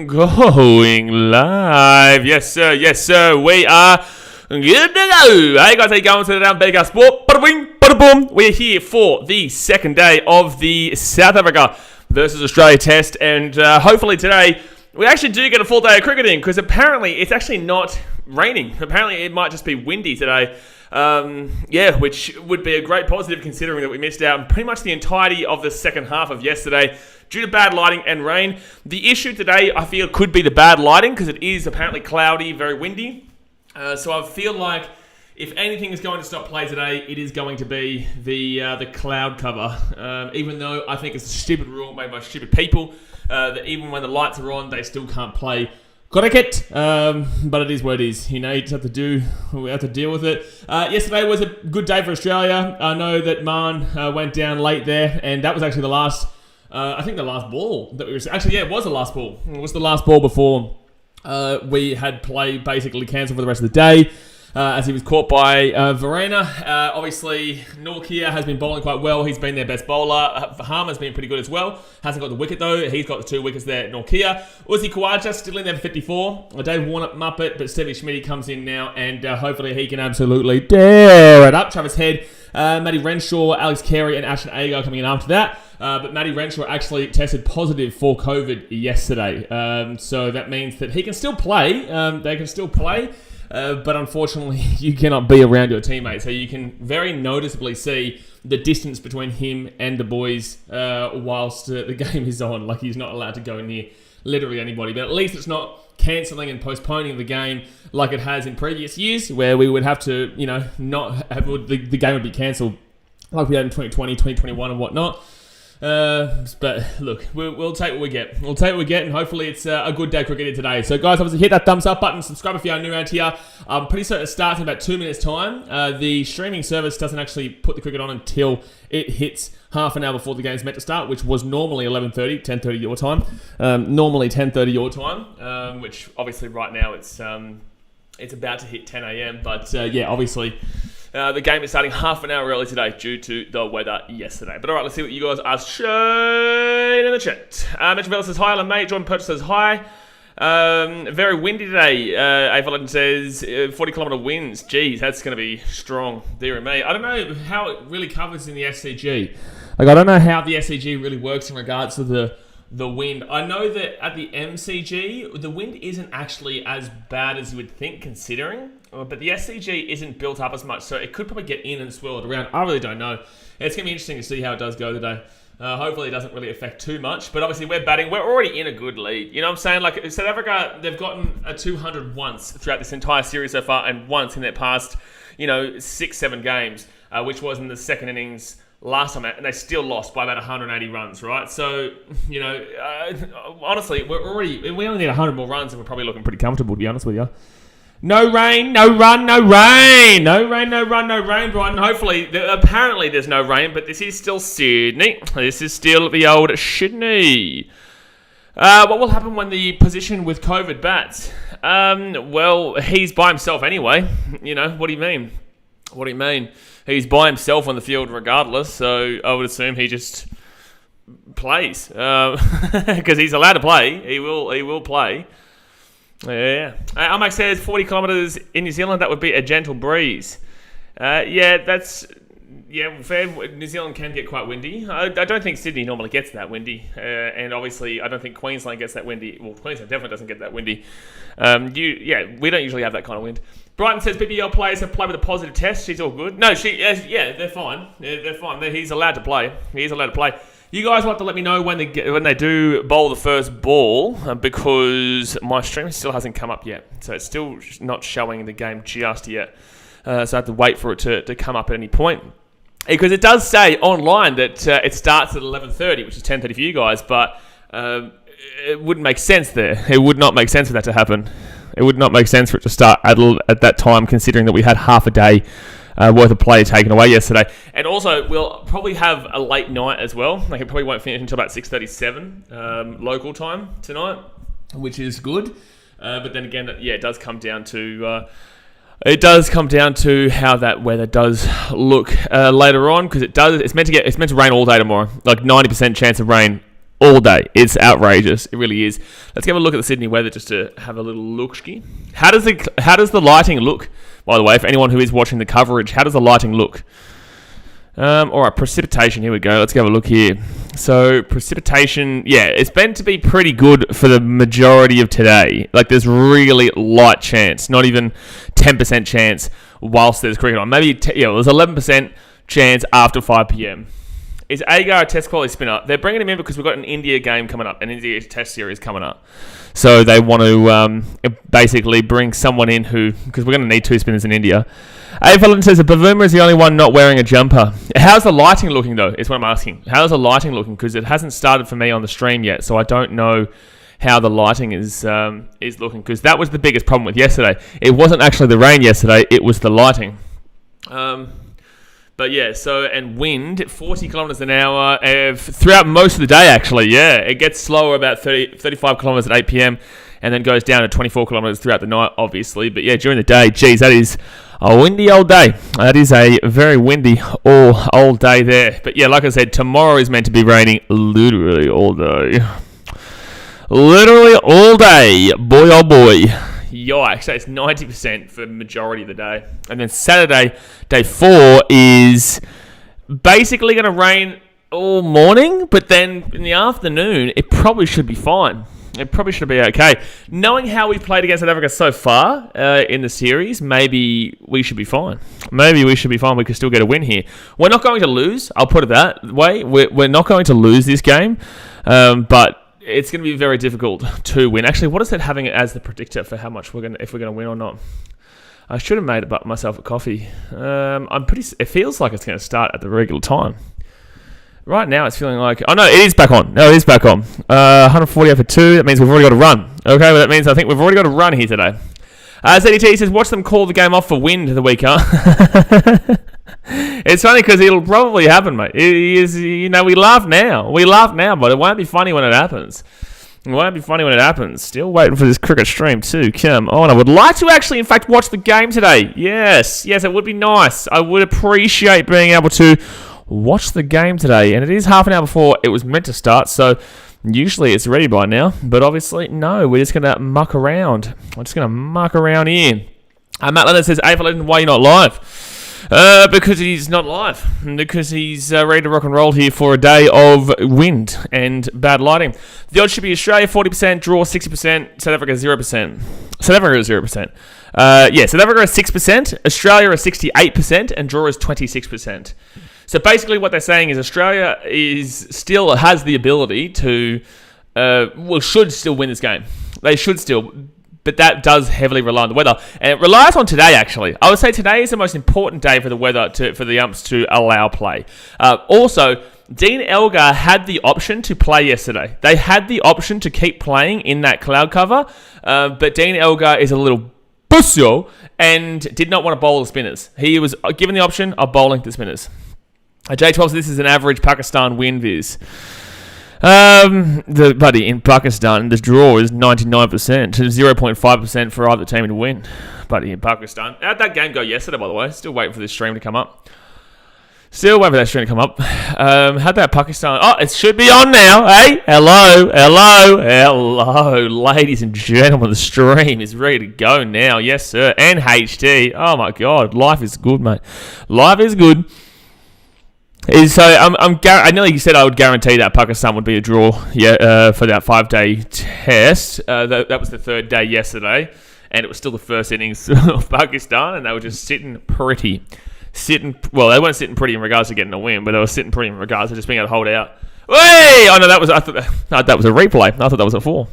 going live. Yes, sir. Yes, sir. We are good to go. Hey, guys. How you going today down BK Sport? Bada bing, bada boom. We're here for the second day of the South Africa versus Australia test. And hopefully today we actually do get a full day of cricketing because apparently it's actually not raining. Apparently it might just be windy today. Which would be a great positive considering that we missed out on pretty much the entirety of the second half of yesterday due to bad lighting and rain. The issue today, I feel, could be the bad lighting because it is apparently cloudy, very windy. So I feel like if anything is going to stop play today, it is going to be the cloud cover. Even though I think it's a stupid rule made by stupid people, that even when the lights are on, they still can't play cricket, but it is what it is. You know, you just have to deal with it. Yesterday was a good day for Australia. I know that Man went down late there, and that was actually the last, the last ball that we were... Actually, yeah, it was the last ball. It was the last ball before we had play basically cancelled for the rest of the day. As he was caught by Verena. Obviously, Norkia has been bowling quite well. He's been their best bowler. Harmer's been pretty good as well. Hasn't got the wicket though. He's got the 2 wickets there at Norkia. Uzi Khawaja still in there for 54. Dave Warner Muppet, but Stevie Schmidt comes in now and hopefully he can absolutely tear it up. Travis Head, Matty Renshaw, Alex Carey and Ashton Agar coming in after that. But Matty Renshaw actually tested positive for COVID yesterday. So that means that he can still play. They can still play. But unfortunately, you cannot be around your teammates. So you can very noticeably see the distance between him and the boys whilst the game is on. Like, he's not allowed to go near literally anybody. But at least it's not cancelling and postponing the game like it has in previous years, where we would have to, not have the game would be cancelled like we had in 2020, 2021 and whatnot. But look, we'll take what we get. We'll take what we get, and hopefully it's a good day cricketing today. So guys, obviously hit that thumbs up button, subscribe if you are new around here. I'm pretty certain it starts in about 2 minutes time. The streaming service doesn't actually put the cricket on until it hits half an hour before the game's meant to start, which was normally 11:30, 10:30 your time. Normally 10:30 your time, which obviously right now it's about to hit 10 a.m. But obviously. The game is starting half an hour early today due to the weather yesterday. But all right, let's see what you guys are saying in the chat. Mitch Vella says hi, hello mate. John Perch says hi. Very windy today. Avalon says 40-kilometre winds. Geez, that's going to be strong. Dear me. I don't know how it really covers in the SCG. Like, I don't know how the SCG really works in regards to the wind. I know that at the MCG, the wind isn't actually as bad as you would think, considering. But the SCG isn't built up as much, so it could probably get in and swirl it around. I really don't know. It's going to be interesting to see how it does go today. Hopefully it doesn't really affect too much. But obviously we're batting. We're already in a good lead. You know what I'm saying? Like, South Africa, they've gotten a 200 once throughout this entire series so far, and once in their past, 6-7 games, which was in the second innings last time, and they still lost by about 180 runs, right? So, honestly, we only need 100 more runs, and we're probably looking pretty comfortable, to be honest with you. No rain, no run, no rain. No rain, no run, no rain, Brighton. Hopefully, apparently there's no rain, but this is still Sydney. This is still the old Sydney. What will happen when the position with COVID bats? Well, he's by himself anyway. What do you mean? What do you mean? He's by himself on the field regardless, so I would assume he just plays. Because he's allowed to play. He will play. Yeah. Almac says 40 kilometres in New Zealand, that would be a gentle breeze. Fair. New Zealand can get quite windy. I don't think Sydney normally gets that windy. And obviously, I don't think Queensland gets that windy. Well, Queensland definitely doesn't get that windy. We don't usually have that kind of wind. Brighton says BBL players have played with a positive test. She's all good. No, they're fine. They're fine. He's allowed to play. You guys will have to let me know when they do bowl the first ball, because my stream still hasn't come up yet. So it's still not showing the game just yet. So I have to wait for it to come up at any point. Because it does say online that it starts at 11:30, which is 10:30 for you guys, but it wouldn't make sense there. It would not make sense for that to happen. It would not make sense for it to start at that time, considering that we had half a day worth of play taken away yesterday. And also, we'll probably have a late night as well. Like, it probably won't finish until about 6:37 local time tonight, which is good. But then again, it does come down to how that weather does look later on, because it's meant to rain all day tomorrow. Like 90% chance of rain all day. It's outrageous. It really is. Let's have a look at the Sydney weather just to have a little look-ski. How does the lighting look, by the way, for anyone who is watching the coverage? How does the lighting look? All right, precipitation. Here we go. Let's have a look here. So precipitation, yeah, it's meant to be pretty good for the majority of today. Like there's really light chance, not even 10% chance whilst there's cricket on. Maybe there's 11% chance after 5 p.m. Is Agar a test quality spinner? They're bringing him in because we've got an India game coming up, an India test series coming up. So they want to basically bring someone in because we're going to need 2 spinners in India. Avalon says, Bavuma is the only one not wearing a jumper. How's the lighting looking, though, is what I'm asking. How's the lighting looking? Because it hasn't started for me on the stream yet, so I don't know how the lighting is looking, because that was the biggest problem with yesterday. It wasn't actually the rain yesterday, it was the lighting. But yeah, and wind, 40 kilometers an hour throughout most of the day, actually. Yeah, it gets slower about 35 kilometers at 8 p.m. and then goes down to 24 kilometers throughout the night, obviously. But yeah, during the day, geez, that is a windy old day. That is a very windy old day there. But yeah, like I said, tomorrow is meant to be raining literally all day. Literally all day. Boy, oh boy. Yikes, that's 90% for the majority of the day. And then Saturday, day 4, is basically going to rain all morning, but then in the afternoon, it probably should be fine. It probably should be okay. Knowing how we've played against South Africa so far in the series, maybe we should be fine. Maybe we should be fine. We could still get a win here. We're not going to lose. I'll put it that way. We're not going to lose this game, but it's going to be very difficult to win. Actually, what is that having as the predictor for how much if we're going to win or not? I should have made myself a coffee. It feels like it's going to start at the regular time. Right now, it's feeling like... Oh, no, it is back on. No, it is back on. 140 over 2. That means we've already got a run. Okay, well, that means I think we've already got a run here today. ZDT says, watch them call the game off for wind the week, huh? It's funny because it'll probably happen, mate. We laugh now. We laugh now, but it won't be funny when it happens. It won't be funny when it happens. Still waiting for this cricket stream too. Come on. I would like to actually, in fact, watch the game today. Yes, it would be nice. I would appreciate being able to watch the game today. And it is half an hour before it was meant to start, so usually it's ready by now. But obviously, no. We're just going to muck around. We're just going to muck around here. Matt Leonard says, Avalon, why are you not live? Because he's not live. Because he's ready to rock and roll here for a day of wind and bad lighting. The odds should be Australia 40%, draw 60%, South Africa 0%. South Africa is 0%. South Africa is 6%, Australia is 68%, and draw is 26%. So basically what they're saying is Australia still has the ability to, should still win this game. They should still, but that does heavily rely on the weather. And it relies on today, actually. I would say today is the most important day for the weather, for the umps to allow play. Also, Dean Elgar had the option to play yesterday. They had the option to keep playing in that cloud cover, but Dean Elgar is a little busso and did not want to bowl the spinners. He was given the option of bowling the spinners. J12 says this is an average Pakistan win, Viz. Buddy, in Pakistan, the draw is 99%, 0.5% for either team to win. Buddy, in Pakistan. How'd that game go yesterday, by the way? Still waiting for this stream to come up. How'd that Pakistan... Oh, it should be on now, eh? Hello. Ladies and gentlemen, the stream is ready to go now. Yes, sir. And HT. Oh, my God. Life is good, mate. Life is good. So I nearly said I would guarantee that Pakistan would be a draw for that 5-day test. That was the third day yesterday, and it was still the first innings of Pakistan, and they were just sitting pretty. Well, they weren't sitting pretty in regards to getting a win, but they were sitting pretty in regards to just being able to hold out. Hey! Oh, no, I thought that was a replay. I thought that was a 4.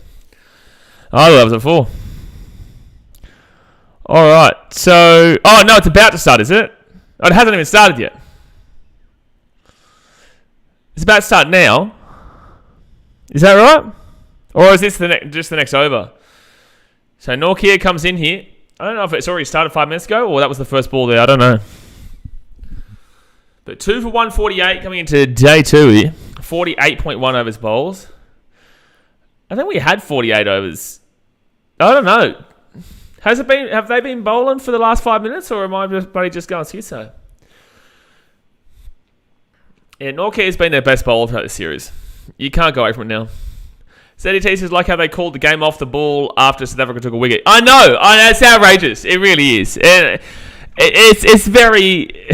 All right, so... Oh, no, it's about to start, is it? Oh, it hasn't even started yet. It's about to start now. Is that right? Or is this just the next over? So Norkia comes in here. I don't know if it's already started 5 minutes ago or that was the first ball there. I don't know. But 2 for 148 coming into day 2 here. 48.1 overs bowls. I think we had 48 overs. I don't know. Have they been bowling for the last 5 minutes or am I just going schizo? Yeah, Norcair's been their best bowler throughout the series. You can't go away from it now. ZDT says, like how they called the game off the ball after South Africa took a wicket. I know. It's outrageous. It really is. It's very...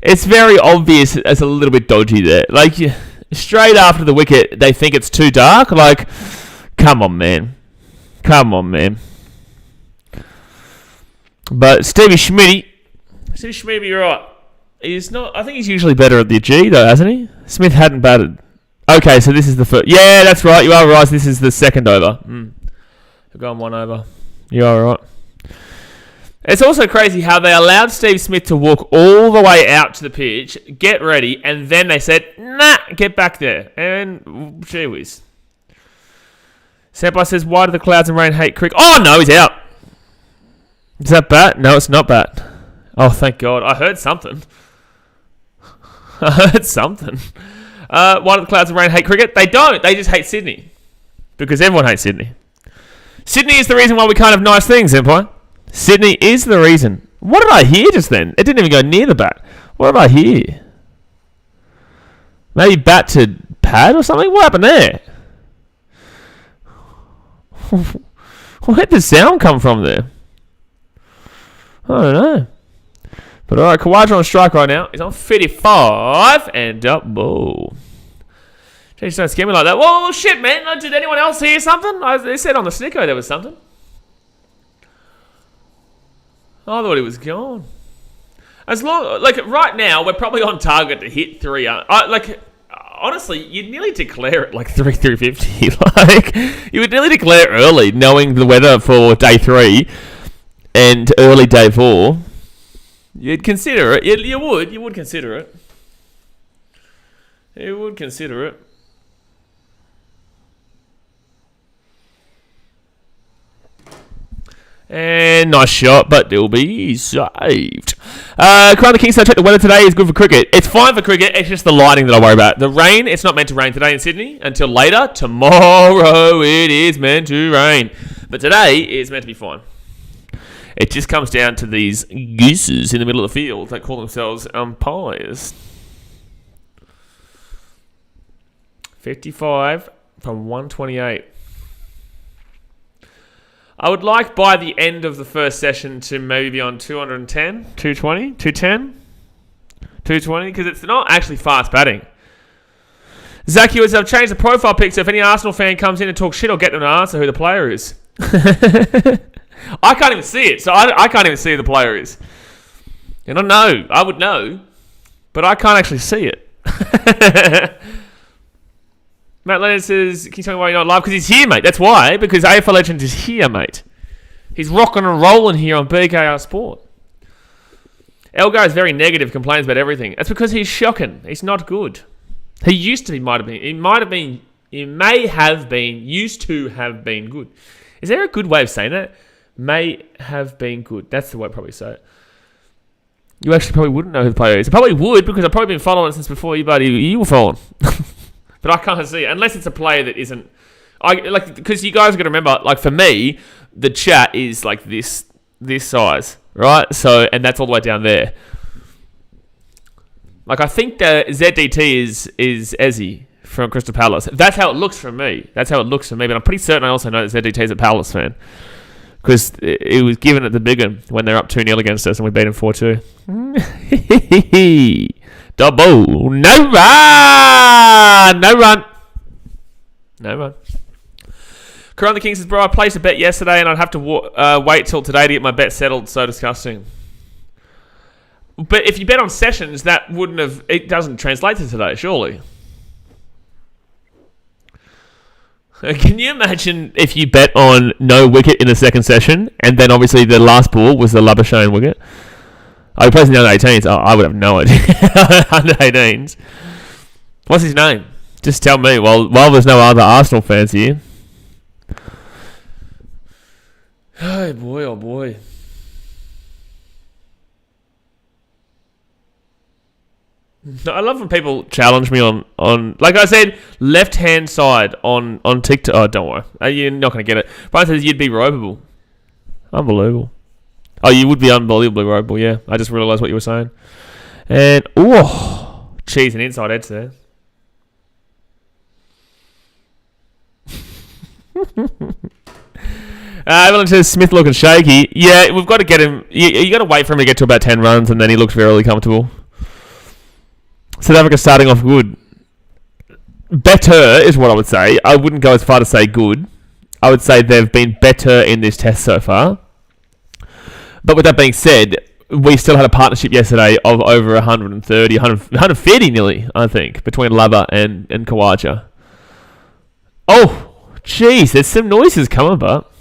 It's very obvious it's a little bit dodgy there. Like, straight after the wicket, they think it's too dark. Like, come on, man. Come on, man. But Stevie Schmitty, you're right. He's not... I think he's usually better at the G, though, hasn't he? Smith hadn't batted. Okay, so this is the first... Yeah, that's right. You are right. This is the second over. We've gone one over. You are right. It's also crazy how they allowed Steve Smith to walk all the way out to the pitch, get ready, and then they said, nah, get back there. And, gee whiz. Senpai says, why do the clouds and rain hate cricket? Oh, no, he's out. Is that bat? No, it's not bat. Oh, thank God. I heard something. Why do the clouds and rain hate cricket? They don't. They just hate Sydney. Because everyone hates Sydney. Sydney is the reason why we can't have nice things, Senpai. Sydney is the reason. What did I hear just then? It didn't even go near the bat. What did I hear? Maybe bat to pad or something? What happened there? Where did the sound come from there? I don't know. But alright, Kawaja on strike right now. He's on 55 and double. Jeez, don't scare me like that. Whoa, shit, man. Did anyone else hear something? They said on the Snicko there was something. I thought he was gone. As long, like right now, we're probably on target to hit 3. Honestly, you'd nearly declare it like 350. Like you would nearly declare it early, knowing the weather for day 3 and early day 4. You'd consider it. You would consider it. You would consider it. And nice shot, but it'll be saved. Crown the Kingston, check the weather today is good for cricket. It's fine for cricket, it's just the lighting that I worry about. The rain, it's not meant to rain today in Sydney until later. Tomorrow it is meant to rain. But today it's meant to be fine. It just comes down to these gooses in the middle of the field that call themselves umpires. 55 from 128. I would like by the end of the first session to maybe be on 210, 220, 210, 220, because it's not actually fast batting. Zachy was, I've changed the profile pic, so if any Arsenal fan comes in and talks shit, I'll get them to answer who the player is. I can't even see it, so I can't even see who the player is. And I would know, but I can't actually see it. Matt Leonard says, can you tell me why you're not live? Because he's here, mate. That's why. Because AFL Legends is here, mate. He's rocking and rolling here on BKR Sport. Elgar is very negative, complains about everything. That's because he's shocking. He's not good. He used to be, used to have been good. Is there a good way of saying that? May have been good. That's the way I'd probably say it. You actually probably wouldn't know who the player is. I probably would, because I've probably been following it since before you were following. But I can't see it unless it's a player that isn't. Because you guys got to remember, like for me, the chat is like this size, right? So, and that's all the way down there. Like I think the ZDT is Ezzy from Crystal Palace. That's how it looks from me. But I'm pretty certain I also know that ZDT is a Palace fan because it was given at the big one when they're up 2-0 against us and we beat them 4-2. Double. No run. Corona the King says, bro, I placed a bet yesterday and I'd have to wait till today to get my bet settled. So disgusting. But if you bet on sessions, that wouldn't have... It doesn't translate to today, surely. Can you imagine if you bet on no wicket in the second session and then obviously the last ball was the Labuschagne wicket? Oh, he plays in the under 18s. Oh, I would have no idea. Under 18s. What's his name? Just tell me while there's no other Arsenal fans here. Oh boy. I love when people challenge me on like I said, left hand side on TikTok. Oh, don't worry. You're not going to get it. Brian says you'd be ropeable. Unbelievable. Oh, you would be unbelievably ropeable, yeah. I just realised what you were saying. And, cheese and inside edge there. Everyone says Smith looking shaky. Yeah, we've got to get him. You got to wait for him to get to about 10 runs, and then he looks really comfortable. South Africa starting off good. Better is what I would say. I wouldn't go as far to say good. I would say they've been better in this test so far. But with that being said, we still had a partnership yesterday of over 150 nearly, I think, between Lava and Kawaja. Oh, jeez, there's some noises coming, but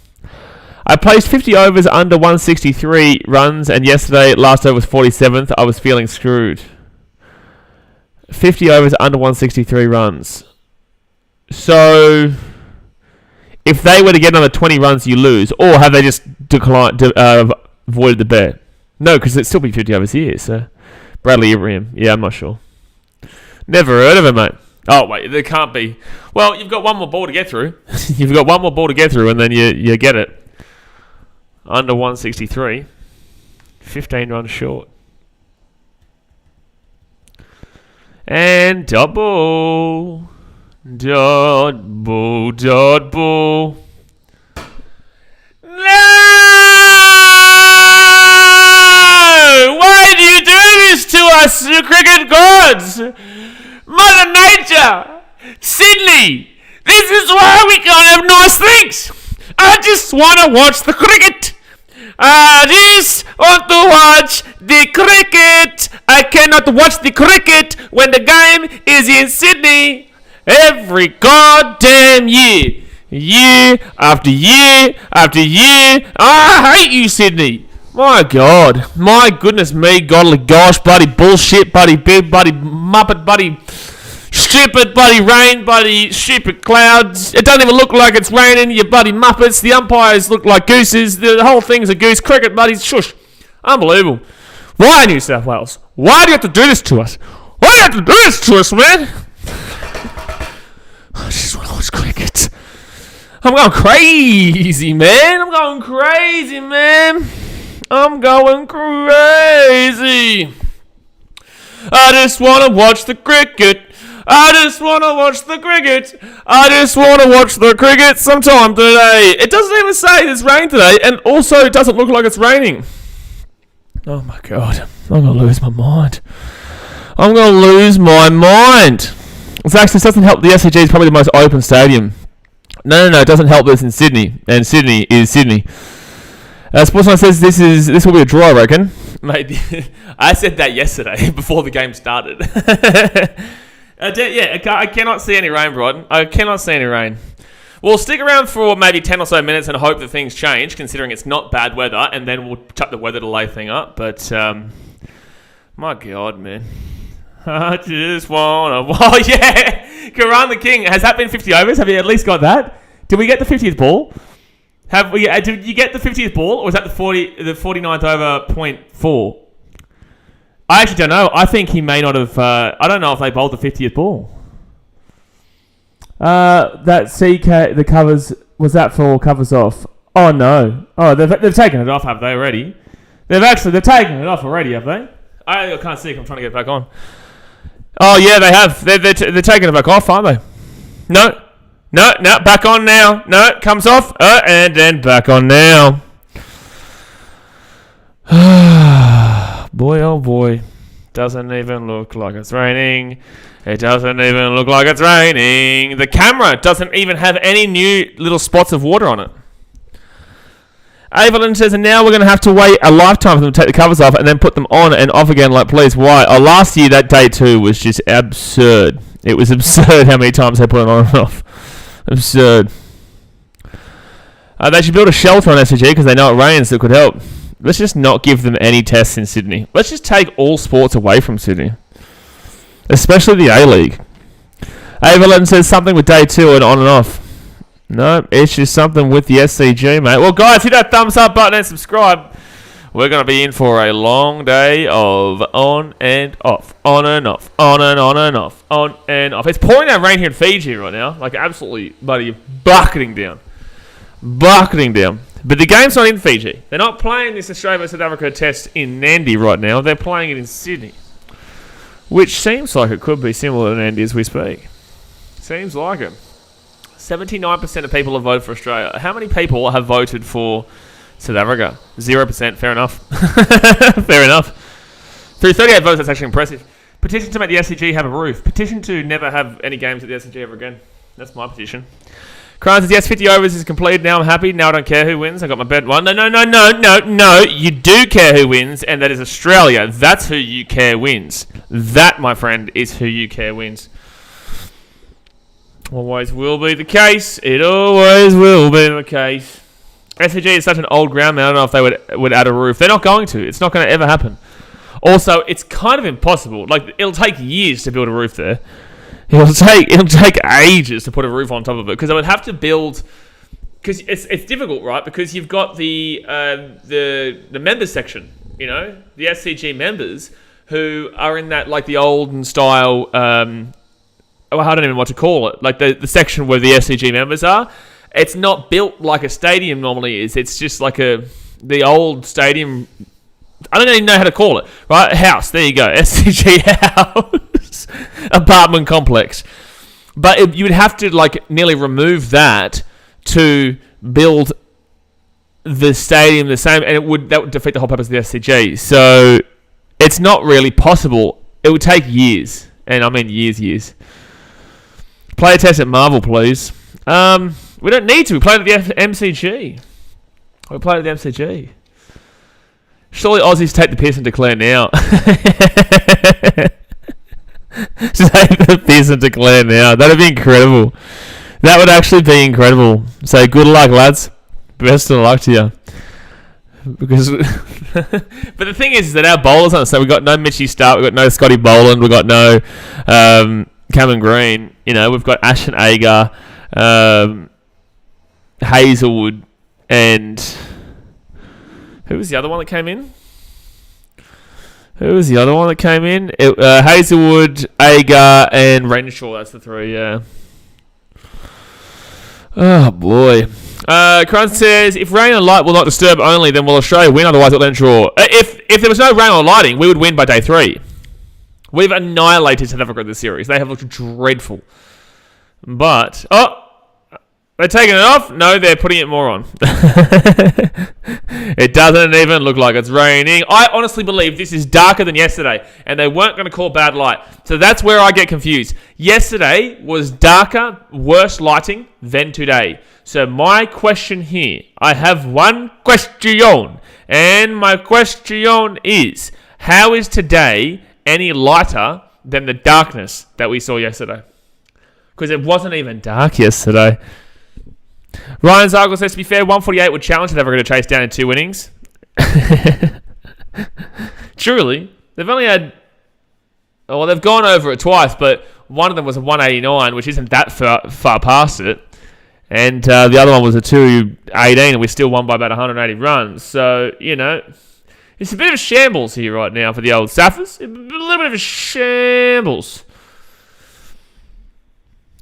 I placed 50 overs under 163 runs, and yesterday, last over was 47th. I was feeling screwed. 50 overs under 163 runs. So, if they were to get another 20 runs, you lose. Or have they just avoided the bet? No, because it'd still be 50 overs here. So, Bradley Ibrahim. Yeah, I'm not sure. Never heard of him, mate. Oh, wait, there can't be. Well, you've got one more ball to get through. You've got one more ball to get through, and then you get it. Under 163. 15 runs short. And double. Dot ball, dot ball. No! Why do you do this to us, cricket gods? Mother Nature! Sydney! This is why we can't have nice things! I just want to watch the cricket! I just want to watch the cricket! I cannot watch the cricket when the game is in Sydney! Every goddamn year! Year after year after year! I hate you, Sydney! My God. My goodness me, godly gosh, bloody bullshit, bloody big, bloody muppet, bloody stupid, bloody rain, bloody stupid clouds. It doesn't even look like it's raining, you bloody muppets. The umpires look like gooses. The whole thing's a goose. Cricket, bloody shush. Unbelievable. Why, New South Wales? Why do you have to do this to us? Why do you have to do this to us, man? I just want to watch cricket. I'm going crazy, man. I'm going crazy, man. I'm going crazy. I just want to watch the cricket. I just want to watch the cricket. I just want to watch the cricket sometime today. It doesn't even say there's rain today, and also it doesn't look like it's raining. Oh my God. I'm going to lose my mind. I'm going to lose my mind. So actually, this doesn't help. The SCG is probably the most open stadium. No, it doesn't help that it's in Sydney, and Sydney is Sydney. Sportsman says this will be a draw, I reckon. Maybe. I said that yesterday before the game started. I cannot see any rain, Brighton. I cannot see any rain. We'll stick around for maybe 10 or so minutes and hope that things change, considering it's not bad weather, and then we'll chuck the weather delay thing up. But, my God, man. I just want to... Oh, yeah! Karan the King. Has that been 50 overs? Have you at least got that? Did we get the 50th ball? Did you get the 50th ball, or was that the 49th over .4? I actually don't know. I think he may not have... I don't know if they bowled the 50th ball. That CK, the covers... Was that for covers off? Oh, no. Oh, they've taken it off, have they, already? They've taken it off already, have they? I can't see. I'm trying to get it back on. Oh, yeah, they have. They're taking it back off, aren't they? No, back on now. No, it comes off. And then back on now. Boy, oh boy. Doesn't even look like it's raining. It doesn't even look like it's raining. The camera doesn't even have any new little spots of water on it. Evelyn says, and now we're going to have to wait a lifetime for them to take the covers off and then put them on and off again. Like, please, why? Oh, last year, that day 2 was just absurd. It was absurd how many times they put it on and off. Absurd. They should build a shelter on SCG because they know it rains, so it could help. Let's just not give them any tests in Sydney. Let's just take all sports away from Sydney. Especially the A-League. Evelyn says something with day 2 and on and off. No, it's just something with the SCG, mate. Well, guys, hit that thumbs up button and subscribe. We're going to be in for a long day of on and off, on and off, on and on and off, on and off. It's pouring down rain here in Fiji right now. Like, absolutely, buddy, bucketing down. Bucketing down. But the game's not in Fiji. They're not playing this Australia-South Africa test in Nandi right now. They're playing it in Sydney. Which seems like it could be similar to Nandi as we speak. Seems like it. 79% of people have voted for Australia. How many people have voted for South Africa? 0%. Fair enough. Fair enough. Through 38 votes, that's actually impressive. Petition to make the SCG have a roof. Petition to never have any games at the SCG ever again. That's my petition. Crime says, yes, 50 overs is completed. Now I'm happy. Now I don't care who wins. I got my bet. One. No. You do care who wins, and that is Australia. That's who you care wins. That, my friend, is who you care wins. Always will be the case. It always will be the case. SCG is such an old ground, man. I don't know if they would add a roof. They're not going to. It's not going to ever happen. Also, it's kind of impossible. Like, it'll take years to build a roof there. It'll take ages to put a roof on top of it, because I would have to build. Because it's difficult, right? Because you've got the members section, you know, the SCG members who are in that, like, the olden style. I don't even know what to call it. Like the section where the SCG members are. It's not built like a stadium normally is. It's just like the old stadium. I don't even know how to call it. Right, house. There you go. SCG house. Apartment complex. But you would have to, like, nearly remove that to build the stadium the same, and that would defeat the whole purpose of the SCG. So it's not really possible. It would take years, and I mean years. Play a test at Marvel, please. We don't need to. We played at the MCG. We played at the MCG. Surely Aussies take the piss and declare now. Take the piss and declare now. That'd be incredible. That would actually be incredible. So good luck, lads. Best of luck to you. Because, but the thing is that our bowlers aren't. So we got no Mitchie Stark. We got no Scotty Boland. We got no Cameron Green. You know, we've got Ashton Agar, Hazelwood, and who was the other one that came in? Hazelwood, Agar, and Renshaw. That's the three, yeah. Oh, boy. Crunch says, if rain and light will not disturb only, then will Australia win? Otherwise, it'll then draw. If there was no rain or lighting, we would win by day 3. We've annihilated South Africa in this series. They have looked dreadful. But, they're taking it off? No, they're putting it more on. It doesn't even look like it's raining. I honestly believe this is darker than yesterday, and they weren't going to call bad light. So that's where I get confused. Yesterday was darker, worse lighting than today. So my question here, I have one question, and my question is, how is today any lighter than the darkness that we saw yesterday? Because it wasn't even dark yesterday. Ryan Zargle says, to be fair, 148 would challenge if they were going to chase down in 2 innings. Truly. They've only had... Well, they've gone over it twice, but one of them was a 189, which isn't that far past it. And the other one was a 218, and we still won by about 180 runs. So, you know, it's a bit of a shambles here right now for the old Saffers. A little bit of a shambles.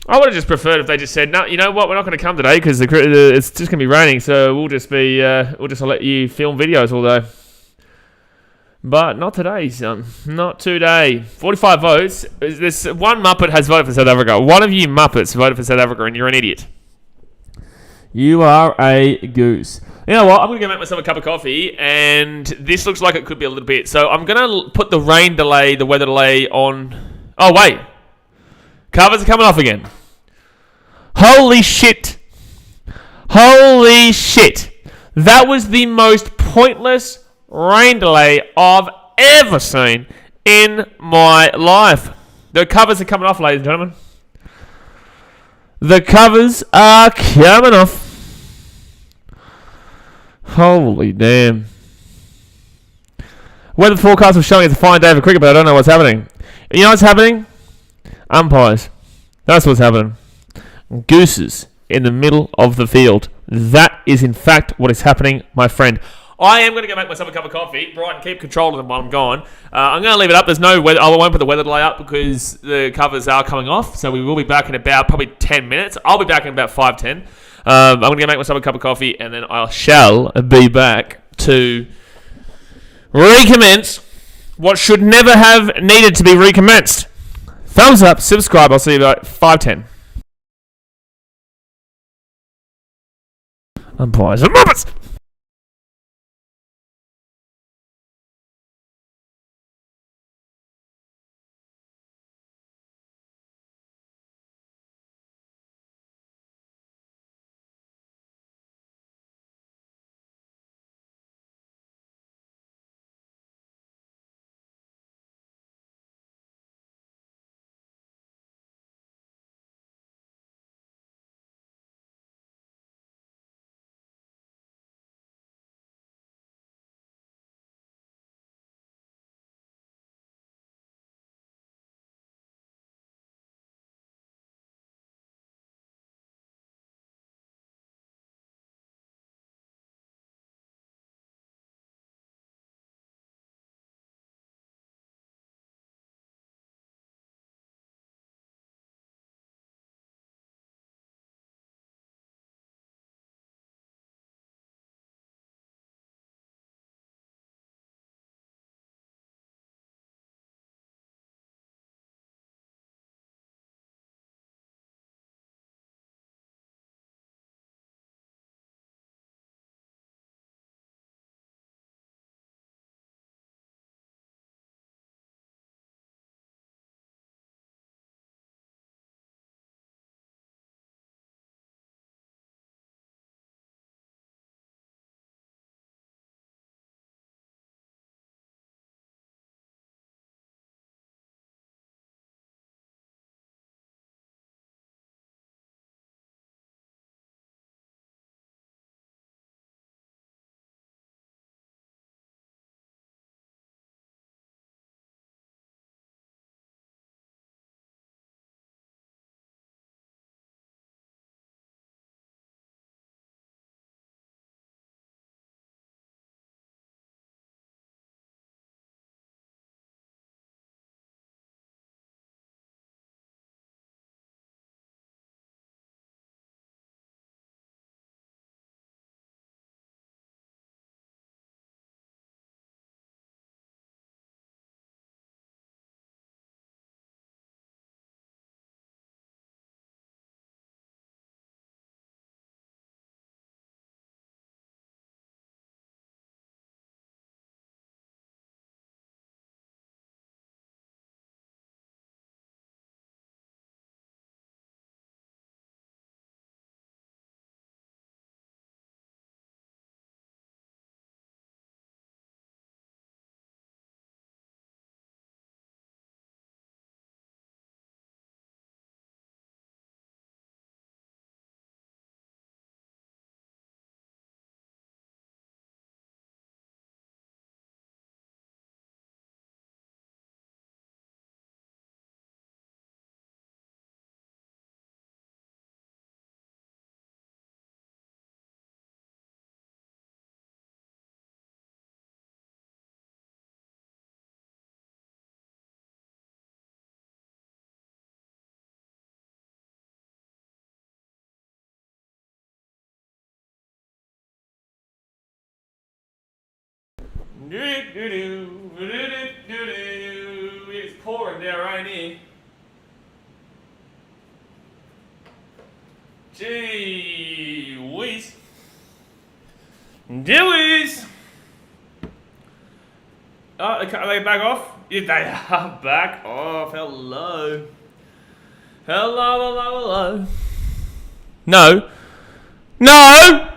I would have just preferred if they just said, no, you know what, we're not going to come today because it's just going to be raining, so we'll just let you film videos all day. But not today, son. Not today. 45 votes. This one Muppet has voted for South Africa. One of you Muppets voted for South Africa, and you're an idiot. You are a goose. You know what? I'm going to go make myself a cup of coffee, and this looks like it could be a little bit. So I'm going to put the rain delay, the weather delay on... Oh, wait. Covers are coming off again. Holy shit. Holy shit. That was the most pointless rain delay I've ever seen in my life. The covers are coming off, ladies and gentlemen. The covers are coming off. Holy damn. Weather forecast was showing it's a fine day for cricket, but I don't know what's happening. You know what's happening? Umpires. That's what's happening. Gooses in the middle of the field. That is in fact what is happening, my friend. I am going to go make myself a cup of coffee. Brighton, keep control of them while I'm gone. I'm going to leave it up. There's no weather. I won't put the weather delay up because the covers are coming off. So we will be back in about probably 10 minutes. I'll be back in about 5-10. I'm going to go make myself a cup of coffee, and then I shall be back to recommence what should never have needed to be recommenced. Thumbs up, subscribe. I'll see you about 5-10. Umpires and muppets! It's pouring down right here. Gee whiz. Dillies. Oh, are they back off? Yeah, they are back off. Hello. Hello. No. No!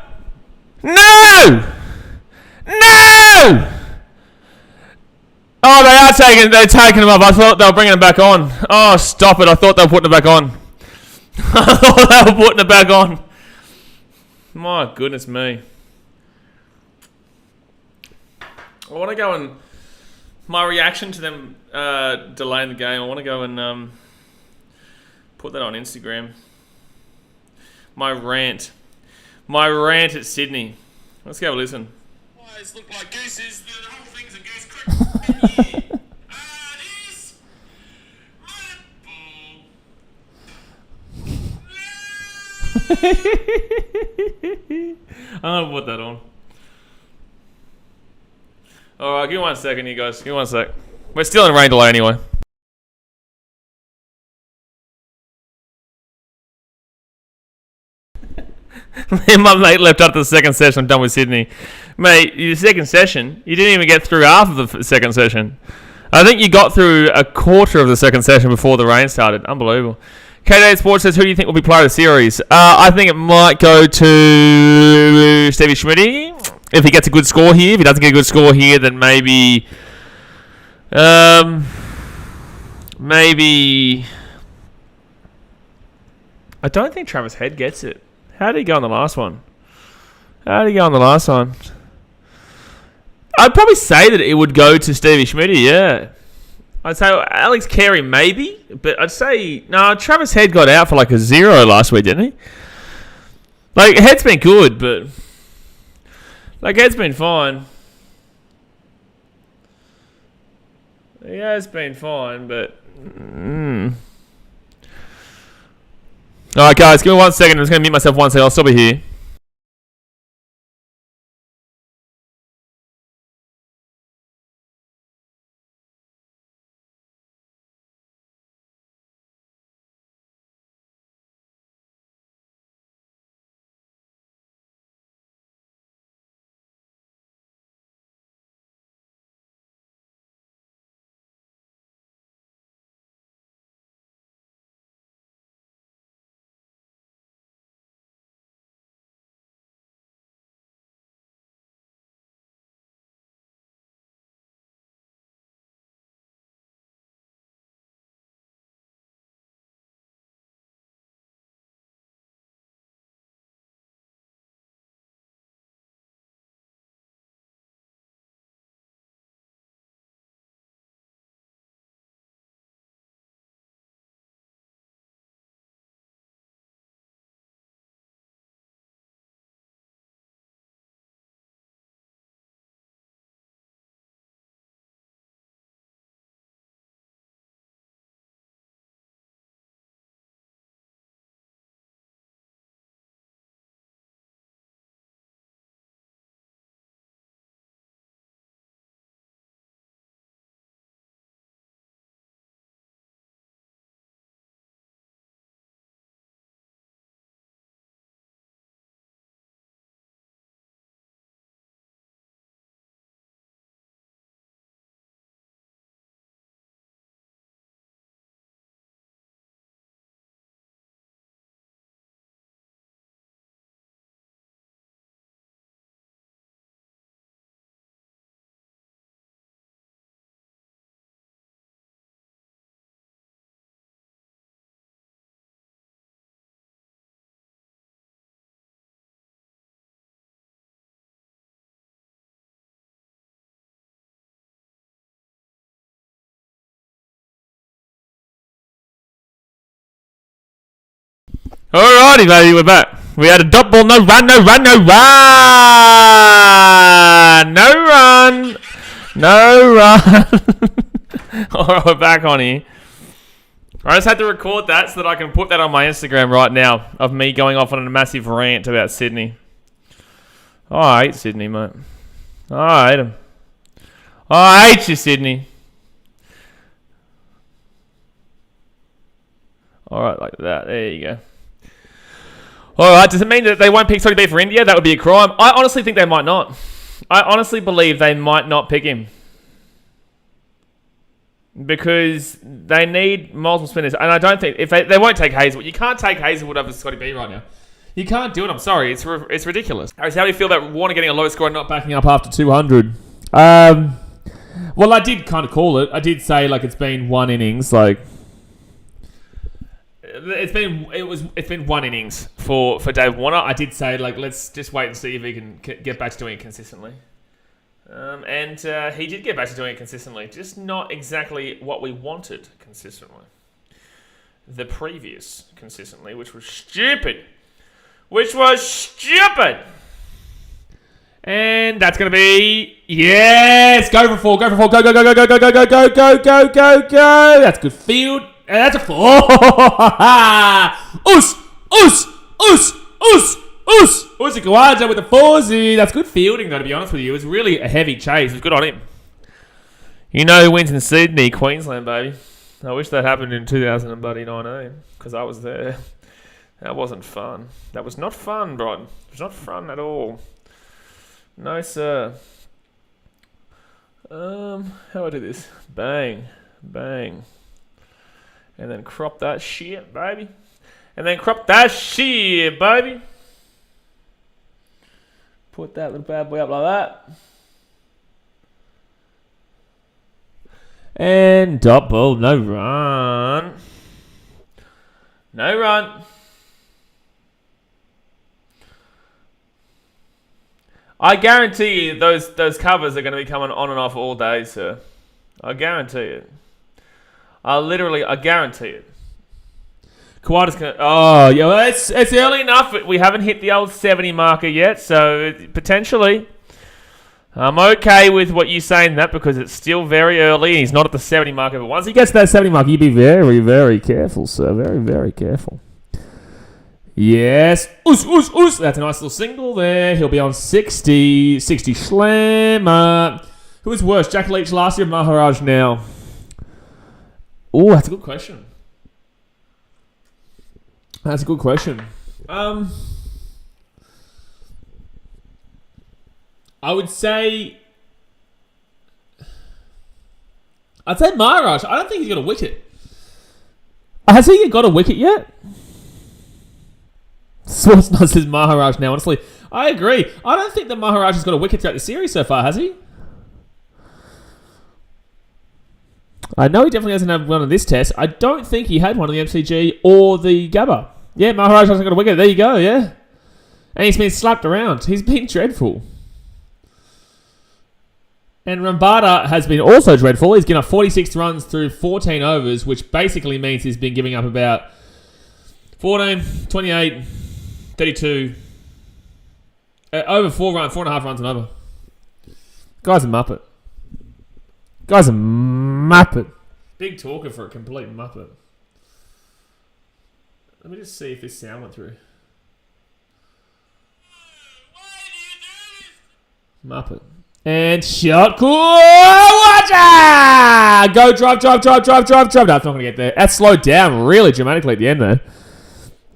No! No! Oh, they're taking them off. I thought they were bringing them back on. Oh, stop it. I thought they were putting it back on. I thought they were putting it back on. My goodness me. I want to go and... My reaction to them delaying the game, I want to go and put that on Instagram. My rant. My rant at Sydney. Let's go listen. Guys look like gooses. The whole thing's a goose cricket. It is I'm gonna put that on. Alright, give me 1 second, you guys. Give me 1 sec. We're still in rain delay anyway. My mate left after the second session. I'm done with Sydney. Mate, your second session, you didn't even get through half of the second session. I think you got through a quarter of the second session before the rain started. Unbelievable. KD Sports says, who do you think will be player of the series? I think it might go to Stevie Schmitty. If he gets a good score here. If he doesn't get a good score here, then maybe... maybe... I don't think Travis Head gets it. How did he go on the last one? I'd probably say that it would go to Stevie Schmitty, yeah. I'd say Alex Carey maybe, but I'd say... No, Travis Head got out for like a 0 last week, didn't he? Like, Head's been good, but... Like, Head's been fine. He has been fine, but... Alright, guys, give me 1 second. I'm just going to mute myself 1 second. I'll still be here. Alrighty, baby, we're back. We had a dot ball, no run. Alright, we're back on here. I just had to record that so that I can put that on my Instagram right now of me going off on a massive rant about Sydney. Oh, I hate Sydney, mate. Oh, I hate him. Oh, I hate you, Sydney. Alright, like that. There you go. Alright, does it mean that they won't pick Scotty B for India? That would be a crime. I honestly think they might not. I honestly believe they might not pick him. Because they need multiple spinners. And I don't think... if they won't take Hazelwood. You can't take Hazelwood over Scotty B right now. You can't do it. I'm sorry. It's ridiculous. Harris, how do you feel about Warner getting a low score and not backing up after 200? Well, I did kind of call it. I did say, like, it's been one innings. Like... It's been one innings for Dave Warner. I did say, like, let's just wait and see if he can get back to doing it consistently. And he did get back to doing it consistently, just not exactly what we wanted consistently. The previous consistently, which was stupid. And that's going to be... Yes! Go for 4, go. That's good field. And that's a 4. Uzi Kawaja with the 4Z. That's good fielding, though, to be honest with you. It was really a heavy chase. It was good on him. You know who wins in Sydney? Queensland, baby. I wish that happened in 2019, because I was there. That wasn't fun. That was not fun, Brighton. It was not fun at all. No, sir. How do I do this? Bang. Bang. And then crop that shit, baby. And then crop that shit, baby. Put that little bad boy up like that. And dot ball, no run. No run. I guarantee you those covers are going to be coming on and off all day, sir. I guarantee it. I guarantee it. Kawada's going to... Oh, yeah, well, it's early enough. We haven't hit the old 70 marker yet, so potentially... I'm okay with what you're saying that because it's still very early and he's not at the 70 marker. But once he gets to that 70 marker, you be very, very careful, sir. Very, very careful. Yes. Oos, oos, oos. That's a nice little single there. He'll be on 60. 60 slam. Who is worse, Jack Leach last year or Maharaj now? Oh, that's a good question. That's a good question. I would say... I'd say Maharaj. I don't think he's got a wicket. Has he got a wicket yet? Source Nut says Maharaj now. Honestly, I agree. I don't think that Maharaj has got a wicket throughout the series so far, has he? I know he definitely hasn't had one on this test. I don't think he had one on the MCG or the Gabba. Yeah, Maharaj hasn't got a wicket. There you go, yeah. And he's been slapped around. He's been dreadful. And Rambada has been also dreadful. He's given up 46 runs through 14 overs, which basically means he's been giving up about 14, 28, 32, over 4.5 runs and over. Guy's a muppet. Guy's a muppet. Big talker for a complete muppet. Let me just see if this sound went through. Muppet. And shot. Cool. Watch out! Go drive. No, it's not going to get there. That slowed down really dramatically at the end there.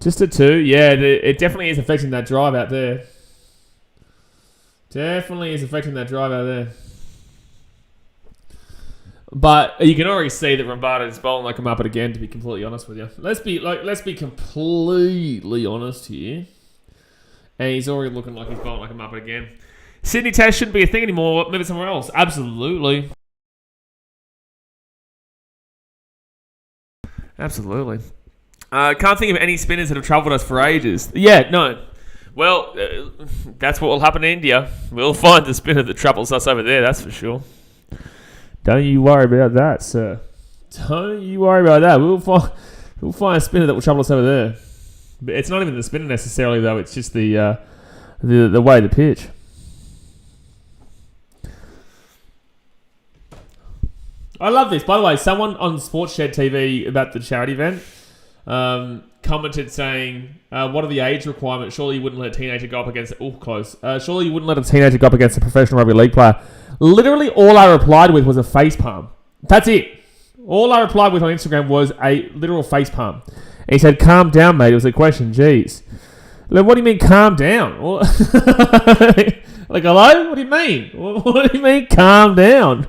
Just a 2. Yeah, it definitely is affecting that drive out there. Definitely is affecting that drive out there. But you can already see that Rambada is bowling like a muppet again, to be completely honest with you. Let's be completely honest here. And he's already looking like he's bowling like a muppet again. Sydney Test shouldn't be a thing anymore. Move it somewhere else. Absolutely. Absolutely. Can't think of any spinners that have travelled us for ages. Yeah, no. Well, that's what will happen in India. We'll find the spinner that travels us over there, that's for sure. Don't you worry about that, sir. Don't you worry about that. We'll find a spinner that will travel us over there. But it's not even the spinner necessarily, though. It's just the way the pitch. I love this. By the way, someone on Sports Shed TV about the charity event commented saying, what are the age requirements? Surely you wouldn't let a teenager go up against... Oh, close. Surely you wouldn't let a teenager go up against a professional rugby league player. Literally all I replied with was a face palm. That's it. All I replied with on Instagram was a literal face palm. And he said, calm down, mate. It was a question. Jeez. Like, what do you mean, calm down? Like, hello? What do you mean? What do you mean, calm down?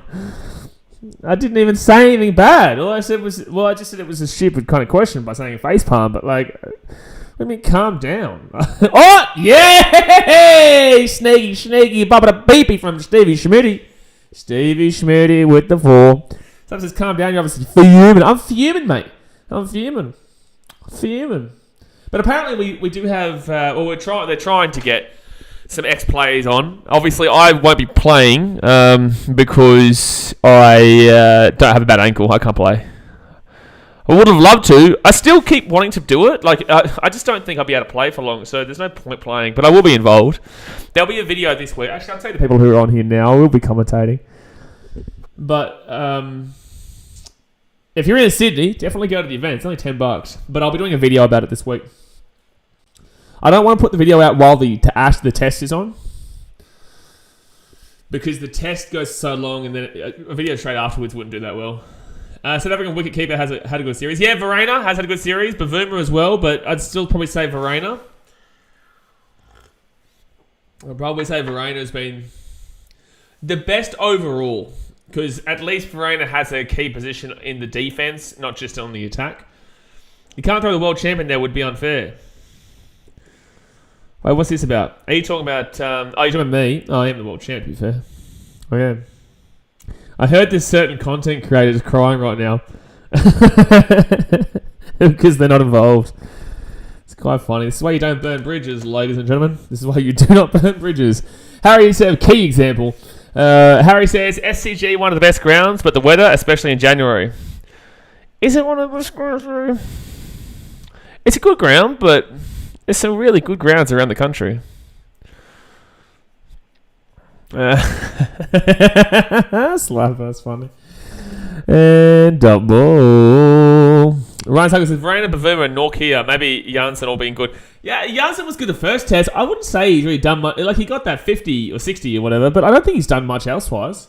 I didn't even say anything bad. All I said was, well, I just said it was a stupid kind of question by saying facepalm, but like, what do you mean, calm down? Oh, yeah! Sneaky, bubba beepy from Stevie Schmitty. Stevie Schmitty with the 4. Someone says, calm down, you're obviously fuming. I'm fuming, mate. I'm fuming. But apparently we do have, they're trying to get some ex-players on. Obviously, I won't be playing because I don't have a bad ankle. I can't play. I would have loved to. I still keep wanting to do it. Like I just don't think I'll be able to play for long, so there's no point playing. But I will be involved. There'll be a video this week. Actually, I'll tell you the people who are on here now. I will be commentating. But if you're in Sydney, definitely go to the event. It's only $10. But I'll be doing a video about it this week. I don't want to put the video out while the test is on, because the test goes so long, and then a video straight afterwards wouldn't do that well. South African wicketkeeper had a good series. Yeah, Verena has had a good series. Bavuma as well, but I'd still probably say Verena. I'd probably say Verena's been the best overall. Because at least Verena has a key position in the defense, not just on the attack. You can't throw the world champion there, would be unfair. Wait, what's this about? Are you talking about... you're talking about me? Oh, I am the world champ, to be fair. I am. I heard there's certain content creators crying right now. Because they're not involved. It's quite funny. This is why you don't burn bridges, ladies and gentlemen. This is why you do not burn bridges. Harry said a key example. Harry says, SCG, one of the best grounds, but the weather, especially in January. Is it one of the best grounds? It's a good ground, but there's some really good grounds around the country. Slap, that's funny. And double. Ryan Tucker says, Verena, Bavuma, and Norkia. Maybe Janssen all being good. Yeah, Janssen was good the first test. I wouldn't say he's really done much. Like, he got that 50 or 60 or whatever, but I don't think he's done much elsewise.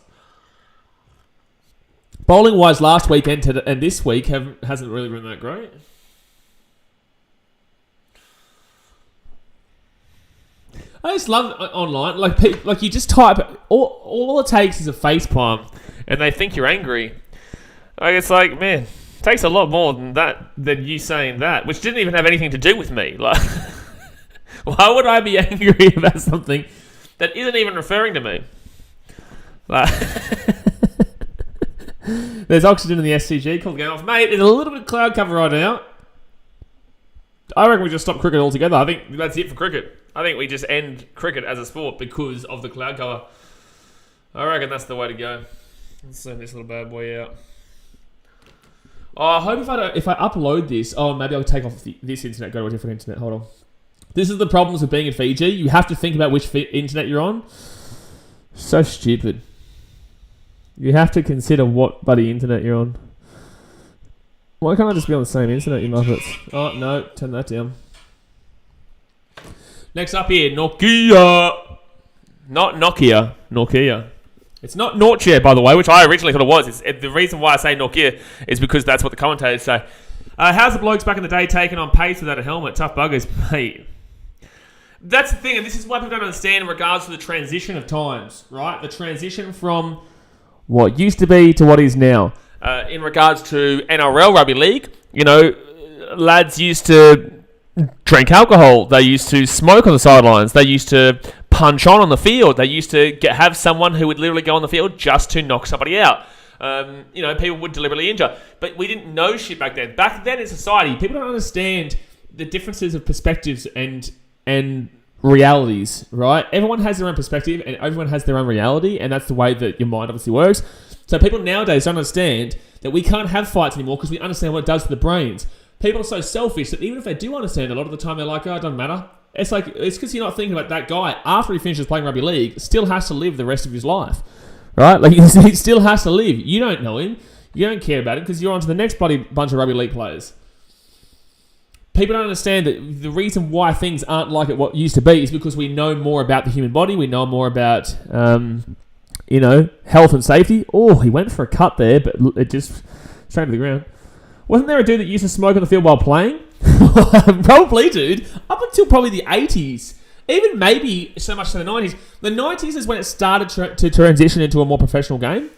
Bowling-wise, last weekend and this week hasn't really been that great. I just love online. Like you just type... All it takes is a face palm, and they think you're angry. Like, it's like, man... It takes a lot more than you saying that, which didn't even have anything to do with me. Like, why would I be angry about something that isn't even referring to me? Like, there's oxygen in the SCG. Call the game off, mate. There's a little bit of cloud cover right now. I reckon we just stop cricket altogether. I think that's it for cricket. I think we just end cricket as a sport because of the cloud cover. I reckon that's the way to go. Let's send this little bad boy out. Oh, I hope if I upload this... Oh, maybe I'll take off this internet, go to a different internet. Hold on. This is the problems with being in Fiji. You have to think about which internet you're on. So stupid. You have to consider what bloody internet you're on. Why can't I just be on the same internet, you muppets? Oh, no. Turn that down. Next up here, Nokia. Not Nokia. Nokia. It's not Norcia, by the way, which I originally thought it was. The reason why I say Nokia is because that's what the commentators say. How's the blokes back in the day taking on pace without a helmet? Tough buggers, mate. That's the thing, and this is why people don't understand in regards to the transition of times, right? The transition from what used to be to what is now. In regards to NRL Rugby League, lads used to drink alcohol. They used to smoke on the sidelines. They used to punch on the field. They used to have someone who would literally go on the field just to knock somebody out. People would deliberately injure. But we didn't know shit back then. Back then in society, people don't understand the differences of perspectives and realities, right? Everyone has their own perspective and everyone has their own reality, and that's the way that your mind obviously works. So people nowadays don't understand that we can't have fights anymore because we understand what it does to the brains. People are so selfish that even if they do understand, a lot of the time they're like, oh, it doesn't matter. It's like, it's because you're not thinking about that guy after he finishes playing rugby league still has to live the rest of his life, right? Like, he still has to live. You don't know him. You don't care about him because you're on to the next bloody bunch of rugby league players. People don't understand that the reason why things aren't like what used to be is because we know more about the human body. We know more about, health and safety. Oh, he went for a cut there, but it just straight to the ground. Wasn't there a dude that used to smoke on the field while playing? Probably, dude. Up until probably the 80s. Even maybe so much to the 90s. The 90s is when it started to transition into a more professional game.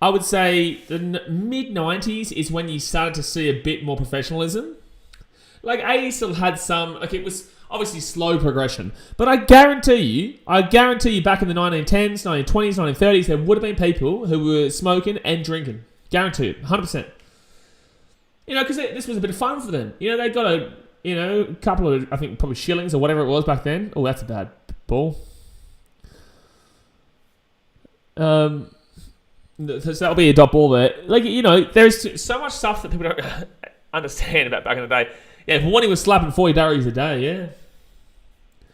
I would say the mid-90s is when you started to see a bit more professionalism. Like, 80s still had some... Like, it was obviously slow progression. But I guarantee you back in the 1910s, 1920s, 1930s, there would have been people who were smoking and drinking. Guarantee it. 100%. Because this was a bit of fun for them. They got a couple of, I think, probably shillings or whatever it was back then. Oh, that's a bad ball. So that'll be a dot ball there. Like, there's so much stuff that people don't understand about back in the day. Yeah, for one, he was slapping 40 durries a day, yeah.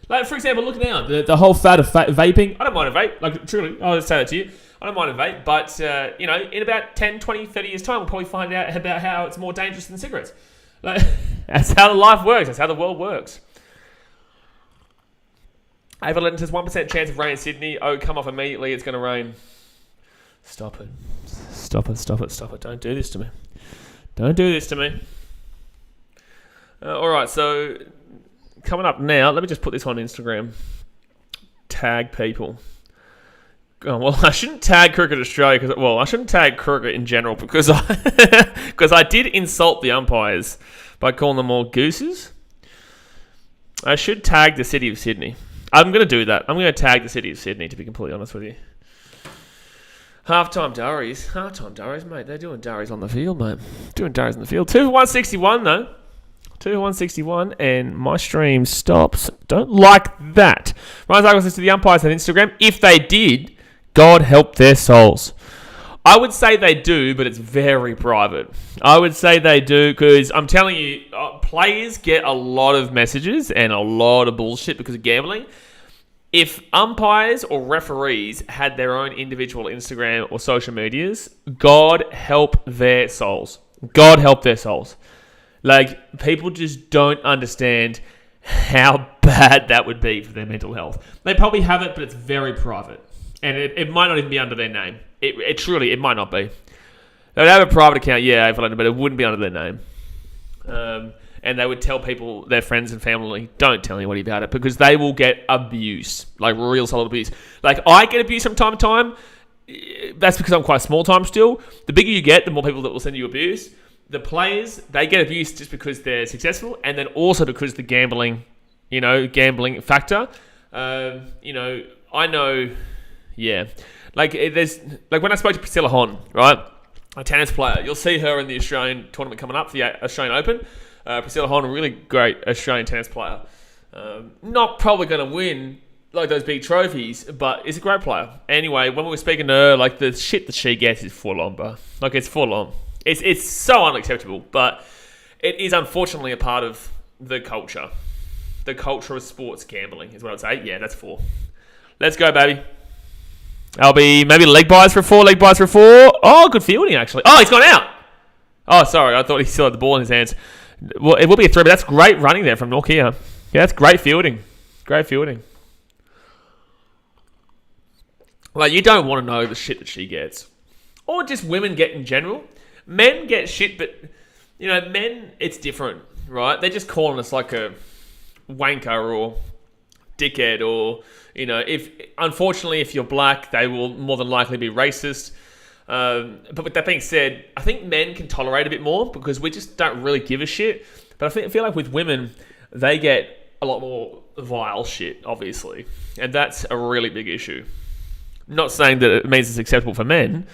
Like, for example, look now, the whole fad of vaping. I don't mind a vape. Like, truly, I'll say that to you. I don't mind a vape, but, in about 10, 20, 30 years' time, we'll probably find out about how it's more dangerous than cigarettes. Like, that's how the life works. That's how the world works. Ava Lennon says 1% chance of rain in Sydney. Oh, come off immediately. It's going to rain. Stop it. Stop it. Don't do this to me. Don't do this to me. All right, so coming up now, let me just put this on Instagram. Tag people. Oh, well, I shouldn't tag Cricket Australia I shouldn't tag cricket in general because I did insult the umpires by calling them all gooses. I should tag the City of Sydney. I'm going to do that. I'm going to tag the City of Sydney, to be completely honest with you. Halftime durries, mate. They're doing durries on the field, mate. 2 for 161, though. 2 for 161, and my stream stops. Don't like that. Ryan Zarkos says to the umpires on Instagram, if they did, God help their souls. I would say they do, but it's very private. I would say they do because I'm telling you, players get a lot of messages and a lot of bullshit because of gambling. If umpires or referees had their own individual Instagram or social medias, God help their souls. God help their souls. Like, people just don't understand how bad that would be for their mental health. They probably have it, but it's very private. And it might not even be under their name. It truly might not be. They would have a private account, but it wouldn't be under their name. And they would tell people, their friends and family, don't tell anybody about it because they will get abuse, like real solid abuse. Like, I get abuse from time to time. That's because I'm quite small time still. The bigger you get, the more people that will send you abuse. The players, they get abuse just because they're successful and then also because the gambling factor. I know... Yeah, like when I spoke to Priscilla Hon, right, a tennis player, you'll see her in the Australian tournament coming up, the Australian Open. Priscilla Hon, a really great Australian tennis player. Not probably going to win like those big trophies, but is a great player. Anyway, when we were speaking to her, like the shit that she gets is full on, bro. Like it's full on. It's so unacceptable, but it is unfortunately a part of the culture. The culture of sports gambling is what I'd say. Yeah, that's 4. Let's go, baby. I'll be maybe leg buys for 4. Oh, good fielding, actually. Oh, he's gone out. Oh, sorry. I thought he still had the ball in his hands. Well, it will be a 3, but that's great running there from Nokia. Yeah, that's great fielding. Like, you don't want to know the shit that she gets. Or just women get in general. Men get shit, but, men, it's different, right? They're just calling us like a wanker or dickhead or... unfortunately, if you're black, they will more than likely be racist. But with that being said, I think men can tolerate a bit more because we just don't really give a shit. But I feel like with women, they get a lot more vile shit, obviously. And that's a really big issue. Not saying that it means it's acceptable for men.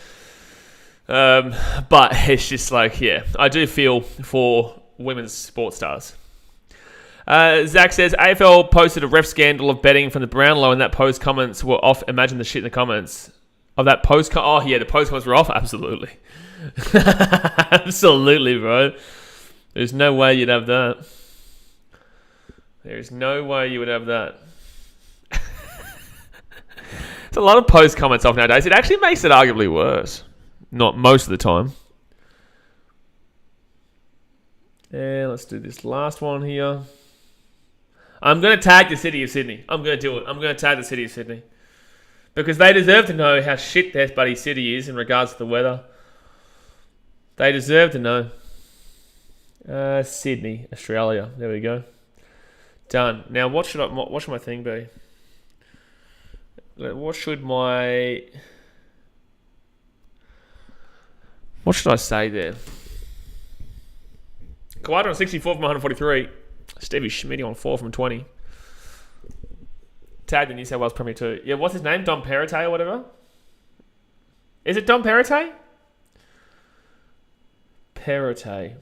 But it's just like, yeah, I do feel for women's sports stars. Zach says, AFL posted a ref scandal of betting from the Brownlow and that post comments were off. Imagine the shit in the comments of that post. The post comments were off? Absolutely. Absolutely, bro. There's no way you'd have that. There's no way you would have that. There's a lot of post comments off nowadays. It actually makes it arguably worse. Not most of the time. And let's do this last one here. I'm going to tag the City of Sydney. I'm going to do it. I'm going to tag the City of Sydney. Because they deserve to know how shit their buddy city is in regards to the weather. They deserve to know. Sydney, Australia. There we go. Done. Now, what should my thing be? What should I say there? Kawhi on 64 from 143. Stevie Schmidt on 4 from 20. Tagged the New South Wales Premier 2. Yeah, what's his name? Dom Perrottet or whatever? Is it Dom Perrottet? Perrottet.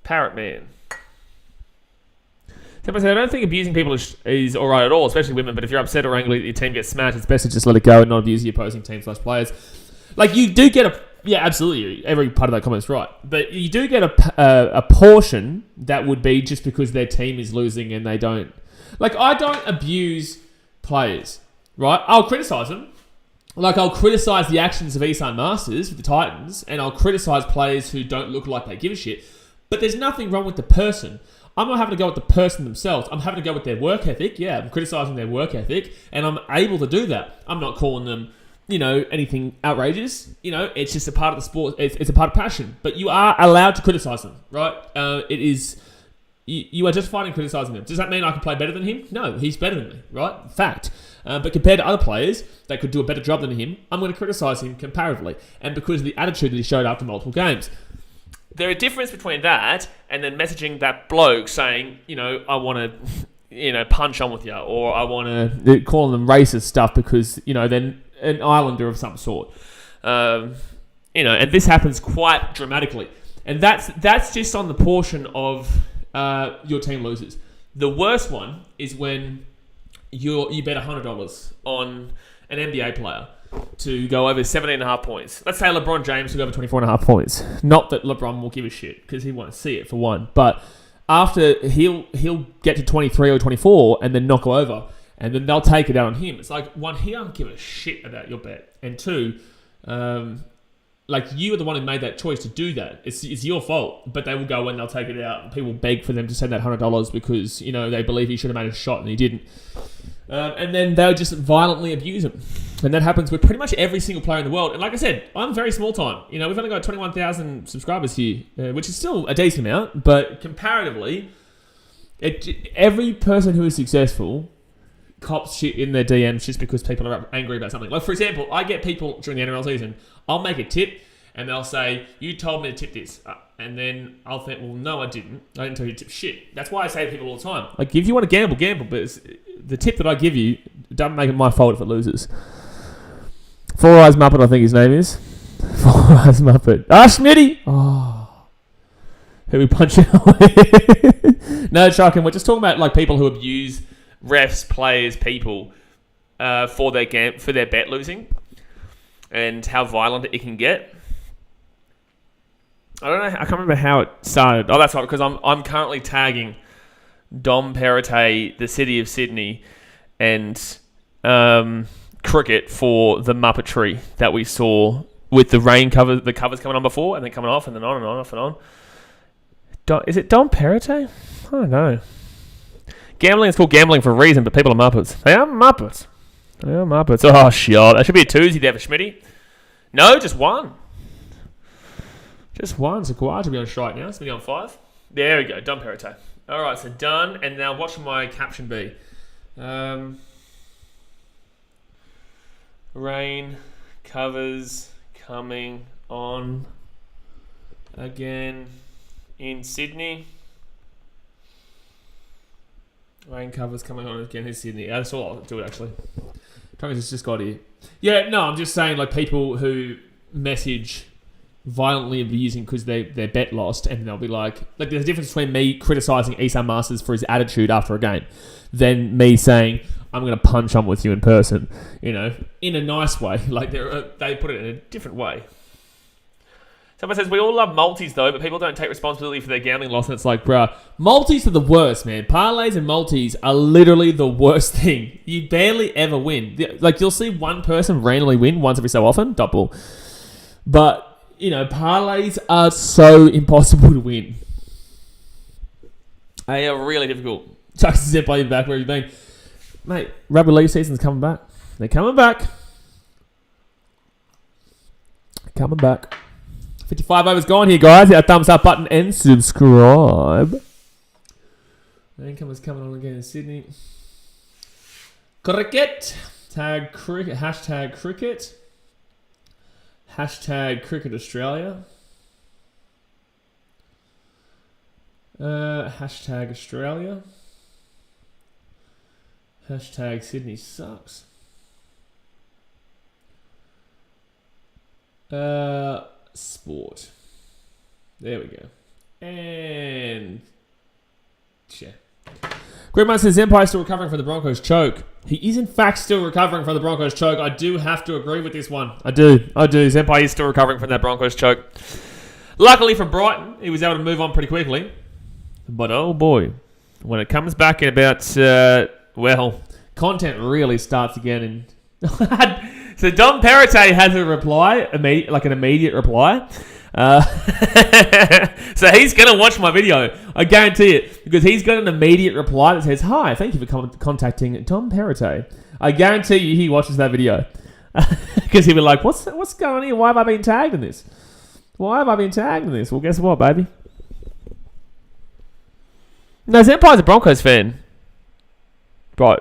Parrot Man. I don't think abusing people is alright at all, especially women, but if you're upset or angry that your team gets smashed, it's best to just let it go and not abuse your opposing team/players. Like, you do get yeah, absolutely. Every part of that comment's right. But you do get a portion that would be just because their team is losing and they don't... Like, I don't abuse players, right? I'll criticise them. Like, I'll criticise the actions of Isan Masters with the Titans, and I'll criticise players who don't look like they give a shit. But there's nothing wrong with the person. I'm not having to go with the person themselves. I'm having to go with their work ethic. Yeah, I'm criticising their work ethic, and I'm able to do that. I'm not calling them anything outrageous. It's just a part of the sport. It's a part of passion. But you are allowed to criticise them, right? It is... You are just fine in criticising them. Does that mean I can play better than him? No, he's better than me, right? Fact. But compared to other players that could do a better job than him, I'm going to criticise him comparatively. And because of the attitude that he showed after multiple games. There are a difference between that and then messaging that bloke saying, I want to, punch on with you, or I want to call them racist stuff because, they're an islander of some sort. And this happens quite dramatically. And that's just on the portion of... your team loses. The worst one is when you bet $100 on an NBA player to go over 17.5 points. Let's say LeBron James will go over 24.5 points. Not that LeBron will give a shit because he won't see it for one. But after he'll get to 23 or 24 and then not go over, and then they'll take it out on him. It's like, one, he don't give a shit about your bet, and two, you are the one who made that choice to do that. It's your fault. But they will go and they'll take it out. And people beg for them to send that $100 because, they believe he should have made a shot and he didn't. And then they'll just violently abuse him. And that happens with pretty much every single player in the world. And like I said, I'm very small time. We've only got 21,000 subscribers here, which is still a decent amount. But comparatively, every person who is successful cops shit in their DMs just because people are angry about something. Like, for example, I get people during the NRL season, I'll make a tip and they'll say, you told me to tip this. And then I'll think, well, no, I didn't. I didn't tell you to tip shit. That's why I say to people all the time, like, if you want to gamble. But the tip that I give you, don't make it my fault if it loses. Four Eyes Muppet, I think his name is. Four Eyes Muppet. Schmitty! Oh. Who we punch away? No, shocking. We're just talking about, people who abuse refs, players, people for their bet losing and how violent it can get. I don't know. I can't remember how it started. Oh, that's right, because I'm currently tagging Dom Perrottet, the City of Sydney, and cricket for the Muppetry that we saw with the the covers coming on before and then coming off and then on and on, off and on. Is it Dom Perrottet? I don't know. Gambling is called gambling for a reason, but people are Muppets. They are Muppets. Oh, shit. That should be a twosie there for Schmitty. No, just one. Just one. So Kawhi will be on strike now. It's going to be on 5. There we go. Done, Perrottet. All right, so done. And now what should my caption be? Rain covers coming on again in Sydney. Rain covers coming on again in Sydney. That's all I'll do it, actually. Travis just got here. Yeah, no, I'm just saying, people who message violently abusing because their bet lost, and they'll be like, there's a difference between me criticising Isan Masters for his attitude after a game than me saying, I'm going to punch on with you in person, in a nice way. They put it in a different way. Someone says, we all love multis though, but people don't take responsibility for their gambling loss. And it's like, bruh, multis are the worst, man. Parlays and multis are literally the worst thing. You barely ever win. You'll see one person randomly win once every so often, double. But, parlays are so impossible to win. They are really difficult. Chuck's said, play back where you've been. Mate, rugby league season's coming back. They're coming back. 55 overs gone here, guys. Hit that thumbs up button and subscribe. Income's coming on again in Sydney. Cricket. Tag cricket. Hashtag cricket. Hashtag cricket Australia. Hashtag Australia. Hashtag Sydney sucks. Sport. There we go. And Gridman says Empire is still recovering from the Broncos choke. He is in fact still recovering from the Broncos choke. I do have to agree with this one. I do. Empire is still recovering from that Broncos choke. Luckily for Brighton, he was able to move on pretty quickly. But oh boy, when it comes back in about, content really starts again. So Dom Perrottet has a reply, an immediate reply. So he's going to watch my video. I guarantee it. Because he's got an immediate reply that says, hi, thank you for contacting Dom Perrottet. I guarantee you he watches that video. Because he'd be like, what's going on here? Why have I been tagged in this? Why have I been tagged in this? Well, guess what, baby? No, Zempai's a Broncos fan. Right.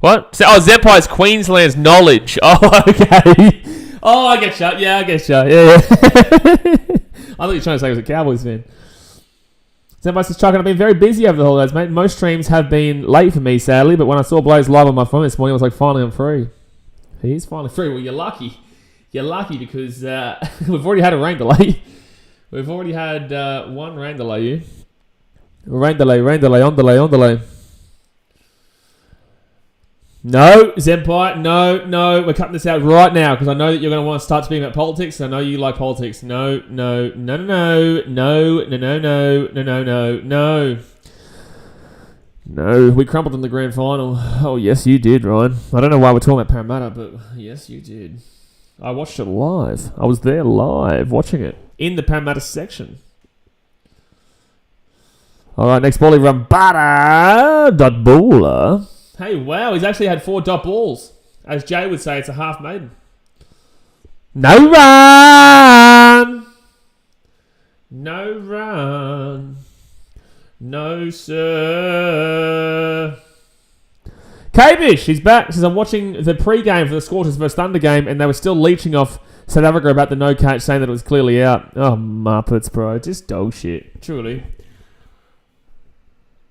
What? Zempai's Queensland's knowledge. Oh, okay. Oh, I get you. Yeah, I get you. Yeah. I thought you were trying to say he was a Cowboys fan. Senpai says, Chuck, I've been very busy over the holidays, mate. Most streams have been late for me, sadly, but when I saw Blaze live on my phone this morning, I was like, finally, I'm free. He is finally free. Well, you're lucky. You're lucky because we've already had a rain delay. We've already had one rain delay, you. Rain delay, on delay. No, Zenpai, no, we're cutting this out right now because I know that you're going to want to start speaking about politics. I know you like politics. No. No, we crumbled in the grand final. Oh, yes, you did, Ryan. I don't know why we're talking about Parramatta, but yes, you did. I watched it live. I was there live watching it in the Parramatta section. All right, next ball, Rambada.Bula. Hey, wow, he's actually had 4 dot balls. As Jay would say, it's a half maiden. No run! No, sir. Kavish, he's back. Says, I'm watching the pre-game for the Scorchers vs Thunder game, and they were still leeching off South Africa about the no catch, saying that it was clearly out. Oh, Muppets, bro. Just dog shit. Truly.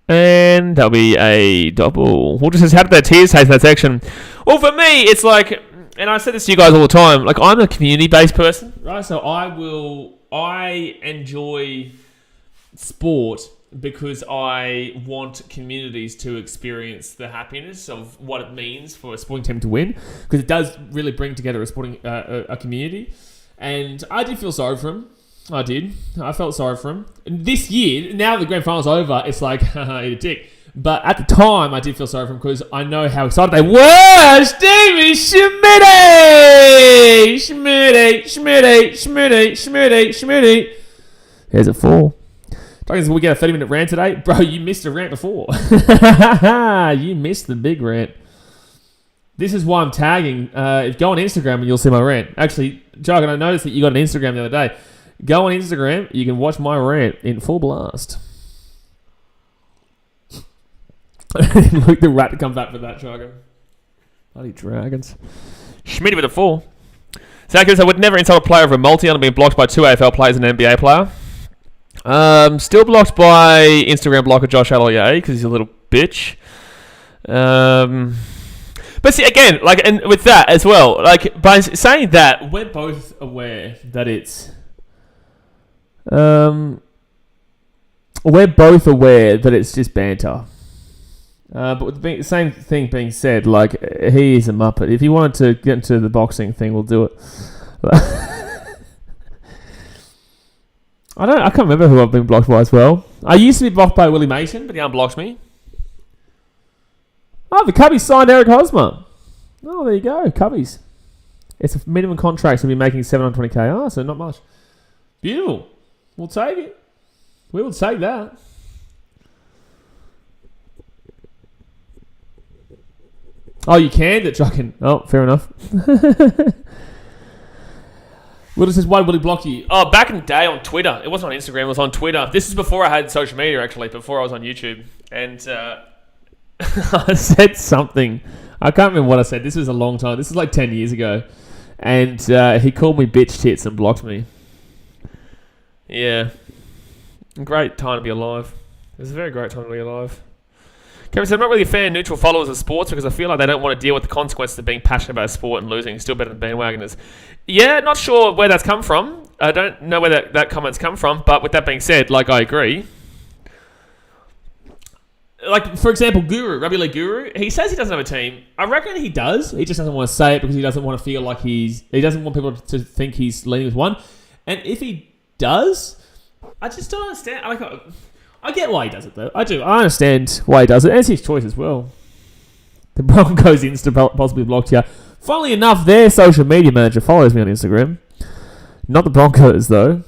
And that'll be a double. We'll just says, how did their tears taste in that section? Well, for me, it's like, and I say this to you guys all the time, like, I'm a community-based person, right? So I enjoy sport because I want communities to experience the happiness of what it means for a sporting team to win, because it does really bring together a sporting a community. And I did feel sorry for him. I did. I felt sorry for him. And this year, now the grand final's over, it's like, haha, eat a dick. But at the time, I did feel sorry for him because I know how excited they were. Stevie Schmitty. Here's a 4. Will we get a 30-minute rant today? Bro, you missed a rant before. You missed the big rant. This is why I'm tagging. Go on Instagram and you'll see my rant. Actually, Jargon, I noticed that you got an Instagram the other day. Go on Instagram. You can watch my rant in full blast. Look, the rat to come back for that, Jargon. Bloody dragons. Schmitty with a 4. Zach, I would never insult a player of a multi on being blocked by 2 AFL players and an NBA player. Still blocked by Instagram blocker Josh Alloyer because he's a little bitch. But see, again, like, and with that as well, like, by saying that, we're both aware that it's... we're both aware that it's just banter. But with the same thing being said, like, he is a muppet. If he wanted to get into the boxing thing, we'll do it. I can't remember who I've been blocked by as well. I used to be blocked by Willie Mason, but he unblocked me. Oh, the Cubbies signed Eric Hosmer. Oh, there you go, Cubbies. It's a minimum contract, so we'll be making $720K. Oh, so not much. Beautiful. We'll take it. We will take that. Oh, you canned it, Chuckin. Oh, fair enough. Willis says, why will he block you? Oh, back in the day on Twitter. It wasn't on Instagram, it was on Twitter. This is before I had social media, actually, before I was on YouTube. And I said something. I can't remember what I said. This was a long time. This is like 10 years ago. And he called me bitch tits and blocked me. Yeah. Great time to be alive. It was a very great time to be alive. Kevin said, I'm not really a fan of neutral followers of sports because I feel like they don't want to deal with the consequences of being passionate about sport and losing. Still better than bandwagoners. Yeah, not sure where that's come from. I don't know where that comment's come from. But with that being said, like, I agree. Like, for example, Guru, Rugby League Guru, he says he doesn't have a team. I reckon he does. He just doesn't want to say it because he doesn't want to feel like he doesn't want people to think he's leading with one. And if he does, I just don't understand. I get why he does it, though. I do. I understand why he does it. And it's his choice as well. The Broncos Insta possibly blocked you. Funnily enough, their social media manager follows me on Instagram. Not the Broncos, though.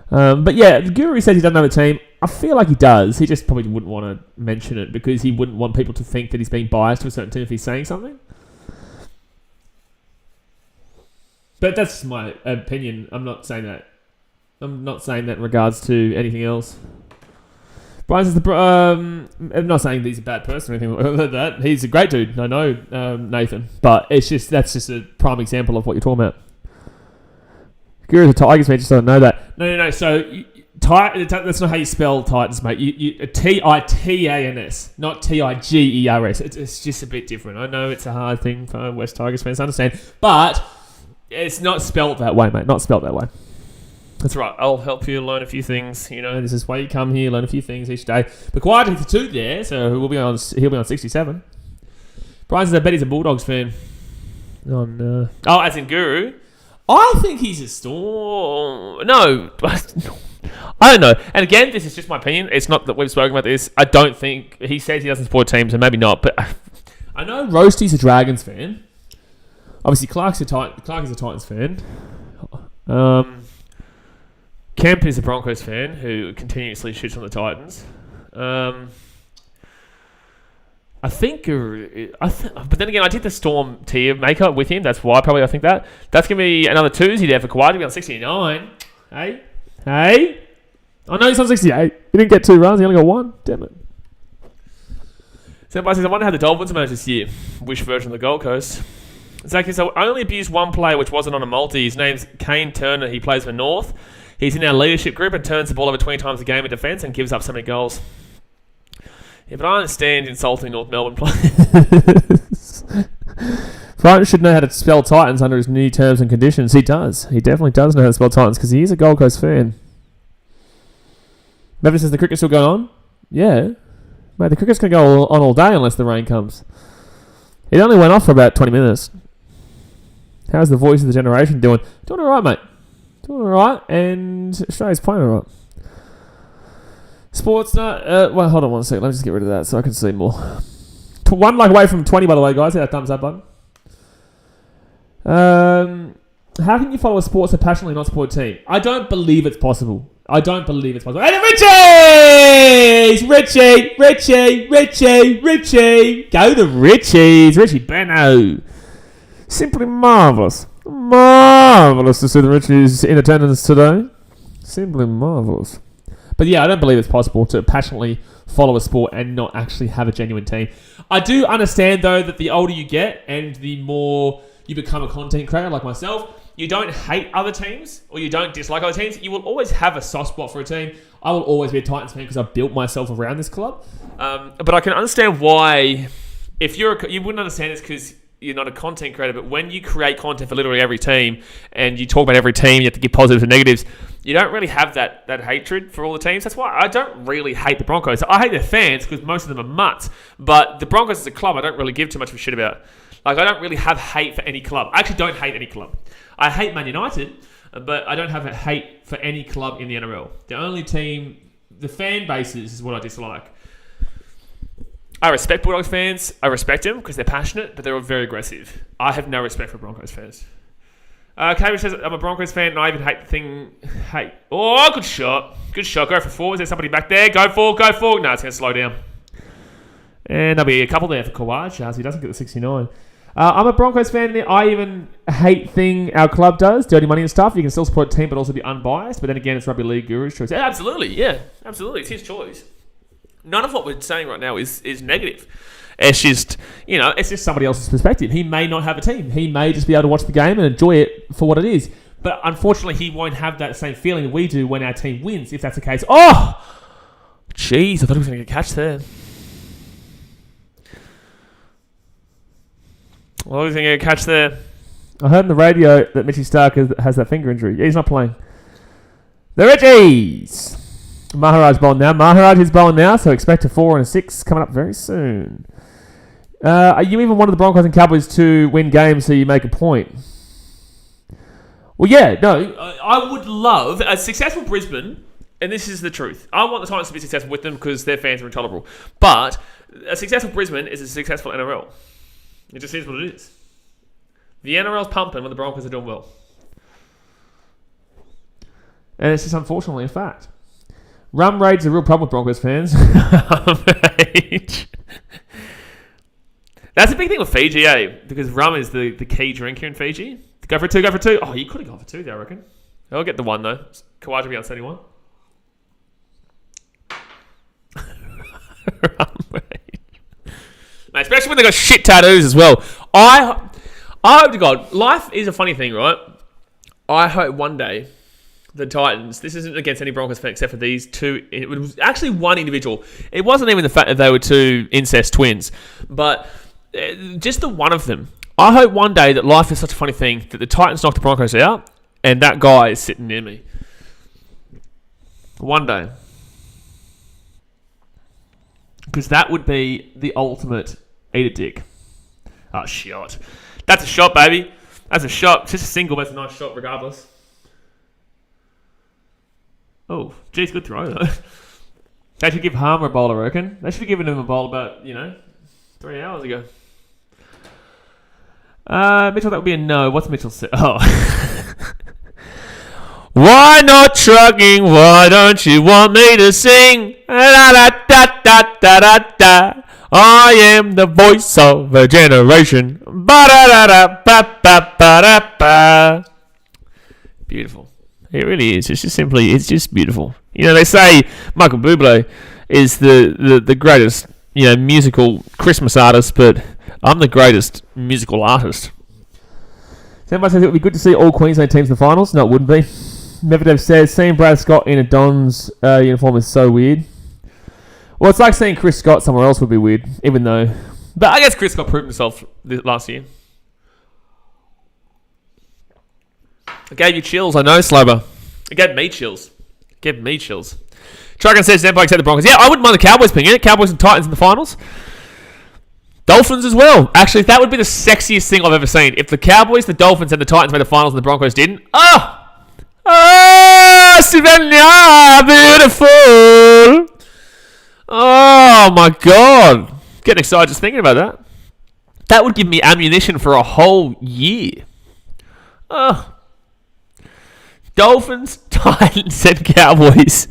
But yeah, the Guru says he doesn't have a team. I feel like he does. He just probably wouldn't want to mention it because he wouldn't want people to think that he's being biased to a certain team if he's saying something. But that's my opinion. I'm not saying that. I'm not saying that in regards to anything else. Brian's is I'm not saying that he's a bad person or anything like that. He's a great dude. I know Nathan, but that's just a prime example of what you're talking about. Guru's a Tigers fan, just don't know that. No. So that's not how you spell Titans, mate. You Titans, not Tigers. It's just a bit different. I know it's a hard thing for West Tigers fans to understand, but it's not spelt that way, mate. Not spelt that way. That's right. I'll help you learn a few things. You know, this is why you come here, learn a few things each day. But quiet for 2 there, so he'll be on 67. Brian's I bet he's a Bulldogs fan. Oh no. Oh, as in Guru. I think he's a Storm. No, I don't know. And again, this is just my opinion. It's not that we've spoken about this. I don't think he says he doesn't support teams, and maybe not. But I know Roasty's a Dragons fan. Obviously, Clark is a Titans fan. Kemp is a Broncos fan who continuously shoots on the Titans. But then again, I did the Storm tier maker with him. That's why probably I think that. That's going to be another 2s there for Kawhi to be on 69. Hey. I know he's on 68. He didn't get 2 runs. He only got 1. Damn it. So everybody says, I wonder how the Dolphins managed this year. Which version of the Gold Coast? Zach says, I only abused one player which wasn't on a multi. His name's Kane Turner. He plays for North. He's in our leadership group and turns the ball over 20 times a game in defence and gives up so many goals. Yeah, but I understand insulting North Melbourne players. Brian should know how to spell Titans under his new terms and conditions. He does. He definitely does know how to spell Titans because he is a Gold Coast fan. Bevan says the cricket's still going on? Yeah. Mate, the cricket's going to go on all day unless the rain comes. It only went off for about 20 minutes. How's the voice of the generation doing? Doing alright, mate. Doing alright, and Australia's playing alright. Sports, well, hold on 1 second. Let me just get rid of that so I can see more. 1 like away from 20, by the way, guys. Hit that thumbs up button. How can you follow a sport so passionately and not support a team? I don't believe it's possible. And Richie! Go the Richies! Richie Benno! Simply marvellous. Marvellous to see the Richies in attendance today. Simply marvellous. But yeah, I don't believe it's possible to passionately follow a sport and not actually have a genuine team. I do understand, though, that the older you get and the more you become a content creator like myself, you don't hate other teams or you don't dislike other teams. You will always have a soft spot for a team. I will always be a Titans fan because I've built myself around this club. But I can understand why, if you wouldn't understand this because you're not a content creator, but when you create content for literally every team and you talk about every team, you have to give positives and negatives. You don't really have that hatred for all the teams. That's why I don't really hate the Broncos. I hate their fans because most of them are mutts. But the Broncos as a club, I don't really give too much of a shit about. Like, I don't really have hate for any club. I actually don't hate any club. I hate Man United, but I don't have a hate for any club in the NRL. The only team, the fan bases is what I dislike. I respect Bulldogs fans. I respect them because they're passionate, but they're very aggressive. I have no respect for Broncos fans. Cambridge says, I'm a Broncos fan and I even hate the thing. Oh, good shot. Good shot. Go for 4. Is there somebody back there? Go for. No, it's going to slow down. And there'll be a couple there for Kawhi. He doesn't get the 69. I'm a Broncos fan. And I even hate thing our club does, dirty money and stuff. You can still support a team but also be unbiased. But then again, it's Rugby League Guru's choice. Yeah, absolutely. Yeah, absolutely. It's his choice. None of what we're saying right now is negative. It's just, it's just somebody else's perspective. He may not have a team. He may just be able to watch the game and enjoy it for what it is. But unfortunately, he won't have that same feeling we do when our team wins, if that's the case. Oh! Jeez, I thought he was going to get a catch there. Well, he's going to get a catch there. I heard on the radio that Mitchy Stark has that finger injury. Yeah, he's not playing. The Richies! Maharaj bowling now. Maharaj is bowling now, so expect a 4 and a 6 coming up very soon. Are you even one of the Broncos and Cowboys to win games so you make a point? Well, yeah, no. I would love a successful Brisbane, and this is the truth. I want the Titans to be successful with them because their fans are intolerable. But a successful Brisbane is a successful NRL. It just is what it is. The NRL's pumping when the Broncos are doing well. And it's just unfortunately a fact. Rum raid's a real problem with Broncos fans. That's a big thing with Fiji, eh? Because rum is the key drink here in Fiji. Go for two. Oh, you could have gone for two there, I reckon. I'll get the one, though. Kawhi will be on 71. Mate, especially when they got shit tattoos as well. I hope to God, life is a funny thing, right? I hope one day the Titans, this isn't against any Broncos fan except for these two, it was actually one individual. It wasn't even the fact that they were two incest twins, but just the one of them. I hope one day that life is such a funny thing that the Titans knock the Broncos out and that guy is sitting near me. One day. Because that would be the ultimate eat a dick. Oh, shot. That's a shot, baby. That's a shot. It's just a single, but it's a nice shot regardless. Oh, geez, good throw, though. They should give Harmer a bowl, I reckon. They should have given him a bowl about, 3 hours ago. Mitchell, that would be a no. What's Mitchell say? Oh. Why not trucking? Why don't you want me to sing? Da da da da da da da. I am the voice of a generation. Ba da da da ba ba ba da ba. Beautiful. It really is. It's just beautiful. They say Michael Bublé is the greatest, musical Christmas artist, but I'm the greatest musical artist. Somebody says it would be good to see all Queensland teams in the finals. No, it wouldn't be. Medvedev says, seeing Brad Scott in a Don's uniform is so weird. Well, it's like seeing Chris Scott somewhere else would be weird, even though... But I guess Chris Scott proved himself last year. I gave you chills, I know, Slober. It gave me chills. Trucken says, Zampa accept the Broncos. Yeah, I wouldn't mind the Cowboys being in it. Cowboys and Titans in the finals. Dolphins as well. Actually, that would be the sexiest thing I've ever seen. If the Cowboys, the Dolphins, and the Titans made the finals and the Broncos didn't. Oh, Savannah, beautiful. Oh, my God. Getting excited just thinking about that. That would give me ammunition for a whole year. Oh. Dolphins, Titans, and Cowboys.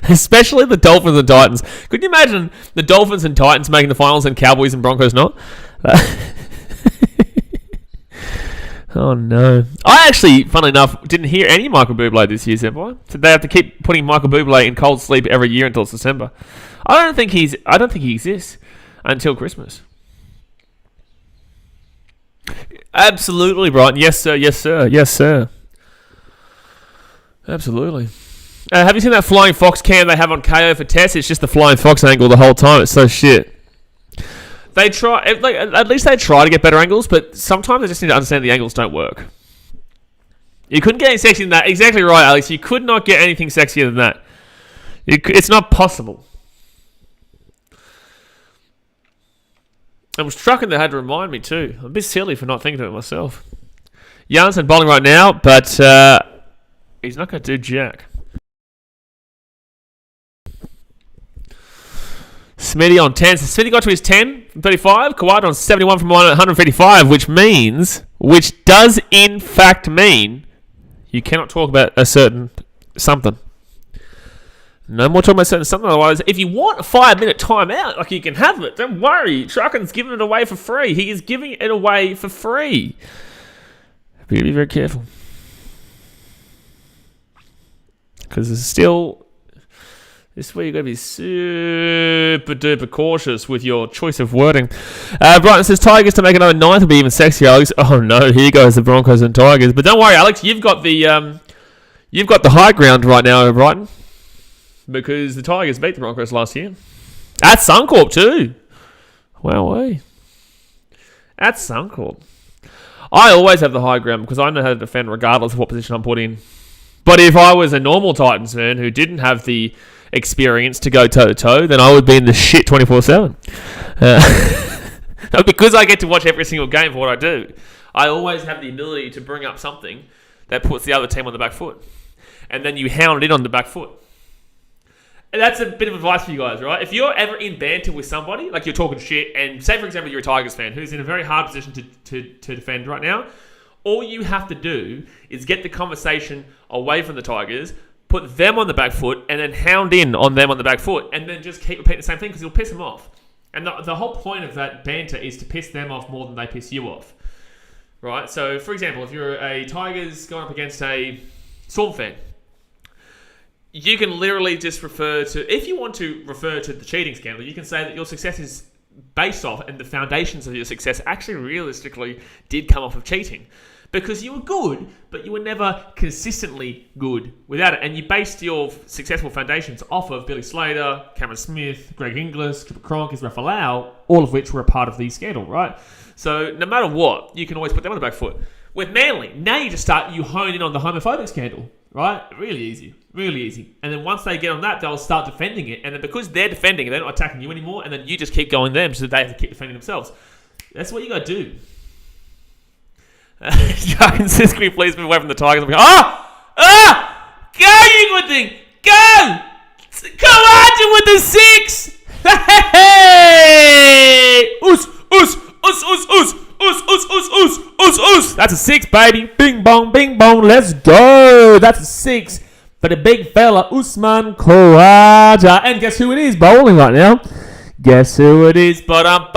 Especially the Dolphins and Titans. Could you imagine the Dolphins and Titans making the finals and Cowboys and Broncos not? Oh, no. I actually, funnily enough, didn't hear any Michael Bublé this year, Senpai. So they have to keep putting Michael Bublé in cold sleep every year until it's December. I don't think he exists until Christmas. Absolutely, Brighton. Yes, sir. Absolutely. Have you seen that flying fox cam they have on KO for Tess? It's just the flying fox angle the whole time. It's so shit. They try, at least they try to get better angles, but sometimes they just need to understand the angles don't work. You couldn't get any sexier than that. Exactly right, Alex. You could not get anything sexier than that. It's not possible. It was Trucking that had to remind me too. I'm a bit silly for not thinking of it myself. Janssen bowling right now, but he's not going to do jack. Smitty on 10. So Smitty got to his 10 from 35. Kawhi on 71 from 155, which does in fact mean you cannot talk about a certain something. No more talking about certain something. Otherwise, if you want a 5-minute timeout, you can have it. Don't worry. Trucken's giving it away for free. He is giving it away for free. But you be very careful. Because there's still... This is where you've got to be super duper cautious with your choice of wording. Brighton says Tigers to make another ninth would be even sexier, Alex. Oh no, here goes the Broncos and Tigers. But don't worry, Alex, you've got the high ground right now, Brighton, because the Tigers beat the Broncos last year at Suncorp too. Wowee, at Suncorp. I always have the high ground because I know how to defend regardless of what position I'm put in. But if I was a normal Titans fan who didn't have the experience to go toe-to-toe, then I would be in the shit 24/7. Because I get to watch every single game for what I do, I always have the ability to bring up something that puts the other team on the back foot. And then you hound it on the back foot. And that's a bit of advice for you guys, right? If you're ever in banter with somebody, like you're talking shit, and say, for example, you're a Tigers fan who's in a very hard position to defend right now, all you have to do is get the conversation away from the Tigers, put them on the back foot, and then hound in on them on the back foot, and then just keep repeating the same thing because it'll piss them off. And the whole point of that banter is to piss them off more than they piss you off. right? So, for example, if you're a Tigers going up against a Storm fan, you can literally just refer to, if you want to refer to the cheating scandal, you can say that your success is based off, and the foundations of your success actually realistically did come off of cheating. Because you were good, but you were never consistently good without it. And you based your successful foundations off of Billy Slater, Cameron Smith, Greg Inglis, Kipper Kronkis, Rafael, all of which were a part of the scandal, right? So no matter what, you can always put them on the back foot. With Manly, now you hone in on the homophobic scandal, right? Really easy. Really easy. And then once they get on that, they'll start defending it. And then because they're defending it, they're not attacking you anymore. And then you just keep going them so that they have to keep defending themselves. That's what you got to do. Can we please move away from the Tigers? Go, go, you good thing! Go! Come on, you with the 6! Hey! Us! That's a 6, baby. Bing bong, let's go. That's a 6 for the big fella, Usman Khawaja. And guess who it is bowling right now? Guess who it is? Ba-dum.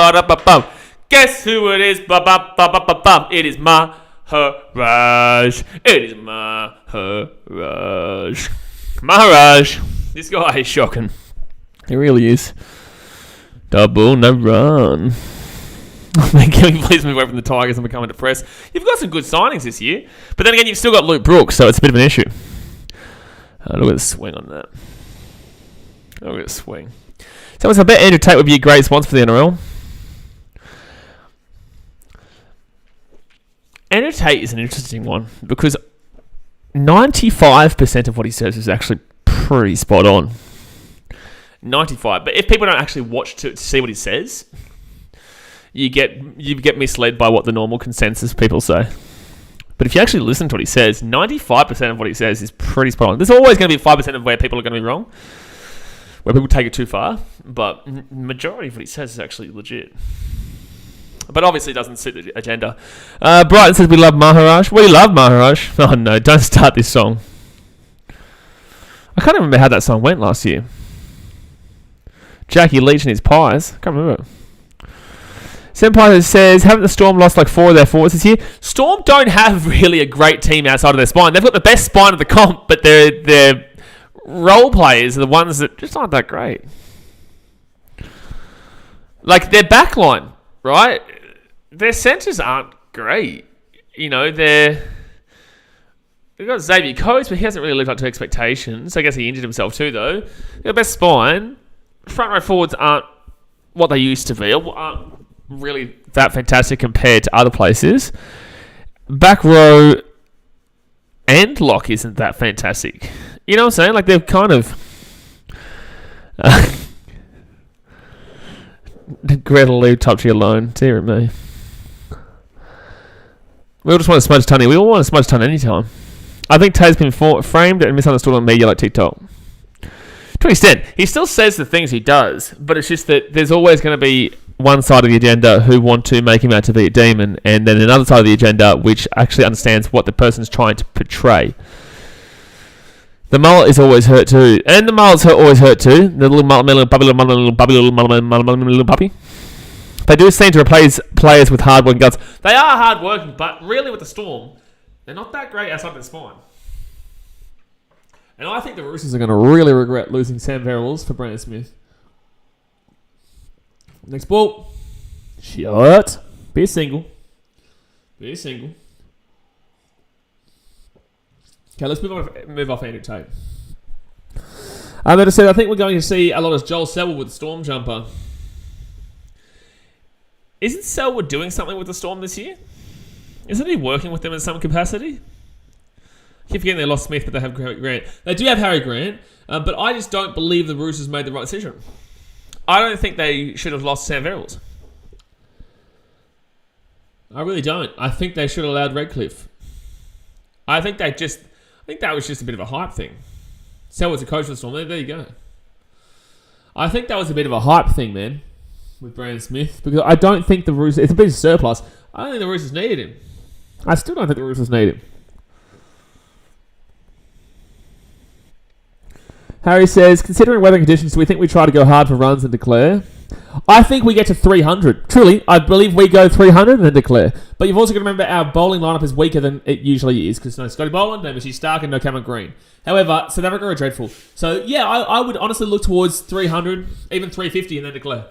Guess who it is? Ba-bum. It is Maharaj. It is Maharaj. Maharaj. This guy is shocking. He really is. Double no run. Can we please move away from the Tigers and become depressed? You've got some good signings this year, but then again, you've still got Luke Brooks, so it's a bit of an issue. Look at the swing on that. Look at the swing. So I bet Andrew Tate would be a great sponsor for the NRL. Andrew Tate is an interesting one because 95% of what he says is actually pretty spot on. 95, but if people don't actually watch to see what he says, you get misled by what the normal consensus people say. But if you actually listen to what he says, 95% of what he says is pretty spot on. There's always going to be 5% of where people are going to be wrong, where people take it too far, but majority of what he says is actually legit. But obviously it doesn't suit the agenda. Brighton says we love Maharaj. We love Maharaj. Oh no, don't start this song. I can't remember how that song went last year. Jackie Leach and his pies. I can't remember. Senpai says, haven't the Storm lost like 4 of their forwards this year? Storm don't have really a great team outside of their spine. They've got the best spine of the comp, but their role players are the ones that just aren't that great. Like their backline, right? Their centres aren't great. You know, they've got Xavier Coates, but he hasn't really lived up to expectations. I guess he injured himself too, though. Their best spine. Front row forwards aren't what they used to be. Aren't really that fantastic compared to other places. Back row and lock isn't that fantastic. You know what I'm saying? Like they're kind of Gretel leave Topsy alone. Dear me. We all just want to smudge Tunny. We all want to smudge Tunny anytime. I think Tay's been framed and misunderstood on media like TikTok. To an extent, he still says the things he does, but it's just that there's always going to be one side of the agenda who want to make him out to be a demon, and then another side of the agenda which actually understands what the person's trying to portray. The mullet is always hurt too, and the mullet's always hurt too. The little puppy. They do seem to replace players with hard-working guts. They are hard-working, but really with the Storm, they're not that great outside their spine. And I think the Roosters are going to really regret losing Sam Verrills for Brandon Smith. Next ball. Shot. Be a single. Okay, let's move off Andrew Tate. I'm going to say I think we're going to see a lot of Joel Selwood with the Storm jumper. Isn't Selwood doing something with the Storm this year? Isn't he working with them in some capacity? I keep forgetting they lost Smith, but they have Harry Grant. They do have Harry Grant, but I just don't believe the Roosters made the right decision. I don't think they should have lost Sam Verrills. I really don't. I think they should have allowed Redcliffe. I think that was just a bit of a hype thing. Selwood's a coach for the Storm. There you go. I think that was a bit of a hype thing, man, with Brandon Smith, because I don't think the Roosters... It's a bit of surplus. I don't think the Roosters needed him. I still don't think the Roosters need him. Harry says, considering weather conditions, do we think we try to go hard for runs and declare? I think we get to 300. Truly, I believe we go 300 and then declare. But you've also got to remember our bowling lineup is weaker than it usually is because no Scotty Boland, no Mitchie Stark, and no Cameron Green. However, South Africa are dreadful. So, yeah, I would honestly look towards 300, even 350, and then declare.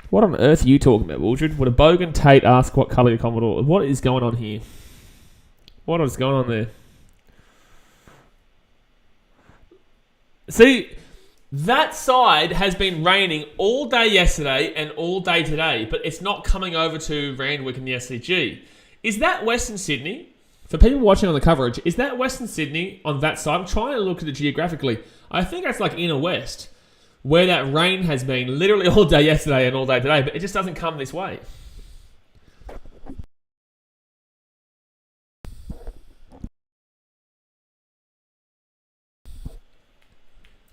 What on earth are you talking about, Wildred? Would a Bogan Tate ask what colour your Commodore? What is going on here? What is going on there? See, that side has been raining all day yesterday and all day today, but it's not coming over to Randwick and the SCG. Is that Western Sydney? For people watching on the coverage, is that Western Sydney on that side? I'm trying to look at it geographically. I think that's like inner west, where that rain has been literally all day yesterday and all day today, but it just doesn't come this way.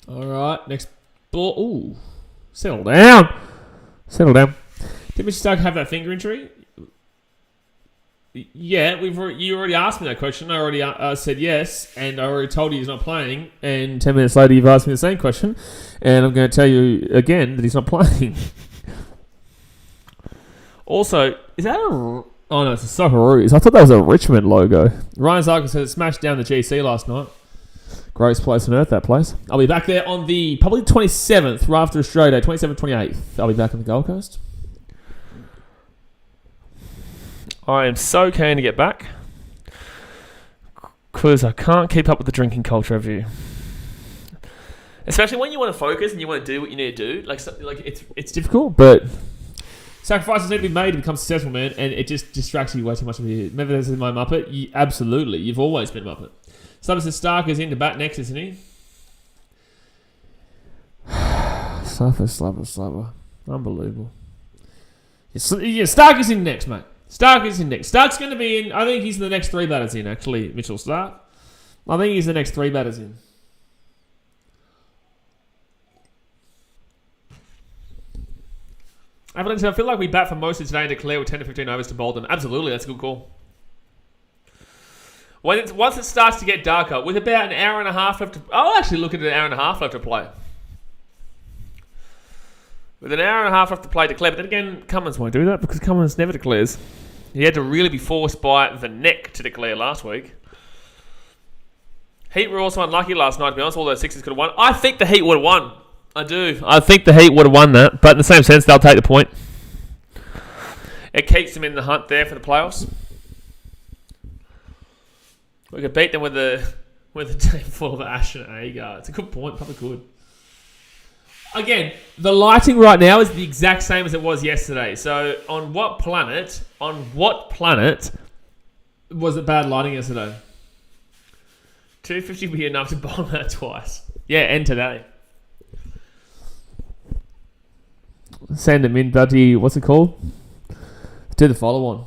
All right, next ball. Ooh, settle down. Settle down. Did Mr. Stark have that finger injury? Yeah, you already asked me that question. I already said yes, and I already told you he's not playing. And 10 minutes later, you've asked me the same question, and I'm going to tell you again that he's not playing. Also, is that a... Oh, no, it's a Socceroos. I thought that was a Richmond logo. Ryan Zarkin said it smashed down the GC last night. Greatest place on earth, that place. I'll be back there on the probably 27th, right after Australia Day, 27th, 28th. I'll be back on the Gold Coast. I am so keen to get back because I can't keep up with the drinking culture of you. Especially when you want to focus and you want to do what you need to do. Like it's difficult, but sacrifices need to be made to become successful, man, and it just distracts you way too much of you. Remember this is my Muppet? Absolutely. You've always been a Muppet. Slubber Stark is in to bat next, isn't he? Slubber. Unbelievable. Yeah, Stark is in next, mate. Stark is in next. Stark's going to be in... I think he's the next three batters in, actually, Mitchell Stark. I think he's the next three batters in. Evelyn said, I feel like we bat for most of today and declare with 10 to 15 overs to bowl them. Absolutely, that's a good call. Once it starts to get darker, with about an hour and a half left to... I'll actually look at an hour and a half left to play. With an hour and a half left to play, declare. But then again, Cummins won't do that because Cummins never declares. He had to really be forced by the neck to declare last week. Heat were also unlucky last night, to be honest. All those sixes could have won. I think the Heat would have won. I do. I think the Heat would have won that. But in the same sense, they'll take the point. It keeps them in the hunt there for the playoffs. We could beat them with a team full of Ash and Agar. It's a good point. Probably could. Again, the lighting right now is the exact same as it was yesterday. So, on what planet was it bad lighting yesterday? 250 would be enough to bowl that twice. Yeah, and today. Send them in, buddy. What's it called? Do the follow-on.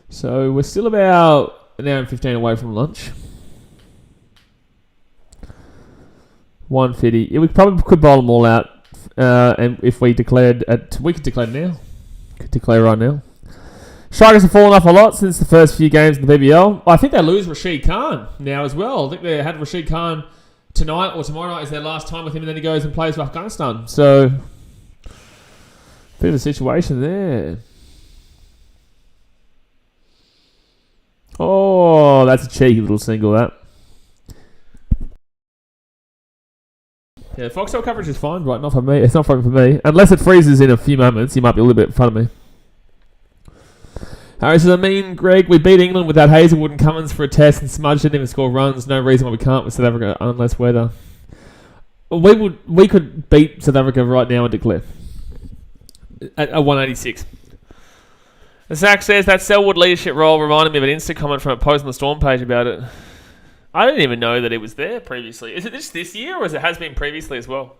So, we're still about an hour and 15 away from lunch. 150. Yeah, we probably could bowl them all out. And if we declared... we could declare now. Could declare right now. Strikers have fallen off a lot since the first few games in the BBL. I think they lose Rashid Khan now as well. I think they had Rashid Khan tonight or tomorrow night is their last time with him, and then he goes and plays for Afghanistan. So, bit of a situation there. Oh, that's a cheeky little single, that. Yeah, Foxtel coverage is fine, right? Not for me. It's not for me. Unless it freezes in a few moments, you might be a little bit in front of me. Harry says, Greg, we beat England without Hazelwood and Cummins for a test and Smudge didn't even score runs. No reason why we can't with South Africa unless weather. We could beat South Africa right now and declare. At 186. Zach says, that Selwood leadership role reminded me of an Insta comment from a post on the Storm page about it. I didn't even know that it was there previously. Is it just this year or has it has been previously as well?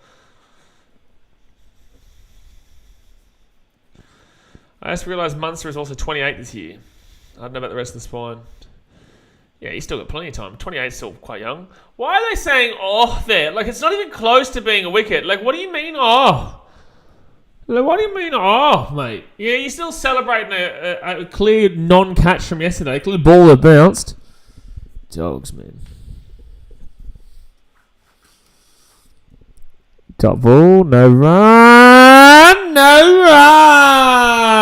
I just realised Munster is also 28 this year. I don't know about the rest of the spine. Yeah, he's still got plenty of time. 28 is still quite young. Why are they saying, oh, there? Like, it's not even close to being a wicket. Like, what do you mean, oh? What do you mean? Oh, mate. Yeah, you're still celebrating a clear non-catch from yesterday. Clear ball that bounced. Dogs, man. Top ball, no run, no run.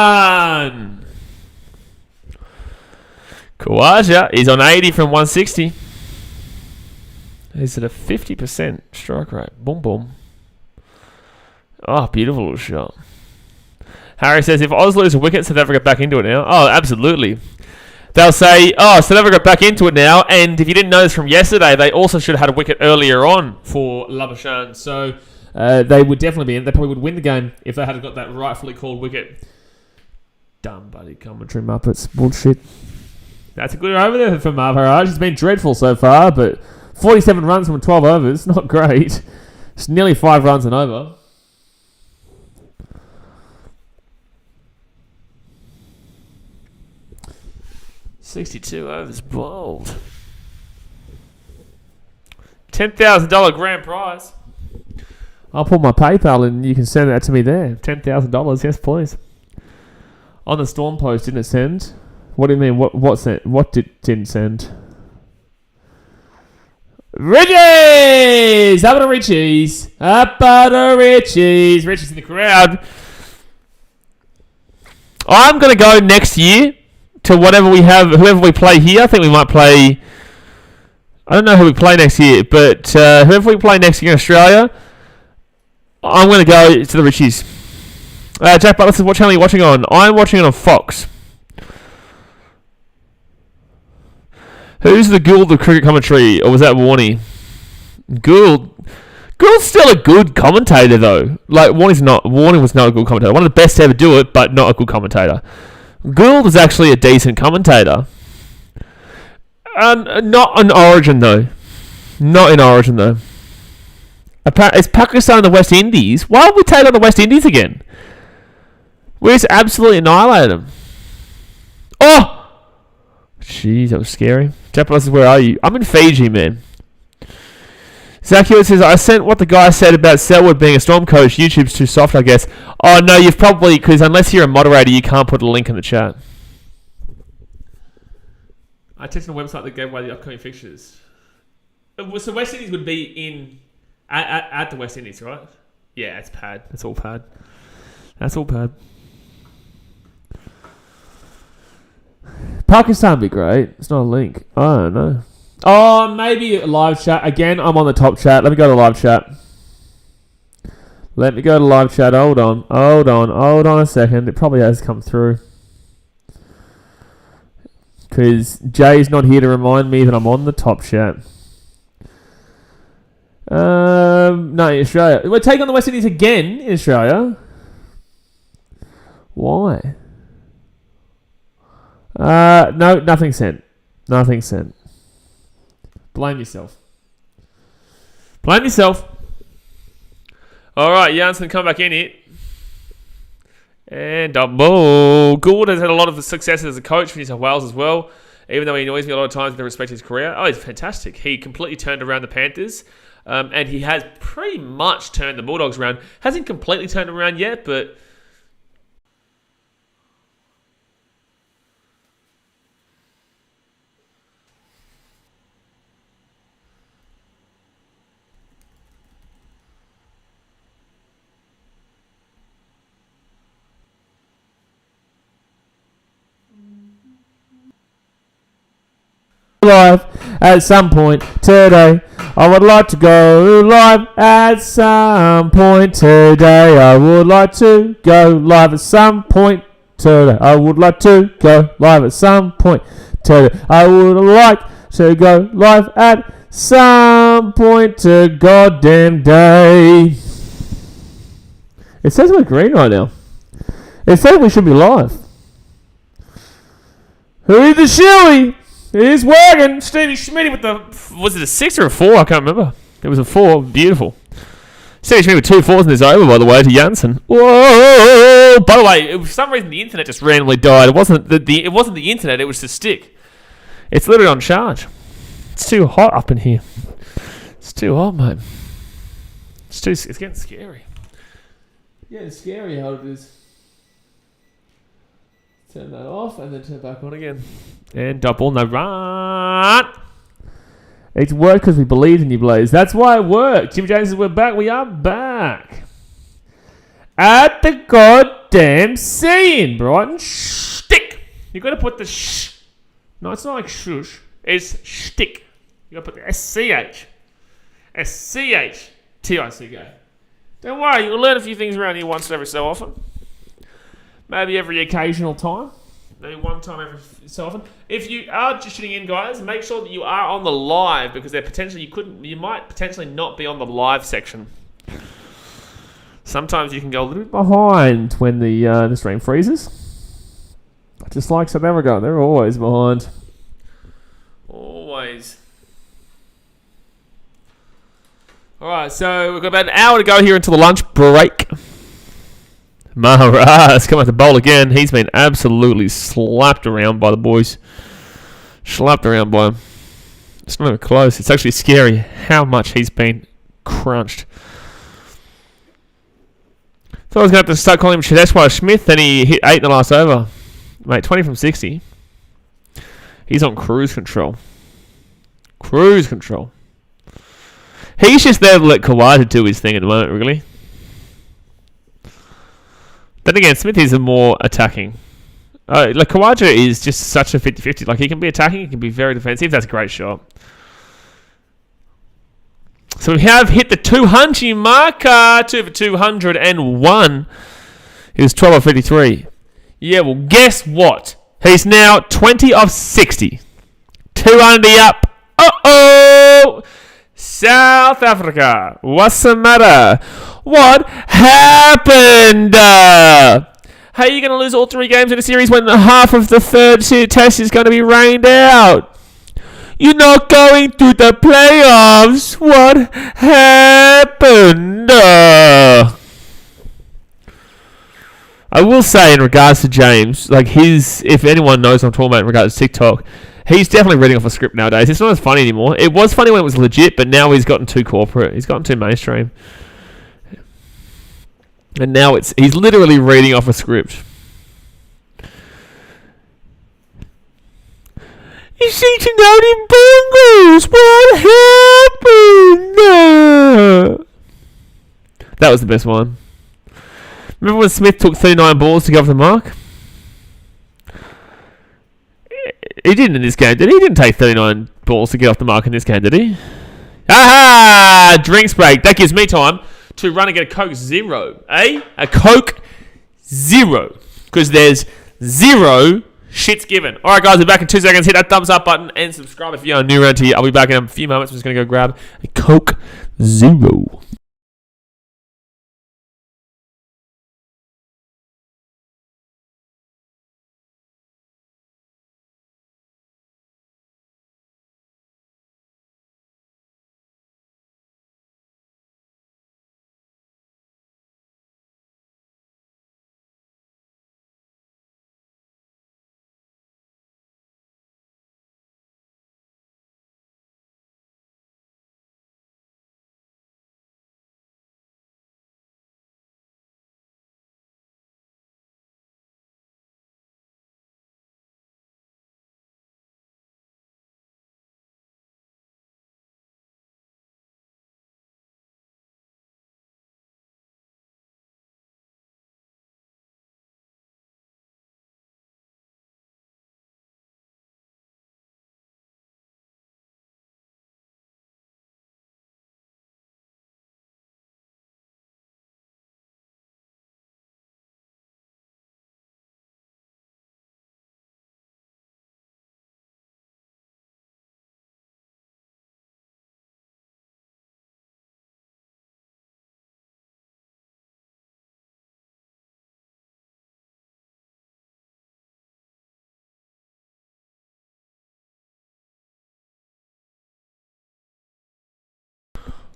Kawaja is on 80 from 160. Is it a 50% strike rate? Boom, boom. Oh, beautiful little shot. Harry says, if Oz lose a wicket, South Africa back into it now. Oh, absolutely. They'll say, oh, South Africa back into it now. And if you didn't know this from yesterday, they also should have had a wicket earlier on for Labuschagne. So they would definitely be in. They probably would win the game if they had got that rightfully called wicket. Dumb buddy commentary Muppets. Bullshit. That's a good over there for Maharaj. It's been dreadful so far, but 47 runs from 12 overs. Not great. It's nearly 5 runs and over. $62 overs bowled. $10,000 grand prize. I'll put my PayPal and you can send that to me there. $10,000, yes please. On the Storm post, didn't it send? What do you mean? What sent? What didn't send? Richies! Up to Richies! Up to Richies! Richies in the crowd. I'm going to go next year to whatever we have, whoever we play here. I think we might play, I don't know who we play next year, but whoever we play next year in Australia, I'm going to go to the Richies. Jack Butler says, what channel are you watching on? I'm watching it on Fox. Who's the Gould of cricket commentary? Or was that Warney? Gould's still a good commentator, though. Like, Warney was not a good commentator. One of the best to ever do it, but not a good commentator. Gould is actually a decent commentator. Not in Origin, though. Not in Origin, though. Is Pakistan and the West Indies? Why would we take on the West Indies again? We just absolutely annihilated them. Oh! Jeez, that was scary. Japanese, where are you? I'm in Fiji, man. Zach Hewitt says, I sent what the guy said about Selwood being a Storm coach. YouTube's too soft, I guess. Oh, no, you've probably... Because unless you're a moderator, you can't put a link in the chat. I tested a website that gave away the upcoming fixtures. So West Indies would be in... At the West Indies, right? Yeah, it's pad. That's all pad. That's all pad. Pakistan would be great. It's not a link. I don't know. Oh, maybe a live chat. Again, I'm on the top chat. Let me go to live chat. Let me go to live chat. Hold on a second. It probably has come through. Because Jay's not here to remind me that I'm on the top chat. No, in Australia. We're taking on the West Indies again in Australia. Why? No, nothing sent. Nothing sent. Blame yourself. Blame yourself. All right, Janssen, come back in here. And double. Gould has had a lot of success as a coach for New South Wales as well, even though he annoys me a lot of times with respect to his career. Oh, he's fantastic. He completely turned around the Panthers, and he has pretty much turned the Bulldogs around. Hasn't completely turned them around yet, but... live at some point today. I would like to go live at some point today. I would like to go live at some point today. I would like to go live at some point today. I would like to go live at some point to goddamn day. It says we're green right now. It says we should be live. Who's the shoey? He's working. Stevie Schmidt with the... Was it a 6 or a 4? I can't remember. It was a 4. Beautiful. Stevie Schmidt with 2 4s in this over, by the way, to Janssen. Whoa! By the way, for some reason, the internet just randomly died. It wasn't the internet. It was the stick. It's literally on charge. It's too hot up in here. It's too hot, mate. It's getting scary. Yeah, it's scary how it is. Turn that off and then turn it back on again. And double, no run. It's worked because we believed in you, Blaze. That's why it worked. Jim James says we're back. We are back. At the goddamn scene, Brighton. Stick. You got to put the sh. No, it's not like shush. It's stick. You got to put the SCH. SCH-TICK. Don't worry, you'll learn a few things around here once every so often. Maybe every occasional time. Maybe one time every so often. If you are just tuning in, guys, make sure that you are on the live because you might potentially not be on the live section. Sometimes you can go a little bit behind when the stream freezes. Just like South Africa, they're always behind. Always. Alright, so we've got about an hour to go here until the lunch break. Maharaj coming to bowl again. He's been absolutely slapped around by the boys. Slapped around by him. It's not even close. It's actually scary how much he's been crunched. So I was going to have to start calling him Shadeshwar Smith. Then he hit 8 in the last over. Mate, 20 from 60. He's on cruise control. Cruise control. He's just there to let Kawaja do his thing at the moment, really. Then again, Smith is a more attacking. Like Kawaja is just such a 50-50. Like he can be attacking, he can be very defensive. That's a great shot. So we have hit the 200 marker. 2 for 201. He was 12 of 53. Yeah, well, guess what? He's now 20 of 60. 200 up. Uh-oh! South Africa. What's the matter? What happened? How are you going to lose all 3 games in a series when half of the third test is going to be rained out? You're not going to the playoffs. What happened? I will say in regards to James, like if anyone knows what I'm talking about in regards to TikTok, he's definitely reading off a script nowadays. It's not as funny anymore. It was funny when it was legit, but now he's gotten too corporate. He's gotten too mainstream. And now he's literally reading off a script. You Cincinnati Bengals, what happened? That was the best one. Remember when Smith took 39 balls to go off the mark? He didn't in this game, did he? He didn't take 39 balls to get off the mark in this game, did he? Aha! Drinks break. That gives me time to run and get a Coke Zero. A Coke Zero. Because there's 0 shits given. Alright guys, we're back in 2 seconds. Hit that thumbs up button and subscribe if you're new around here. I'll be back in a few moments. I'm just going to go grab a Coke Zero.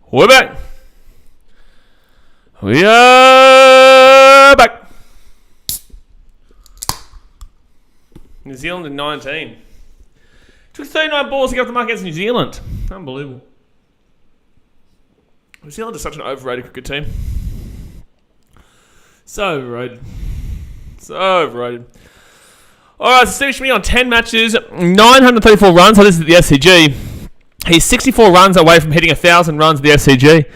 We're back. We are back. New Zealand in 19. Took 39 balls to get off the mark against New Zealand. Unbelievable. New Zealand is such an overrated cricket team. So overrated. Alright, so Stevie Schmidt on 10 matches, 934 runs. So this is the SCG. He's 64 runs away from hitting 1,000 runs at the SCG.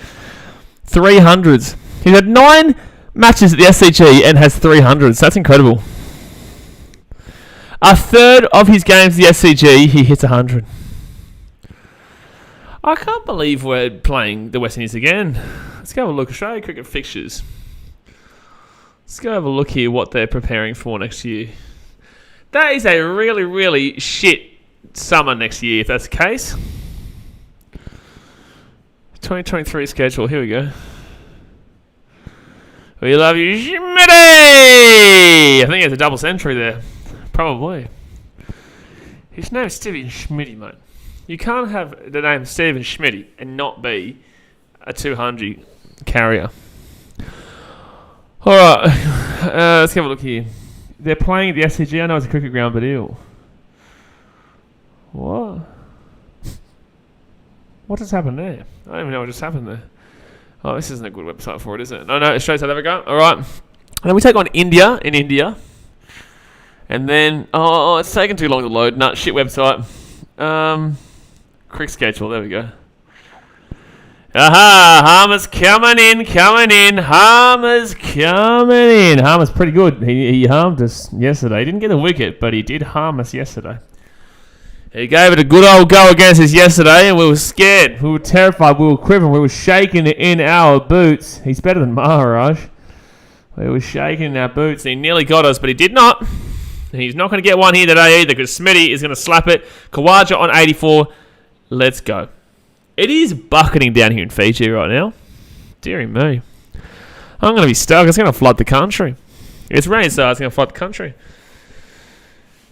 300s. He's had 9 matches at the SCG and has 300s. That's incredible. A third of his games at the SCG, he hits 100. I can't believe we're playing the West Indies again. Let's go have a look. Australia cricket fixtures. Let's go have a look here what they're preparing for next year. That is a really, really shit summer next year, if that's the case. 2023 schedule. Here we go. We love you, Schmitty! I think it's a double century there. Probably. His name's Stephen Schmitty, mate. You can't have the name Stephen Schmitty and not be a 200 carrier. Alright, let's have a look here. They're playing at the SCG. I know it's a cricket ground, but ew. What? What just happened there? I don't even know what just happened there. Oh, this isn't a good website for it, is it? No, Australia, South Africa. Alright. And then we take on India in India. And then, it's taken too long to load. Nah, shit website. Quick schedule, there we go. Aha, Harmer's coming in. Harmer's coming in. Harmer's pretty good. He harmed us yesterday. He didn't get a wicket, but he did harm us yesterday. He gave it a good old go against us yesterday, and we were scared. We were terrified. We were quivering. We were shaking in our boots. He's better than Maharaj. We were shaking in our boots. He nearly got us, but he did not. He's not going to get one here today either, because Smitty is going to slap it. Kawaja on 84. Let's go. It is bucketing down here in Fiji right now. Deary me. I'm going to be stuck. It's going to flood the country. It's raining, so it's going to flood the country.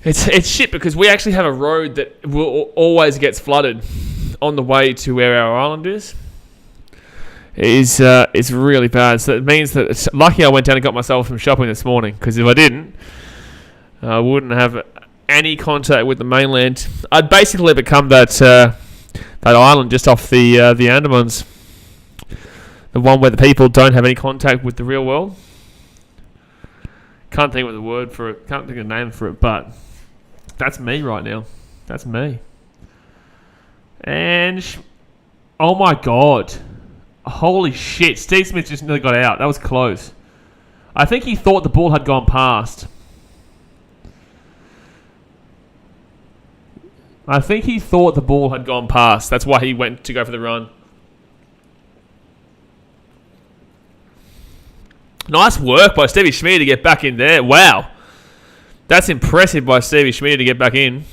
It's shit because we actually have a road that always gets flooded on the way to where our island is. It's really bad. So it means that it's lucky I went down and got myself some shopping this morning, because if I didn't, I wouldn't have any contact with the mainland. I'd basically become that island just off the Andamans, the one where the people don't have any contact with the real world. Can't think of the word for it. Can't think of a name for it, but that's me right now. That's me. And oh my god, holy shit! Steve Smith just nearly got out. That was close. I think he thought the ball had gone past. That's why he went to go for the run. Nice work by Stevie Schmidt to get back in there. Wow. That's impressive by Stevie Schmidt to get back in.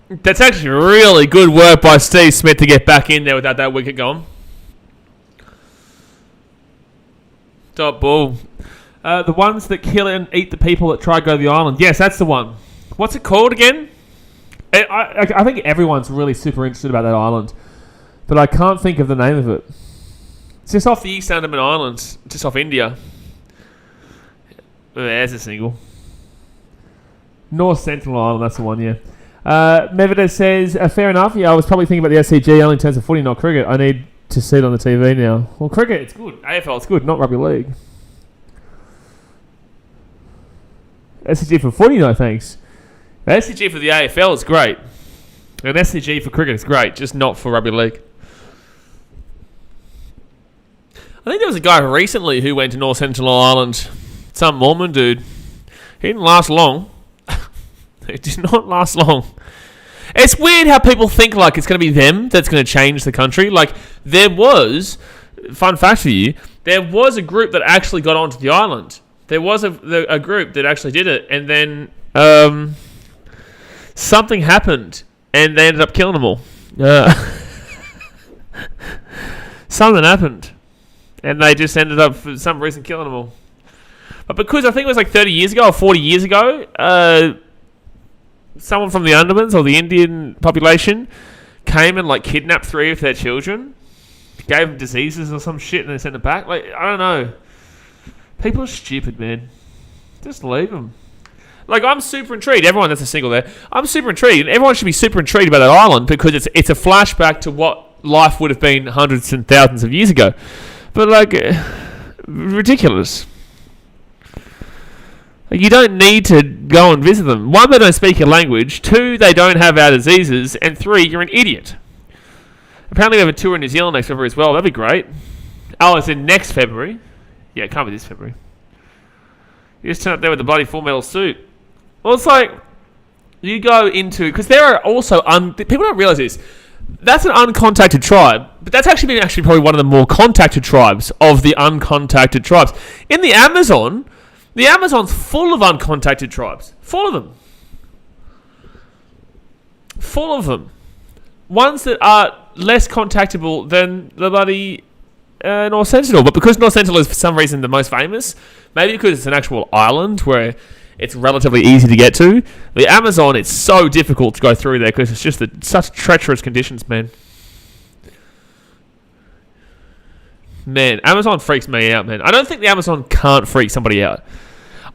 That's actually really good work by Steve Smith to get back in there without that wicket gone. Top ball. The ones that kill and eat the people that try to go to the island. Yes, that's the one. What's it called again? I think everyone's really super interested about that island, but I can't think of the name of it. It's just off the East Andaman Islands, just off India. There's a single. North Sentinel Island, that's the one, yeah. Mevida says, fair enough. Yeah, I was probably thinking about the SCG only in terms of footy, not cricket. I need to see it on the TV now. Well, cricket, it's good. AFL, it's good, not rugby league. SCG for footy, no thanks. SCG for the AFL is great. And SCG for cricket is great, just not for rugby league. I think there was a guy recently who went to North Sentinel Island. Some Mormon dude. He didn't last long. It did not last long. It's weird how people think like it's going to be them that's going to change the country. Like, there was, fun fact for you, there was a group that actually got onto the island. There was a group that actually did it, and then something happened, and they ended up killing them all. Something happened, and they just ended up, for some reason, killing them all. But because I think it was like 30 years ago or 40 years ago, someone from the Andamans or the Indian population came and like kidnapped 3 of their children, gave them diseases or some shit, and they sent it back. Like, I don't know. People are stupid, man. Just leave them. Like, I'm super intrigued. Everyone that's a single there. I'm super intrigued. And everyone should be super intrigued about that island because it's a flashback to what life would have been hundreds and thousands of years ago. But, like, Ridiculous. You don't need to go and visit them. 1, they don't speak your language. 2, they don't have our diseases. And 3, you're an idiot. Apparently we have a tour in New Zealand next February as well. That'd be great. Oh, it's in next February. Yeah, it can't be this February. You just turn up there with a bloody full metal suit. Well, it's like, you go into... Because there are also... people don't realise this. That's an uncontacted tribe. But that's actually probably one of the more contacted tribes of the uncontacted tribes. In the Amazon's full of uncontacted tribes. Full of them. Full of them. Ones that are less contactable than the bloody North Sentinel. But because North Sentinel is for some reason the most famous, maybe because it's an actual island where it's relatively easy to get to, the Amazon, it's so difficult to go through there because it's just such treacherous conditions, man. Man, Amazon freaks me out, man. I don't think the Amazon can't freak somebody out.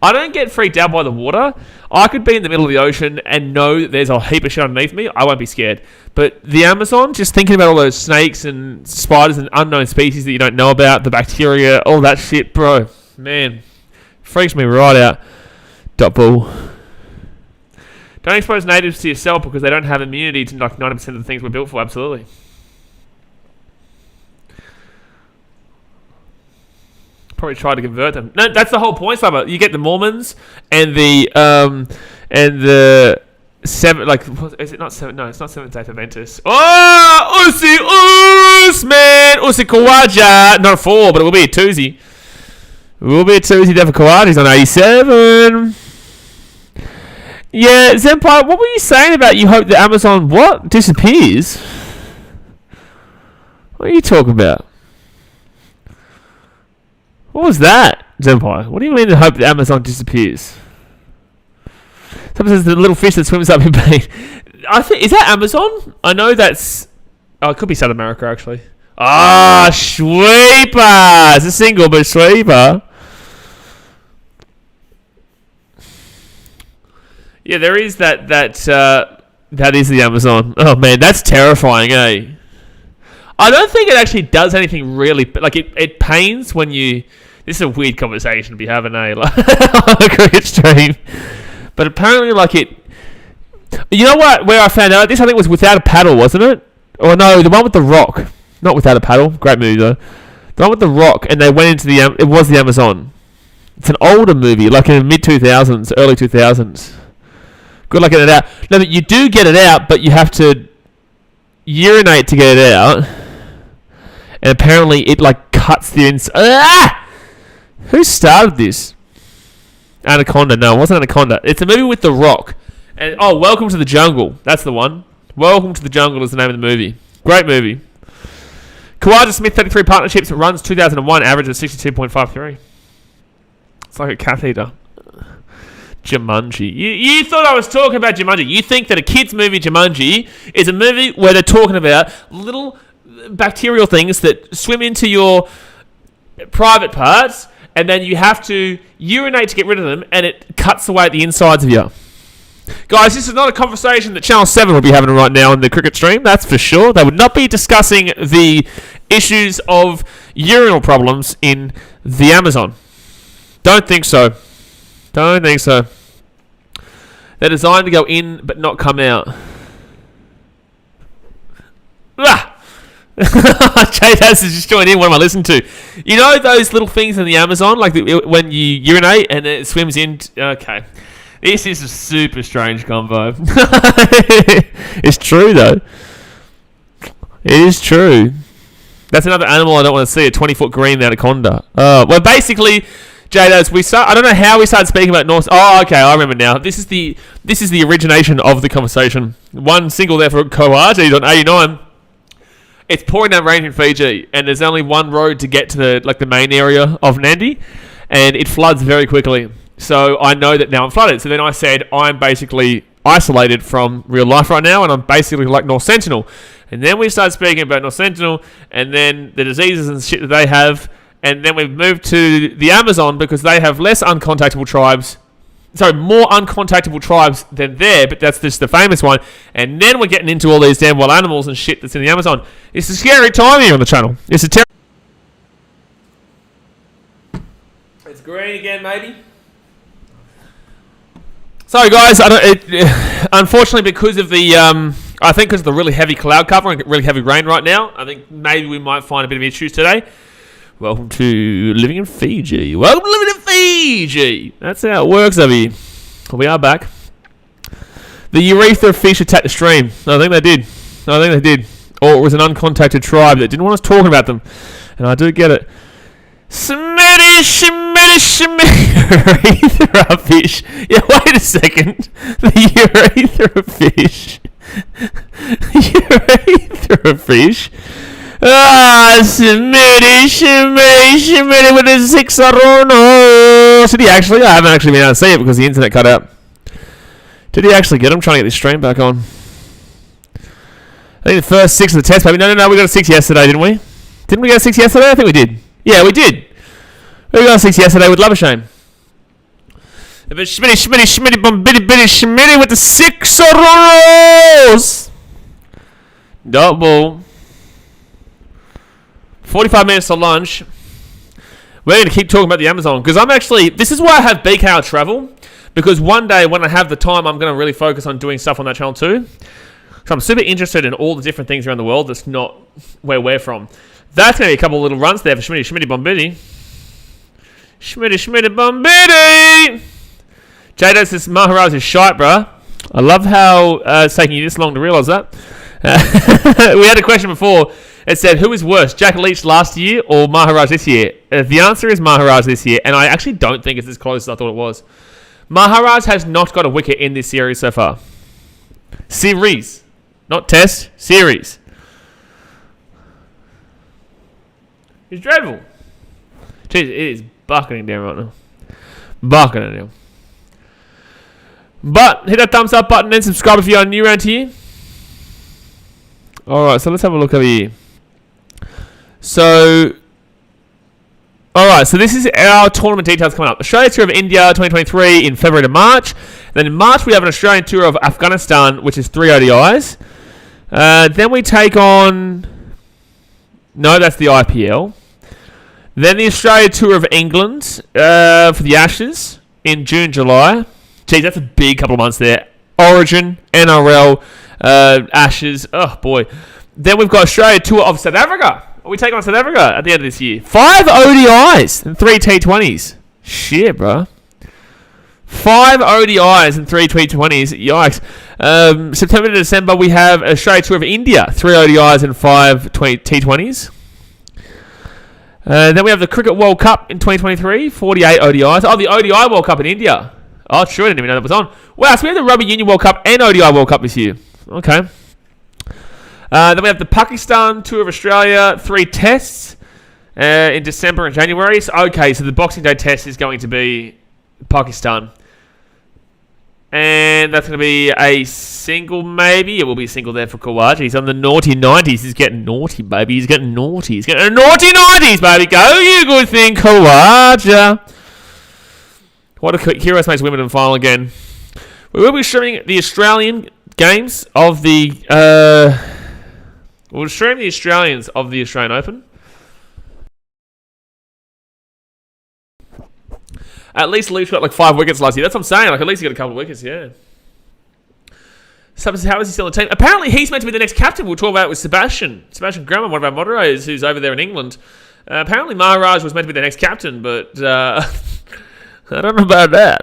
I don't get freaked out by the water. I could be in the middle of the ocean and know that there's a heap of shit underneath me. I won't be scared. But the Amazon, just thinking about all those snakes and spiders and unknown species that you don't know about, the bacteria, all that shit, bro, man, freaks me right out. Bull. Don't expose natives to yourself because they don't have immunity to like 90% of the things we're built for. Absolutely. Probably try to convert them. No, that's the whole point, Summer. You get the Mormons and the seven, like, is it not seven? No, it's not Seventh-day Adventists. Oh, man, Usi Kawaja. Not a 4, but it will be a 2. It will be a 2 there for Kawaja. He's on 87. Yeah, Zenpai, what were you saying about you hope the Amazon disappears? What are you talking about? What was that, Zenpai? What do you mean to hope the Amazon disappears? Someone says the little fish that swims up in pain. I think, is that Amazon? I know that's... Oh, it could be South America, actually. Ah, sweeper! It's a single, but sweeper. Yeah, there is that is the Amazon. Oh, man, that's terrifying, eh? I don't think it actually does anything really... Like, it pains when you... This is a weird conversation to be having, eh? Like, on a cricket stream. But apparently, like, it... You know what? Where I found out... This, I think, was Without a Paddle, wasn't it? Or no, the one with the rock. Not Without a Paddle. Great movie, though. The one with the rock, and they went into the... It was the Amazon. It's an older movie, like in the mid-2000s, early 2000s. Good luck getting it out. No, but you do get it out, but you have to urinate to get it out. And apparently it, like, cuts the inside. Ah! Who started this? Anaconda. No, it wasn't Anaconda. It's a movie with The Rock. And Welcome to the Jungle. That's the one. Welcome to the Jungle is the name of the movie. Great movie. Kawaja Smith, 33 partnerships, runs 2001, average of 62.53. It's like a catheter. Jumanji. You thought I was talking about Jumanji. You think that a kid's movie, Jumanji, is a movie where they're talking about little bacterial things that swim into your private parts, and then you have to urinate to get rid of them, and it cuts away at the insides of you. Guys, this is not a conversation that Channel 7 will be having right now in the cricket stream, that's for sure. They would not be discussing the issues of urinal problems in the Amazon. Don't think so. Don't think so. They're designed to go in but not come out. Ah! Jay Daz is just joining in. What am I listening to? You know those little things in the Amazon, like when you urinate and it swims in? Okay. This is a super strange combo. It's true, though. It is true. That's another animal I don't want to see, a 20-foot green anaconda. Well, basically, Jadaz, I don't know how we started speaking about North... Oh, okay, I remember now. This is the origination of the conversation. One single there for Koate, he's on 89. It's pouring down rain in Fiji, and there's only one road to get to the main area of Nandi, and it floods very quickly. So I know that now I'm flooded. So then I said, I'm basically isolated from real life right now, and I'm basically like North Sentinel. And then we started speaking about North Sentinel, and then the diseases and shit that they have, and then we've moved to the Amazon because they have less uncontactable tribes. Sorry, more uncontactable tribes than there, but that's just the famous one. And then we're getting into all these damn wild animals and shit that's in the Amazon. It's a scary time here on the channel. It's a green again, maybe. Sorry, guys. Unfortunately, because of the I think because of the really heavy cloud cover and really heavy rain right now, I think maybe we might find a bit of issues today. Welcome to living in Fiji. Welcome to living in Fiji. That's how it works over here. We are back. The urethra fish attacked the stream. I think they did. Or it was an uncontacted tribe that didn't want us talking about them. And I do get it. Urethra fish. Yeah, wait a second. The urethra fish. Urethra fish. Smitty with a 6 Did he actually? I haven't actually been able to see it because the internet cut out. Did he actually get him? Trying to get this stream back on. I think the first 6 of the test, maybe. No, we got a 6 yesterday, didn't we? Didn't we get a 6 yesterday? I think we did. Yeah, we did. We got a 6 yesterday with Labashame. Schmitty with the 6 double. 45 minutes to lunch. We're going to keep talking about the Amazon because this is why I have BKR travel, because one day when I have the time, I'm going to really focus on doing stuff on that channel too. So I'm super interested in all the different things around the world that's not where we're from. That's going to be a couple of little runs there for Schmitty Bombidi. Schmitty Bombidi! Jado says Maharaj is shite, bruh. I love how it's taking you this long to realise that. We had a question before. It said, who is worse, Jack Leach last year or Maharaj this year? The answer is Maharaj this year, and I actually don't think it's as close as I thought it was. Maharaj has not got a wicket in this series so far. Series. Not test, series. It's dreadful. Jeez, it is bucketing down right now. Bucketing down. But hit that thumbs up button and subscribe if you are new around here. Alright, so let's have a look over here. So, alright, so this is our tournament details coming up. Australia Tour of India 2023 in February to March. Then in March we have an Australian Tour of Afghanistan, which is 3 ODIs. Then we take on... No, that's the IPL. Then the Australia Tour of England for the Ashes in June, July. Geez, that's a big couple of months there. Origin, NRL, Ashes. Oh, boy. Then we've got Australia Tour of South Africa. We take on South Africa at the end of this year. 5 ODIs and 3 T20s. Shit, bro. 5 ODIs and 3 T20s. Yikes. September to December, we have Australia Tour of India. 3 ODIs and 5 T20s. Then we have the Cricket World Cup in 2023. 48 ODIs. Oh, the ODI World Cup in India. Oh, sure. I didn't even know that was on. Wow, so we have the Rugby Union World Cup and ODI World Cup this year. Okay. Then we have the Pakistan Tour of Australia, 3 tests in December and January. So, okay, so the Boxing Day test is going to be Pakistan. And that's going to be a single, maybe. It will be a single there for Kawaja. He's on the naughty 90s. He's getting naughty, baby. He's getting naughty. He's getting a naughty 90s, baby. Go, you good thing, Kawaja. What a Heroes Makes Wimbledon final again. We will be streaming the Australian games of the... we'll stream the Australians of the Australian Open. At least Leach got like 5 wickets last year. That's what I'm saying. Like, at least he got a couple of wickets, yeah. So how is he still on the team? Apparently, he's meant to be the next captain. We'll talk about it with Sebastian Grumman, one of our moderators, who's over there in England. Apparently, Maharaj was meant to be the next captain, but I don't know about that.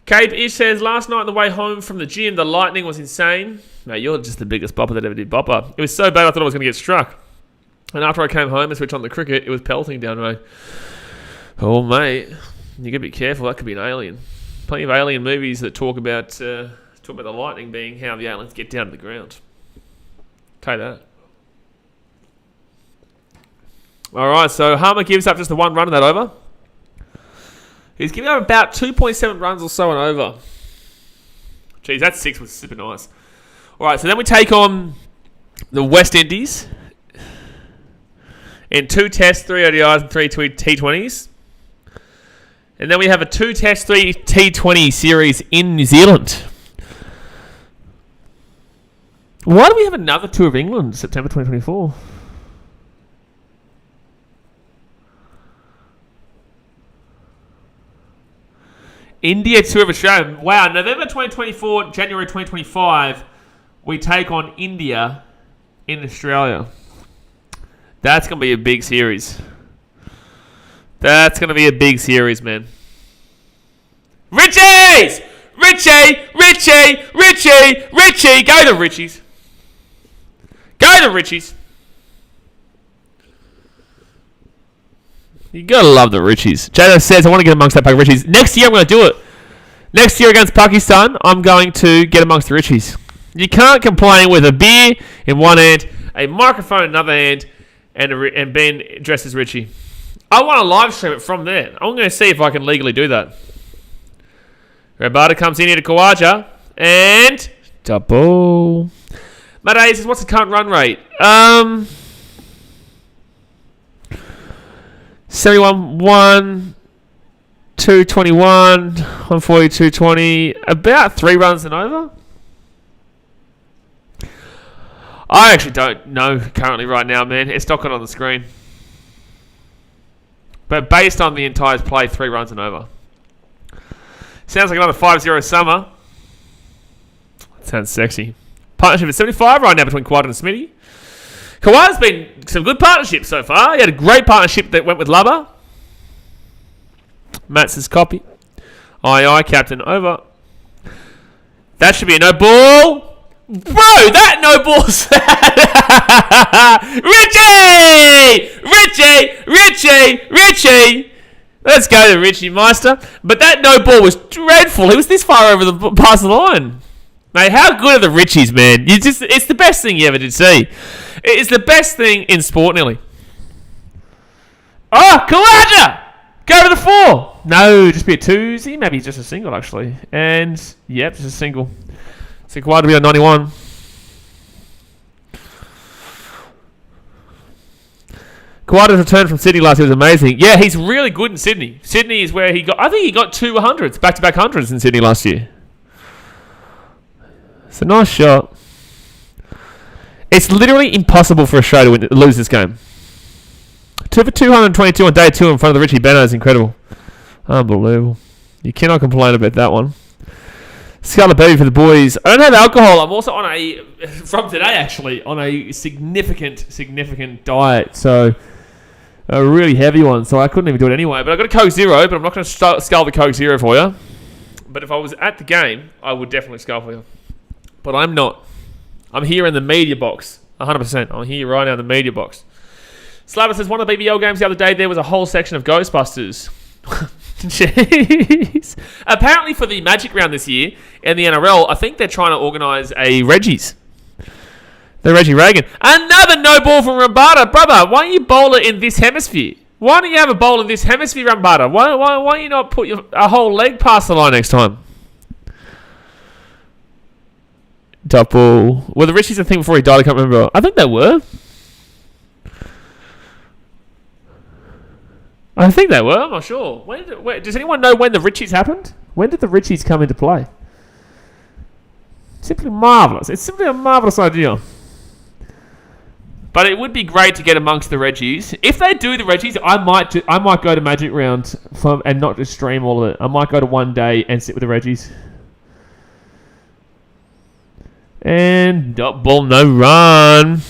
Cape Ish says, last night on the way home from the gym, the lightning was insane. Mate, you're just the biggest bopper that ever did bopper. It was so bad I thought I was going to get struck. And after I came home and switched on the cricket, it was pelting down the road. Oh, mate, you got to be careful. That could be an alien. Plenty of alien movies that talk about the lightning being how the aliens get down to the ground. Tell you that. All right, so Harmer gives up just the 1 run in that over. He's giving up about 2.7 runs or so and over. Jeez, that 6 was super nice. All right, so then we take on the West Indies in 2 tests, 3 ODIs, and 3 T20s. And then we have a 2 test, 3 T20 series in New Zealand. Why do we have another Tour of England, September 2024? India tour of Australia. Wow, November 2024, January 2025, we take on India in Australia. That's going to be a big series. That's going to be a big series, man. Richies! Richie! Go to Richies. Go to Richies. You gotta love the Richies. Jado says, I want to get amongst that pack of Richies. Next year, I'm going to do it. Next year against Pakistan, I'm going to get amongst the Richies. You can't complain with a beer in one hand, a microphone in another hand, and being dressed as Richie. I want to live stream it from there. I'm going to see if I can legally do that. Rabada comes in here to Khawaja, and double. Mate says, what's the current run rate? 71, 1, 221, 140, 220. About 3 runs and over. I actually don't know currently right now, man. It's not got on the screen. But based on the entire play, 3 runs and over. Sounds like another 5-0 summer. That sounds sexy. Partnership at 75 right now between Kawada and Smitty. Kawada's been some good partnerships so far. He had a great partnership that went with Lubba. Matt says copy. Aye, captain, over. That should be a no ball. Bro, that no ball's Richie! Let's go to Richie Meister. But that no ball was dreadful. He was this far over the past the line. Mate, how good are the Richies, man? It's the best thing you ever did see. It's the best thing in sport, nearly. Oh, Khawaja! Go to the 4. No, just be a 2-zy. Maybe just a single, actually. And, yep, just a single. So Khawaja to be on 91. Kawada's return from Sydney last year was amazing. Yeah, he's really good in Sydney. Sydney is where I think he got 2 hundreds, back-to-back hundreds in Sydney last year. It's a nice shot. It's literally impossible for Australia to lose this game. 2 for 222 on day 2 in front of the Richie Benno is incredible. Unbelievable. You cannot complain about that one. Scarlet Baby for the boys. I don't have alcohol. I'm also on from today actually, on a significant diet. So, a really heavy one. So I couldn't even do it anyway. But I got a Coke Zero, but I'm not going to scull the Coke Zero for you. But if I was at the game, I would definitely scull for you. But I'm not. I'm here in the media box. 100%. I'm here right now in the media box. Slava says, one of the BBL games the other day, there was a whole section of Ghostbusters. Jeez. Apparently for the Magic round this year in the NRL, I think they're trying to organise a Reggie's. The Reggie Reagan. Another no ball from Rambada. Brother, why don't you bowl it in this hemisphere? Why don't you have a bowl in this hemisphere, Rambada? Why don't you not put a whole leg past the line next time? Double. Were the Richies a thing before he died? I can't remember. I think they were. I think they were. I'm not sure. Does anyone know when the Richies happened? When did the Richies come into play? Simply marvellous. It's simply a marvellous idea. But it would be great to get amongst the Reggies. If they do the Reggies, I might go to Magic Round and not just stream all of it. I might go to one day and sit with the Reggies. And dot ball, no run.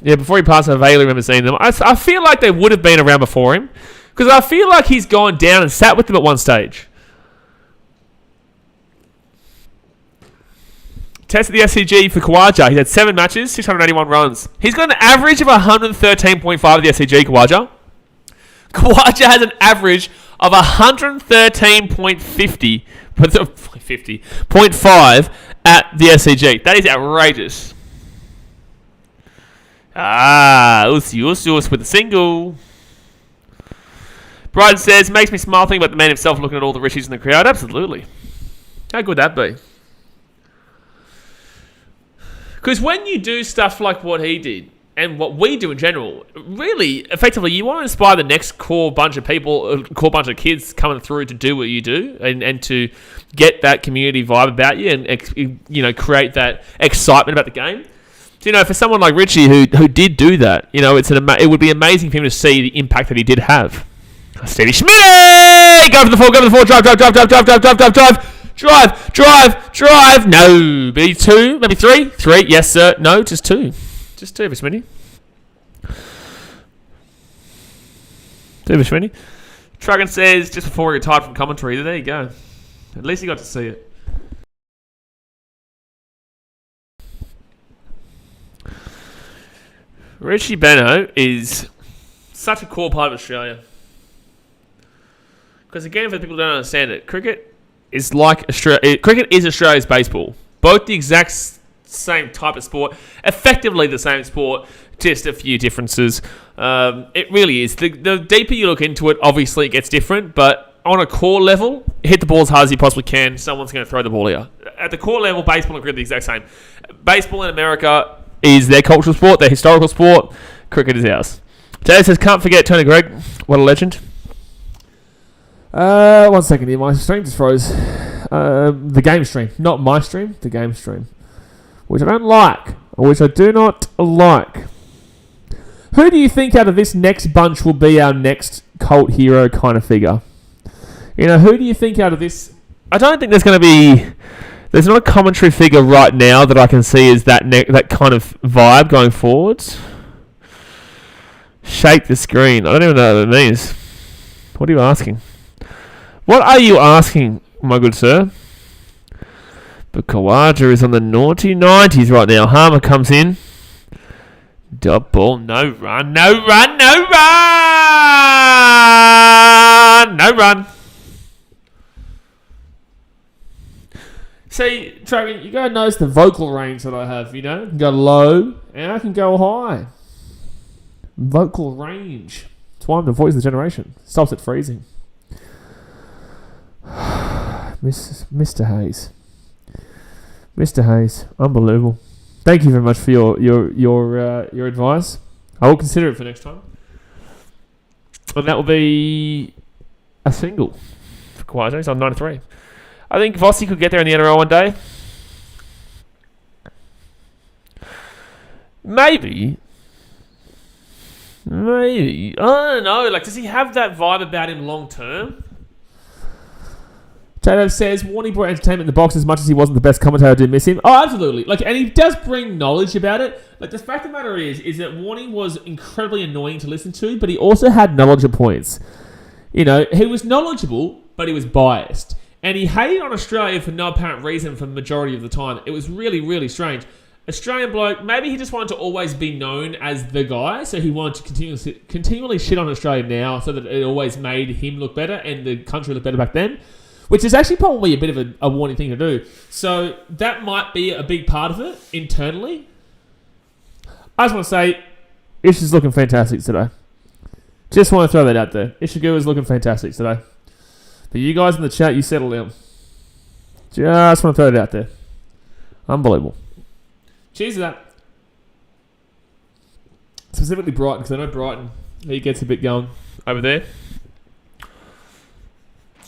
Yeah, before he passed, I vaguely remember seeing them. I feel like they would have been around before him. Because I feel like he's gone down and sat with them at one stage. Tested the SCG for Khawaja. He's had 7 matches, 681 runs. He's got an average of 113.5 at the SCG, Khawaja. Khawaja has an average of 113.5 at the SCG. That is outrageous. Us with a single. Brian says, makes me smile thinking about the man himself looking at all the Richies in the crowd. Absolutely. How good would that be? Because when you do stuff like what he did, and what we do in general, really, effectively, you want to inspire the next core bunch of people, core bunch of kids coming through to do what you do, and to get that community vibe about you, and create that excitement about the game. So, for someone like Richie who did do that, it would be amazing for him to see the impact that he did have. Stevie Schmitty! Go for the four, drive. No, maybe two, maybe three. Three, yes, sir. No, just two. Just two for Schmitty. Trugan says, just before he retired from commentary, there you go. At least he got to see it. Richie Beno is such a core part of Australia. Because again, for the people who don't understand it, cricket is Australia's baseball. Both the exact same type of sport, effectively the same sport, just a few differences. It really is. The deeper you look into it, obviously it gets different, but on a core level, hit the ball as hard as you possibly can. Someone's going to throw the ball here. At the core level, baseball and cricket are the exact same. Baseball in America is their cultural sport, their historical sport. Cricket is ours. Jay says, can't forget Tony Gregg. What a legend. 1 second here. My stream just froze. The game stream. Not my stream. The game stream. Which I don't like. Which I do not like. Who do you think out of this next bunch will be our next cult hero kind of figure? You know, who do you think out of this? I don't think there's going to be... There's not a commentary figure right now that I can see as that kind of vibe going forwards. Shake the screen. I don't even know what that means. What are you asking? What are you asking, my good sir? But Kawaja is on the naughty 90s right now. Harmer comes in. Dot ball. No run. No run. See, Travis, you gotta notice the vocal range that I have, you know? I can go low and I can go high. Vocal range. It's why I'm the voice of the generation. Stops it freezing. Mr. Hayes. Mr. Hayes. Unbelievable. Thank you very much for your advice. I will consider it for next time. And that will be a single for Kawhi. He's on 93. I think Vossi could get there in the NRL one day. Maybe. I don't know. Like, does he have that vibe about him long term? Jado says, Warnie brought entertainment in the box as much as he wasn't the best commentator. I do miss him. Oh, absolutely. Like, and he does bring knowledge about it. Like, the fact of the matter is that Warnie was incredibly annoying to listen to, but he also had knowledge at points. You know, he was knowledgeable, but he was biased. And he hated on Australia for no apparent reason for the majority of the time. It was really, really strange. Australian bloke, maybe he just wanted to always be known as the guy, so he wanted to continually shit on Australia now so that it always made him look better and the country look better back then, which is actually probably a bit of a warning thing to do. So that might be a big part of it internally. I just want to say, Ish is looking fantastic today. Just want to throw that out there. Ishigu is looking fantastic today. But you guys in the chat, you settle down. Just want to throw it out there. Unbelievable. Cheers to that. Specifically Brighton, because I know Brighton, he gets a bit going over there.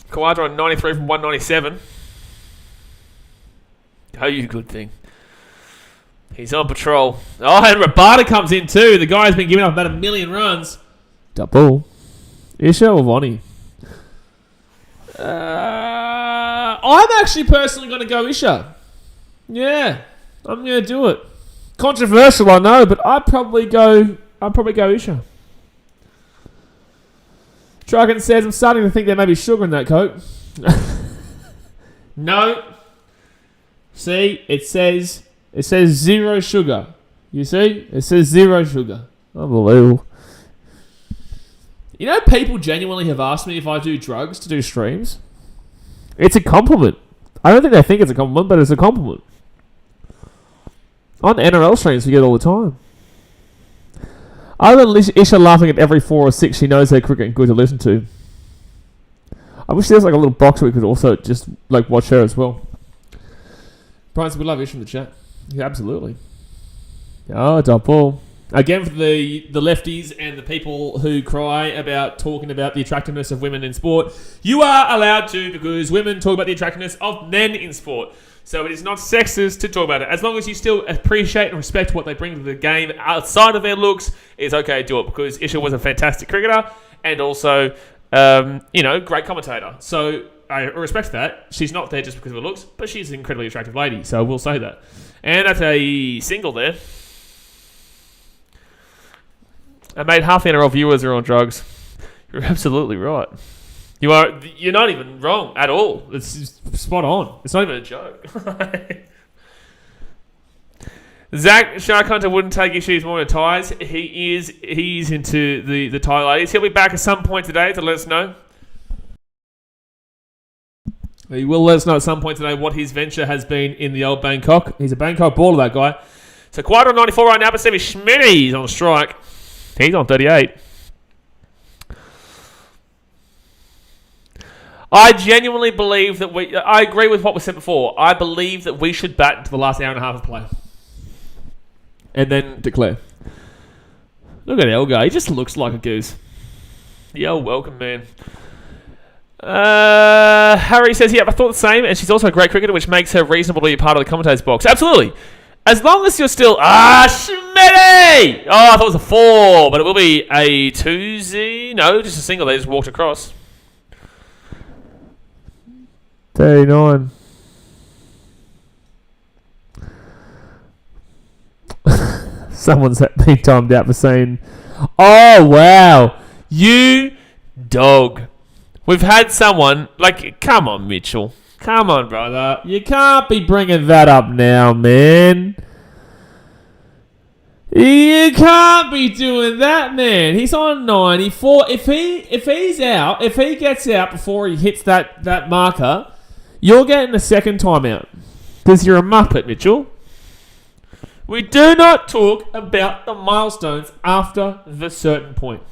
Kawadra on 93 from 197. Oh, you good thing. He's on patrol. Oh, and Rabada comes in too. The guy's been giving up about 1 million runs. Double. Isha or Vonnie? I'm actually personally going to go Isha. Yeah, I'm going to do it. Controversial, I know, but I'd probably go Isha. Trucken says, I'm starting to think there may be sugar in that Coke. No. See, it says 0 sugar. You see? It says 0 sugar. Unbelievable. You know, people genuinely have asked me if I do drugs to do streams. It's a compliment. I don't think they think it's a compliment, but it's a compliment. On NRL streams, we get it all the time. Other than Isha laughing at every 4 or 6, she knows her cricket and good to listen to. I wish there was like a little box where we could also just like watch her as well. Brian said we love Isha in the chat. Yeah, absolutely. Oh, double. Again, for the lefties and the people who cry about talking about the attractiveness of women in sport, you are allowed to, because women talk about the attractiveness of men in sport. So it is not sexist to talk about it. As long as you still appreciate and respect what they bring to the game outside of their looks, it's okay to do it, because Isha was a fantastic cricketer and also great commentator. So I respect that. She's not there just because of her looks, but she's an incredibly attractive lady. So we'll say that. And that's a single there. I made half the NRL viewers are on drugs. You're absolutely right. You're not even wrong at all. It's just spot on. It's not even a joke. Zach Shark Hunter wouldn't take issues more with ties. He's into the tie ladies. He'll be back at some point today to let us know. He will let us know at some point today what his venture has been in the old Bangkok. He's a Bangkok baller, that guy. So Quad on 94 right now, but Stevie Schmitty's on strike. He's on 38. I genuinely believe that I agree with what was said before. I believe that we should bat into the last hour and a half of play. And then declare. Look at Elgar. He just looks like a goose. Yo, welcome, man. Harry says, yeah, I thought the same, and she's also a great cricketer, which makes her reasonable to be a part of the commentator's box. Absolutely. As long as you're still... Schmitty! Oh, I thought it was a 4, but it will be a 2Z. No, just a single. They just walked across. 39. Someone's been timed out for saying, oh, wow, you dog. We've had someone, come on, Mitchell. Come on, brother. You can't be bringing that up now, man. You can't be doing that, man. He's on 94. If he gets out before he hits that marker, you're getting a second timeout. Because you're a muppet, Mitchell. We do not talk about the milestones after the certain point.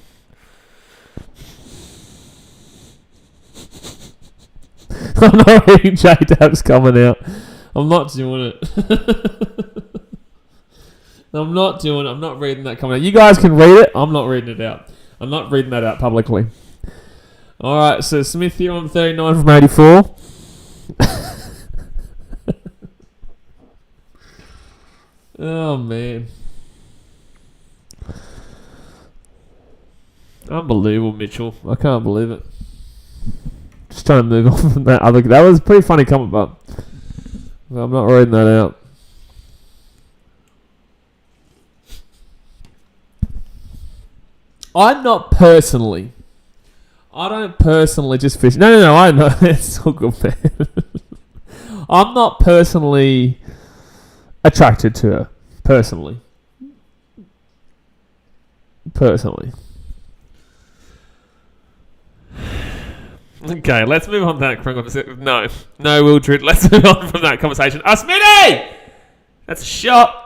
I'm not reading J-Dab's comment out. I'm not doing it. I'm not reading that comment out. You guys can read it. I'm not reading it out. I'm not reading that out publicly. Alright, so Smith here on 39 from 84. Oh, man. Unbelievable, Mitchell. I can't believe it. Just trying to move on from that other... That was a pretty funny comment, but I'm not reading that out. I don't personally just fish. No, I know. It's all good, man. I'm not personally attracted to her. Personally. Okay, let's move on to that conversation. No, Wildred, let's move on from that conversation. Smitty! That's a shot.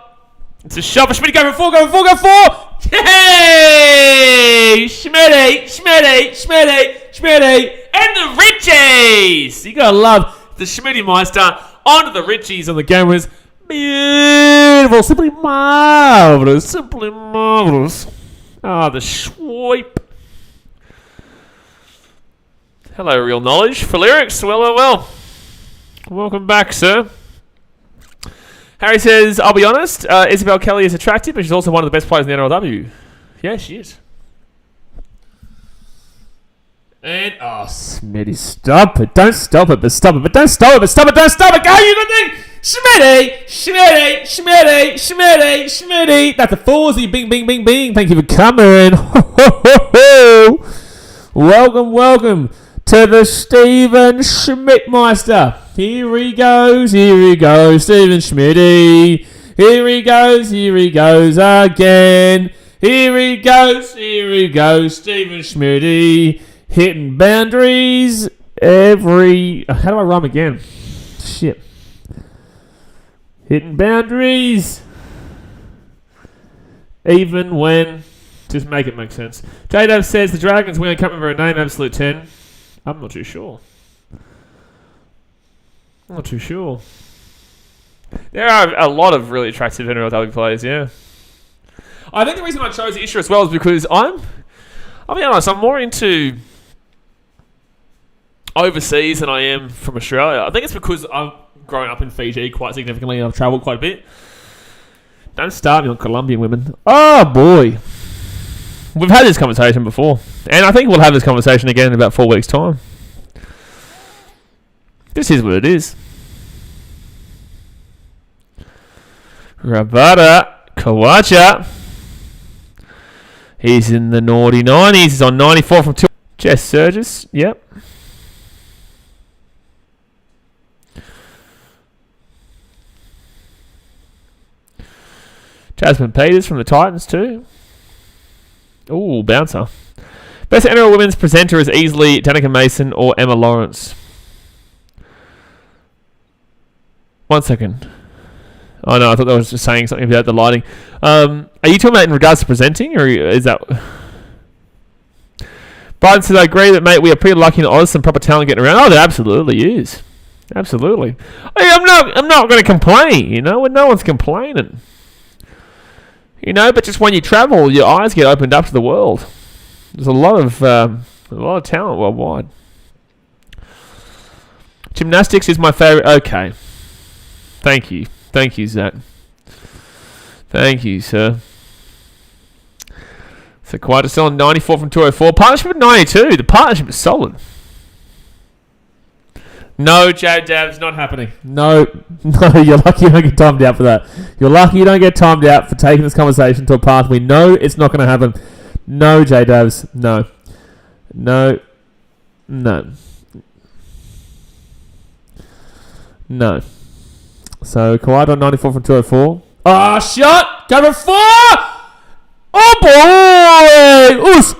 It's a shot for Smitty. Go for 4, go for 4! Yay! Smitty! And the Richies! You gotta love the Schmitty Meister onto the Richies on the cameras. Beautiful, simply marvellous. Ah, the sweep. Hello, Real Knowledge. For lyrics, well. Welcome back, sir. Harry says, I'll be honest, Isabel Kelly is attractive, but she's also one of the best players in the NRLW. Yeah, she is. And, Smitty, stop it. Don't stop it, but stop it. But don't stop it, but stop it. Don't stop it. Go, you good thing. Schmitty. That's a 4Z. Bing, bing, bing, bing. Thank you for coming. Welcome to the Stephen Schmidtmeister. Here he goes, Stephen Schmitty. Here he goes again. Here he goes, Stephen Schmitty. Hitting boundaries every... How do I rhyme again? Shit. Hitting boundaries. Even when... Just make it make sense. J-Dab says the Dragons win. I can't remember her name. Absolute 10. I'm not too sure. There are a lot of really attractive NRLW players, yeah. I think the reason I chose Isha as well is because I'll be honest, I'm more into overseas than I am from Australia. I think it's because I've grown up in Fiji quite significantly and I've travelled quite a bit. Don't start me on Colombian women. Oh, boy. We've had this conversation before. And I think we'll have this conversation again in about 4 weeks' time. This is what it is. Rabada Kawaja. He's in the naughty 90s. He's on 94 from 2. Jess Surges. Yep. Jasmine Peters from the Titans too. Ooh, bouncer. Best NRL women's presenter is easily Danica Mason or Emma Lawrence. 1 second. Oh no, I thought that was just saying something about the lighting. Are you talking about in regards to presenting, or is that... Biden says, I agree that, mate, we are pretty lucky in Oz, some proper talent getting around. Oh, there absolutely is. Absolutely. Hey, I'm not going to complain, you know, when no one's complaining. You know, but just when you travel, your eyes get opened up to the world. There's a lot of talent worldwide. Gymnastics is my favourite. Okay. Thank you. Thank you, Zach. Thank you, sir. So quite a solid 94 from 204. Partnership at 92. The partnership is solid. No, Jade Dabs, not happening. No, you're lucky you don't get timed out for that. You're lucky you don't get timed out for taking this conversation to a path we know it's not going to happen. No, Jade Dabs, no. No. So, Kawhi on 94 from 204. Ah, shot! Go for 4! Oh, boy! Oos!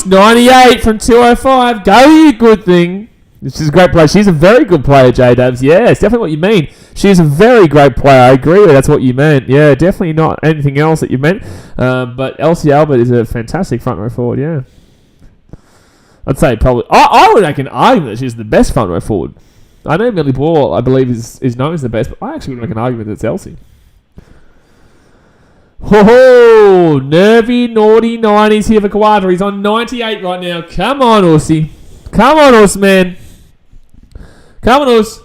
98 from 205. Go, you good thing. This is a great player. She's a very good player, J-Dubs. Yeah, it's definitely what you mean. She's a very great player. I agree with that's what you meant. Yeah, definitely not anything else that you meant. But Elsie Albert is a fantastic front row forward, yeah. I'd say probably... I would make an argument that she's the best front row forward. I know Millie Ball, I believe, is known as the best, but I actually would make an argument that it's Elsie. Ho nervy, naughty 90s here for Kawadra. He's on 98 right now. Come on, Aussie. Come on, Us, man. Come on, Us.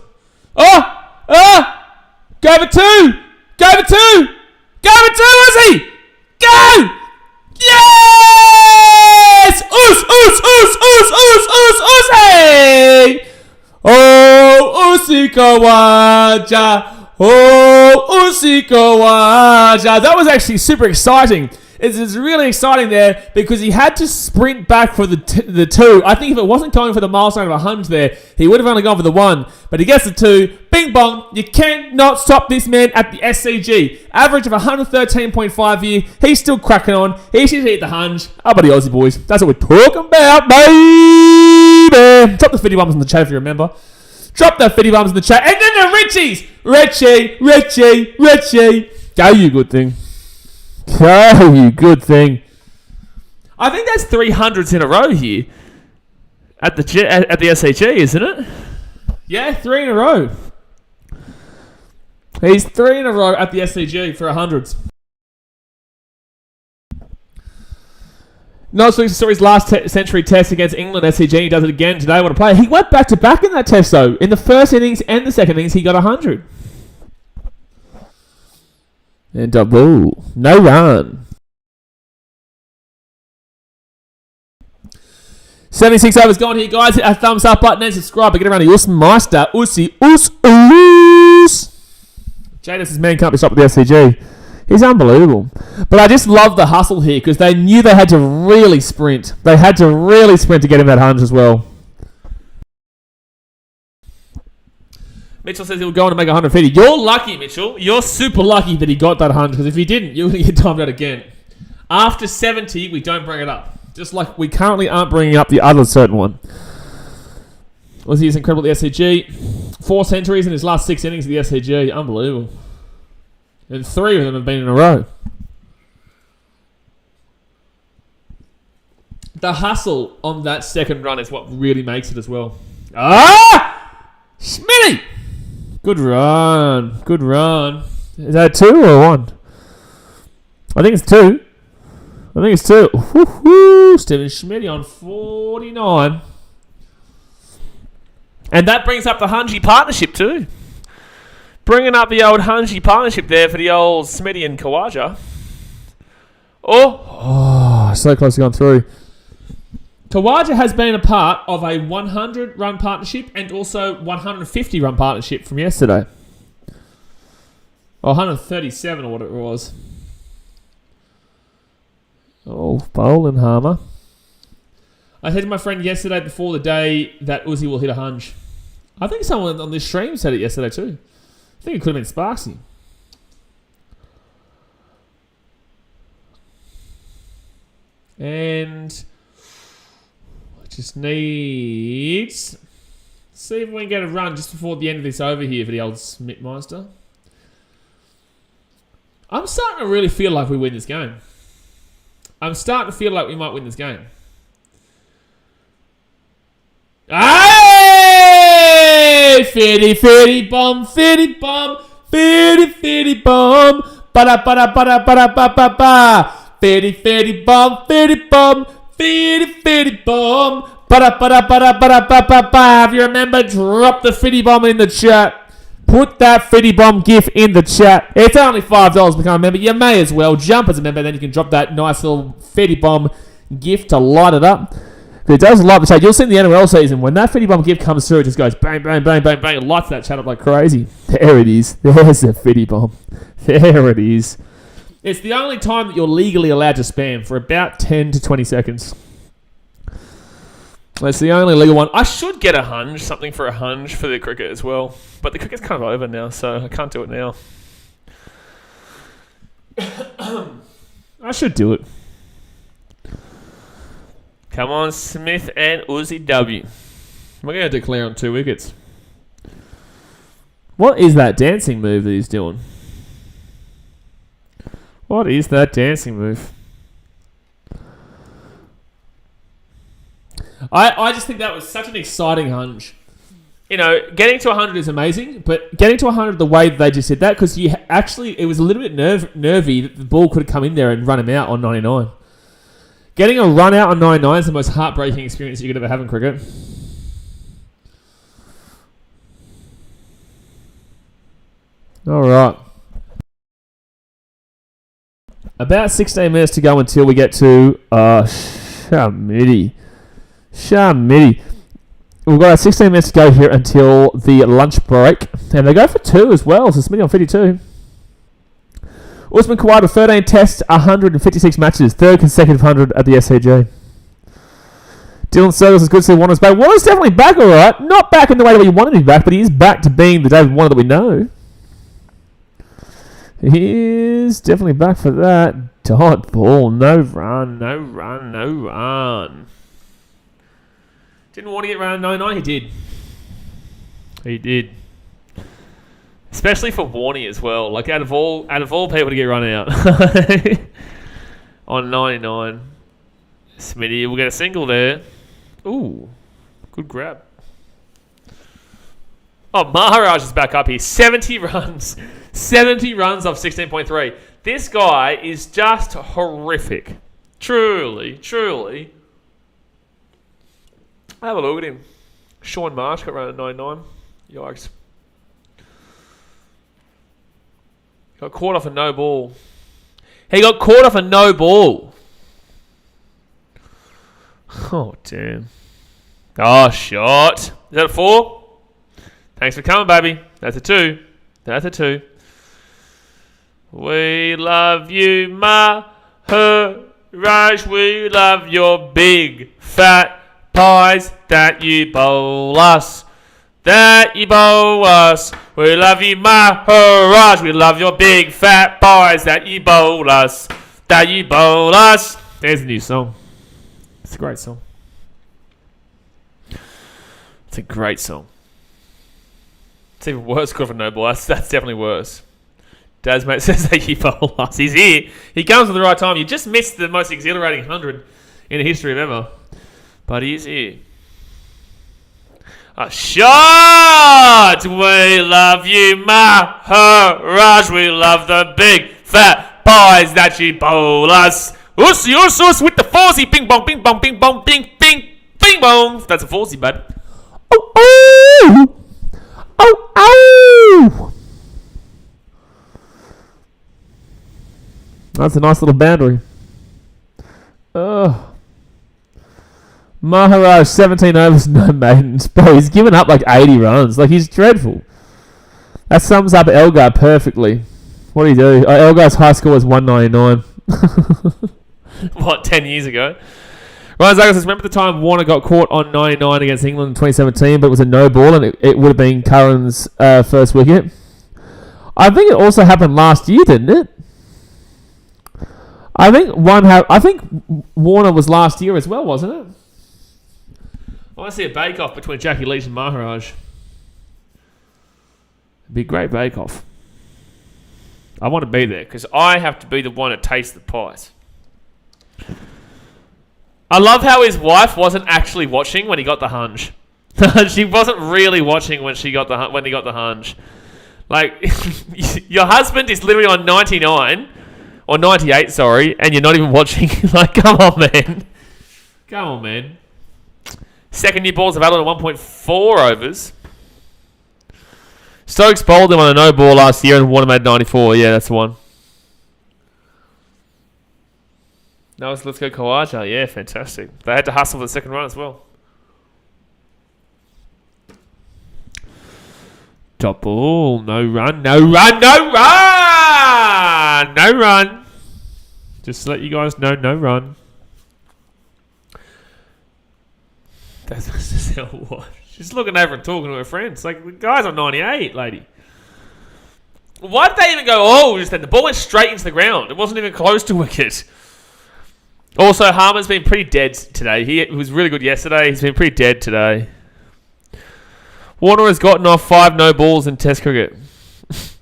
Go for 2. Go for 2. Go for 2, Aussie. Go. Yes. Aussie. Oh, Aussie Kawadra. Oh, Usikawaja. That was actually super exciting. It's really exciting there because he had to sprint back for the 2. I think if it wasn't going for the milestone of 100 there, he would have only gone for the 1. But he gets the 2. Bing bong. You cannot stop this man at the SCG. Average of 113.5 here. He's still cracking on. He should hit the 100. How about the Aussie boys? That's what we're talking about, baby. Drop the 50 bums in the chat if you remember. Drop the 50 bums in the chat. And then the Richies. Richie. Go, you good thing. Go, you good thing. I think that's 300s in a row here. At the SCG, isn't it? Yeah, 3 in a row. He's 3 in a row at the SCG for 100s. No, so his last century test against England SCG. He does it again today. What a player. He went back to back in that test though. In the first innings and the second innings, he got 100. And double. No run. 76 overs gone here, guys. Hit that thumbs up button and subscribe. But get around to Us Meister. Us. Jadis' man can't be stopped with the SCG. He's unbelievable. But I just love the hustle here because they knew they had to really sprint. They had to really sprint to get him that 100 as well. Mitchell says he'll go on to make 150. You're lucky, Mitchell. You're super lucky that he got that 100 because if he didn't, you're going to get timed out again. After 70, we don't bring it up. Just like we currently aren't bringing up the other certain one. Was he incredible at the SCG? 4 centuries in his last 6 innings at the SCG. Unbelievable. And 3 of them have been in a row. The hustle on that second run is what really makes it as well. Smitty! Good run. Is that 2 or 1? I think it's 2. Woo-hoo! Stephen Schmitty on 49. And that brings up the Hungy partnership too. Bringing up the old Hungy partnership there for the old Smitty and Kawaja. Oh, so close to going through. Kawaja has been a part of a 100-run partnership and also 150-run partnership from yesterday. Or 137 or whatever it was. Oh, bowling hammer. I said to my friend yesterday before the day that Uzi will hit a hunch. I think someone on this stream said it yesterday too. I think it could have been Sparksy. And I just needs... See if we can get a run just before the end of this over here for the old Smithmeister. I'm starting to really feel like we win this game. I'm starting to feel like we might win this game. Hey! Fitty bomb, fitty bomb, fitty bomb. Ba-da-ba-da-ba-da-ba-da-ba-ba-ba. Fitty bomb, fitty bomb, fitty bomb. Ba-da-ba-da-ba-da-ba-da-ba-ba-ba. If you remember, drop the fitty bomb in the chat. Put that fitty bomb gif in the chat. It's only $5 to become a member. You may as well jump as a member, then you can drop that nice little fitty bomb gif to light it up. It does light the chat. You'll see in the NRL season, when that fitty bomb gif comes through, it just goes bang, bang, bang, bang, bang. It lights that chat up like crazy. There it is. There's the fitty bomb. There it is. It's the only time that you're legally allowed to spam for about 10 to 20 seconds. That's the only legal one. I should get a hunch, something for a hunch for the cricket as well. But the cricket's kind of over now, so I can't do it now. I should do it. Come on, Smith and Uzi W. We're going to declare on 2 wickets. What is that dancing move that he's doing? What is that dancing move? I just think that was such an exciting hunch. You know, getting to 100 is amazing, but getting to 100 the way that they just did that, because you actually, it was a little bit nervy that the ball could have come in there and run him out on 99. Getting a run out on 99 is the most heartbreaking experience you could ever have in cricket. All right. About 16 minutes to go until we get to Shamiti. We've got 16 minutes to go here until the lunch break. And they go for 2 as well. So Smitty on 52. Usman Khawaja, 13 tests, 156 matches. 3rd consecutive 100 at the SCG. Dylan Sergles is good to see Warner's back. Warner's definitely back, alright. Not back in the way that we wanted him to be back, but he is back to being the David Warner that we know. He is definitely back for that. Dot ball. No run. Didn't want to get round 99. He did. He did. Especially for Warney as well. Like out of all people to get run out on 99. Smitty will get a single there. Ooh, good grab. Oh, Maharaj is back up here. 70 runs. 70 runs off 16.3. This guy is just horrific. Truly. Have a look at him. Sean Marsh got run at 99. Yikes. Got caught off a no ball. He got caught off a no ball. Oh, damn. Oh, shot. Is that a 4? Thanks for coming, baby. That's a 2. That's a 2. We love you, Maharaj. We love your big, fat pies that you bowl us. That you bowl us. We love you, Maharaj. We love your big, fat pies that you bowl us. That you bowl us. There's a new song. It's a great song. It's a great song. It's even worse because of no ball. That's definitely worse. Dad's mate says that you bowl us. He's here. He comes at the right time. You just missed the most exhilarating 100 in the history of ever. But he is here. A shot! We love you, Maharaj. We love the big fat pies that you bowl us. Us with the 4-y. Bing bong, bing bong, bing bong, bing, bing, bing bong. That's a 4-y, bud. Oh, oh! Oh, oh! That's a nice little boundary. Oh. Maharaj, 17 overs, no maidens. Bro, he's given up like 80 runs. Like, he's dreadful. That sums up Elgar perfectly. What do you do? Elgar's high score was 199. What, 10 years ago? Ryan Zagos says, remember the time Warner got caught on 99 against England in 2017, but it was a no ball and it would have been Curran's first wicket? I think it also happened last year, didn't it? I think Warner was last year as well, wasn't it? I want to see a bake-off between Jackie Leach and Maharaj. It'd be a great bake-off. I want to be there because I have to be the one to taste the pies. I love how his wife wasn't actually watching when he got the hunch. She wasn't really watching when he got the hunch. Like, your husband is literally on 99 or 98, sorry, and you're not even watching. Like, come on, man. Come on, man. Second new balls available at 1.4 overs. Stokes bowled him on a no ball last year and Warner made 94. Yeah, that's the one. Now let's go Khawaja. Yeah, fantastic. They had to hustle for the second run as well. Top ball. No run. No run. No run. No run. Just to let you guys know, no run. That's just what. She's looking over and talking to her friends. Like, the guy's on 98, lady. Why did they even go, oh, just then? The ball went straight into the ground. It wasn't even close to wicket. Also, Harmer's been pretty dead today. He was really good yesterday. He's been pretty dead today. Warner has gotten off 5 no balls in Test cricket.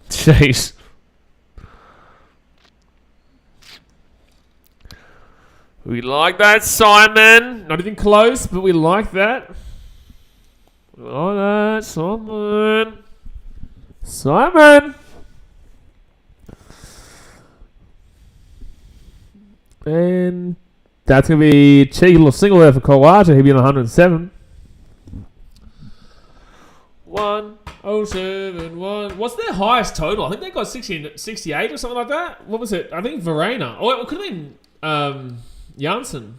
Jeez. We like that, Simon. Not even close, but we like that. We like that, Simon. Simon. And that's going to be a cheeky little single there for Khawaja. He'll be on 107. 107. What's their highest total? I think they got 68 or something like that. What was it? I think Verena. Oh, it could have been Janssen.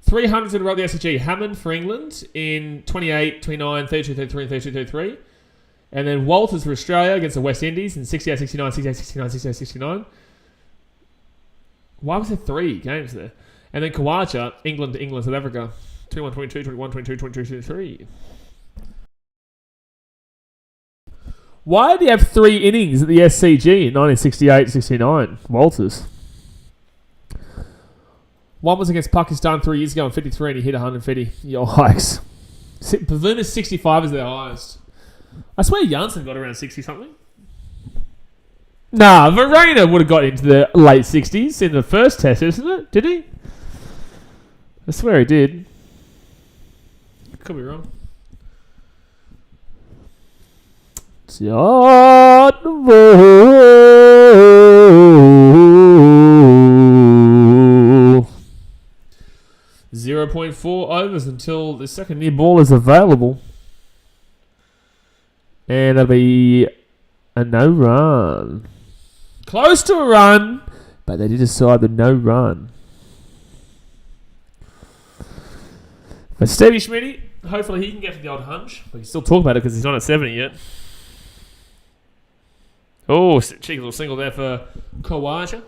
300s in a row at the SCG. Hammond for England in 28, 29, 32, 33, and 32, 33. And then Walters for Australia against the West Indies in 68, 69, 68, 69, 68, 69. Why was there 3 games there? And then Khawaja, England to England, South Africa. 21, 22, 21, 22, 22, 23. Why did he have 3 innings at the SCG in 1968-69? Walters. One was against Pakistan 3 years ago in 53 and he hit 150. Yikes. Pavuna's 65 is their highest. I swear Janssen got around 60 something. Nah, Verena would have got into the late 60s in the first test, isn't it? Did he? I swear he did. Could be wrong. John Ball. 0.4 overs until the second new ball is available. And that'll be a no run. Close to a run, but they did decide the no run. But Stevie Schmitty, hopefully he can get to the odd hunch. We can still talk about it because he's not at 70 yet. Oh, cheeky little single there for Khawaja.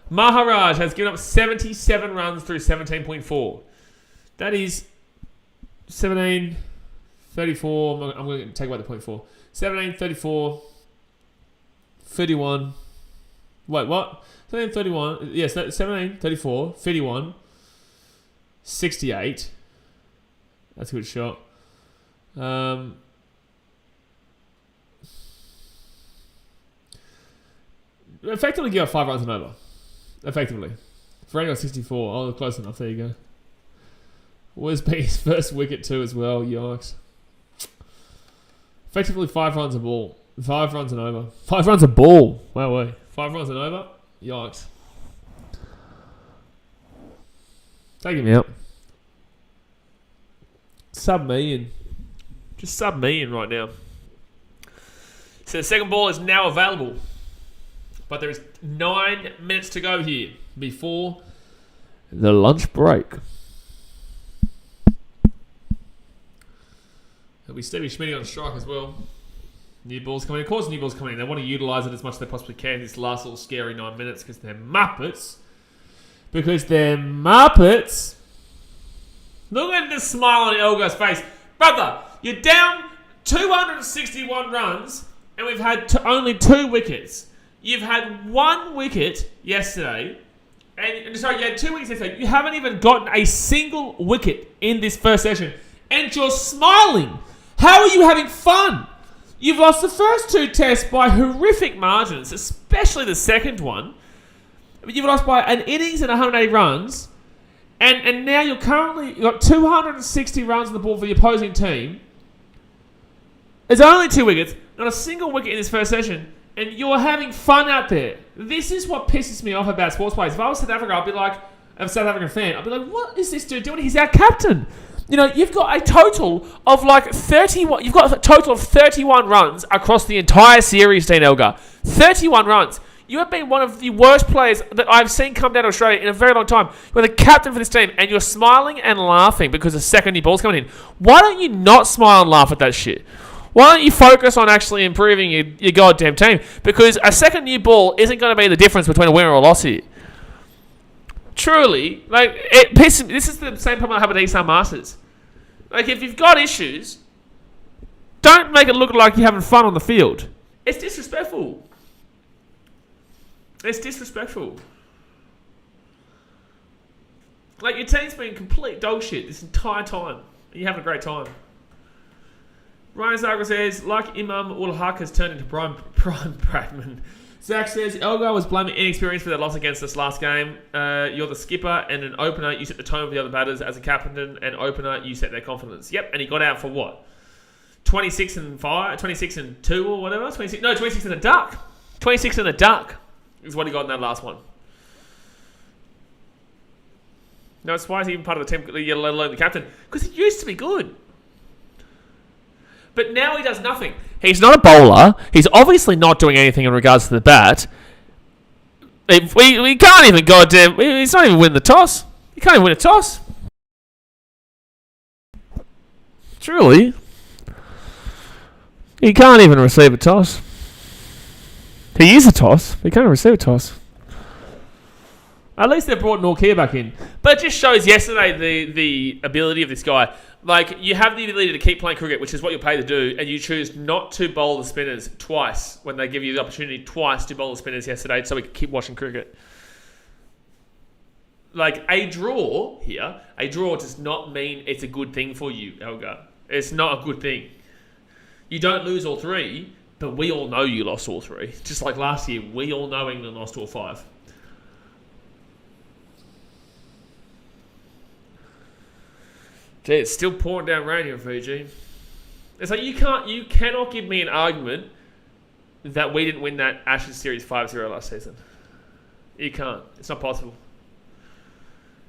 Maharaj has given up 77 runs through 17.4. That is 17, 34. I'm going to take away the 0.4. 17, 34, 31. Wait, what? 17, 31. Yes, 17, 34, 51, 68. That's a good shot. Effectively give up 5 runs and over. Effectively. Ferrari got 64. Oh, close enough. There you go. Was his first wicket too as well. Yikes. Effectively 5 runs a ball. 5 runs and over. 5 runs a ball. Wow, way. 5 runs and over. Yikes. Take him out. Sub-million. Just sub-million right now. So the second ball is now available. But there is 9 minutes to go here. before the lunch break. It'll be Stevie Schmitty on strike as well. New balls coming in. Of course, new balls coming in. They want to utilise it as much as they possibly can this last little scary 9 minutes because they're Muppets. Look at the smile on Elgar's face. Brother, you're down 261 runs and we've had only 2 wickets. You've had 1 wicket yesterday. And sorry, you had 2 wickets yesterday. You haven't even gotten a single wicket in this first session. And you're smiling. How are you having fun? You've lost the first 2 tests by horrific margins, especially the second one. You've lost by an innings and 180 runs. And now you've got 260 runs on the ball for the opposing team. There's only 2 wickets, not a single wicket in this first session, and you're having fun out there. This is what pisses me off about sports players. If I was South Africa, I'd be like, a South African fan, I'd be like, what is this dude doing? He's our captain. You know, you've got a total of like 31. You've got a total of 31 runs across the entire series, Dean Elgar. 31 runs. You have been one of the worst players that I've seen come down to Australia in a very long time. You're the captain for this team, and you're smiling and laughing because the second new ball's coming in. Why don't you not smile and laugh at that shit? Why don't you focus on actually improving your goddamn team? Because a second new ball isn't going to be the difference between a winner or a loss here. Truly, like, it pisses me. This is the same problem I have with Eastern Masters. Like, if you've got issues, don't make it look like you're having fun on the field. It's disrespectful. It's disrespectful. Like, your team's been complete dog shit this entire time. And you're having a great time. Ryan Zagra says, like Imam ul Haq has turned into Prime Bradman. Zach says, Elgar was blaming inexperience for their loss against us last game. You're the skipper and an opener. You set the tone for the other batters. As a captain and opener, you set their confidence. Yep, and he got out for what? 26 and 5? 26 and 2 or whatever? 26 and a duck. 26 and a duck is what he got in that last one. No, it's why he's even part of the team, let alone the captain. Because he used to be good. But now he does nothing. He's not a bowler. He's obviously not doing anything in regards to the bat. We can't even goddamn... He's not even winning the toss. He can't even win a toss. Truly. He can't even receive a toss. He is a toss, but he can't receive a toss. At least they brought Norkia back in. But it just shows yesterday the ability of this guy. Like, you have the ability to keep playing cricket, which is what you're paid to do, and you choose not to bowl the spinners twice when they give you the opportunity twice to bowl the spinners yesterday so we can keep watching cricket. Like, a draw does not mean it's a good thing for you, Elgar. It's not a good thing. You don't lose all 3, but we all know you lost all 3. Just like last year, we all know England lost all 5. Gee, it's still pouring down rain here in Fiji. It's like you cannot give me an argument that we didn't win that Ashes series 5-0 last season. You can't. It's not possible.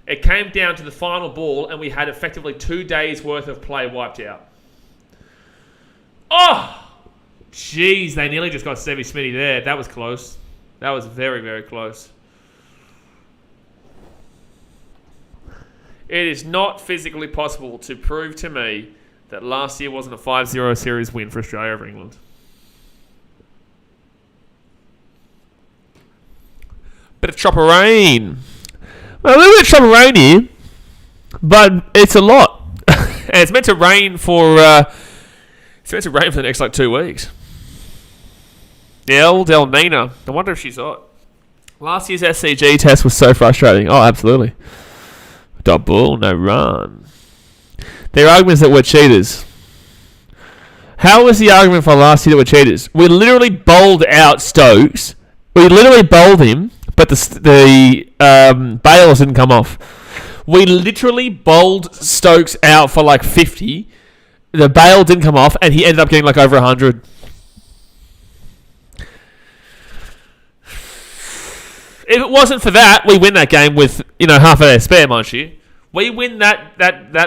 It came down to the final ball and we had effectively 2 days worth of play wiped out. Oh! Jeez, they nearly just got Stevie Smitty there. That was close. That was very, very close. It is not physically possible to prove to me that last year wasn't a 5-0 series win for Australia over England. Bit of chopper rain. Well, a little bit of chopper rain here, but it's a lot. And it's meant to rain for the next like 2 weeks. The old El Nina. I wonder if she's hot. Last year's SCG test was so frustrating. Oh, absolutely. Dot ball, no run. Their arguments that we're cheaters. How was the argument for last year that we're cheaters? We literally bowled out Stokes. We literally bowled him, but the bails didn't come off. We literally bowled Stokes out for like 50. The bail didn't come off, and he ended up getting like over 100. If it wasn't for that, we win that game with, half a day to spare, mind you. We win that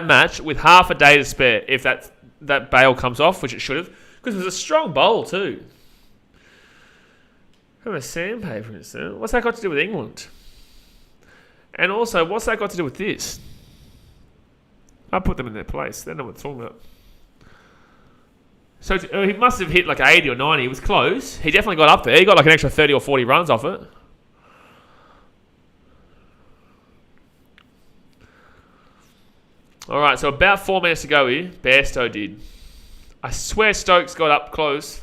match with half a day to spare if that bail comes off, which it should have, because it was a strong bowl too. From a sandpaper incident. What's that got to do with England? And also, what's that got to do with this? I put them in their place. They know what I'm talking about. So he must have hit like 80 or 90. He was close. He definitely got up there. He got like an extra 30 or 40 runs off it. All right, so about 4 minutes to go here. Bairstow did. I swear Stokes got up close.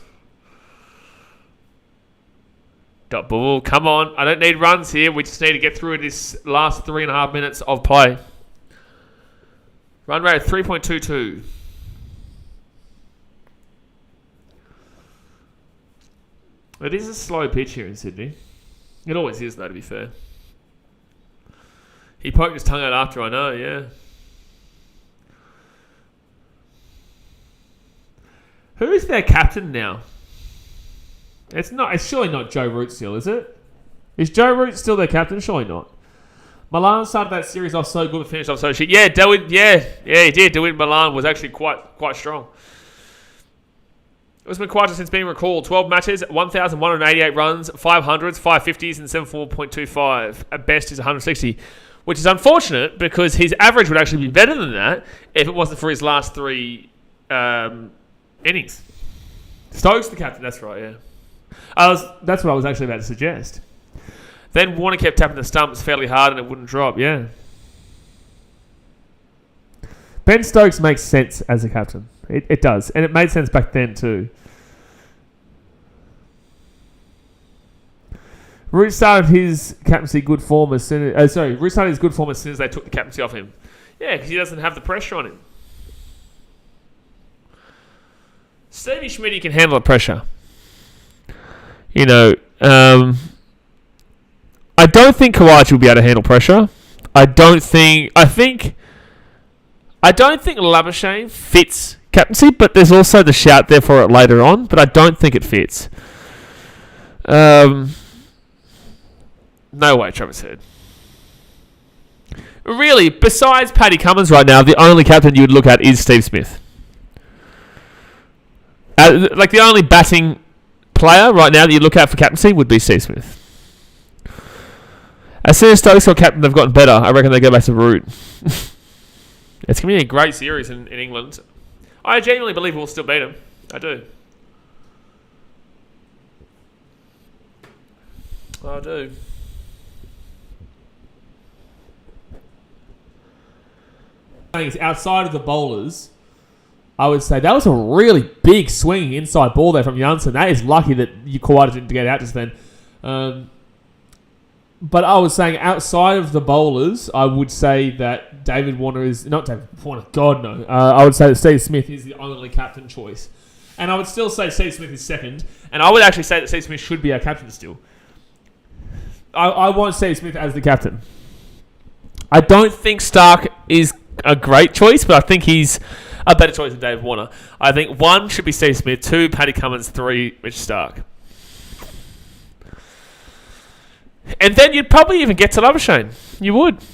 Dot ball, come on. I don't need runs here. We just need to get through this last 3.5 minutes of play. Run rate of 3.22. It is a slow pitch here in Sydney. It always is, though, to be fair. He poked his tongue out after, I know, yeah. Who's their captain now? It's surely not Joe Root still, is it? Is Joe Root still their captain? Surely not. Milan started that series off so good, finished off so shit. Yeah, he did. DeWitt Milan was actually quite strong. Usman Khawaja since being recalled. 12 matches, 1,188 runs, 500s, 550s, and 74.25. At best is 160, which is unfortunate because his average would actually be better than that if it wasn't for his last 3 innings. Stokes the captain, that's right, yeah. That's what I was actually about to suggest. Then Warner kept tapping the stumps fairly hard and it wouldn't drop, yeah. Ben Stokes makes sense as a captain. It does. And it made sense back then too. Root started his captaincy good form as soon as... Root started his good form as soon as they took the captaincy off him. Yeah, because he doesn't have the pressure on him. Stevie Schmidt can handle the pressure. You know, I don't think Khawaja will be able to handle pressure. I don't think Labuschagne fits captaincy, but there's also the shout there for it later on, but I don't think it fits. No way, Travis Head. Really, besides Paddy Cummins right now, the only captain you would look at is Steve Smith. Like the only batting player right now that you look at for captaincy would be Steve Smith. As soon as Stokes got captain, they've gotten better. I reckon they go back to Root. It's going to be a great series in England. I genuinely believe we'll still beat them. I do. I do. Outside of the bowlers, I would say that was a really big swinging inside ball there from Janssen. That is lucky that Khawaja didn't get out just then. But I was saying outside of the bowlers, I would say that David Warner is... Not David Warner, God no. I would say that Steve Smith is the only captain choice. And I would still say Steve Smith is second. And I would actually say that Steve Smith should be our captain still. I want Steve Smith as the captain. I don't think Stark is a great choice, but I think he's a better choice than David Warner. I think 1 should be Steve Smith, 2 Paddy Cummins, 3 Mitch Stark. And then you'd probably even get to Labuschagne. You would.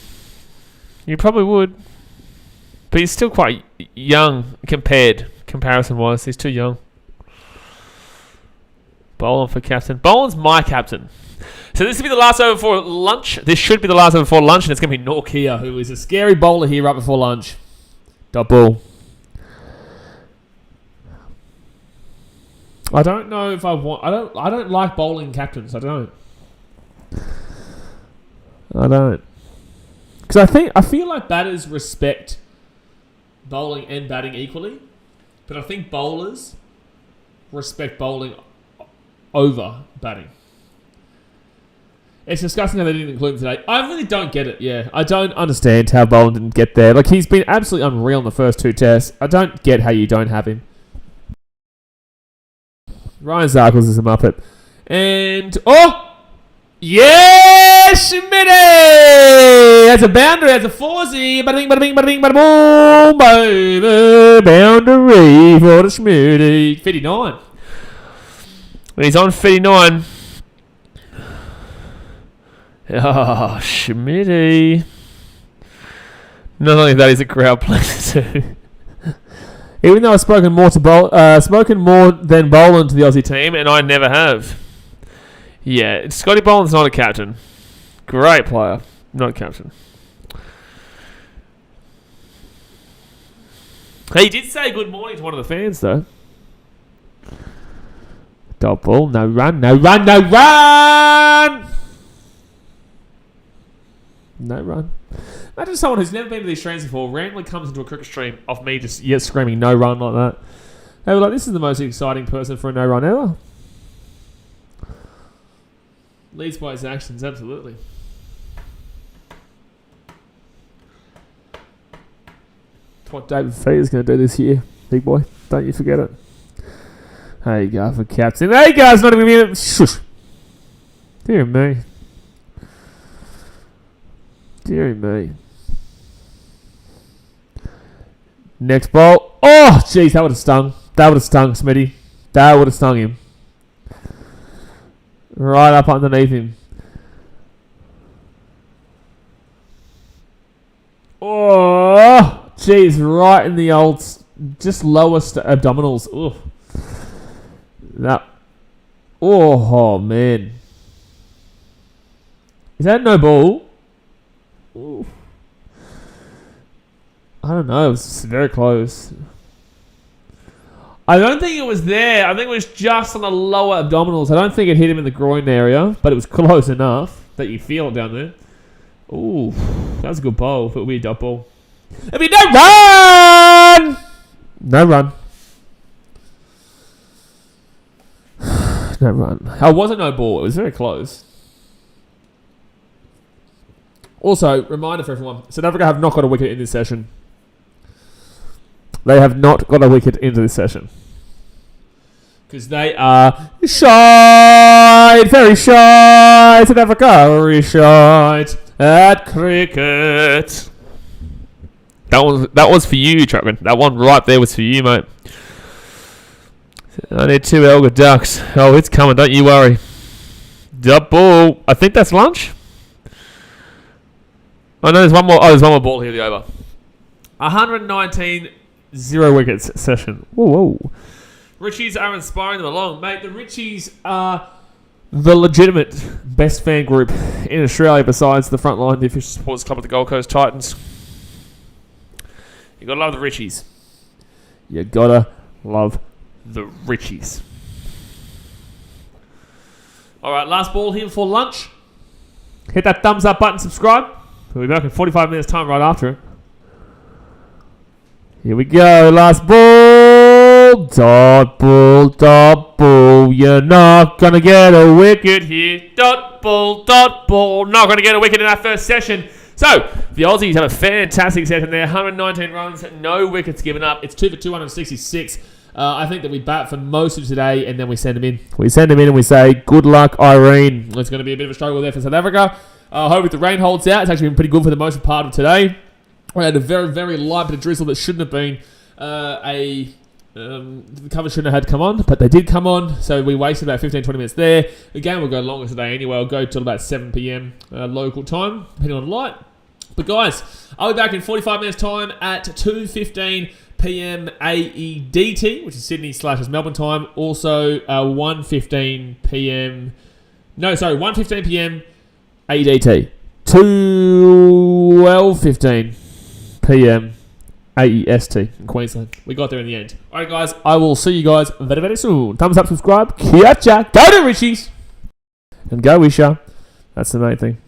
You probably would. But he's still quite young comparison-wise. He's too young. Boland for captain. Boland's my captain. So this will be the last over before lunch. This should be the last over before lunch, and it's going to be Norkia, who is a scary bowler here right before lunch. Dot ball. I don't know if I want... I don't like bowling captains. I don't. Because I feel like batters respect bowling and batting equally, but I think bowlers respect bowling over batting. It's disgusting how they didn't include him today. I really don't get it, yeah. I don't understand how Boland didn't get there. Like, he's been absolutely unreal in the first 2 tests. I don't get how you don't have him. Ryan Zarkles is a Muppet. And... Oh! Yes, Schmitty! That's a boundary, that's a 4-0. Bada bing, bada bing, bada bing, bada boom, baby. Boundary for the Schmitty. 59. When he's on 59. Oh, Schmitty. Not only that, he's a crowd pleaser too. Even though I've spoken more than Boland to the Aussie team, and I never have. Yeah, Scotty Boland's not a captain. Great player. Not captain. He did say good morning to one of the fans, though. Dot ball. No run. No run. No run! No run. Imagine someone who's never been to these streams before randomly comes into a cricket stream of me just screaming no run like that. They were like, this is the most exciting person for a no run ever. Leads by his actions, absolutely. That's what David Fee is going to do this year, big boy. Don't you forget it. There you go for captain. There you go. It's not even a minute. Shush. Dear me. Dear me. Next ball. Oh, jeez, that would have stung. That would have stung, Smitty. That would have stung him. Right up underneath him. Oh, jeez, right in the old, just lowest abdominals. Ugh. That. Oh, man. Is that no ball? Ooh. I don't know. It was very close. I don't think it was there. I think it was just on the lower abdominals. I don't think it hit him in the groin area, but it was close enough that you feel it down there. Ooh, that was a good bowl. If it would be a dot ball. It'd be no run! No run. No run. Oh, it wasn't no ball. It was very close. Also, reminder for everyone, South Africa have not got a wicket in this session. They have not got a wicket into this session. Because they are shy, very shy. South Africa very shy at cricket. That was for you, Chapman. That one right there was for you, mate. I need 2 Elgar ducks. Oh, it's coming, don't you worry. Dot ball. I think that's lunch. Oh, no, there's one more. Oh, there's one more ball here, the over. 119, 0 wickets session. Whoa, whoa. Richies are inspiring them along. Mate, the Richies are the legitimate best fan group in Australia besides the Frontline, the official supporters club of the Gold Coast Titans. You gotta love the Richies. You gotta love the Richies. Alright, last ball here before lunch. Hit that thumbs up button, subscribe. We'll be back in 45 minutes time right after it. Here we go, last ball. Dot ball, dot ball. You're not gonna get a wicket here. Dot ball, not gonna get a wicket in our first session. So, the Aussies have a fantastic session there. 119 runs, no wickets given up. It's 2 for 266. I think that we bat for most of today and then we send them in. We send them in and we say, good luck, Irene. It's going to be a bit of a struggle there for South Africa. I hope if the rain holds out, it's actually been pretty good for the most part of today. We had a very, very light bit of drizzle that shouldn't have been the cover shouldn't have had come on, but they did come on, so we wasted about 15-20 minutes there. The game will go longer today anyway. I'll go till about 7 p.m. Local time, depending on light. But guys, I'll be back in 45 minutes time at 2:15 p.m. AEDT, which is Sydney/Melbourne time. Also 1:15 p.m. No, sorry, 1:15 p.m. AEDT. 12:15 p.m. AEST in Queensland. We got there in the end. Alright guys, I will see you guys very, very soon. Thumbs up, subscribe, kia cha, go to Richies, and go Wisha. That's the main thing.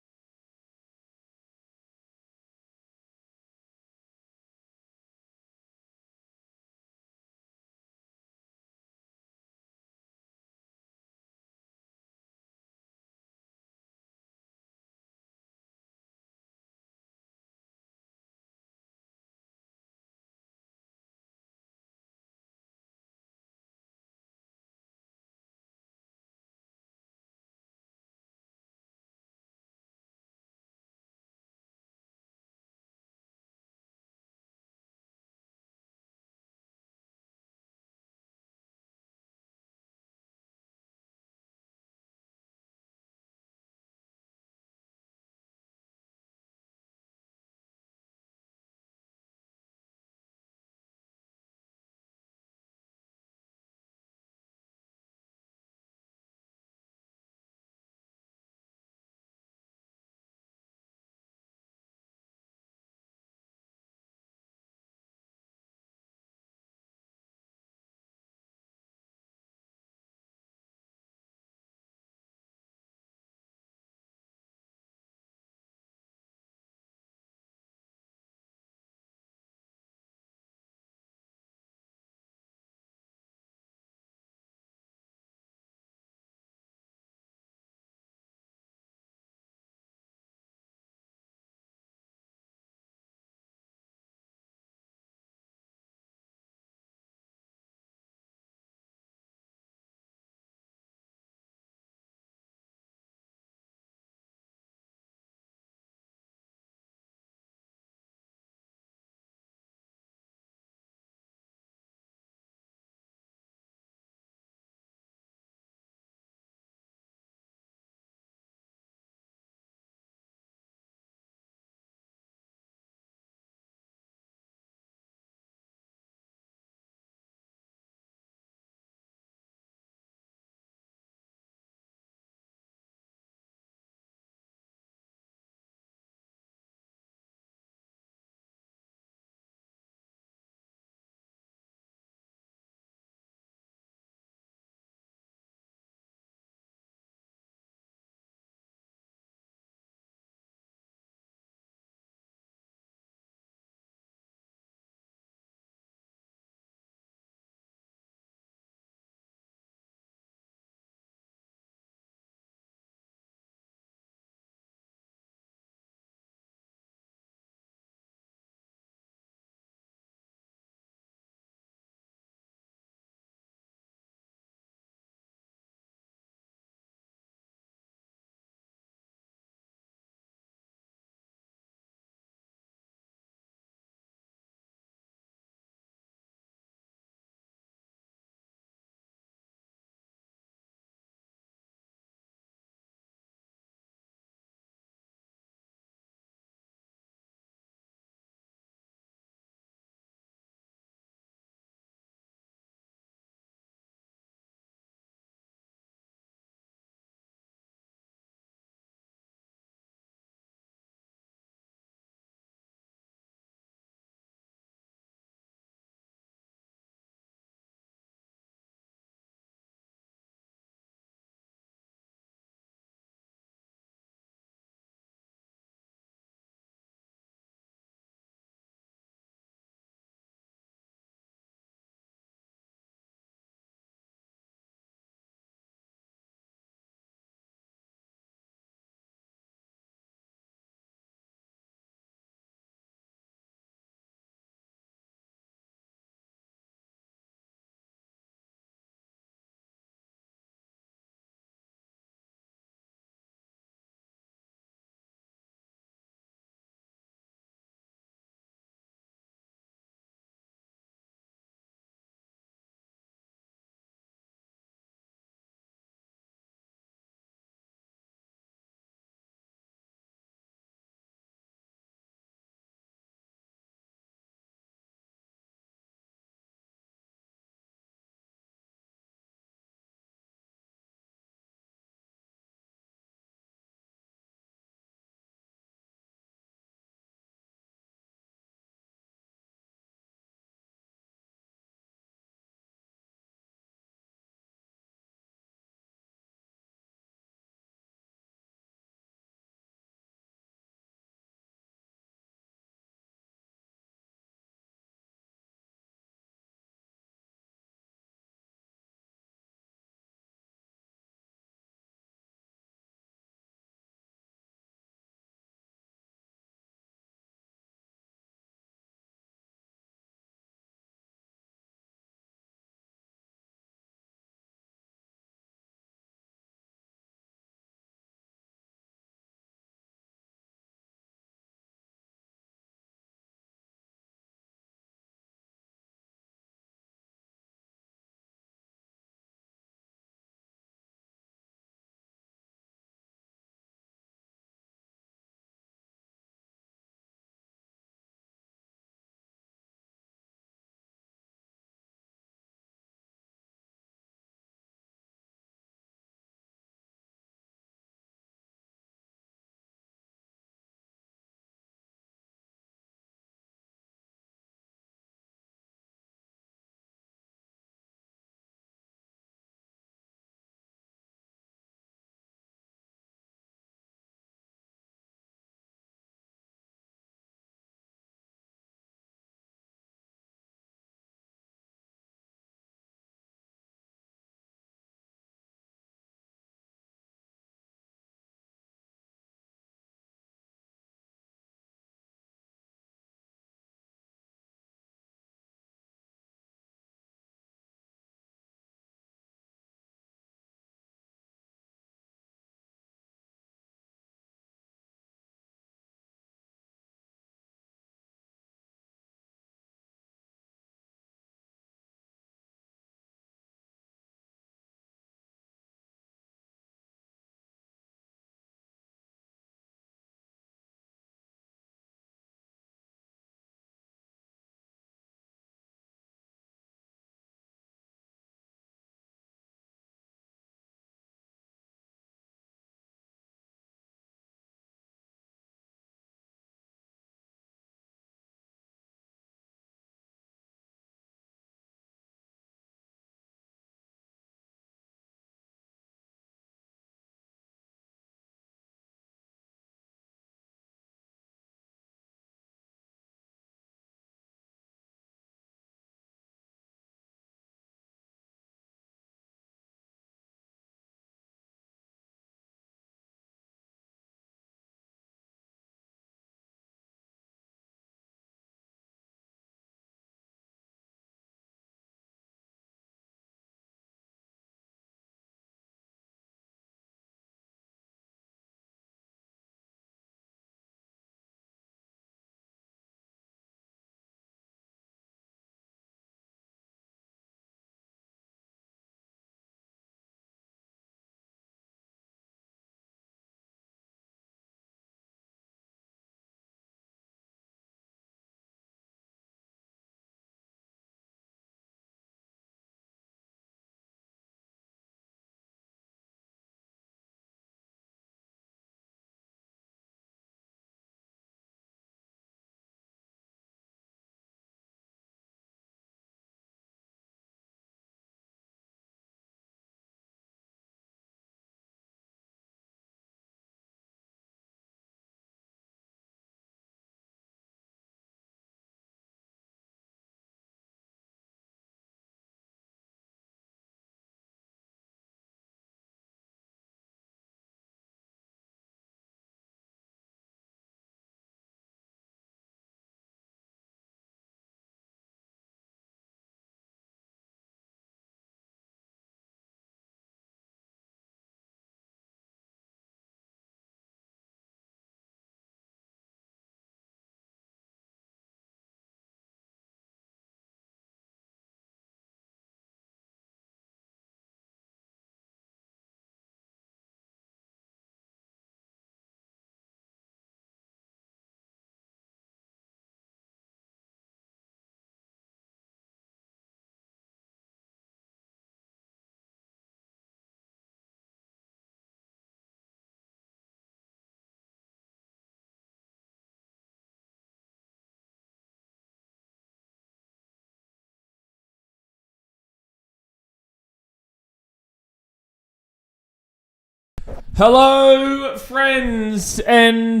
Hello, friends and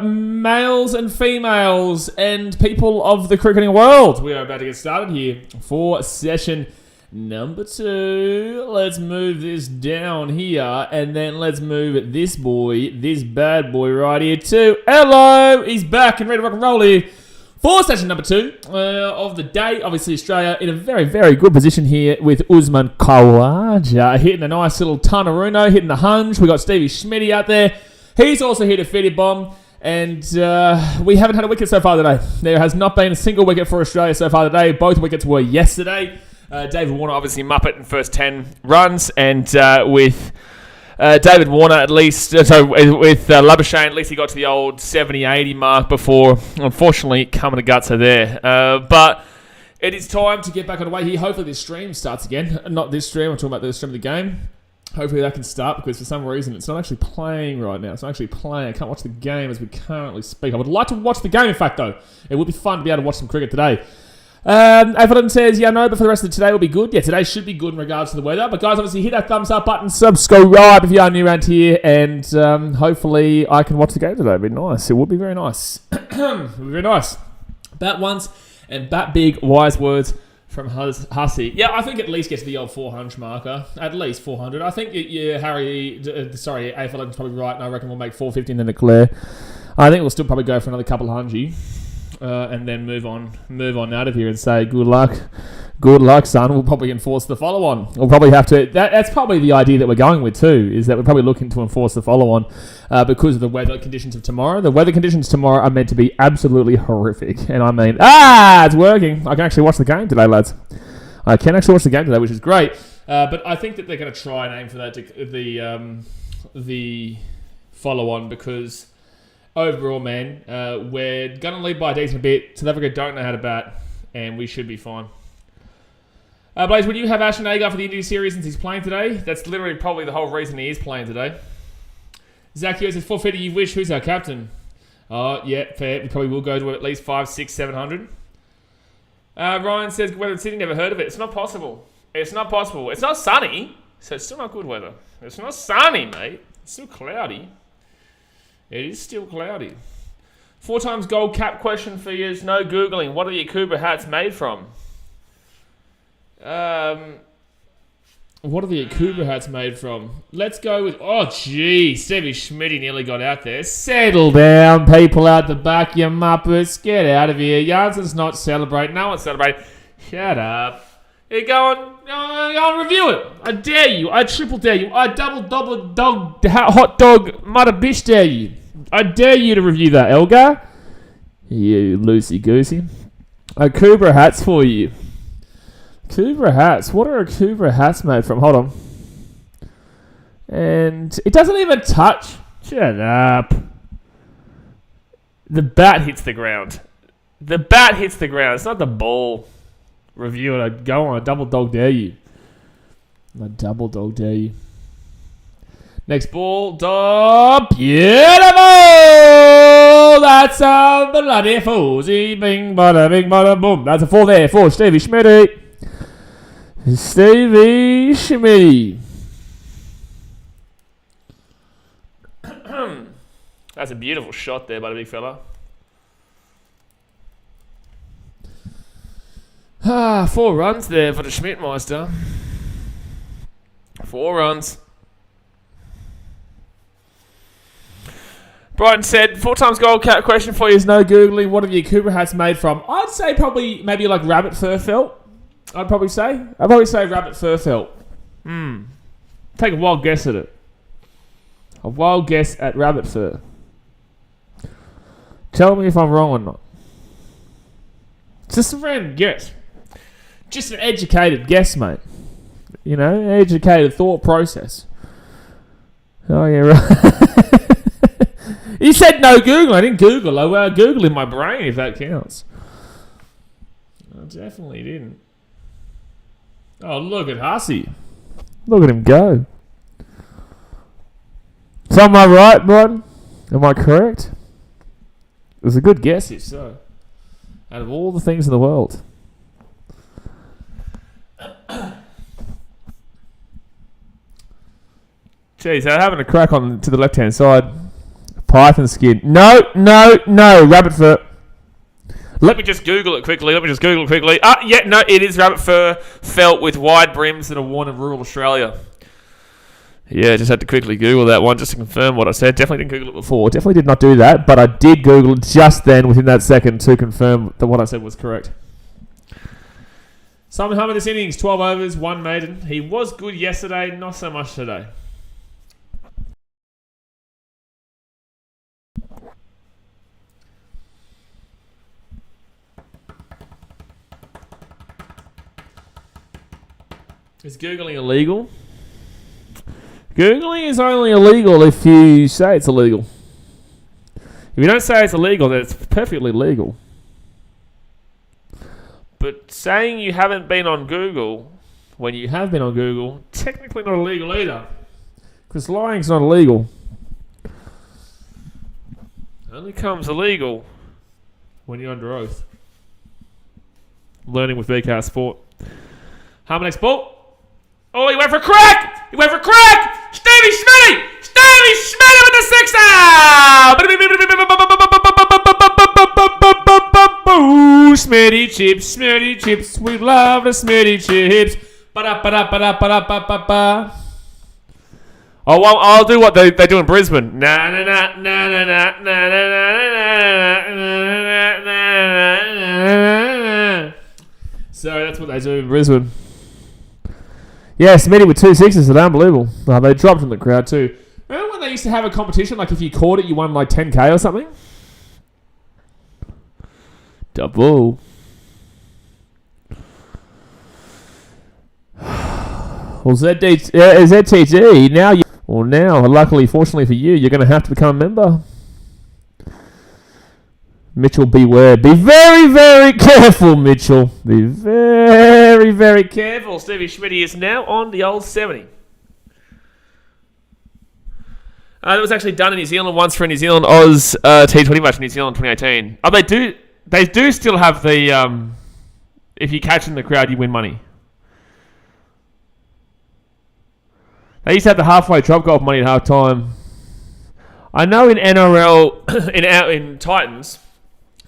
males and females and people of the cricketing world. We are about to get started here for session number 2. Let's move this down here and then let's move this bad boy right here too. Hello, he's back and ready to rock and roll here for session number 2 of the day. Obviously, Australia in a very, very good position here with Usman Khawaja hitting a nice little Tanaruno, hitting the hunch. We got Stevie Schmitty out there. He's also hit a fitty bomb. And we haven't had a wicket so far today. There has not been a single wicket for Australia so far today. Both wickets were yesterday. David Warner obviously muppet in first 10 runs. And with David Warner at least, with Labuschagne, at least he got to the old 70-80 mark before, unfortunately, coming to guts are there. But it is time to get back on the way here. Hopefully this stream starts again. Not this stream, I'm talking about the stream of the game. Hopefully that can start because for some reason it's not actually playing right now. It's not actually playing. I can't watch the game as we currently speak. I would like to watch the game, in fact, though. It would be fun to be able to watch some cricket today. Everton says, yeah, no, but for the rest of today will be good. Yeah, today should be good in regards to the weather. But guys, obviously hit that thumbs up button, subscribe if you are new around here, and hopefully I can watch the game today. It'd be nice. It would be very nice. It would be very nice. Bat once and bat big, wise words from Hussey. Yeah, I think at least get to the old 400 marker. At least 400. I think, AFL's probably right, and I reckon we'll make 450 and then declare. I think we'll still probably go for another couple hundred. And then move on out of here and say good luck, son. We'll probably enforce the follow-on. We'll probably have to. That's probably the idea that we're going with too. Is that we're probably looking to enforce the follow-on because of the weather conditions of tomorrow. The weather conditions tomorrow are meant to be absolutely horrific, and I mean, it's working. I can actually watch the game today, lads. I can actually watch the game today, which is great. But I think that they're going to try and aim for that the follow-on because. Overall, man, we're going to lead by a decent bit. South Africa don't know how to bat, and we should be fine. Blaze, would you have Ashton Agar for the India series since he's playing today? That's literally probably the whole reason he is playing today. Zacchio says, 450 you wish. Who's our captain? Oh, yeah, fair. We probably will go to at least 5, 6, 700. Ryan says, weather in Sydney, never heard of it. It's not possible. It's not possible. It's not sunny, so it's still not good weather. It's not sunny, mate. It's still cloudy. It is still cloudy. 4 times gold cap question for you is no Googling. What are your Cooper hats made from? What are the Cooper hats made from? Let's go with... Oh, gee. Stevie Schmitty nearly got out there. Settle down, people out the back, you muppets. Get out of here. Jansen's not celebrating. No one's celebrating. Shut up. Here, go on, review it. I dare you. I triple dare you. I double dog, hot dog, mother bitch dare you. I dare you to review that, Elgar. You loosey-goosey. Kubra hats for you. Kubra hats. What are Kubra hats made from? Hold on. And it doesn't even touch. Shut up. The bat hits the ground. The bat hits the ground. It's not the ball. Review it. I go on. I double dog dare you. I double dog dare you. Next ball. Beautiful! That's a bloody foozy. Bing, bada, boom. That's a 4 there for Stevie Schmitty. Stevie Schmitty. That's a beautiful shot there by the big fella. 4 runs there for the Schmidtmeister. 4 runs. Brighton said, 4 times gold cap question for you is no Googling. What have your Cooper hats made from? I'd say probably maybe like rabbit fur felt. I'd probably say rabbit fur felt. Take a wild guess at it. A wild guess at rabbit fur. Tell me if I'm wrong or not. Just a random guess. Just an educated guess, mate. You know, educated thought process. Oh, yeah, right. You said no Google. I didn't Google. I Googled in my brain, if that counts. I definitely didn't. Oh, look at Hussey. Look at him go. So am I right, Brighton? Am I correct? It was a good guess, if so. Out of all the things in the world. Jeez, they're having a crack on to the left-hand side. Python skin. No. Rabbit fur. Let me just Google it quickly. Yeah, no, it is rabbit fur felt with wide brims that are worn in rural Australia. Yeah, just had to quickly Google that one just to confirm what I said. Definitely didn't Google it before. Definitely did not do that, but I did Google just then, within that second, to confirm that what I said was correct. Simon Hummer this innings, 12 overs, 1 maiden. He was good yesterday, not so much today. Is Googling illegal? Googling is only illegal if you say it's illegal. If you don't say it's illegal, then it's perfectly legal. But saying you haven't been on Google when you have been on Google, technically not illegal either. Because lying's not illegal. It only becomes illegal when you're under oath. Learning with BKR Sport. Harmon next ball. Oh, he went for a crack! Stevie Smitty with the sixer! Smitty chips, we love the Smitty chips. Oh, well, I'll do what they do in Brisbane. So that's what they do in Brisbane. Yeah, Smitty with 2 sixes, it's unbelievable. Oh, they dropped in the crowd too. Remember when they used to have a competition, like if you caught it, you won like 10k or something? Double. Well, ZTT, now, luckily, fortunately for you, you're going to have to become a member. Mitchell, beware. Be very, very careful, Mitchell. Be very, very careful. Stevie Schmitty is now on the old 70. That was actually done in New Zealand once for a New Zealand Oz T20 match in New Zealand 2018. Oh, they do still have the, if you catch in the crowd, you win money. They used to have the halfway drop golf money at half time. I know in NRL, in Titans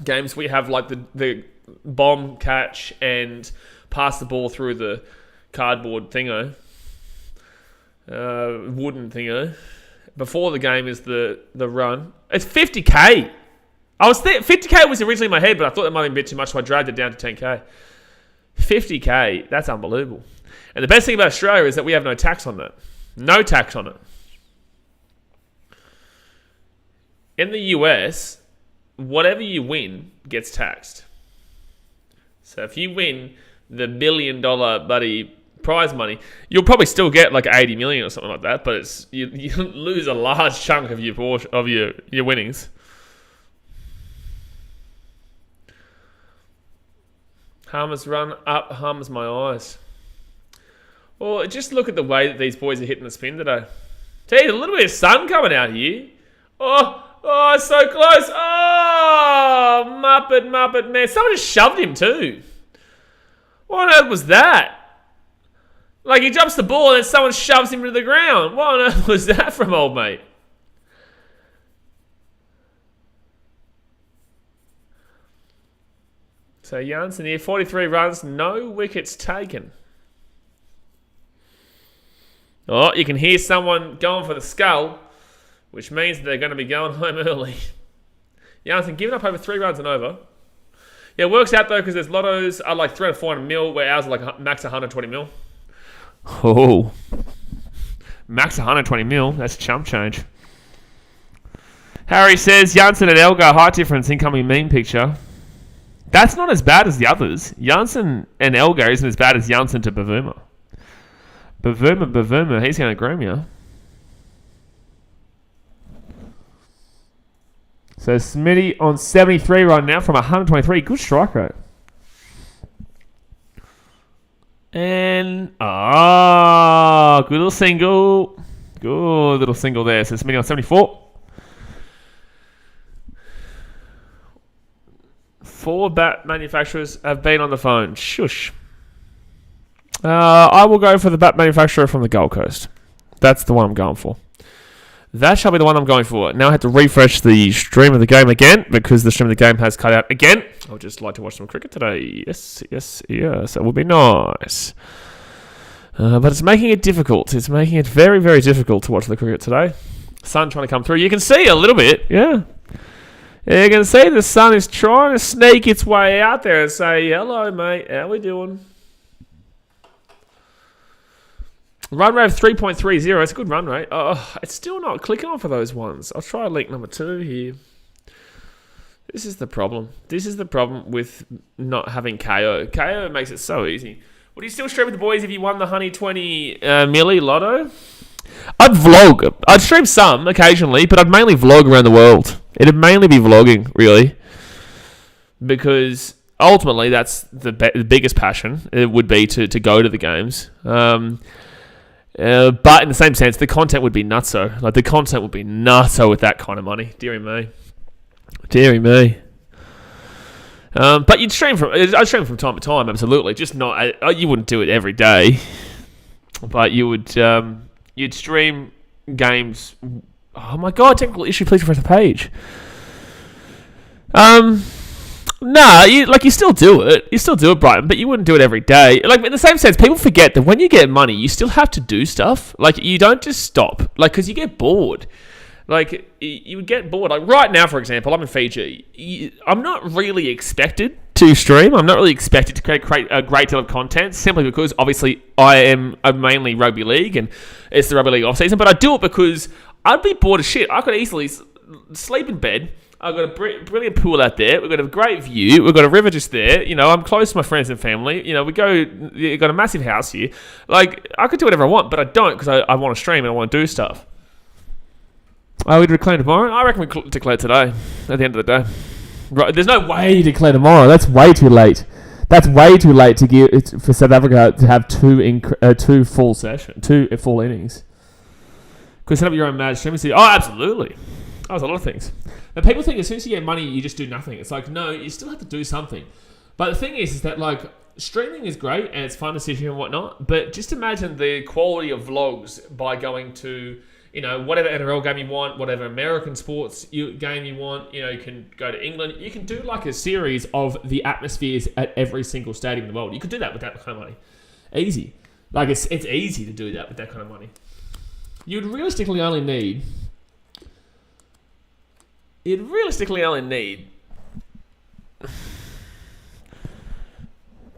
games, we have like the bomb catch and pass the ball through the cardboard thingo, wooden thingo. Before the game is the run. It's 50k. 50k was originally in my head, but I thought that might have been a bit too much, so I dragged it down to 10k. 50k, that's unbelievable. And the best thing about Australia is that we have no tax on that. No tax on it. In the US, whatever you win gets taxed. So if you win the $1 billion buddy prize money, you'll probably still get like 80 million or something like that, but you lose a large chunk of your winnings. Harmer's run up, harms my eyes. Well, just look at the way that these boys are hitting the spin today. Gee, a little bit of sun coming out here. Oh, so close. Oh, Muppet, man. Someone just shoved him too. What on earth was that? Like, he jumps the ball and then someone shoves him to the ground. What on earth was that from old mate? So, Janssen here, 43 runs, no wickets taken. Oh, you can hear someone going for the skull, which means they're going to be going home early. Janssen giving up over 3 runs and over. Yeah, it works out though, because there's lottos are like 300 or 400 mil, where ours are like max 120 mil. Oh, max 120 mil. That's chump change. Harry says Janssen and Elgar height difference incoming meme picture. That's not as bad as the others. Janssen and Elgar isn't as bad as Janssen to Bavuma. Bavuma, he's going to groom you. So Smitty on 73 right now from 123. Good strike rate. And, good little single. Good little single there. So Smitty on 74. 4 bat manufacturers have been on the phone. Shush. I will go for the bat manufacturer from the Gold Coast. That's the one I'm going for. That shall be the one I'm going for. Now I have to refresh the stream of the game again because the stream of the game has cut out again. I would just like to watch some cricket today. Yes. That would be nice. But it's making it difficult. It's making it very, very difficult to watch the cricket today. Sun trying to come through. You can see a little bit. Yeah. You can see the sun is trying to sneak its way out there and say, hello, mate. How we doing? Run rate of 3.30. It's a good run rate. Oh, it's still not clicking on for those ones. I'll try link number 2 here. This is the problem. This is the problem with not having KO. KO makes it so easy. Would you still stream with the boys if you won the Honey 20 Milli Lotto? I'd vlog. I'd stream some occasionally, but I'd mainly vlog around the world. It'd mainly be vlogging, really. Because ultimately, that's the biggest passion. It would be to go to the games. But in the same sense, the content would be nutso. Like, the content would be nutso with that kind of money. Deary me. But I'd stream from time to time, absolutely. Just not, you wouldn't do it every day. But you would, you'd stream games. Oh my god, technical issue, please refresh the page. You still do it. You still do it, Brighton, but you wouldn't do it every day. Like, in the same sense, people forget that when you get money, you still have to do stuff. Like, you don't just stop. Like, because you get bored. Like, you would get bored. Like, right now, for example, I'm in Fiji. I'm not really expected to stream. I'm not really expected to create a great deal of content, simply because, obviously, I'm mainly rugby league, and it's the rugby league off-season, but I do it because I'd be bored as shit. I could easily sleep in bed. I've got a brilliant pool out there. We've got a great view. We've got a river just there. You know, I'm close to my friends and family. You know, we've got a massive house here. Like, I could do whatever I want, but I don't because I want to stream and I want to do stuff. Are we declare tomorrow? I reckon we declare today at the end of the day. Right, there's no way you declare tomorrow. That's way too late. That's way too late for South Africa to have two full innings. Could set up your own mad streaming studio. Oh, absolutely. That was a lot of things. But people think as soon as you get money, you just do nothing. It's like, no, you still have to do something. But the thing is that, like, streaming is great and it's fun to sit here and whatnot. But just imagine the quality of vlogs by going to, you know, whatever NRL game you want, whatever American sports game you want. You know, you can go to England. You can do, like, a series of the atmospheres at every single stadium in the world. You could do that with that kind of money. Easy. Like, it's easy to do that with that kind of money. You'd realistically only need...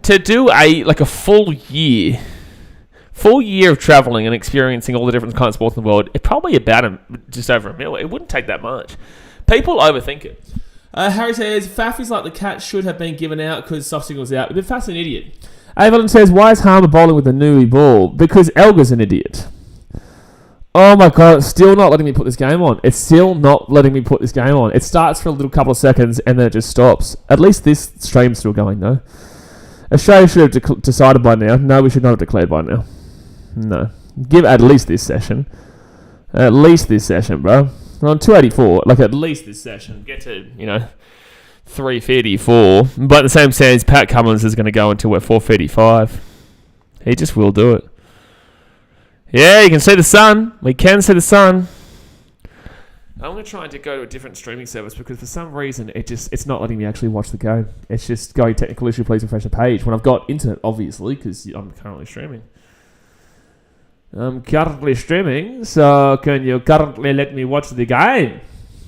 to do a full year of travelling and experiencing all the different kinds of sports in the world. It's probably about just over $1 million. It wouldn't take that much. People overthink it. Harry says, Faf is like the cat should have been given out because soft signal's out. But Faf's an idiot. Evelyn says, why is Harmer bowling with a newbie ball? Because Elga's an idiot. Oh my god, it's still not letting me put this game on. It starts for a little couple of seconds and then it just stops. At least this stream's still going though. Australia should have decided by now. No, we should not have declared by now. No. Give at least this session. At least this session, bro. We're on 284. Like, at least this session. Get to, 334. But in the same sense, Pat Cummins is going to go until we're 435. He just will do it. Yeah, you can see the sun. We can see the sun. I'm going to try to go to a different streaming service because for some reason it's not letting me actually watch the game. It's just going technical issue, please refresh the page. When I've got internet, obviously, because I'm currently streaming. So can you currently let me watch the game?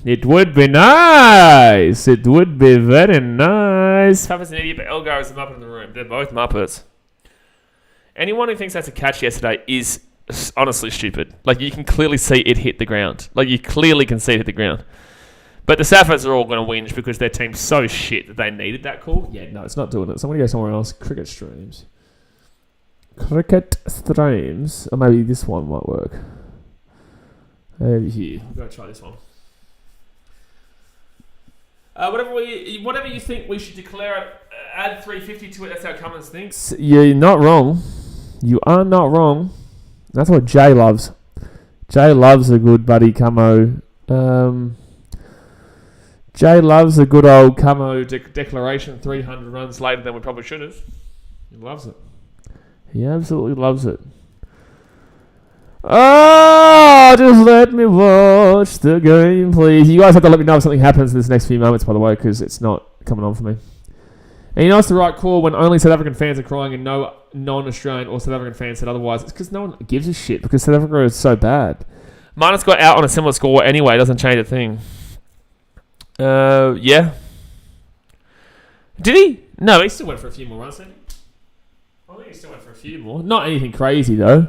It would be nice. It would be very nice. Papa's an idiot, but Elgar is a Muppet in the room. They're both Muppets. Anyone who thinks that's a catch yesterday is honestly stupid. Like, you can clearly see it hit the ground. Like, you clearly can see it hit the ground. But the Saffers are all going to whinge because their team's so shit that they needed that call. Yeah, no, it's not doing it. So I'm going to go somewhere else. Cricket streams. Or maybe this one might work. Over here. I'm going to try this one. Whatever you think we should declare it, add 350 to it. That's how Cummins thinks. You're not wrong. You are not wrong. That's what Jay loves. Jay loves a good buddy Camo. Jay loves a good old Camo declaration 300 runs later than we probably should have. He loves it. He absolutely loves it. Oh, just let me watch the game, please. You guys have to let me know if something happens in this next few moments, by the way, because it's not coming on for me. And you know it's the right call when only South African fans are crying and no non-Australian or South African fans said otherwise. It's because no one gives a shit because South Africa is so bad. Minus got out on a similar score anyway. It doesn't change a thing. Yeah. Did he? No, he still went for a few more runs, didn't he? I think he still went for a few more. Not anything crazy, though.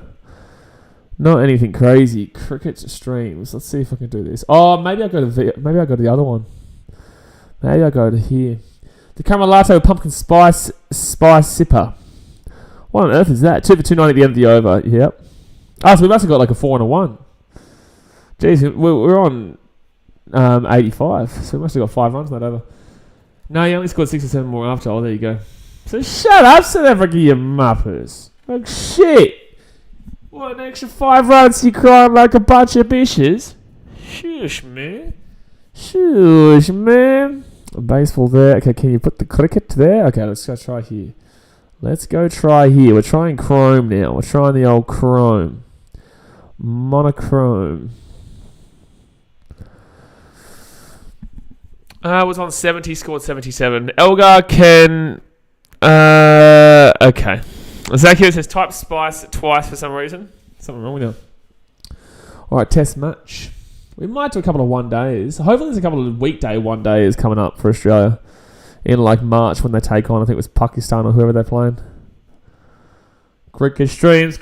Not anything crazy. Cricket streams. Let's see if I can do this. Oh, maybe I go to the other one. Maybe I go to here. The Camerato Pumpkin Spice Sipper. What on earth is that? 2 for 290 at the end of the over. Yep. Ah, so we must have got like a 4 and a 1. Jeez, we're on 85. So we must have got 5 runs in that over. No, he only scored 6 or 7 more after. Oh, there you go. So shut up, South Africa, you muppers. Like shit. What, an extra 5 runs you crying like a bunch of bitches? Shush, man. Shush, man. A baseball there. Okay, can you put the cricket there? Okay, let's go try here. Let's go try here. We're trying Chrome now. We're trying the old Chrome. Monochrome. Was on 70, scored 77. Elgar can... okay. Zacchaeus says type spice twice for some reason. Something wrong with him. Alright, test match. We might do a couple of 1 days. Hopefully there's a couple of weekday 1 days coming up for Australia. In like March when they take on, I think it was Pakistan or whoever they're playing. Cricket streams.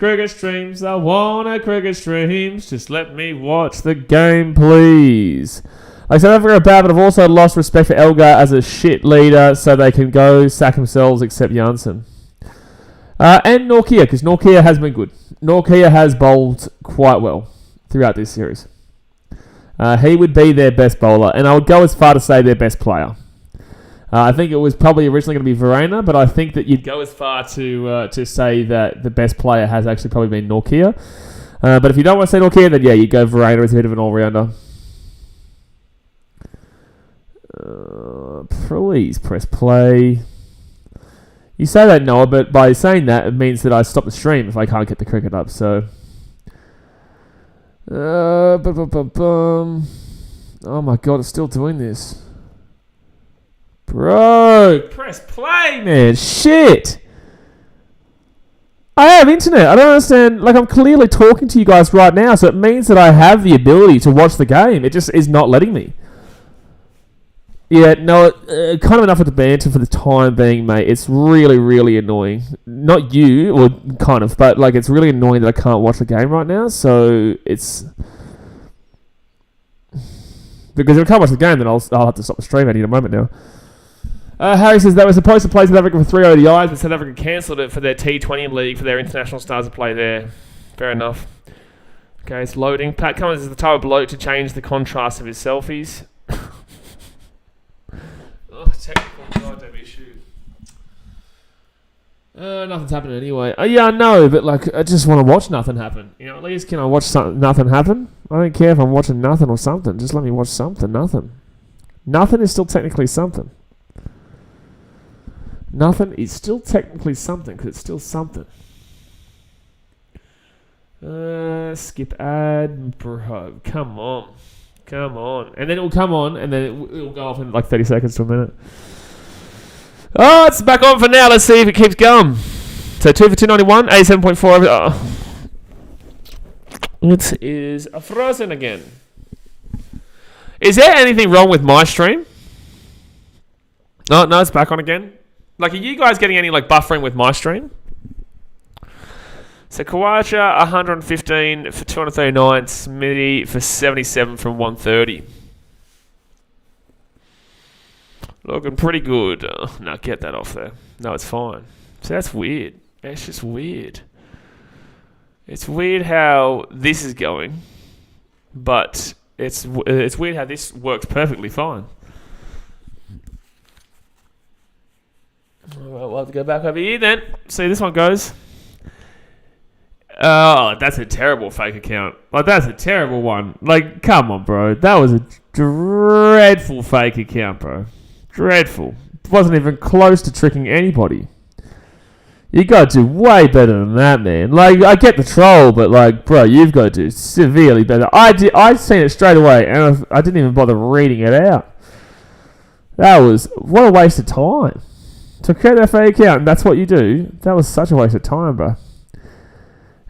I want a cricket streams. Just let me watch the game, please. Like South Africa are bad, but have also lost respect for Elgar as a shit leader, so they can go sack themselves except Janssen. And Norkia, because Norkia has been good. Norkia has bowled quite well throughout this series. He would be their best bowler, and I would go as far to say their best player. I think it was probably originally going to be Verena, but I think that you'd go as far to say that the best player has actually probably been Norkia. But if you don't want to say Norkia, then yeah, you'd go Verena as a bit of an all-rounder. Please press play. You say that, Noah, but by saying that, it means that I stop the stream if I can't get the cricket up, so... Oh my god, it's still doing this. Bro, press play, man. Shit. I have internet. I don't understand. Like, I'm clearly talking to you guys right now, so it means that I have the ability to watch the game. It just is not letting me. Yeah, no, kind of enough with the banter for the time being, mate. It's really, really annoying. Not you, or kind of, but like it's really annoying that I can't watch the game right now. So it's because if I can't watch the game, then I'll have to stop the stream any moment now. Harry says they were supposed to play South Africa for 3 ODIs, but South Africa cancelled it for their T20 league for their international stars to play there. Fair enough. Okay, it's loading. Pat Cummins is the type of bloke to change the contrast of his selfies. Technical goddamn issue. Nothing's happening anyway. Yeah, I know, but like, I just want to watch nothing happen. You know, at least can I watch nothing happen? I don't care if I'm watching nothing or something. Just let me watch something. Nothing. Nothing is still technically something. Nothing is still technically something because it's still something. Skip ad, bro. Come on. And then it will come on, and then it will go off in like 30 seconds to a minute. Oh, it's back on for now. Let's see if it keeps going. So 2 for 291, 87.4. Oh. It is frozen again. Is there anything wrong with my stream? Oh, no, it's back on again. Like, are you guys getting any like buffering with my stream? So Kawacha 115 for 239, Smitty for 77 from 130. Looking pretty good. No, get that off there. No, it's fine. So that's weird. It's just weird. It's weird how this is going, but it's weird how this works perfectly fine. Well, we'll have to go back over here then. See, this one goes. Oh, that's a terrible fake account. Like, that's a terrible one. Like, come on, bro. That was a dreadful fake account, bro. Dreadful. It wasn't even close to tricking anybody. You got to do way better than that, man. Like, I get the troll, but like, bro, you've got to do severely better. I'd seen it straight away, and I didn't even bother reading it out. What a waste of time. To create that fake account, and that's what you do. That was such a waste of time, bro.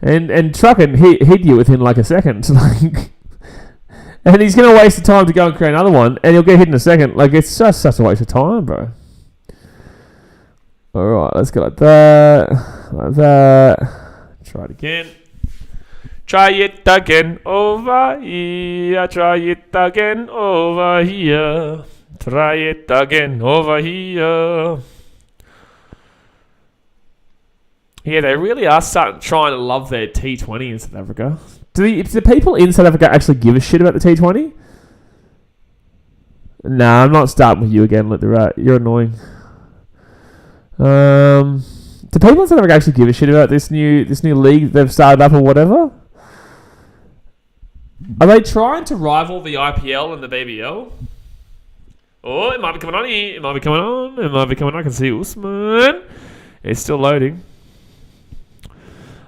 And Trucken hit you within like a second. Like, and he's going to waste the time to go and create another one, and he'll get hit in a second. Like, it's just such a waste of time, bro. Alright, let's go like that. Like that. Try it again. Try it again over here. Try it again over here. Try it again over here. Yeah, they really are trying to love their T20 in South Africa. Do the people in South Africa actually give a shit about the T20? Nah, I'm not starting with you again, Let the Rat. You're annoying. Do people in South Africa actually give a shit about this new league they've started up or whatever? Are they trying to rival the IPL and the BBL? Oh, it might be coming on here. It might be coming on. I can see Usman. It's still loading.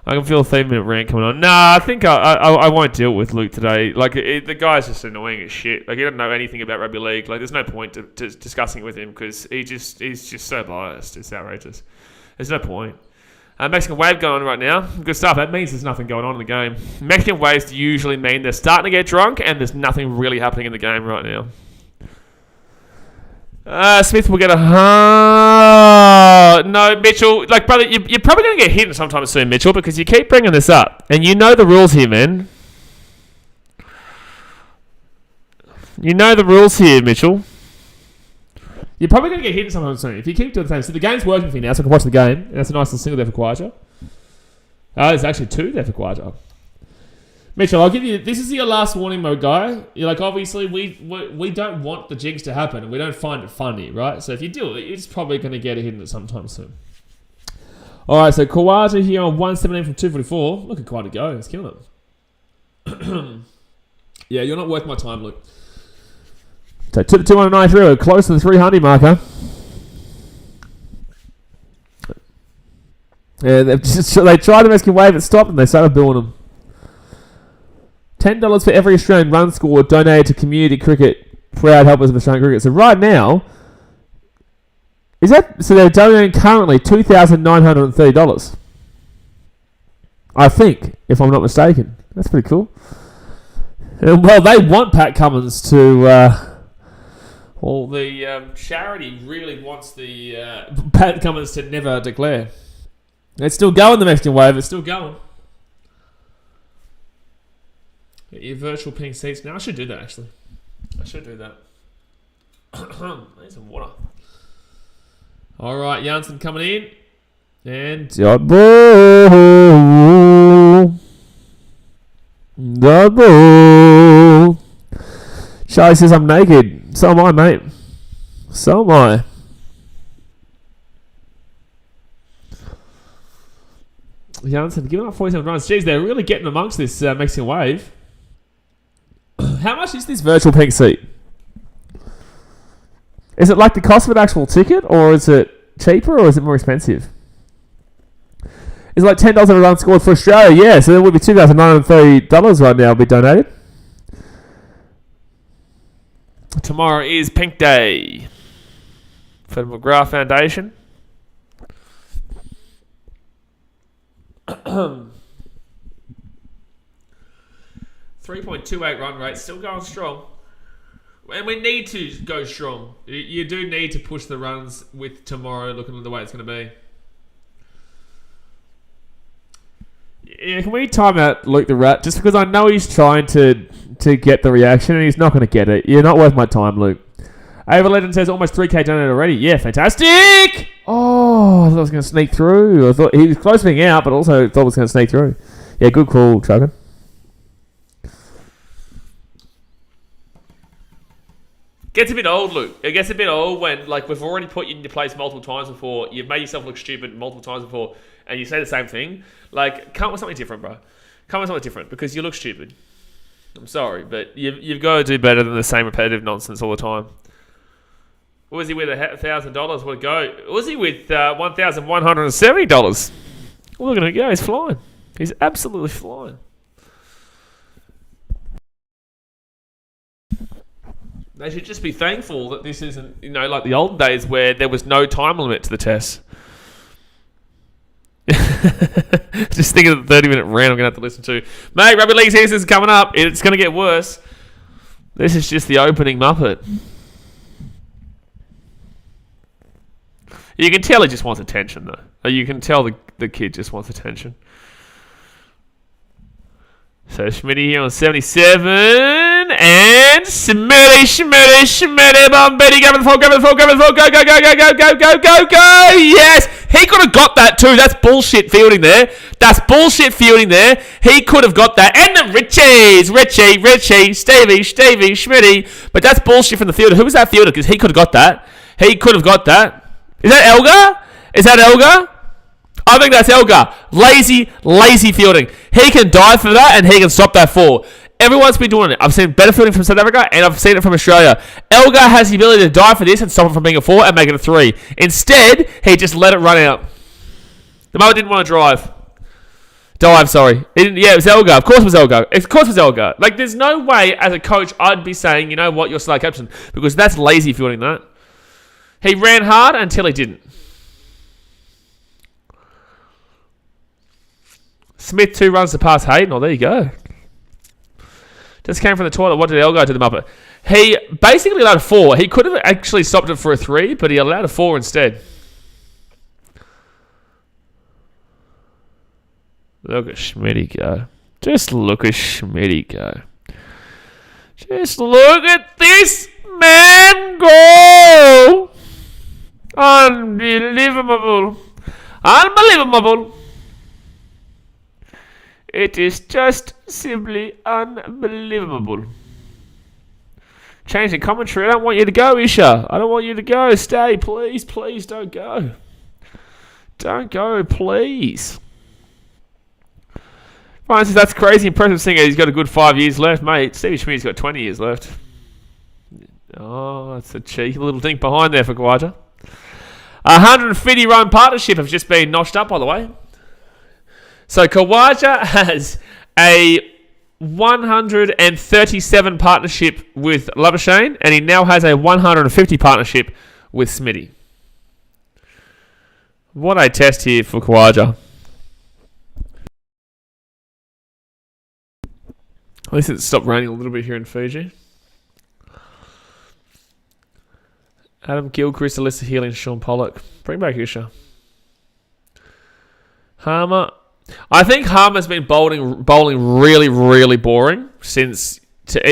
I can feel a 3-minute rant coming on. Nah, I think I won't deal with Luke today. Like, the guy's just annoying as shit. Like, he doesn't know anything about rugby league. Like, there's no point to discussing it with him because he's just so biased. It's outrageous. There's no point. Mexican wave going on right now. Good stuff. That means there's nothing going on in the game. Mexican waves usually mean they're starting to get drunk and there's nothing really happening in the game right now. Smith will get a... no, Mitchell. Like, brother, you're probably going to get hit sometime soon, Mitchell, because you keep bringing this up. And you know the rules here, man. You know the rules here, Mitchell. You're probably going to get hit sometime soon if you keep doing the same. So the game's working for you now, so I can watch the game. And that's a nice little single there for Kwaja. There's actually 2 there for Kwaja. Mitchell, I'll give you... This is your last warning, my guy. You're like, obviously, we don't want the jinx to happen, and we don't find it funny, right? So if you do it, it's probably going to get a hit in it sometime soon. All right, so Kawata here on 117 from 244. Look at Kawata go. He's killing it. Yeah, you're not worth my time, Luke. So 293, we're close to the 300 marker. Yeah, they tried the Mexican wave, it stopped, and they started billing them. $10 for every Australian run scored donated to community cricket. Proud helpers of Australian cricket. So right now, so they're donating currently $2,930. I think, if I'm not mistaken. That's pretty cool. And, well, they want Pat Cummins to... the charity really wants the Pat Cummins to never declare. It's still going, the Mexican wave. It's still going. Get your virtual pink seats. Now, I should do that, actually. I should do that. I need some water. All right, Janssen coming in. And... Double. Charlie says I'm naked. So am I, mate. So am I. Janssen giving up 47 runs. Jeez, they're really getting amongst this Mexican wave. How much is this virtual pink seat? Is it like the cost of an actual ticket, or is it cheaper, or is it more expensive? Is it like $10 a run scored for Australia? Yeah, so it would be $2,930 right now will be donated. Tomorrow is Pink Day for the McGrath Foundation. 3.28 run rate, still going strong. And we need to go strong. You do need to push the runs with tomorrow looking at the way it's going to be. Yeah, can we time out Luke the Rat? Just because I know he's trying to get the reaction and he's not going to get it. You're not worth my time, Luke. Ava Legend says almost 3k donated already. Yeah, fantastic! Oh, I thought it was going to sneak through. I thought he was close to being out, but also thought it was going to sneak through. Yeah, good call, Trucker. Gets a bit old, Luke. It gets a bit old when, like, we've already put you in your place multiple times before. You've made yourself look stupid multiple times before, and you say the same thing. Like, come up with something different, bro. Come up with something different because you look stupid. I'm sorry, but you've got to do better than the same repetitive nonsense all the time. Uzi with $1,000. What a go. Uzi with $1,170. Look at him go. He's flying. He's absolutely flying. They should just be thankful that this isn't, like the old days where there was no time limit to the test. Just think of the 30-minute rant I'm going to have to listen to. Mate, Rugby League season is coming up. It's going to get worse. This is just the opening Muppet. You can tell he just wants attention, though. You can tell the kid just wants attention. So Schmitty here on 77, and Schmitty, Mom, Betty, go for the fall, go, yes! He could have got that too, that's bullshit fielding there. He could have got that, and the Richie, Stevie, Schmitty, but that's bullshit from the fielder. Who was that fielder? Because he could have got that. Is that Elgar? I think that's Elgar. Lazy fielding. He can dive for that and he can stop that fall. Everyone's been doing it. I've seen better fielding from South Africa and I've seen it from Australia. Elgar has the ability to dive for this and stop it from being a 4 and make it a 3. Instead, he just let it run out. The Mo didn't want to dive, sorry. It was Elgar. Of course it was Elgar. Like, there's no way as a coach I'd be saying, you know what, you're still captain. Because that's lazy fielding that. He ran hard until he didn't. Smith 2 runs to pass Hayden. Oh, there you go. Just came from the toilet. What did Elgar do to the Muppet? He basically allowed a 4. He could have actually stopped it for a 3, but he allowed a 4 instead. Look at Schmitty go. Just look at Schmitty go. Just look at this man go. Unbelievable. It is just simply unbelievable. Change the commentary. I don't want you to go, Isha. I don't want you to go. Stay, please. Please don't go. Don't go, please. Francis, that's crazy impressive seeing he's got a good 5 years left. Mate, Stevie Schmidt's got 20 years left. Oh, that's a cheeky little dink behind there for Kawaja. 150 run partnership has just been notched up, by the way. So Kawaja has a 137 partnership with Labuschagne, and he now has a 150 partnership with Smitty. What a test here for Kawaja. At least it stopped raining a little bit here in Fiji. Adam Gilchrist, Alyssa Healy, and Sean Pollock. Bring back Isha. Harmer. I think Harmer's been bowling really, really boring since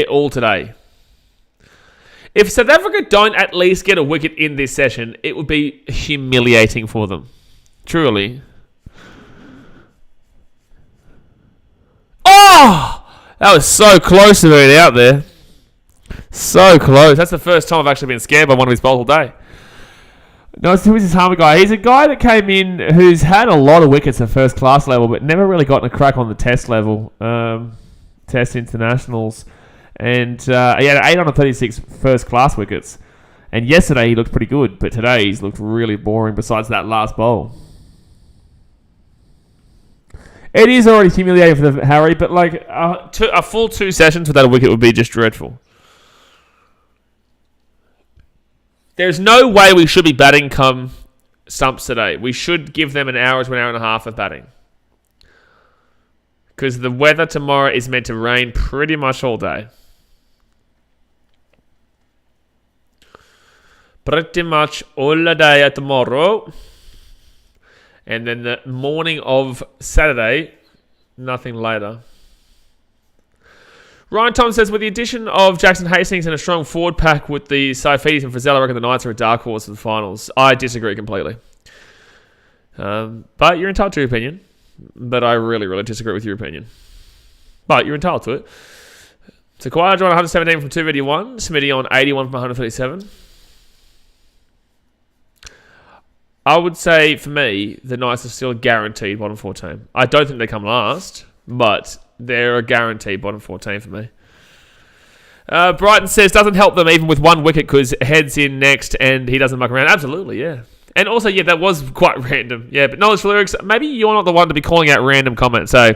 all today. If South Africa don't at least get a wicket in this session, it would be humiliating for them. Truly. Oh! That was so close to being out there. So close. That's the first time I've actually been scared by one of his bowls all day. No, who is this Harmer guy? He's a guy that came in who's had a lot of wickets at first class level, but never really gotten a crack on the test level, test internationals. And he had 8 on a 36 first class wickets. And yesterday he looked pretty good, but today he's looked really boring besides that last bowl. It is already humiliating for the Harry, but like a full 2 sessions without a wicket would be just dreadful. There's no way we should be batting come stumps today. We should give them an hour to an hour and a half of batting. Because the weather tomorrow is meant to rain pretty much all day. Pretty much all the day tomorrow. And then the morning of Saturday, nothing later. Ryan Tom says, with the addition of Jackson Hastings and a strong forward pack with the Saifidis and Frizella, I reckon the Knights are a dark horse for the finals. I disagree completely. But you're entitled to your opinion. But I really, really disagree with your opinion. But you're entitled to it. So Kawaja on 117 from 251. Smitty on 81 from 137. I would say, for me, the Knights are still a guaranteed bottom 4 team. I don't think they come last, but they're a guaranteed bottom 4 team for me. Brighton says doesn't help them even with one wicket because heads in next and he doesn't muck around. Absolutely, yeah. And also, yeah, that was quite random. Yeah, but knowledge for lyrics, maybe you're not the one to be calling out random comments. So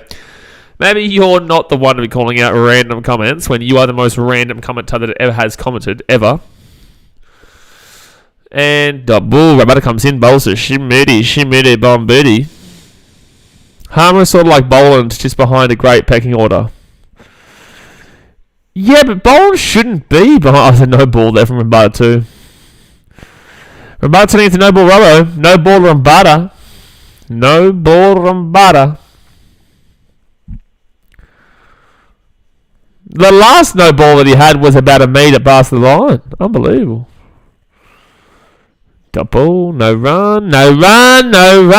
maybe you're not the one to be calling out random comments when you are the most random commenter that ever has commented, ever. And Bull Rabata comes in, bowls a shimmy bombity. Harmer sort of like Boland, just behind a great pecking order. Yeah, but Boland shouldn't be behind. Oh, there's no ball there from Rabata too. Rabata turning into no ball Robbo. No ball Rabata. No ball Rabata. The last no ball that he had was about a metre past the line. Unbelievable. Double, no run, no run, no run.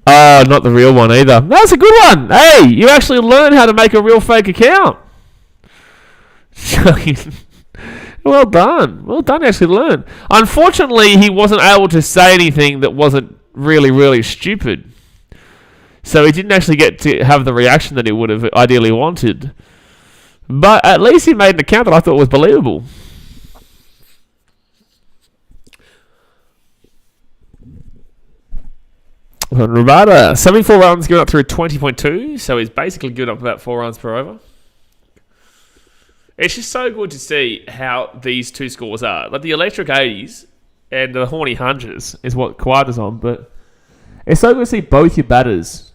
Oh, not the real one either. That's a good one. Hey, you actually learned how to make a real fake account. Well done. Well done, you actually learned. Unfortunately, he wasn't able to say anything that wasn't really, really stupid. So he didn't actually get to have the reaction that he would have ideally wanted. But at least he made an account that I thought was believable. Rabada, 74 runs given up through 20.2, so he's basically given up about 4 runs per over. It's just so good to see how these two scores are. Like the electric 80s and the horny hundreds is what Kawada's on, but it's so good to see both your batters.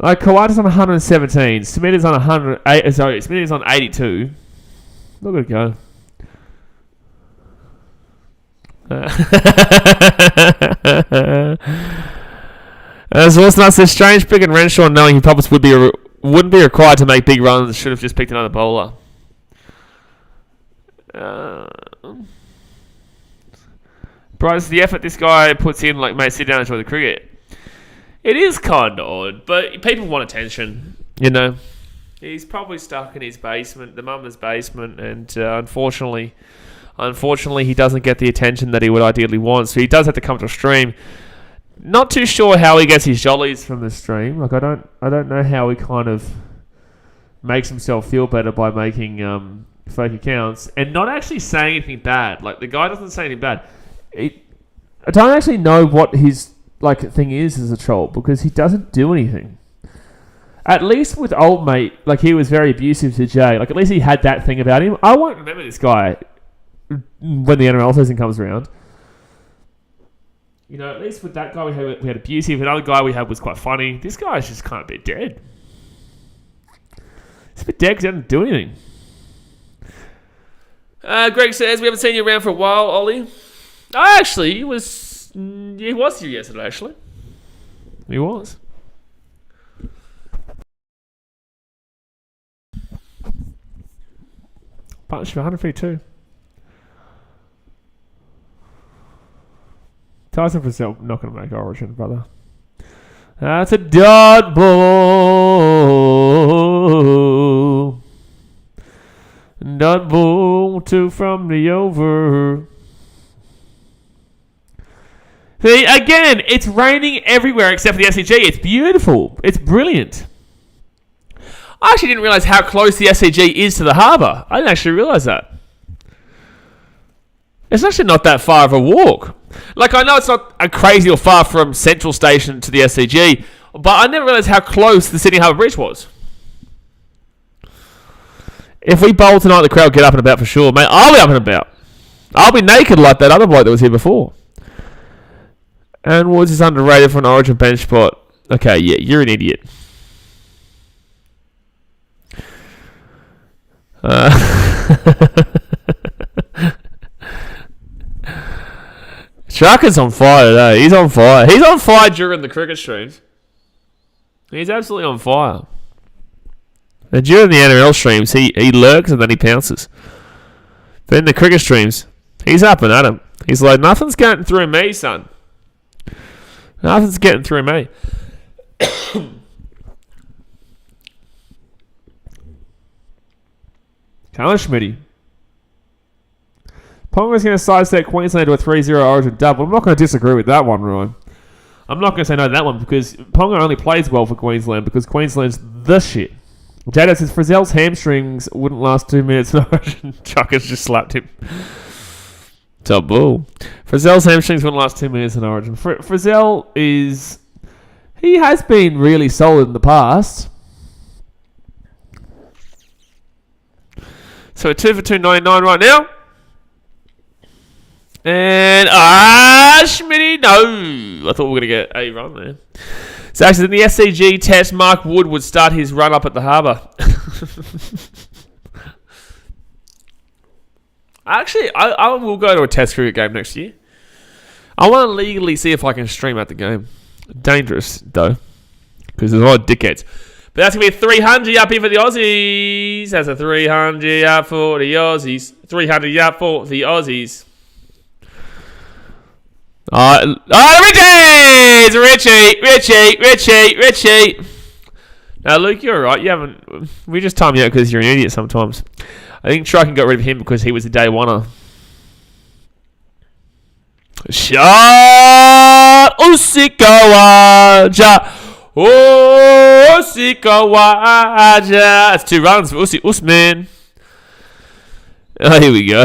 Like Kawada's on 117, Smith is on 108. Sorry, Smith is on 82. Look at it go. As Wilson says, strange pick and Renshaw knowing he probably wouldn't be required to make big runs. Should have just picked another bowler. Bryce, the effort this guy puts in, like, mate, sit down and enjoy the cricket. It is kind of odd, but people want attention, you know. He's probably stuck in his basement, the mama's basement, and unfortunately, he doesn't get the attention that he would ideally want. So he does have to come to a stream. Not too sure how he gets his jollies from the stream. Like I don't know how he kind of makes himself feel better by making fake accounts and not actually saying anything bad. Like the guy doesn't say anything bad. I don't actually know what his thing is as a troll because he doesn't do anything. At least with old mate, like he was very abusive to Jay. Like at least he had that thing about him. I won't remember this guy when the NRL season comes around. You know, at least with that guy we had abusive. Another guy we had was quite funny. This guy's just kind of a bit dead. He's a bit dead because he doesn't do anything. Greg says we haven't seen you around for a while, Ollie. Oh, actually, he was here yesterday. Actually, he was. Partnership 152. Tyson Brazil not going to make Origin, brother. That's a dot ball. Dot ball 2 from the over. See, again, it's raining everywhere except for the SCG. It's beautiful. It's brilliant. I actually didn't realise how close the SCG is to the harbour. I didn't actually realise that. It's actually not that far of a walk. Like, I know it's not a crazy or far from Central Station to the SCG, but I never realised how close the Sydney Harbour Bridge was. If we bowl tonight, the crowd will get up and about for sure. Mate, I'll be up and about. I'll be naked like that other bloke that was here before. And Woods is underrated for an Origin bench spot. Okay, yeah, you're an idiot. Sharka's on fire today. He's on fire. He's on fire during the cricket streams. He's absolutely on fire. And during the NRL streams, he lurks and then he pounces. But in the cricket streams, he's up and at him. He's like, nothing's getting through me, son. Nothing's getting through me. Callum Schmitty. Ponga's going to sidestep Queensland to a 3-0 Origin double. I'm not going to disagree with that one, Ryan. I'm not going to say no to that one because Ponga only plays well for Queensland because Queensland's the shit. Jada says Frizzell's hamstrings wouldn't last 2 minutes. Chuckers just slapped him. Top bull. Frizzell's hamstrings wouldn't last 2 minutes in Origin. Frizzell is... He has been really solid in the past. So we're 2 for 299 right now. And Schmitty, no. I thought we were going to get a run there. So actually in the SCG test, Mark Wood would start his run up at the harbour. Actually, I will go to a test cricket game next year. I want to legally see if I can stream at the game. Dangerous, though. Because there's a lot of dickheads. But that's going to be a 300 up here for the Aussies. That's a 300 up for the Aussies. 300 up for the Aussies. Richie. Now, Luke, you're alright. You haven't. We just time you out because you're an idiot sometimes. I think Trucking got rid of him because he was a day oneer. Shot! Usikawaja! Usikawaja! That's 2 runs for Usman. Oh, here we go.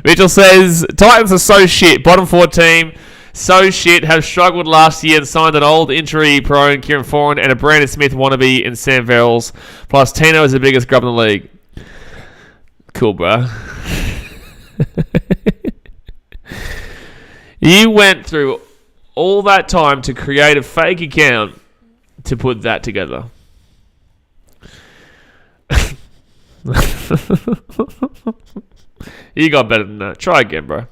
Mitchell says, Titans are so shit. Bottom 4 team, so shit. Have struggled last year and signed an old injury-prone Kieran Foran and a Brandon Smith wannabe in Sam Verrills. Plus, Tino is the biggest grub in the league. Cool, bro. You went through all that time to create a fake account to put that together. You got better than that. Try again, bro.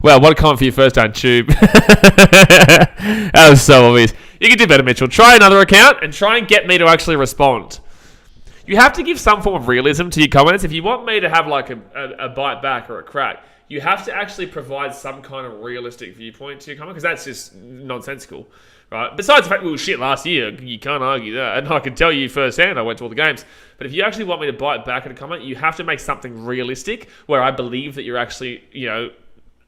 Well, what a comment for your first time, Tube. That was so obvious. You can do better, Mitchell. Try another account and try and get me to actually respond. You have to give some form of realism to your comments. If you want me to have like a bite back or a crack, you have to actually provide some kind of realistic viewpoint to your comment because that's just nonsensical, right? Besides the fact we were shit last year, you can't argue that. And I can tell you firsthand, I went to all the games. But if you actually want me to bite back at a comment, you have to make something realistic where I believe that you're actually,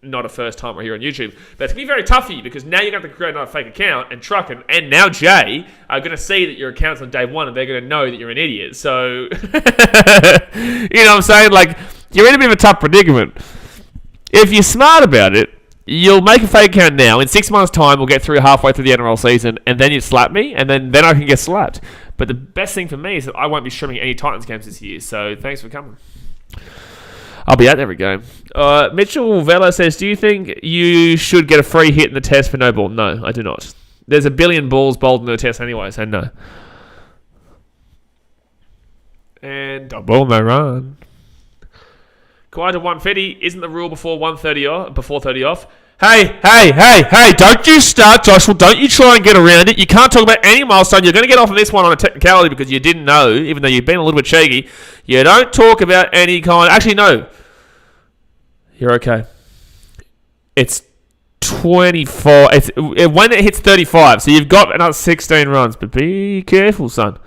not a first timer here on YouTube. But it's going to be very tough for you because now you're going to have to create another fake account and Truckin' and now Jay are going to see that your account's on day one and they're going to know that you're an idiot. So, you know what I'm saying? Like, you're in a bit of a tough predicament. If you're smart about it, you'll make a fake account now. In 6 months' time, we'll get through halfway through the NRL season, and then you slap me, and then I can get slapped. But the best thing for me is that I won't be streaming any Titans games this year, so thanks for coming. I'll be at every game. Mitchell Vela says, do you think you should get a free hit in the test for no ball? No, I do not. There's a billion balls bowled in the test anyway, so no. And double no run. Kawhi to 150 isn't the rule before 130 off, before 30 off. Hey, don't you start, Joshua. Don't you try and get around it. You can't talk about any milestone. You're going to get off on this one on a technicality because you didn't know, even though you've been a little bit cheeky. You don't talk about any kind... Actually, no. You're okay. It's 24. When it hits 35, so you've got another 16 runs. But be careful, son.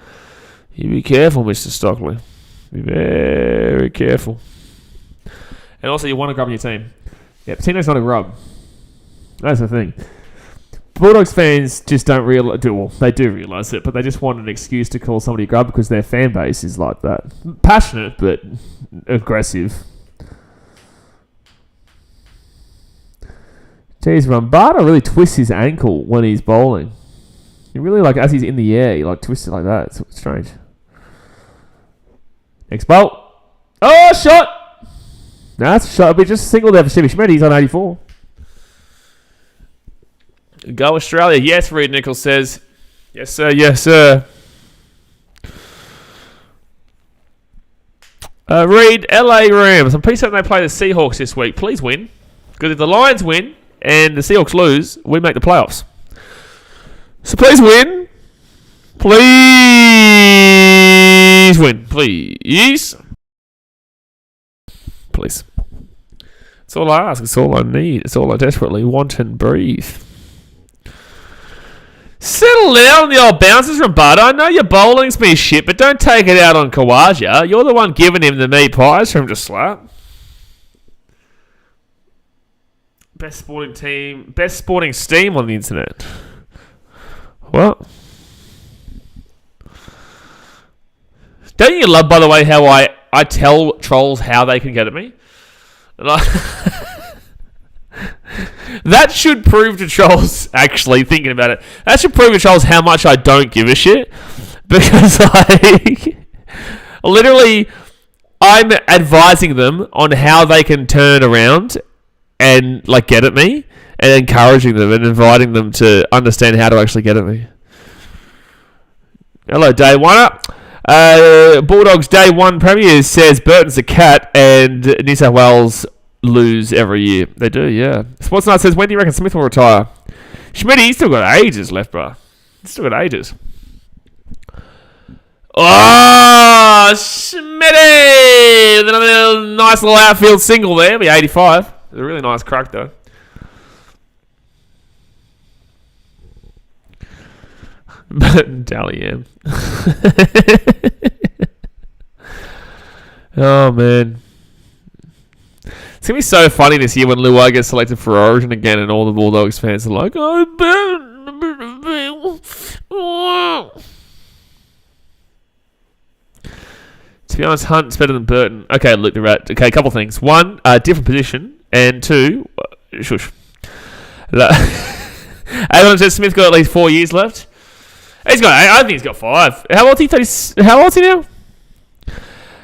You be careful, Mr. Stockley. Be very careful. And also, you want to grub in your team. Yeah, Patino's not a grub. That's the thing. Bulldogs fans just don't realise... Well, they do realise it, but they just want an excuse to call somebody a grub because their fan base is like that. Passionate, but aggressive. Jeez, Rambada really twists his ankle when he's bowling. He really, as he's in the air, he, twists it like that. It's strange. Next bowl. Oh, shot! No, that's a shot. It'll be just a single there for Shimmy Schmidt. He's on 84. Go Australia. Yes, Reed Nichols says. Yes, sir. Yes, sir. Reed, LA Rams. I'm pretty certain they play the Seahawks this week. Please win. Because if the Lions win and the Seahawks lose, we make the playoffs. So please win. Please win. Please. Please. That's all I ask. It's all I need. It's all I desperately want and breathe. Settle down on the old bounces from Butter. I know your bowling's me shit, but don't take it out on Kawaja. You're the one giving him the meat pies for him to slap. Best sporting team. Best sporting steam on the internet. What? Don't you love, by the way, how I tell trolls how they can get at me? Like, that should prove to trolls, actually, thinking about it, that should prove to trolls how much I don't give a shit. Because, like, literally, I'm advising them on how they can turn around and, like, get at me, and encouraging them and inviting them to understand how to actually get at me. Hello, Day One Up. Bulldogs Day 1 Premier says Burton's a cat and New South Wales lose every year. They do, yeah. Sports Night says, when do you reckon Smith will retire? Schmitty, he's still got ages left, bro. He's still got ages. Oh, Schmitty! With another nice little outfield single there. Be 85. It's a really nice crack, though. But Dally M. Oh, man. It's going to be so funny this year when Luai gets selected for Origin again and all the Bulldogs fans are like, oh, to be honest, Hunt's better than Burton. Okay, look, they're right. Okay, a couple things. One, different position. And two, shush. Everyone says Smith got at least 4 years left. I think he's got 5. How old is he? How old is he now?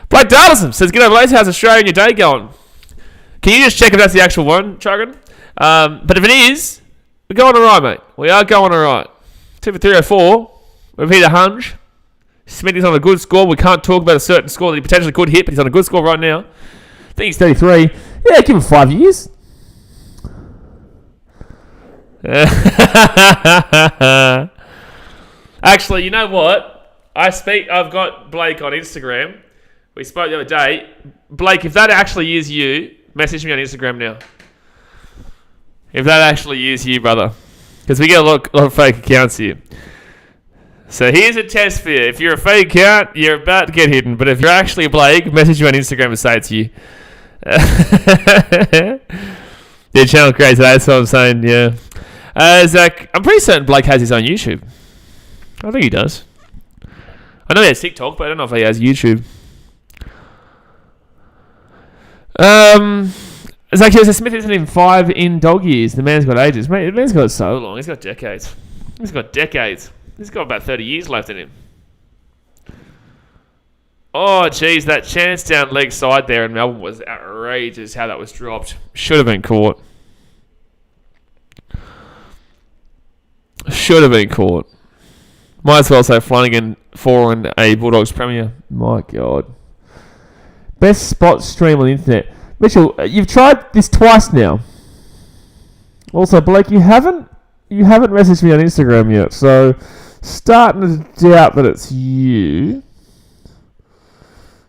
Blake Darlison says, "G'day, Blaze. How's Australia and your day going? Can you just check if that's the actual one, Chuggin? But if it is, we're going alright, mate. We are going alright. 2 for 304. We've hit a hunch. Smitty's on a good score. We can't talk about a certain score that he potentially could hit, but he's on a good score right now. I think he's 33. Yeah, give him 5 years. Actually, you know what? I've got Blake on Instagram. We spoke the other day. Blake, if that actually is you, message me on Instagram now. If that actually is you, brother. Because we get a lot of fake accounts here. So here's a test for you. If you're a fake account, you're about to get hidden. But if you're actually Blake, message me on Instagram and say it's you. Their channel creates that, that's what I'm saying, yeah. Zach, I'm pretty certain Blake has his own YouTube. I think he does. I know he has TikTok, but I don't know if he has YouTube. Zach says Smith isn't in 5 in dog years. The man's got ages. Mate, the man's got so long. He's got decades. He's got about 30 years left in him. Oh, jeez, that chance down leg side there in Melbourne was outrageous how that was dropped. Should have been caught. Might as well say Flanagan 4 and a Bulldogs Premier. My God. Best spot stream on the internet. Mitchell, you've tried this twice now. Also, Blake, you haven't messaged me on Instagram yet, so starting to doubt that it's you.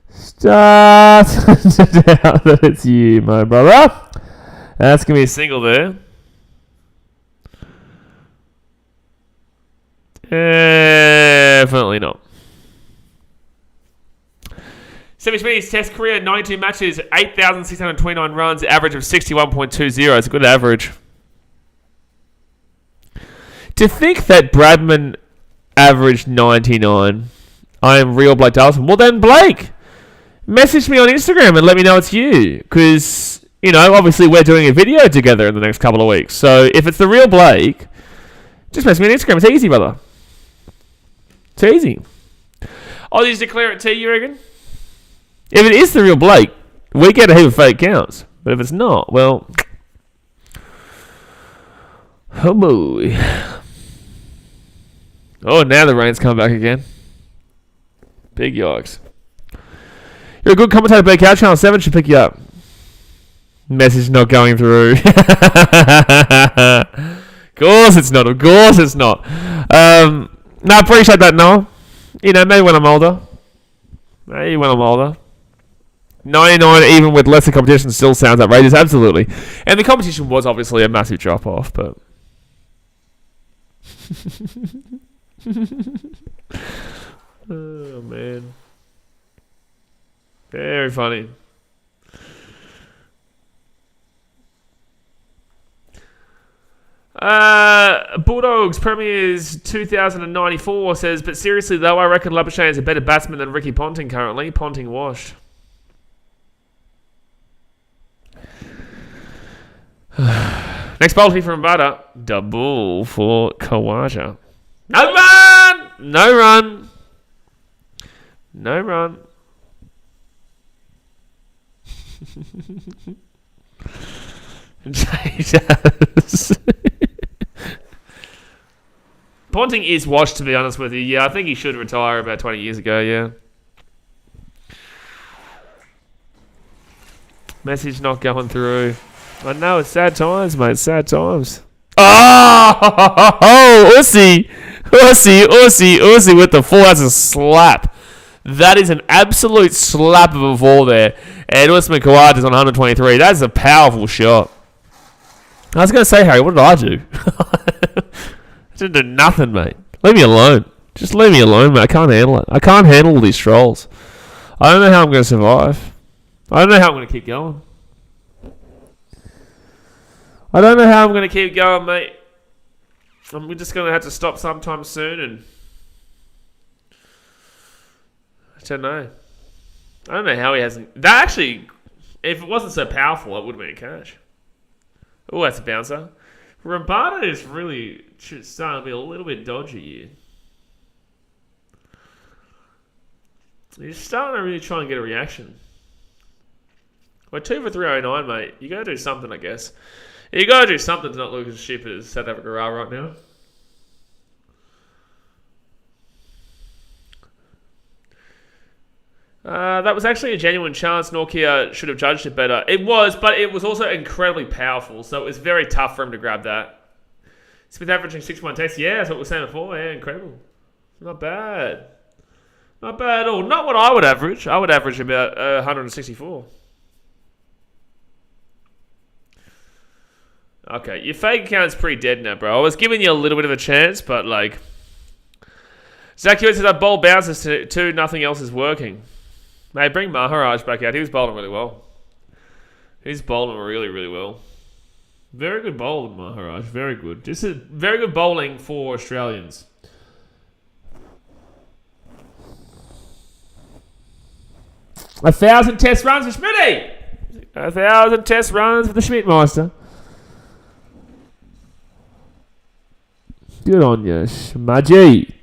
Starting to doubt that it's you, my brother. That's going to be a single there. Definitely not. Sammy Smitty's test career, 92 matches, 8,629 runs, average of 61.20. It's a good average. To think that Bradman averaged 99, I am real Blake Darlison. Well then, Blake, message me on Instagram and let me know it's you. Because, you know, obviously we're doing a video together in the next couple of weeks. So if it's the real Blake, just message me on Instagram. It's easy, brother. It's easy. I'll just declare it to you, reckon? If it is the real Blake, we get a heap of fake counts. But if it's not, well... Oh, boy. Oh, now the rain's come back again. Big yikes. You're a good commentator, BKRmy. Channel 7 should pick you up. Message not going through. Of course it's not. No, I appreciate that, Noah. You know, maybe when I'm older. 99, even with lesser competition, still sounds outrageous. Absolutely. And the competition was obviously a massive drop-off, but... Oh, man. Very funny. Bulldogs Premiers 2094 says, but seriously though, I reckon Labuschagne is a better batsman than Ricky Ponting currently. Ponting washed. Next boldly from Bada. Double for Kawaja. No run! No run. No run. Jesus. Ponting is washed, to be honest with you. Yeah, I think he should retire about 20 years ago, yeah. Message not going through. I know, it's sad times, mate. Sad times. Oh, Ussy. Ussy with the full. That's a slap. That is an absolute slap of a ball there. And Usman Khawaja is on 123. That's a powerful shot. I was going to say, Harry, what did I do? I didn't do nothing, mate. Leave me alone. Just leave me alone, mate. I can't handle it. I can't handle all these trolls. I don't know how I'm going to survive. I don't know how I'm going to keep going. I don't know how I'm going to keep going, mate. I'm just going to have to stop sometime soon, and I don't know. I don't know how he hasn't. That actually, if it wasn't so powerful, it would have been a catch. Oh, that's a bouncer. Rabada is really starting to be a little bit dodgy here. He's starting to really try and get a reaction. We're 2 for 309, mate. You got to do something, I guess. You got to do something to not look as cheap as South Africa are right now. That was actually a genuine chance. Norkia should have judged it better. It was, but it was also incredibly powerful, so it was very tough for him to grab that. Smith averaging 6-1 tests. Yeah, that's what we were saying before. Yeah, incredible. Not bad. Not bad at all. Not what I would average. I would average about 164. Okay, your fake account's pretty dead now, bro. I was giving you a little bit of a chance, but like... Zach Hewitt says, I bowl bounces to nothing else is working. Mate, bring Maharaj back out. He was bowling really well. He's bowling really, really well. Very good bowling, Maharaj. Very good. This is very good bowling for Australians. A 1,000 test runs for Schmitty. 1,000 test runs for the Schmidtmeister. Good on you, Schmudgy.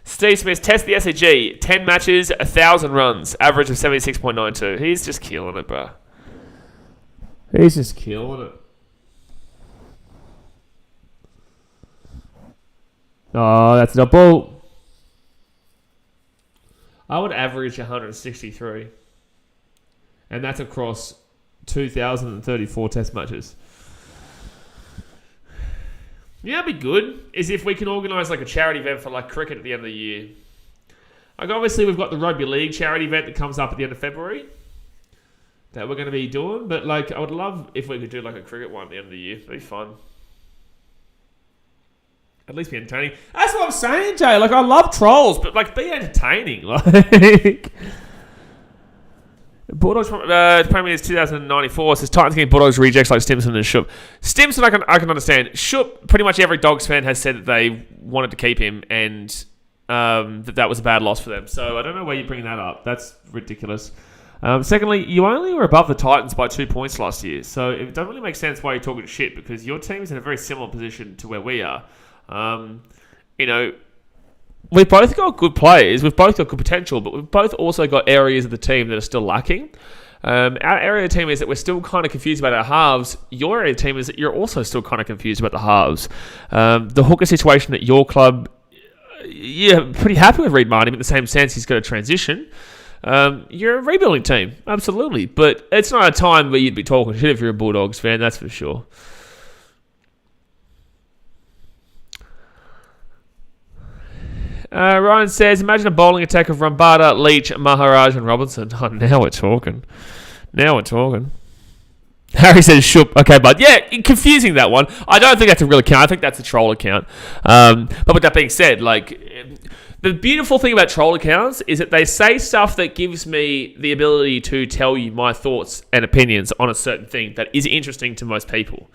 Steve Smith, test the SCG. 10 matches, 1,000 runs. Average of 76.92. He's just killing it, bro. He's just killing it. Oh, that's a double. I would average 163. And that's across 2,034 test matches. Yeah, that'd be good, is if we can organise like a charity event for like cricket at the end of the year. Like obviously we've got the rugby league charity event that comes up at the end of February that we're going to be doing, but like I would love if we could do like a cricket one at the end of the year. It'd be fun. At least be entertaining. That's what I'm saying, Jay. Like I love trolls, but like be entertaining. Like Bulldogs Premiers 2094 says Titans getting Bulldogs rejects like Stimson and Shoop. Stimson I can understand. Shoop, pretty much every Dogs fan has said that they wanted to keep him and that was a bad loss for them. So I don't know where you're bringing that up. That's ridiculous. Secondly, you only were above the Titans by 2 points last year. So it doesn't really make sense why you're talking shit because your team is in a very similar position to where we are. You know, we've both got good players, we've both got good potential, but we've both also got areas of the team that are still lacking. Our area of the team is that we're still kind of confused about our halves. Your area of the team is that you're also still kind of confused about the halves. The hooker situation at your club, you're pretty happy with Reid Martin, but in the same sense he's got a transition. You're a rebuilding team, absolutely, but it's not a time where you'd be talking shit if you're a Bulldogs fan, that's for sure. Ryan says, imagine a bowling attack of Rambada, Leach, Maharaj and Robinson. Oh, now we're talking. Harry says, Shoop. Okay, but yeah, confusing that one. I don't think that's a real account. I think that's a troll account. But with that being said, like, the beautiful thing about troll accounts is that they say stuff that gives me the ability to tell you my thoughts and opinions on a certain thing that is interesting to most people.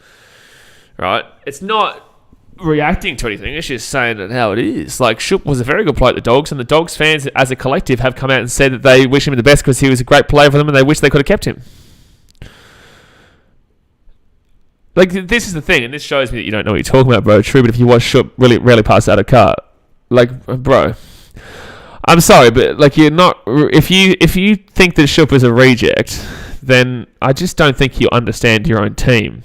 right? It's not reacting to anything. It's just saying it how it is. Like, Shoop was a very good player at the Dogs, and the Dogs fans as a collective have come out and said that they wish him the best because he was a great player for them and they wish they could have kept him. Like, this is the thing, and this shows me that you don't know what you're talking about, bro. True, but if you watch Shoop really rarely pass out a car, like, bro, I'm sorry, but like, you're not. If you think that Shoop is a reject, then I just don't think you understand your own team.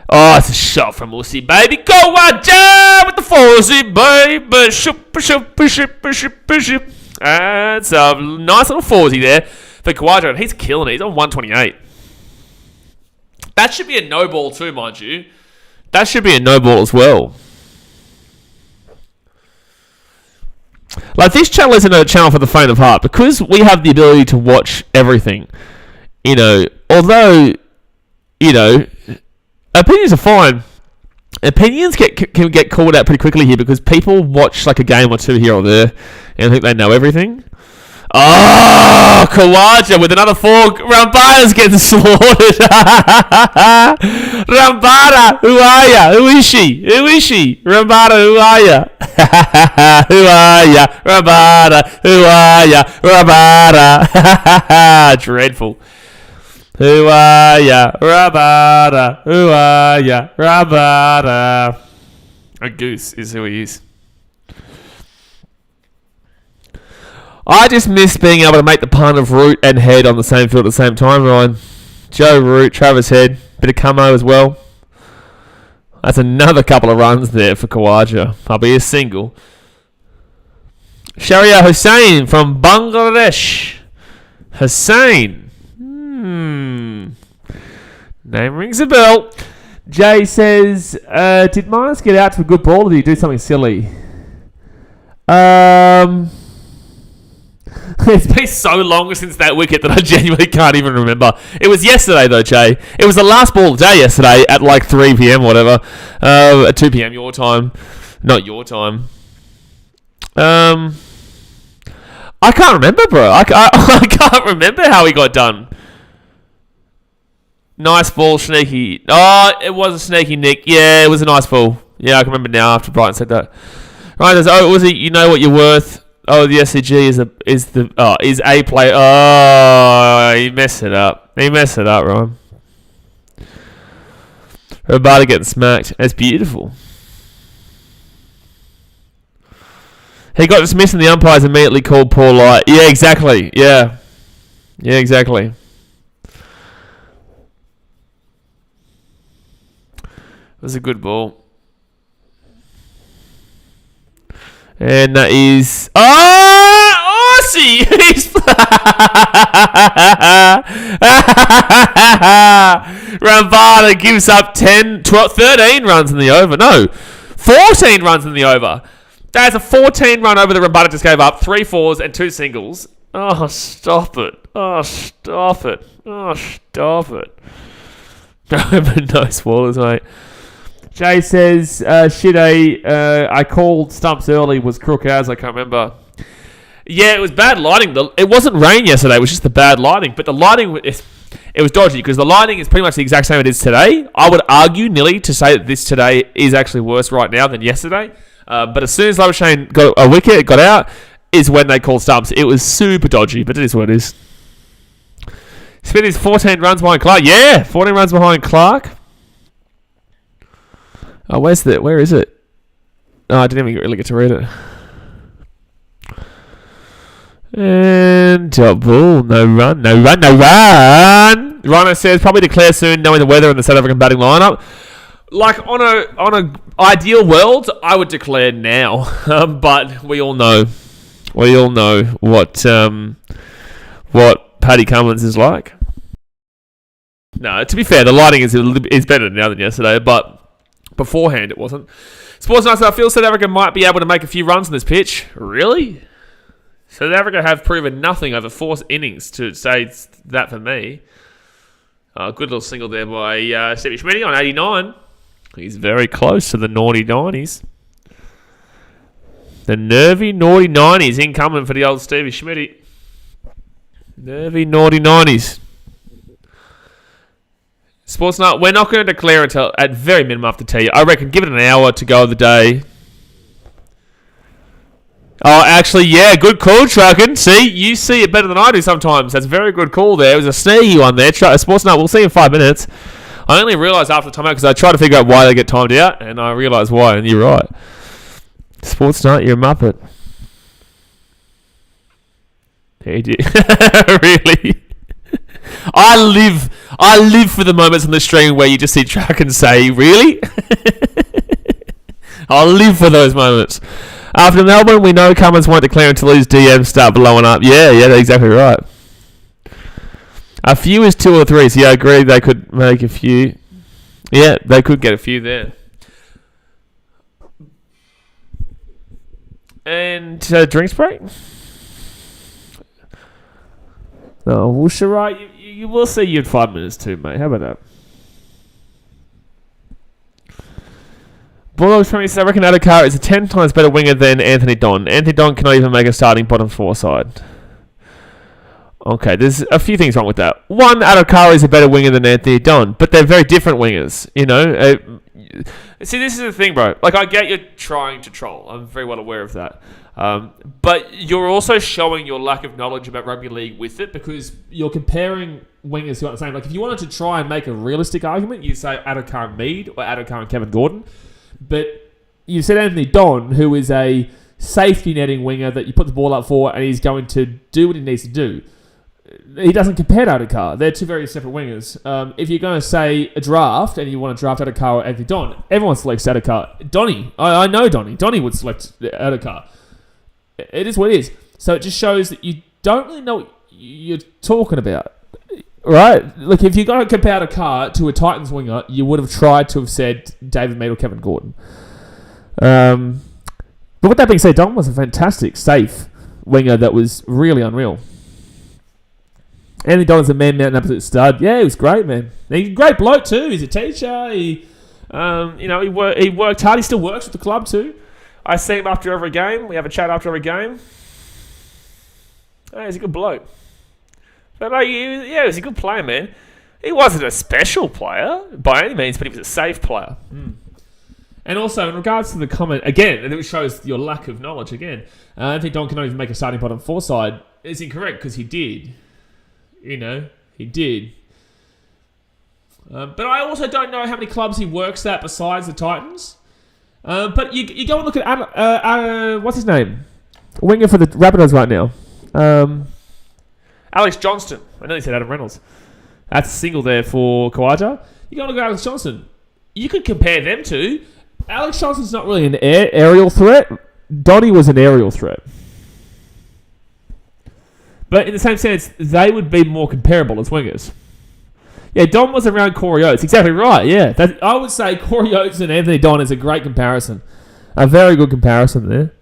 Oh, it's a shot from Uzi, baby. Go Watcha with the 4-0, baby. Shoop, shoop, shoop, shoop, shoop. That's a nice little 4-0 there for Kawaja, and he's killing it. He's on 128. That should be a no ball too, mind you. That should be a no ball as well. Like, this channel isn't a channel for the faint of heart because we have the ability to watch everything. You know, although, you know, opinions are fine. Opinions can get called out pretty quickly here because people watch like a game or two here or there and think they know everything. Oh, Kawaja with another 4. Rambada's getting slaughtered. Rambada, who are ya? Who is she? Who is she? Rambada, who are ya? Who are ya? Rambada, who are ya? Rambada. Dreadful. Who are ya? Rambada, who are ya? Rambada. A goose is who he is. I just miss being able to make the pun of Root and Head on the same field at the same time, Ryan. Joe Root, Travis Head, bit of Camo as well. That's another couple of runs there for Kawaja. I'll be a single. Sharia Hussain from Bangladesh. Hussain. Name rings a bell. Jay says, did Miles get out to a good ball or did he do something silly? It's been so long since that wicket that I genuinely can't even remember. It was yesterday though, Jay. It was the last ball of the day yesterday at like 3 p.m. or whatever. At 2 p.m. your time. Not your time. I can't remember, bro. I can't remember how he got done. Nice ball, sneaky. Oh, it was a sneaky nick. Yeah, it was a nice ball. Yeah, I can remember now after Brighton said that. Right, there's Uzi, you know what you're worth. Oh, the SCG is a play. Oh, he messed it up. He messed it up, Ryan. Roberta getting smacked. That's beautiful. He got dismissed and the umpires immediately called poor light. Yeah, exactly. Yeah. Yeah, exactly. It was a good ball. And that is... Oh! Aussie! Rambada gives up 10, 12, 13 runs in the over. No, 14 runs in the over. That's a 14-run over that Rambada just gave up. 3 fours and 2 singles. Oh, stop it. Oh, stop it. Oh, stop it. No spoilers, mate. Jay says, I called stumps early. Was crook as I can't remember. Yeah, it was bad lighting. It wasn't rain yesterday. It was just the bad lighting. But the lighting, it was dodgy because the lighting is pretty much the exact same it is today. I would argue nearly to say that this today is actually worse right now than yesterday. But as soon as Labuschagne got a wicket, got out, is when they called stumps. It was super dodgy, but it is what it is. Smith is 14 runs behind Clark. Yeah, 14 runs behind Clark. Oh, where is it? Oh, I didn't even really get to read it. And double, no run. Rhino says probably declare soon, knowing the weather and the South African batting lineup. Like on a ideal world, I would declare now. But we all know what Paddy Cummins is like. No, to be fair, the lighting is better now than yesterday, but beforehand it wasn't. Sports Nights, I feel South Africa might be able to make a few runs on this pitch. Really? South Africa have proven nothing over 4 innings to say that for me. Good little single there by Stevie Schmidt on 89. He's very close to the naughty 90s. The nervy naughty 90s incoming for the old Stevie Schmidt. Nervy naughty 90s. Sports Night, we're not going to declare until at very minimum after tea. I reckon give it an hour to go of the day. Oh, actually, yeah, good call, Trucken. See, you see it better than I do sometimes. That's a very good call there. It was a sneaky one there. Sports Night, we'll see in 5 minutes. I only realised after the timeout because I tried to figure out why they get timed out, and I realised why, and you're right. Sports Night, you're a muppet. Hey, really? I live for the moments on the stream where you just see Trucken say, really? I live for those moments. After Melbourne, we know Cummins won't declare until his DMs start blowing up. Yeah, that's exactly right. A few is 2 or 3, so yeah, I agree they could make a few. Yeah, they could get a few there. And drinks break? No, well, Shirai, you will see you in 5 minutes too, mate. How about that? Bulldogs Premier says, I reckon Adokar is a 10 times better winger than Anthony Don. Anthony Don cannot even make a starting bottom 4 side. Okay, there's a few things wrong with that. One, Adokar is a better winger than Anthony Don, but they're very different wingers, you know? See, this is the thing, bro. Like, I get you're trying to troll. I'm very well aware of that. But you're also showing your lack of knowledge about rugby league with it because you're comparing wingers who aren't the same. Like, if you wanted to try and make a realistic argument, you'd say Adokar and Mead or Adokar and Kevin Gordon. But you said Anthony Don, who is a safety netting winger that you put the ball up for and he's going to do what he needs to do. He doesn't compare to Adokar. They're two very separate wingers. If you're going to say a draft and you want to draft Adokar or Anthony Don, everyone selects Adokar. Donny, I know Donny. Donny would select Adokar. It is what it is. So it just shows that you don't really know what you're talking about. Right? Like, if you're going to compare Adokar to a Titans winger, you would have tried to have said David Mead or Kevin Gordon. But with that being said, Don was a fantastic, safe winger that was really unreal. Anthony Don is a man-mountain absolute stud. Yeah, he was great, man. He's a great bloke too. He's a teacher. He worked hard. He still works with the club too. I see him after every game. We have a chat after every game. He's a good bloke. But he was a good player, man. He wasn't a special player by any means, but he was a safe player. And also, in regards to the comment, again, and it shows your lack of knowledge again, Anthony Don cannot even make a starting bottom 4 side. It's incorrect because he did. You know, he did. But I also don't know how many clubs he works at besides the Titans. But you go and look at what's his name? Winger for the Rabbitohs right now. Alex Johnston. I nearly said Adam Reynolds. That's a single there for Kawaja. You go and look at Alex Johnston. You could compare them to. Alex Johnston's not really an aerial threat. Donny was an aerial threat. But in the same sense, they would be more comparable as wingers. Yeah, Don was around Corey Oates. Exactly right, yeah. I would say Corey Oates and Anthony Don is a great comparison. A very good comparison there.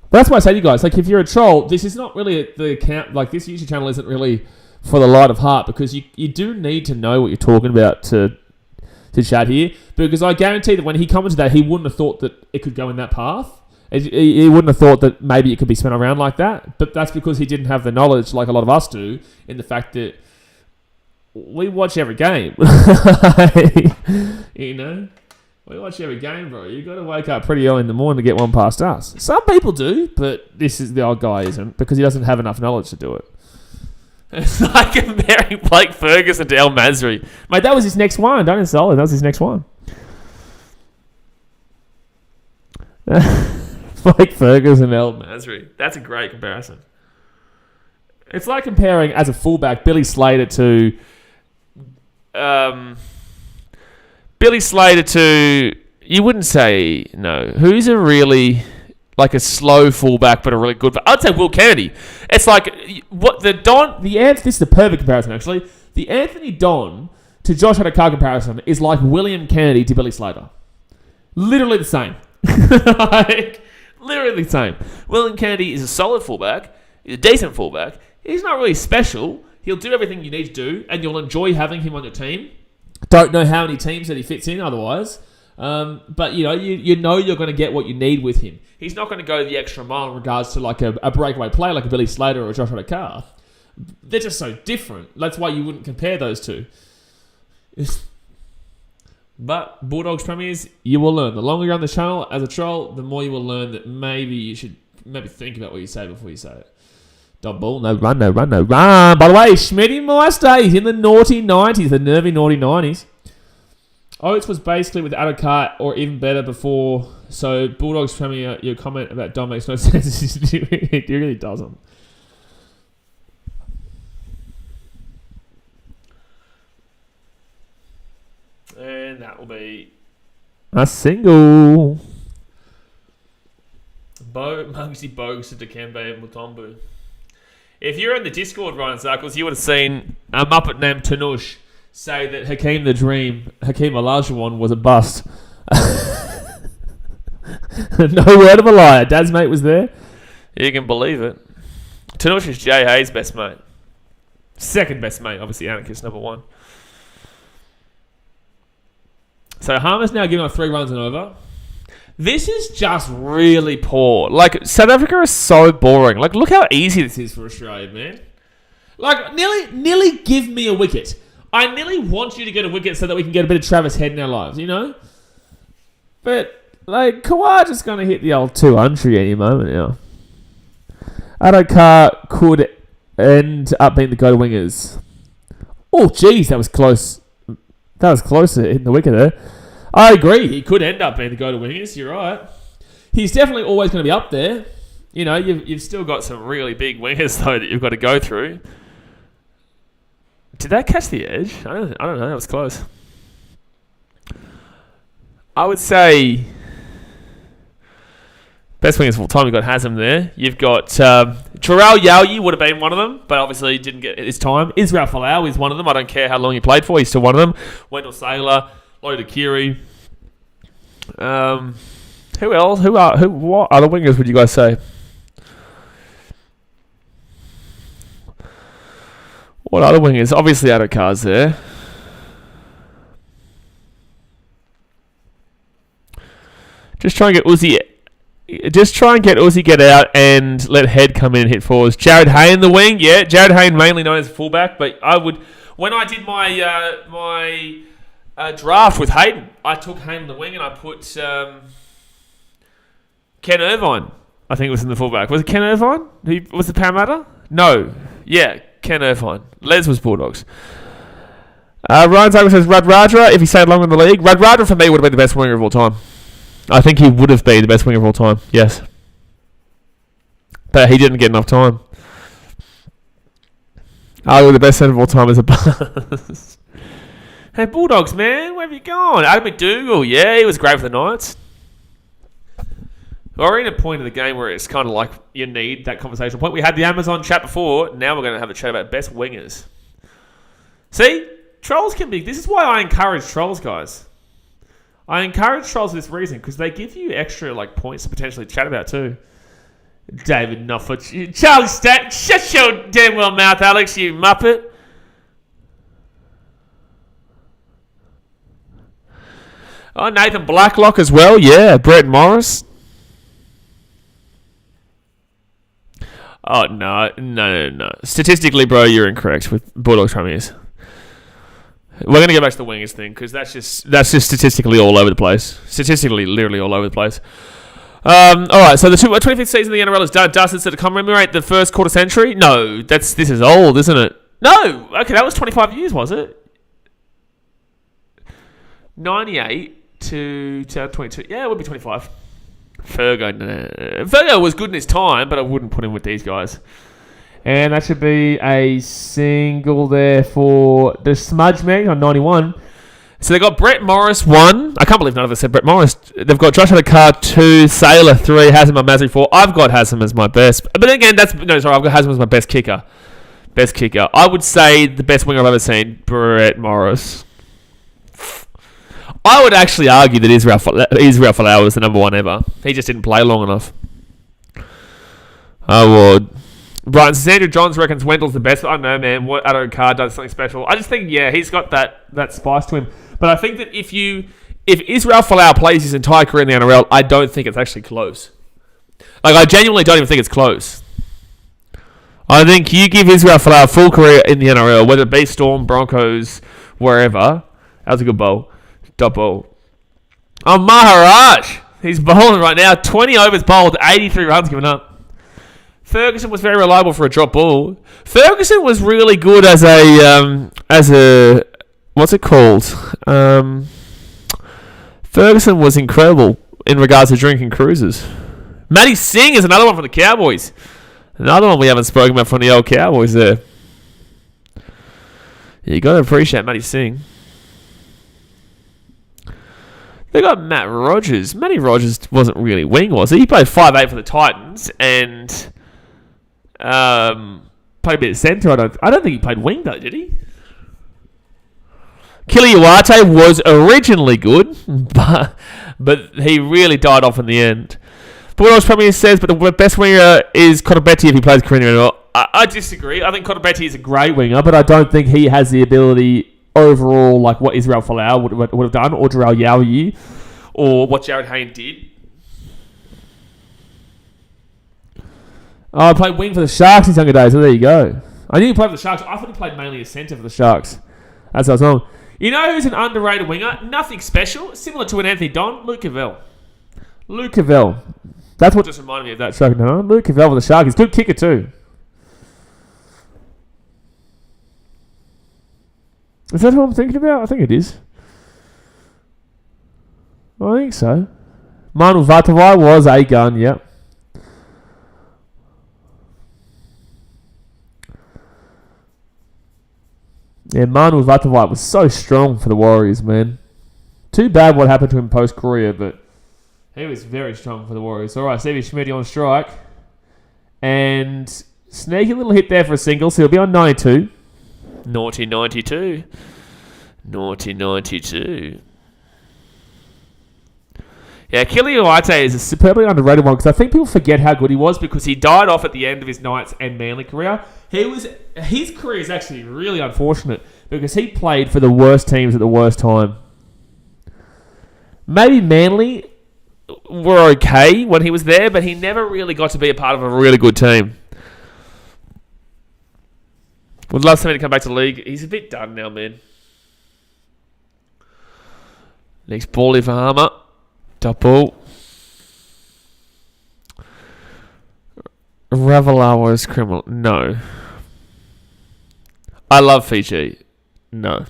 But that's why I say to you guys, like, if you're a troll, this is not really the account, like, this YouTube channel isn't really for the light of heart because you do need to know what you're talking about to chat here. Because I guarantee that when he commented that, he wouldn't have thought that it could go in that path. He wouldn't have thought that maybe it could be spun around like that. But that's because he didn't have the knowledge, like a lot of us do, in the fact that we watch every game. You know? We watch every game, bro. You got to wake up pretty early in the morning to get one past us. Some people do, but the old guy isn't because he doesn't have enough knowledge to do it. It's like comparing Blake Ferguson to El Masri. Mate, that was his next one. Don't insult him. That was his next one. Blake Ferguson and El Masri. That's a great comparison. It's like comparing, as a fullback, Billy Slater to... You wouldn't say... No. Who's a really... Like a slow fullback, but a really good... I'd say Will Kennedy. It's like... This is the perfect comparison, actually. The Anthony Don to Josh Adokar comparison is like William Kennedy to Billy Slater. Literally the same. Literally the same. William Kennedy is a solid fullback. He's a decent fullback. He's not really special. He'll do everything you need to do, and you'll enjoy having him on your team. Don't know how many teams that he fits in otherwise. But, you know you're going to get what you need with him. He's not going to go the extra mile in regards to like a breakaway play like a Billy Slater or a Josh Adokar. They're just so different. That's why you wouldn't compare those two. But Bulldogs Premiers, you will learn. The longer you're on the channel as a troll, the more you will learn that maybe you should think about what you say before you say it. Dot ball, no run, no run, no run. By the way, Schmitty Meister, he's in the naughty 90s, the nervy naughty 90s. Oates was basically with Adokar or even better before. So Bulldogs Premier, your comment about Dom makes no sense. It really doesn't. And that will be a single. Muggsy Bogues to Dikembe and Mutombo. If you're in the Discord, Ryan Circles, you would have seen a Muppet named Tanush say that Hakeem Olajuwon was a bust. No word of a liar. Dad's mate was there. You can believe it. Tanush is Jay Hayes' best mate. Second best mate, obviously Anarchist number 1. So Harmer's now giving up 3 runs and over. This is just really poor. Like, South Africa is so boring. Like, look how easy this is for Australia, man. Like, nearly give me a wicket. I nearly want you to get a wicket so that we can get a bit of Travis Head in our lives, you know? But, like, Kawhi just going to hit the old 200 any moment now. Adokar could end up being the go-to-wingers. Oh, geez, that was close. That was closer in the wicket there. I agree. He could end up being the go-to-wingers. You're right. He's definitely always going to be up there. You know, you've still got some really big wingers, though, that you've got to go through. Did that catch the edge? I don't know. That was close. I would say best wingers of all time. You've got Hasem there. You've got Terrell Yowie would have been one of them, but obviously didn't get his time. Israel Folau is one of them. I don't care how long he played for. He's still one of them. Wendell Saylor, Lloyd Akiri. Who else? What other wingers would you guys say? What other wingers? Obviously, Adokar's there. Just try and get Uzi get out and let Head come in and hit fours. Jared Hay in the wing, yeah. Jared Hay mainly known as a fullback, but I would when I did my draft with Hayden, I took Hayden in the wing and I put Ken Irvine. I think it was in the fullback. Was it Ken Irvine? Was it Parramatta? No. Yeah, Ken Irvine. Les was Bulldogs. Ryan Zager says Radradra, if he stayed long in the league. Radradra for me would have been the best winger of all time. I think he would have been the best winger of all time, yes. But he didn't get enough time. The best centre of all time is a buzz. Hey, Bulldogs, man, where have you gone? Adam McDougall, yeah, he was great for the Knights. We're in a point of the game where it's kind of like you need that conversational point. We had the Amazon chat before. Now we're going to have a chat about best wingers. See? Trolls can be... This is why I encourage trolls, guys. I encourage trolls for this reason, because they give you extra points to potentially chat about too. David Nufford. Charlie Stat. Shut your damn well mouth, Alex, you muppet. Oh, Nathan Blacklock as well. Yeah, Brett Morris. Oh, no. Statistically, bro, you're incorrect with Bulldogs Premiers. We're going to go back to the wingers thing because that's just statistically all over the place. Statistically, literally all over the place. All right, so the 25th season of the NRL is done. Dustin said to commemorate the first quarter century. No, this is old, isn't it? No, okay, that was 25 years, was it? 98 to 2022. Yeah, it would be 25. Fergo was good in his time, but I wouldn't put him with these guys. And that should be a single there for the Smudge Mag on 91. So they've got Brett Morris 1. I can't believe none of us said Brett Morris. They've got Josh Adokar 2, Sailor 3, Hasem and Mazri 4. I've got Hasem as my best. But again, I've got Hasem as my best kicker. Best kicker. I would say the best winger I've ever seen, Brett Morris. I would actually argue that Israel Folau was the number 1 ever. He just didn't play long enough. I would. Brian says Andrew Johns reckons Wendell's the best. I don't know, man. What Adokar does something special. I just think, yeah, he's got that spice to him. But I think that if Israel Folau plays his entire career in the NRL, I don't think it's actually close. I genuinely don't even think it's close. I think you give Israel Folau a full career in the NRL, whether it be Storm, Broncos, wherever. That was a good bowl. Dot ball. Oh, Maharaj. He's bowling right now. 20 overs bowled, 83 runs given up. Ferguson was very reliable for a drop ball. Ferguson was really good as a what's it called? Ferguson was incredible in regards to drinking cruises. Matty Singh is another one from the Cowboys. Another one we haven't spoken about from the old Cowboys there. Yeah, you got to appreciate Matty Singh. They got Matt Rogers. Matty Rogers wasn't really wing, was he? He played 5'8" for the Titans and played a bit of centre. I don't think he played wing though, did he? Kiliuate was originally good, but he really died off in the end. Bulldogs Premier says, but the best winger is Cotabeti if he plays Carino. I disagree. I think Cotabeti is a great winger, but I don't think he has the ability overall, like what Israel Folau would have done, or Jarrell Yowie, or what Jared Hayne did. Oh, I played wing for the Sharks in younger days, so there you go. I knew he played for the Sharks. I thought he played mainly as centre for the Sharks. That's what I was wrong. You know who's an underrated winger? Nothing special. Similar to an Anthony Don, Luke Cavell. Luke Cavell. That's what just reminded me of that Shark. No, Luke Cavell for the Sharks. Good kicker too. Is that who I'm thinking about? I think it is. I think so. Manu Vatavai was a gun, yep. Yeah, Manu Vatavai was so strong for the Warriors, man. Too bad what happened to him post-career, but he was very strong for the Warriors. All right, Stevie Schmidt on strike. And sneaky little hit there for a single, so he'll be on 92. Naughty 92. Naughty 92. Yeah, Kiliuate is a superbly underrated one because I think people forget how good he was because he died off at the end of his Knights and Manly career. His career is actually really unfortunate because he played for the worst teams at the worst time. Maybe Manly were okay when he was there, but he never really got to be a part of a really good team. Would love somebody to come back to the league. He's a bit done now, man. Next ball for Harmer. Double. Ravalawa was criminal. No. I love Fiji. No.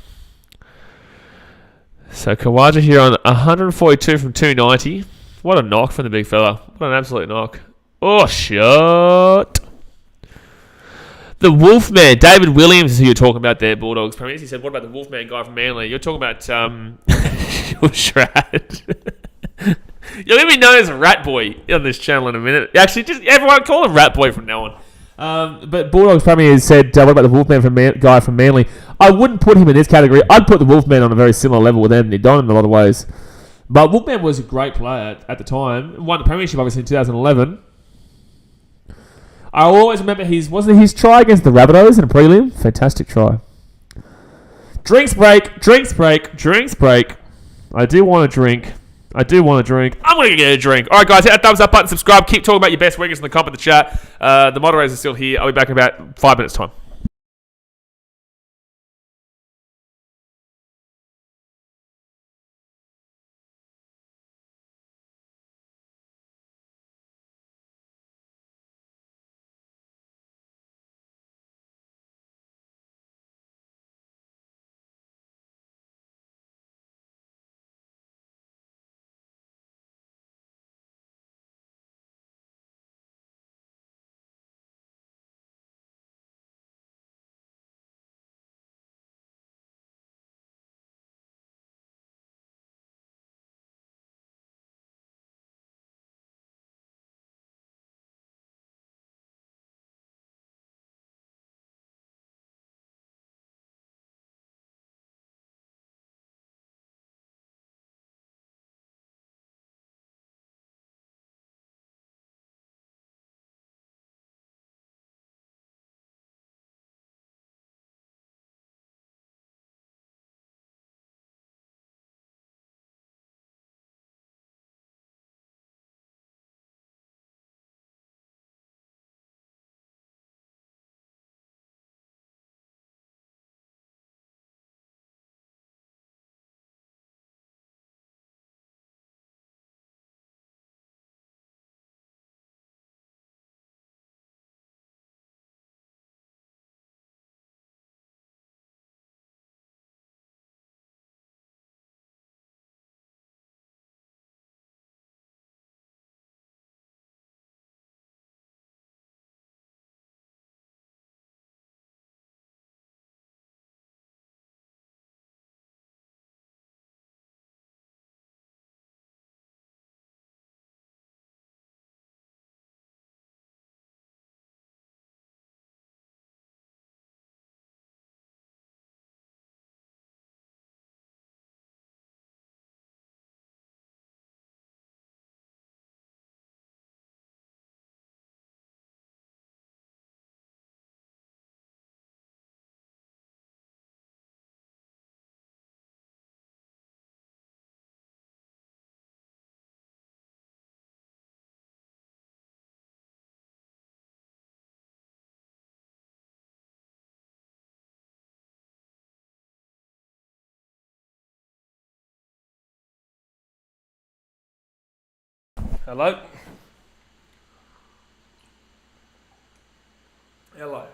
So Kawaja here on 142 from 290. What a knock from the big fella. What an absolute knock. Oh, shot. The Wolfman, David Williams is who you're talking about there, Bulldogs. He said, what about the Wolfman guy from Manly? You're talking about Shrad. You're going to be known as Rat Boy on this channel in a minute. Actually, just everyone call him Rat Boy from now on. But Bulldogs Premier has said, what about the Wolfman guy from Manly? I wouldn't put him in this category. I'd put the Wolfman on a very similar level with Anthony Don in a lot of ways. But Wolfman was a great player at the time. Won the premiership, obviously, in 2011. I always remember wasn't his try against the Rabbitohs in a prelim? Fantastic try. Drinks break. I do want a drink. I'm going to get a drink. All right, guys, hit that thumbs up button, subscribe. Keep talking about your best wingers in the comp in the chat. The moderators are still here. I'll be back in about 5 minutes' time. Hello? Hello.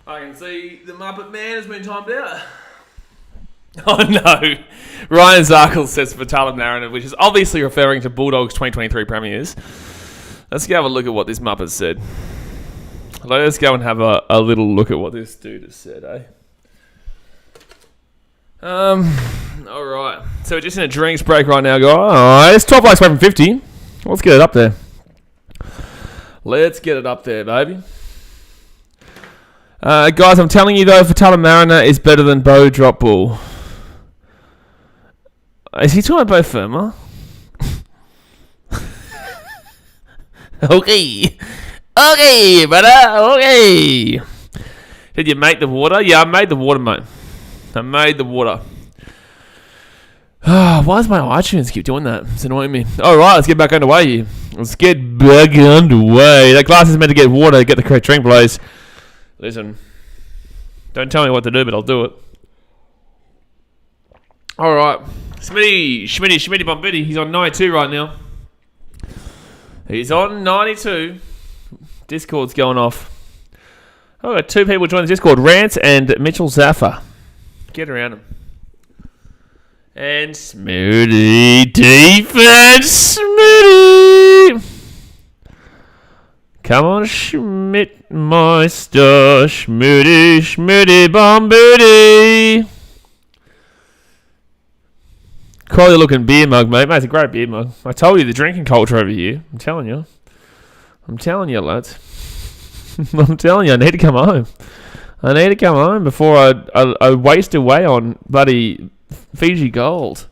I can see the Muppet Man has been timed out. Oh no. Ryan Zarkle says for Talam narrative, which is obviously referring to Bulldogs 2023 premiers. Let's go have a look at what this Muppet said. Let's go and have a little look at what this dude has said, eh? Alright. So we're just in a drinks break right now, guys. It's 12 likes away from 50. Let's get it up there. Let's get it up there, baby. Guys, I'm telling you though, Fatala Mariner is better than Bo Drop Bull. Is he talking about Bo Firma? Okay. Okay, brother. Okay. Did you make the water? Yeah, I made the water, mate. I made the water. Why does my iTunes keep doing that? It's annoying me. Alright, let's get back underway here. Let's get back underway. That glass is meant to get water to get the correct drink, boys. Listen. Don't tell me what to do, but I'll do it. Alright. Schmitty Bombidi. He's on 92 right now. He's on 92. Discord's going off. Oh, got two people joining the Discord. Rants and Mitchell Zaffa. Get around him. And Smitty defense. Smitty. Come on, Schmidt Meister. Schmitty Bombidi. Quality looking beer mug, mate. Mate, it's a great beer mug. I told you the drinking culture over here. I'm telling you, lads. I'm telling you, I need to come home. I need to come home before I waste away on bloody Fiji Gold.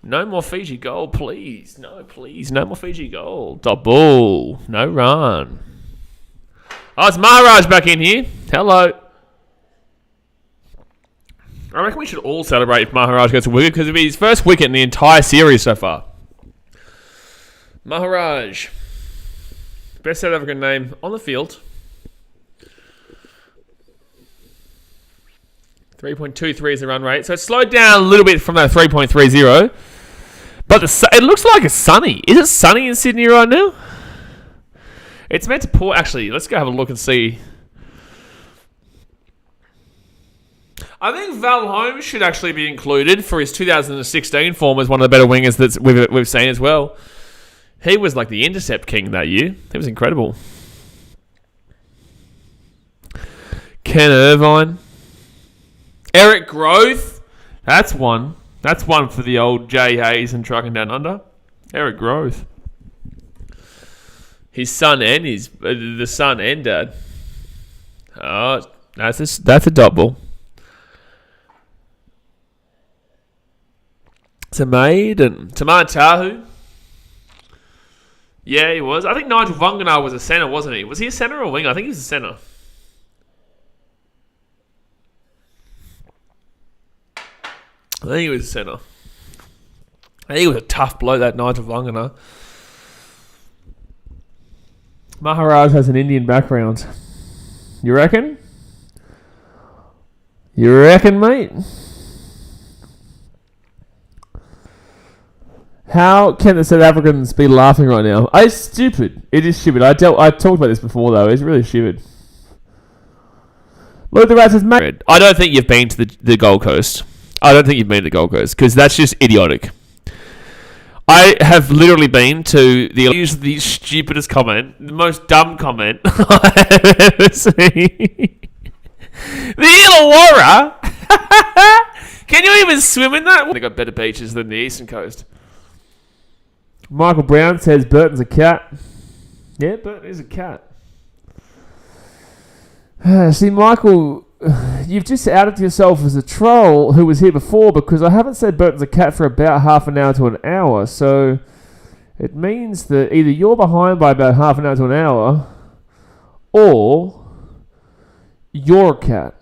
No more Fiji Gold, please. No, please. No more Fiji Gold. Double. No run. Oh, it's Maharaj back in here. Hello. I reckon we should all celebrate if Maharaj gets a wicket because it'll be his first wicket in the entire series so far. Maharaj. Best South African name on the field. 3.23 is the run rate. So it's slowed down a little bit from that 3.30. But it looks like it's sunny. Is it sunny in Sydney right now? It's meant to pour. Actually, let's go have a look and see. I think Val Holmes should actually be included for his 2016 form as one of the better wingers that we've seen as well. He was like the intercept king that year. It was incredible. Ken Irvine. Eric Growth. That's one. That's one for the old Jay Hayes and Trucking Down Under. Eric Growth. His son and the son and dad. Oh, that's a double. Tamar Tahu. Yeah, he was. I think Nigel Vunganar was a centre, wasn't he? Was he a centre or a winger? I think he was a centre. I think he was a centre. I think he was a tough bloke, that Nigel Vunganar. Maharaj has an Indian background. You reckon? You reckon, mate? How can the South Africans be laughing right now? It's stupid. It is stupid. I talked about this before, though. It's really stupid. Look, the Rats has made. I don't think you've been to the Gold Coast. I don't think you've been to the Gold Coast because that's just idiotic. I have literally been to the stupidest comment, the most dumb comment I've ever seen. The Illawarra? Can you even swim in that? They got better beaches than the Eastern Coast. Michael Brown says Burton's a cat. Yeah, Burton is a cat. See, Michael, you've just outed yourself as a troll who was here before because I haven't said Burton's a cat for about half an hour to an hour. So it means that either you're behind by about half an hour to an hour or you're a cat.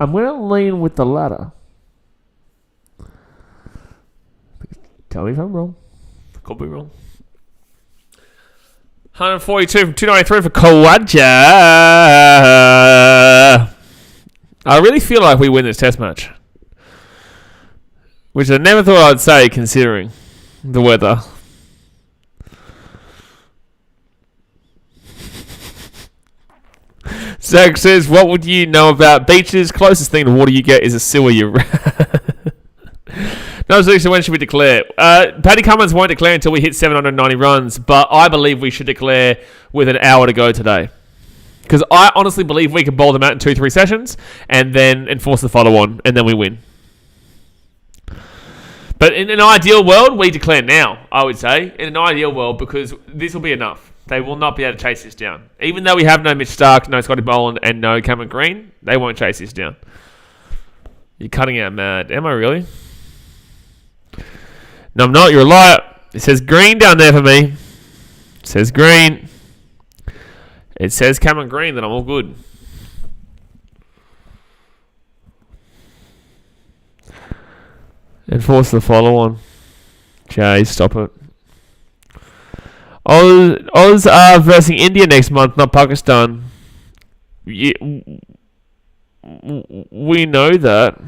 I'm going to lean with the latter. Tell me if I'm wrong. Could be wrong. 142 from 293 for Kawaja. I really feel like we win this test match. Which I never thought I'd say, considering. The weather. Zach says, what would you know about beaches? Closest thing to water you get is a sewer. No, so when should we declare? Paddy Cummins won't declare until we hit 790 runs, but I believe we should declare with an hour to go today. Because I honestly believe we can bowl them out in 2-3 sessions and then enforce the follow-on, and then we win. But in an ideal world, we declare now, I would say. In an ideal world, because this will be enough. They will not be able to chase this down. Even though we have no Mitch Stark, no Scotty Boland, and no Cameron Green, they won't chase this down. You're cutting out mad. Am I really? No, I'm not. You're a liar. It says green down there for me. It says green. It says Cameron Green, then I'm all good. Enforce the follow-on. Jay, stop it. Oz are versus India next month, not Pakistan. Yeah, we know that.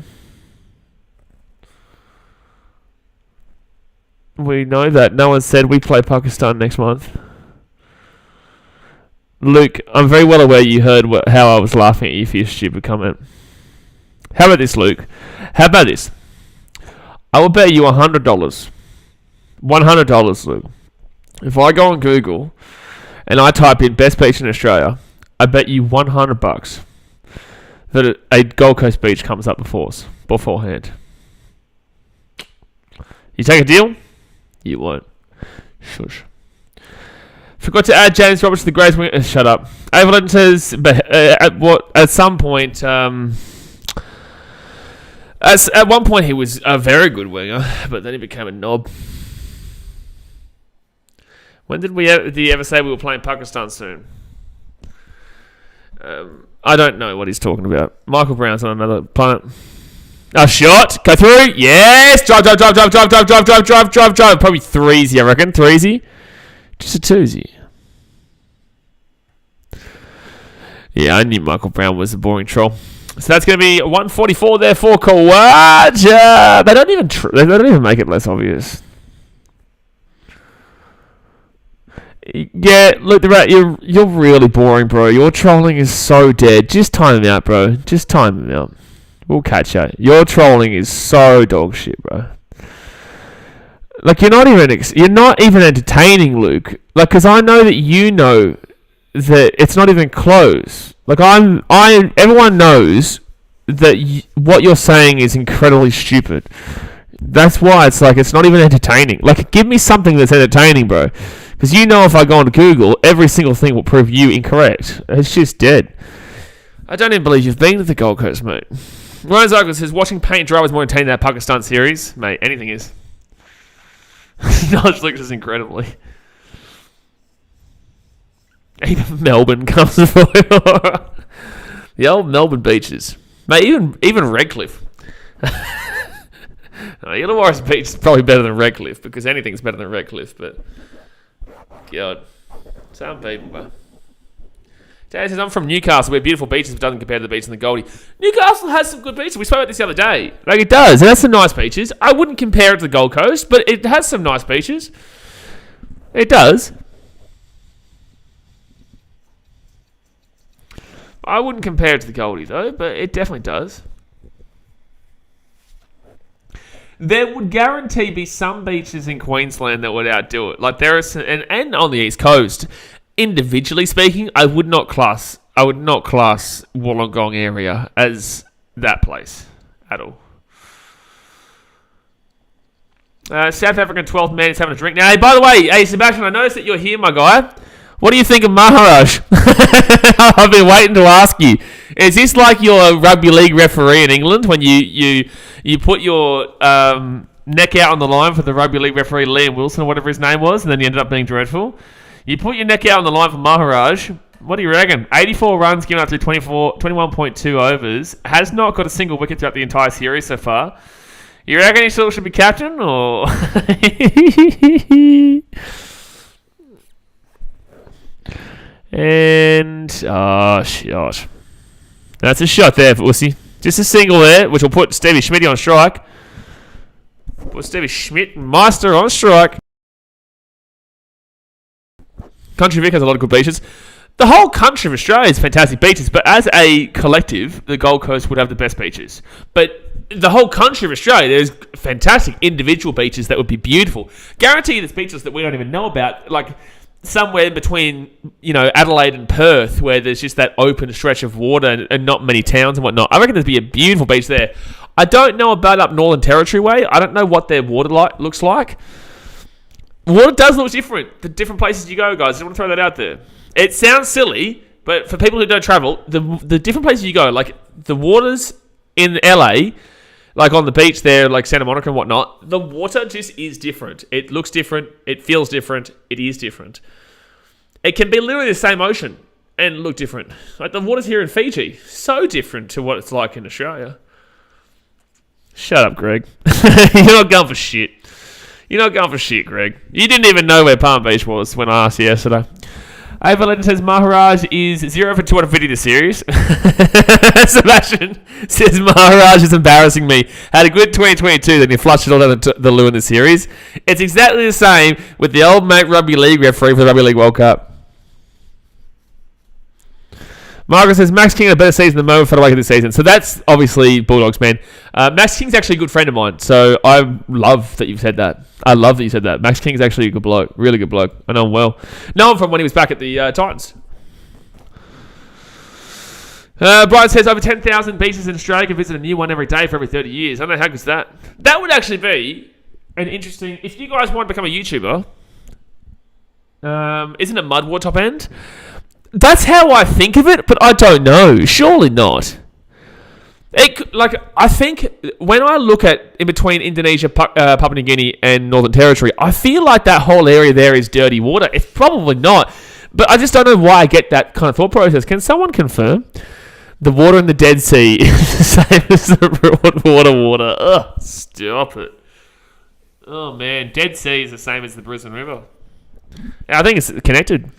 We know that. No one said we play Pakistan next month. Luke, I'm very well aware you heard how I was laughing at you for your stupid comment. How about this, Luke? How about this? I will bet you $100. $100, Luke. If I go on Google and I type in best beach in Australia, I bet you $100 that a Gold Coast beach comes up beforehand. You take a deal? You won't. Shush. Forgot to add James Roberts to the greatest winger. Shut up. Evelyn says, at some point, at one point he was a very good winger, but then he became a knob. When did he ever say we were playing Pakistan soon? I don't know what he's talking about. Michael Brown's on another planet. A shot. Go through. Yes. Drive. Probably threesy, I reckon. Threesy. Just a twosie. Yeah, I knew Michael Brown was a boring troll. So that's going to be 144 there for Kawaja. They don't even make it less obvious. Yeah, look, you're really boring, bro. Your trolling is so dead. Just time him out, bro. Just time him out. We'll catch you. Your trolling is so dog shit, bro. Like, you're not even entertaining, Luke. Like, because I know that you know that it's not even close. Like, everyone knows that what you're saying is incredibly stupid. That's why it's like, it's not even entertaining. Like, give me something that's entertaining, bro. Because you know if I go on Google, every single thing will prove you incorrect. It's just dead. I don't even believe you've been to the Gold Coast, mate. Ryan Zogler says, watching paint dry was more entertaining than that Pakistan series. Mate, anything is. Knowledge looks incredibly. Even Melbourne comes for the old Melbourne beaches. Mate, even Redcliffe. Illawarra's beach is probably better than Redcliffe because anything's better than Redcliffe, but God. Some people, bro. Dad says, I'm from Newcastle, where beautiful beaches but doesn't compare to the beach in the Goldie. Newcastle has some good beaches. We spoke about this the other day. Like, it does. It has some nice beaches. I wouldn't compare it to the Gold Coast, but it has some nice beaches. It does. I wouldn't compare it to the Goldie, though, but it definitely does. There would guarantee be some beaches in Queensland that would outdo it. Like, there are some, and on the East Coast. Individually speaking, I would not class Wollongong area as that place at all. South African 12th man is having a drink now. Hey, by the way, hey Sebastian, I noticed that you're here, my guy. What do you think of Maharaj? I've been waiting to ask you. Is this like your rugby league referee in England when you put your neck out on the line for the rugby league referee Liam Wilson or whatever his name was, and then you ended up being dreadful? You put your neck out on the line for Maharaj. What do you reckon? 84 runs given up to 21.2 overs. Has not got a single wicket throughout the entire series so far. You reckon he still should be captain? Or and... oh, shot. That's a shot there, Wussy. Just a single there, which will put Stevie Schmidt on strike. with Stevie Schmidt, Meister on strike. Country Vic has a lot of good beaches. The whole country of Australia has fantastic beaches, but as a collective, the Gold Coast would have the best beaches. But the whole country of Australia, there's fantastic individual beaches that would be beautiful. Guarantee there's beaches that we don't even know about, like somewhere between, Adelaide and Perth, where there's just that open stretch of water and not many towns and whatnot. I reckon there'd be a beautiful beach there. I don't know about up Northern Territory way. I don't know what their water looks like. Water does look different. The different places you go, guys. I just want to throw that out there. It sounds silly, but for people who don't travel, the different places you go, like the waters in LA, like on the beach there, like Santa Monica and whatnot, the water just is different. It looks different. It feels different. It is different. It can be literally the same ocean and look different. Like the waters here in Fiji, so different to what it's like in Australia. Shut up, Greg. You're not going for shit. You're not going for shit, Greg. You didn't even know where Palm Beach was when I asked you yesterday. Ava says Maharaj is 0 for 250 this series. Sebastian says Maharaj is embarrassing me. Had a good 2022, then he flushed it all down the loo in the series. It's exactly the same with the old mate rugby league referee for the Rugby League World Cup. Margaret says Max King had a better season than Mo for the wake of this season. So that's obviously Bulldogs, man. Max King's actually a good friend of mine. So I love that you've said that. I love that you said that. Max King's actually a good bloke. Really good bloke. I know him well. Know him from when he was back at the Titans. Brian says over 10,000 beaches in Australia can visit a new one every day for every 30 years. I don't know how good is that. That would actually be an interesting... If you guys want to become a YouTuber, isn't it Mudwater top end? That's how I think of it, but I don't know. Surely not. I think when I look at in between Indonesia, Papua New Guinea, and Northern Territory, I feel like that whole area there is dirty water. It's probably not, but I just don't know why I get that kind of thought process. Can someone confirm the water in the Dead Sea is the same as the water? Ugh, stop it. Oh man, Dead Sea is the same as the Brisbane River. I think it's connected.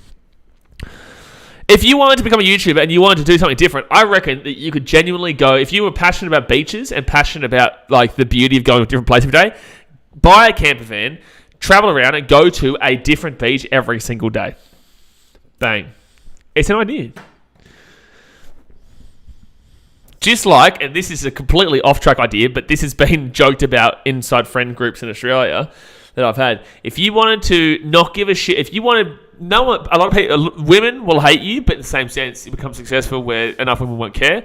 If you wanted to become a YouTuber and you wanted to do something different, I reckon that you could genuinely go, if you were passionate about beaches and passionate about like the beauty of going to a different place every day, buy a camper van, travel around and go to a different beach every single day. Bang. It's an idea. Just like, and this is a completely off-track idea, but this has been joked about inside friend groups in Australia that I've had. If you wanted to not give a shit, if you wanted... No one, a lot of people, women will hate you, but in the same sense, you become successful where enough women won't care.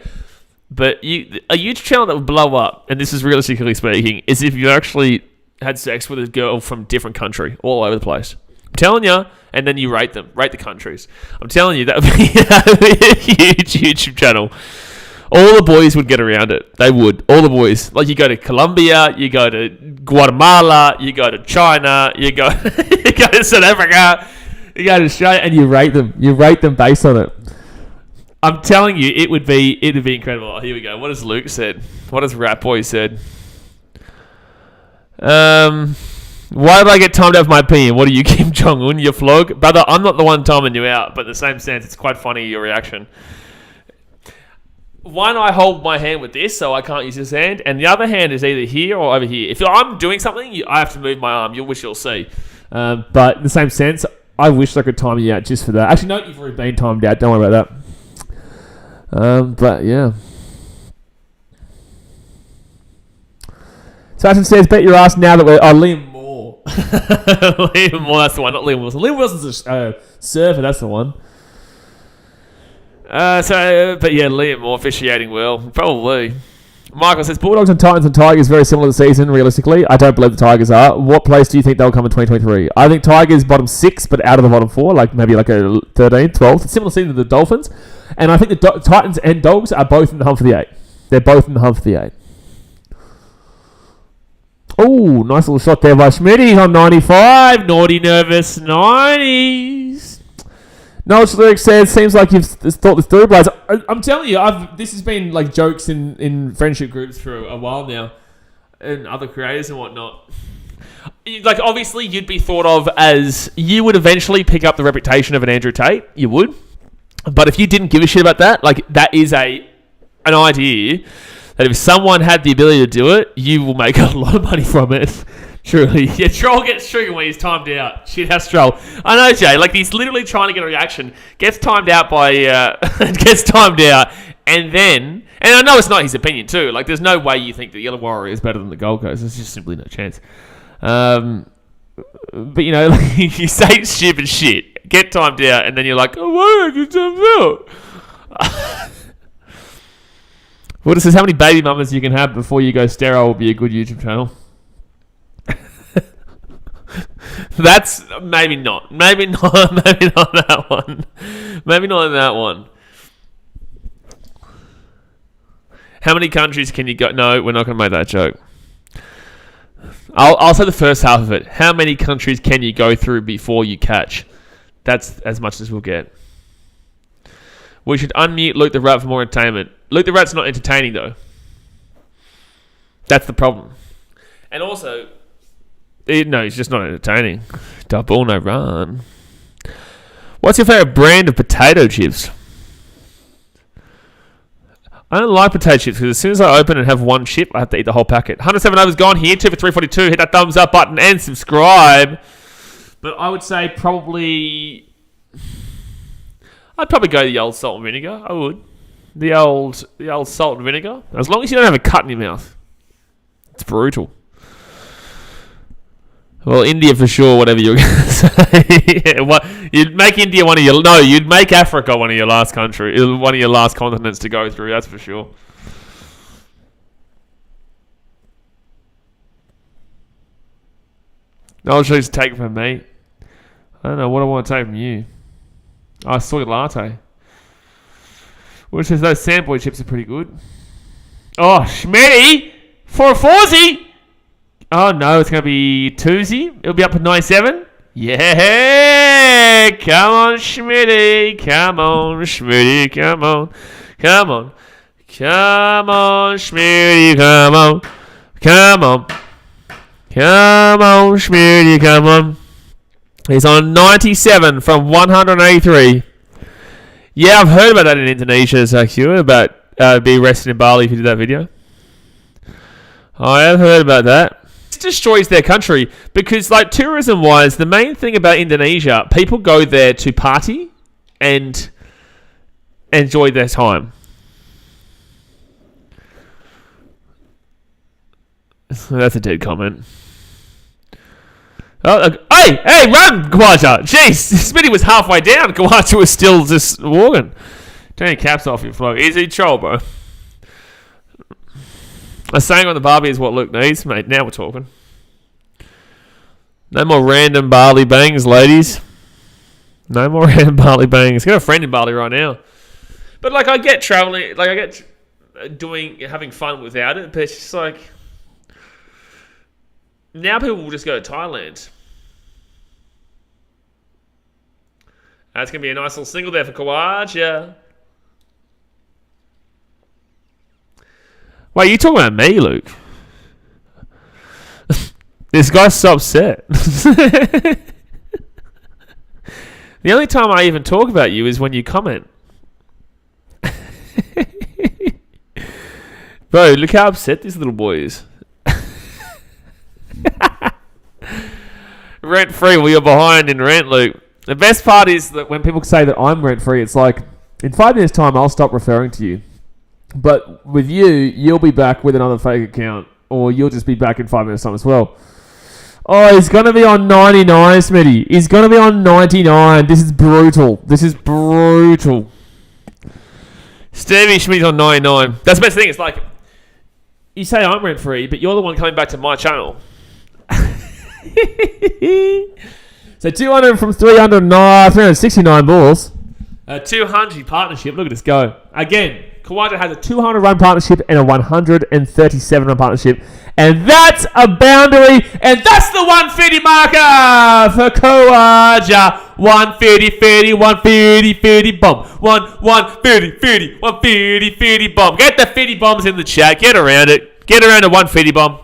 But a YouTube channel that would blow up, and this is realistically speaking, is if you actually had sex with a girl from a different country, all over the place. I'm telling you, and then you rate them, rate the countries. I'm telling you, that would be a huge YouTube channel. All the boys would get around it. They would. All the boys. Like, you go to Colombia, you go to Guatemala, you go to China, you go to South Africa, you go to Australia, and you rate them. You rate them based on it. I'm telling you, it'd be incredible. Oh, here we go. What has Luke said? What has Rat Boy said? Why did I get timed out of my opinion? What are you, Kim Jong-un? You flog? Brother, I'm not the one timing you out, but in the same sense, it's quite funny, your reaction. One, I hold my hand with this, so I can't use this hand, and the other hand is either here or over here. If I'm doing something, I have to move my arm. You'll see. But in the same sense, I wish I could time you out just for that. Actually, no, you've already been timed out. Don't worry about that. But, yeah. Sasson says, bet your ass now that we're... Oh, Liam Moore. Liam Moore, that's the one, not Liam Wilson. Liam Wilson's a surfer, that's the one. But yeah, Liam Moore officiating well. Probably. Michael says, Bulldogs and Titans and Tigers very similar this season, realistically. I don't believe the Tigers are. What place do you think they'll come in 2023? I think Tigers bottom 6, but out of the bottom 4, like maybe like a 13th, 12th. Similar season to the Dolphins. And I think the Titans and Dogs are both in the hunt for the 8. They're both in the hunt for the 8. Oh, nice little shot there by Schmitty on 95. Naughty, nervous 90s. Knowledge Lyric says, seems like you've thought this through, Blaze. I'm telling you, this has been like jokes in friendship groups for a while now, and other creators and whatnot. Like, obviously, you'd be thought of as, you would eventually pick up the reputation of an Andrew Tate. You would. But if you didn't give a shit about that, like, that is an idea that if someone had the ability to do it, you will make a lot of money from it. Truly. Yeah, Troll gets triggered when he's timed out. Shit, that's Troll. I know, Jay. Like, he's literally trying to get a reaction. Gets timed out by... gets timed out. And then... And I know it's not his opinion, too. Like, there's no way you think the Illawarra is better than the Gold Coast. There's just simply no chance. But, you know, like, you say stupid shit. Get timed out. And then you're like, oh, why did I get timed out? Well, this is how many baby mamas you can have before you go sterile will be a good YouTube channel. That's maybe not. Maybe not that one. Maybe not that one. How many countries can you go? No, we're not going to make that joke. I'll say the first half of it. How many countries can you go through before you catch? That's as much as we'll get. We should unmute Luke the Rat for more entertainment. Luke the Rat's not entertaining, though. That's the problem. And also... No, he's just not entertaining. Double, no run. What's your favourite brand of potato chips? I don't like potato chips because as soon as I open and have one chip, I have to eat the whole packet. 107 overs gone here. 2 for 342. Hit that thumbs up button and subscribe. But I would say probably... I'd probably go the old salt and vinegar. I would. The old salt and vinegar. As long as you don't have a cut in your mouth. It's brutal. Well, India for sure, whatever you're going to say. You'd make India one of your... No, you'd make Africa one of your last continents to go through, that's for sure. I'll choose to take from me. I don't know what I want to take from you. I saw your latte. Which says those Sandboy chips are pretty good. Oh, Schmetty! For a 4-zy! Oh no, it's going to be 2-zy. It'll be up to 97. Yeah! Come on, Schmitty. Come on, Schmitty. Come on. Come on. Come on, Schmitty. Come on. Come on. Come on, Schmitty. Come on. He's on 97 from 183. Yeah, I've heard about that in Indonesia, actually, about being arrested in Bali if you did that video. I have heard about that. It destroys their country because, like, tourism-wise, the main thing about Indonesia, people go there to party and enjoy their time. That's a dead comment. Oh, hey, run, Kawaja! Jeez, Smitty was halfway down. Kawaja was still just walking. Turn your caps off your flow. Easy troll, bro. A saying on the Barbie is what Luke needs, mate. Now we're talking. No more random Bali bangs, ladies. No more random Bali bangs. Got a friend in Bali right now. But, like, I get traveling, like, I get having fun without it, but it's just like... Now people will just go to Thailand. That's going to be a nice little single there for Kawaja. Wait, you talking about me, Luke? This guy's so upset. The only time I even talk about you is when you comment. Bro, look how upset this little boy is. Rent free, well, you're behind in rent, Luke. The best part is that when people say that I'm rent free, it's like, in 5 minutes' time, I'll stop referring to you. But with you, you'll be back with another fake account, or you'll just be back in 5 minutes' time as well. Oh, he's going to be on 99, Smitty. He's going to be on 99. This is brutal. Stevie Schmidt's on 99. That's the best thing. It's like, you say I'm rent free, but you're the one coming back to my channel. So 200 from 369 balls. 200 partnership. Look at this go. Again, Kawaja has a 200 run partnership and a 137 run partnership. And that's a boundary. And that's the 150 marker for Kawaja. 150, 50, 150, 50 bomb. 150, 50, 150, 50 bomb. Get the 50 bombs in the chat. Get around it. Get around the 150 bomb.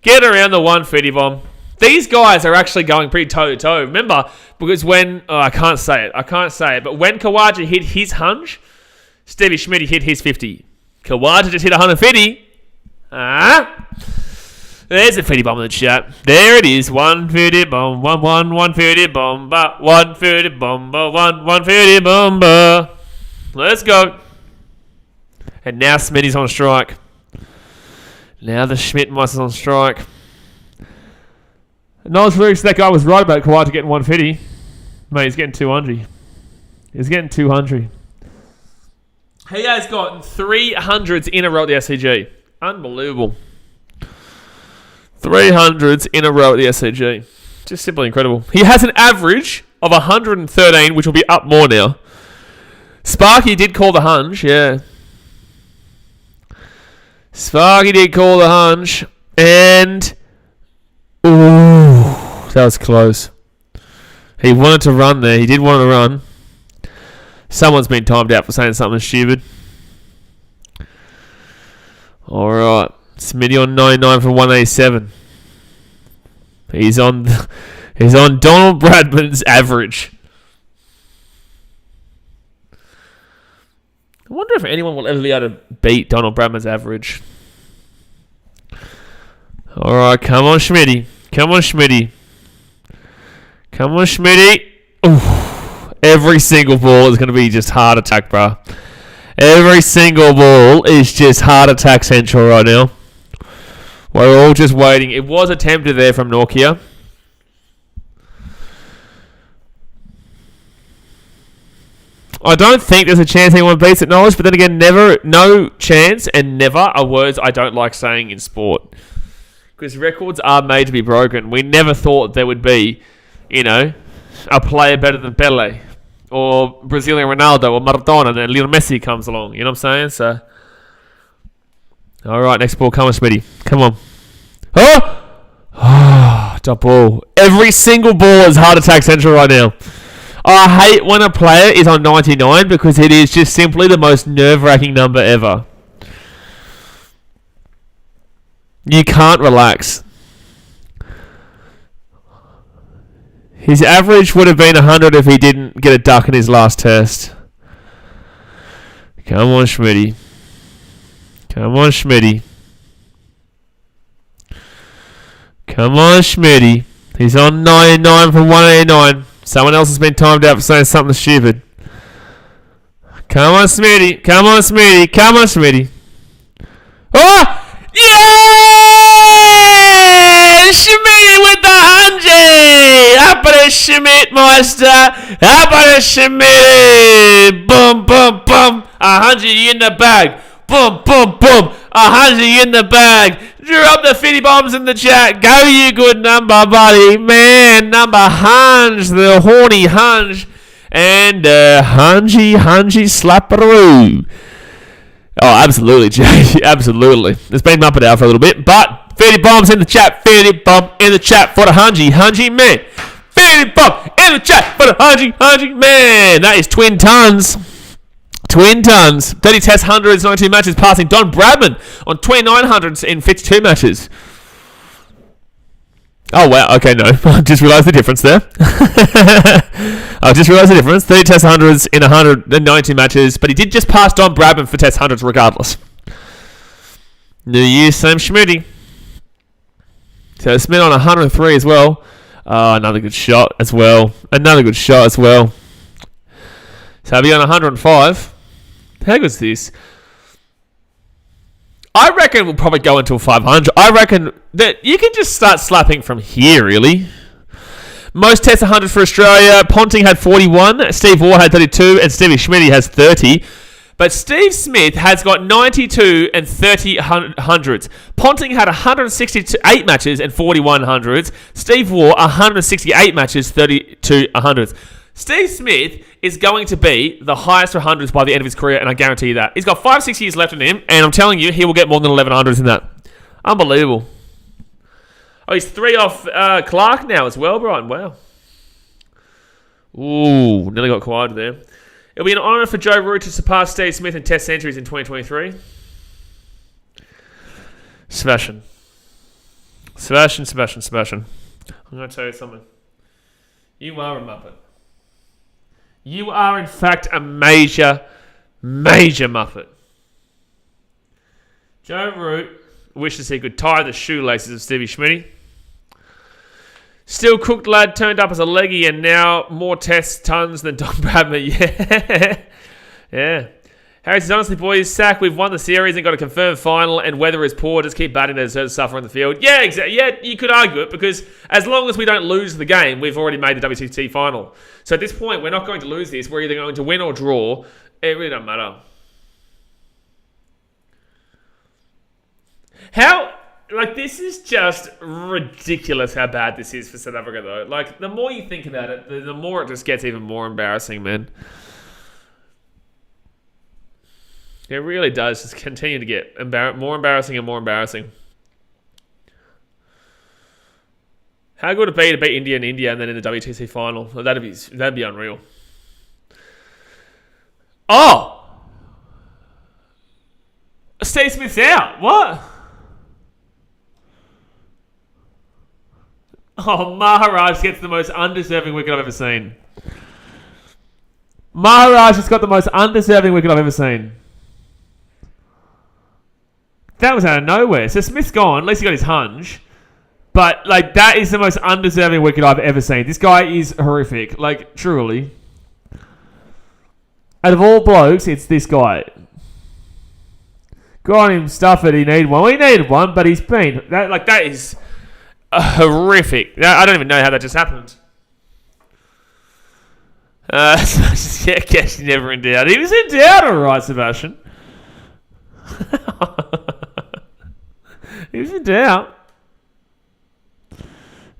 Get around the 150 bomb. These guys are actually going pretty toe-to-toe. Remember, because when... Oh, I can't say it. But when Kawaja hit his hunch, Stevie Schmidt hit his 50. Kawaja just hit 150. There's a 50 bomb in the chat. There it is. 150 bomb, 150 bomber, 150 bomber, 150 bomber. Let's go. And now Smitty's on strike. Now the Schmidtmeister's on strike. Knowledge lyrics, that guy was right about Kawaja getting 150. Mate, he's getting 200. He's getting 200. He has gotten 300s in a row at the SCG. Unbelievable. 300s in a row at the SCG. Just simply incredible. He has an average of 113, which will be up more now. Sparky did call the hunch, yeah. Sparky did call the hunch. And... ooh, that was close. He wanted to run there. He did want to run. Someone's been timed out for saying something stupid. Alright. Smitty on 99 from 187. He's on Donald Bradman's average. I wonder if anyone will ever be able to beat Donald Bradman's average. Alright, come on, Schmitty. Come on, Schmitty. Come on, Schmitty. Ooh. Every single ball is going to be just heart attack, bro. Every single ball is just heart attack central right now. We're all just waiting. It was attempted there from Nokia. I don't think there's a chance anyone beats it, Knowledge, but then again, never, no chance and never are words I don't like saying in sport. Because records are made to be broken. We never thought there would be, a player better than Pele. Or Brazilian Ronaldo or Maradona, and then Lionel Messi comes along. You know what I'm saying? So, all right, next ball. Come on, Smitty. Come on. Oh! Top ball. Every single ball is heart attack central right now. I hate when a player is on 99 because it is just simply the most nerve-wracking number ever. You can't relax. His average would have been 100 if he didn't get a duck in his last test. Come on, Schmitty. Come on, Schmitty. Come on, Schmitty. He's on 99 from 189. Someone else has been timed out for saying something stupid. Come on, Smitty. Come on, Smitty. Come on, Smitty. Oh! Yeah! Schmitty with the 100! Up at a Schmidtmeister! Up at a Schmitty! Boom, boom, boom! 100 in the bag! Boom, boom, boom! 100 in the bag! Drop the 50 bombs in the chat! Go, you good number, buddy! Man, number Hunge, the horny Hunge. And Hungy slapperoo. Oh, absolutely, Jay. Absolutely. It's been Muppet out for a little bit, but 50 bombs in the chat. 50 bomb in the chat for the Hungy man. 50 bomb in the chat for the Hungy man. That is twin tons. Twin tons. 30 test hundreds, 92 matches, passing Don Bradman on 2900s in 52 matches. Oh, wow. Okay, no. I just realised the difference there. 30 test hundreds in 190 matches, but he did just pass Don Bradman for test hundreds regardless. New Year, same Schmitty. So Smith on 103 as well. Another good shot as well. So I'll be on 105. How good is this? I reckon we'll probably go until 500. I reckon that you can just start slapping from here, really. Most tests 100 for Australia. Ponting had 41. Steve Waugh had 32. And Stevie Schmitty has 30. But Steve Smith has got 92 and 30 hundreds. Ponting had 168 matches and 41 hundreds. Steve Waugh, 168 matches, 32 hundreds. Steve Smith is going to be the highest for hundreds by the end of his career, and I guarantee you that. He's got 5-6 years left in him, and I'm telling you, he will get more than 1100s in that. Unbelievable. Oh, he's 3 off Clark now as well, Brian. Wow. Ooh, nearly got quiet there. It'll be an honour for Joe Root to surpass Steve Smith in test centuries in 2023. Sebastian. I'm going to tell you something. You are a Muppet. You are, in fact, a major Muppet. Joe Root wishes he could tie the shoelaces of Stevie Schmitty. Still cooked lad turned up as a leggy and now more test tons than Don Bradman. Yeah. Yeah. Harry says, honestly, boys, Sack, we've won the series and got a confirmed final, and weather is poor. Just keep batting, they deserve to suffer on the field. Yeah, exactly. Yeah, you could argue it, because as long as we don't lose the game, we've already made the WTT final. So at this point, we're not going to lose this. We're either going to win or draw. It really doesn't matter. This is just ridiculous how bad this is for South Africa, though. Like, the more you think about it, the more it just gets even more embarrassing, man. It really does just continue to get more embarrassing and more embarrassing. How good would it be to beat India in India and then in the WTC final? Well, that'd be unreal. Oh! Steve Smith's out. What? Oh, Maharaj gets the most undeserving wicket I've ever seen. Maharaj has got the most undeserving wicket I've ever seen. That was out of nowhere. So Smith's gone. At least he got his hunch. But, that is the most undeserving wicket I've ever seen. This guy is horrific. Truly. Out of all blokes, it's this guy. Go on him, stuff it. He needed one. Well, he needed one, but he's been... That is horrific. I don't even know how that just happened. Guess never in doubt. He was in doubt, all right, Sebastian. He was in doubt.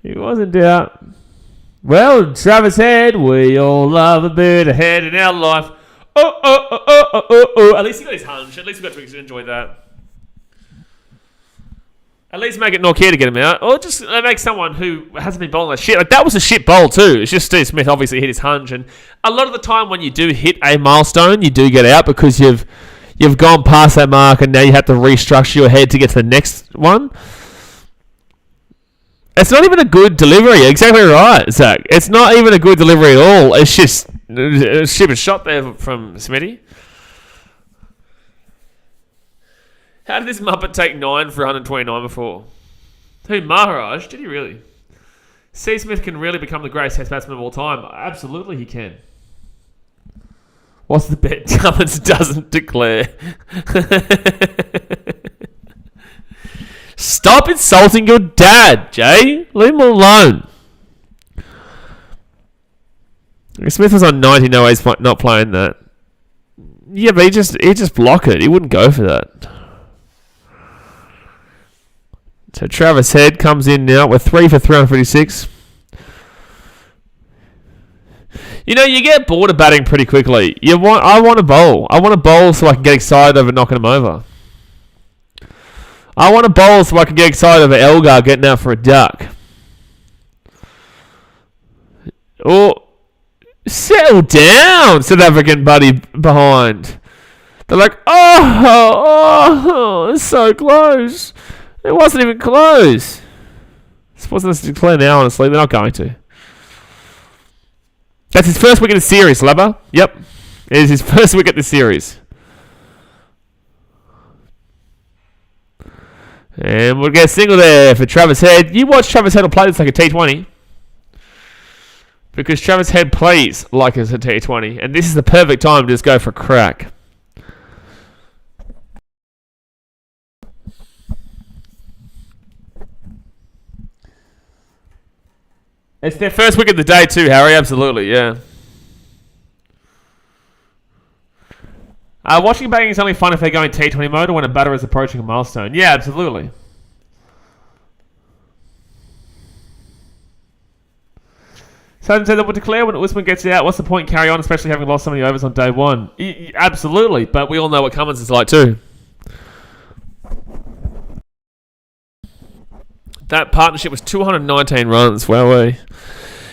He was in doubt. Well, Travis Head, we all love a bit of head in our life. Oh. At least he got his hunch. At least we got to enjoy that. At least make it Norcair to get him out. Or just make someone who hasn't been bowling that shit. That was a shit bowl too. It's just Steve Smith obviously hit his hunch. And a lot of the time when you do hit a milestone, you do get out because you've gone past that mark and now you have to restructure your head to get to the next one. It's not even a good delivery. Exactly right, Zach. It's not even a good delivery at all. It's just a stupid shot there from Smitty. How did this Muppet take 9 for 129 before? Who, Maharaj? Did he really? C. Smith can really become the greatest test batsman of all time. Absolutely he can. What's the bet? Cummins doesn't declare. Stop insulting your dad, Jay. Leave him alone. Smith was on 90. No, he's not playing that. Yeah, but he just block it. He wouldn't go for that. So Travis Head comes in now. We're 3 for 356. You know, you get bored of batting pretty quickly. I want to bowl. I want to bowl so I can get excited over knocking him over. I want to bowl so I can get excited over Elgar getting out for a duck. Oh, settle down, South African buddy behind. They're like, oh, it's so close. It wasn't even close. Supposed to declare now, honestly. They're not going to. That's his first wicket of the series, Labba. Yep. It is his first wicket of the series. And we'll get a single there for Travis Head. You watch Travis Head play this like a T20. Because Travis Head plays like it's a T20. And this is the perfect time to just go for a crack. It's their first wicket of the day too, Harry. Absolutely, yeah. Watching batting is only fun if they're going T20 mode or when a batter is approaching a milestone. Yeah, absolutely. So said that will declare when Usman gets out. What's the point carry on, especially having lost so many overs on day one? Absolutely, but we all know what Cummins is like too. That partnership was 219 runs. Wow.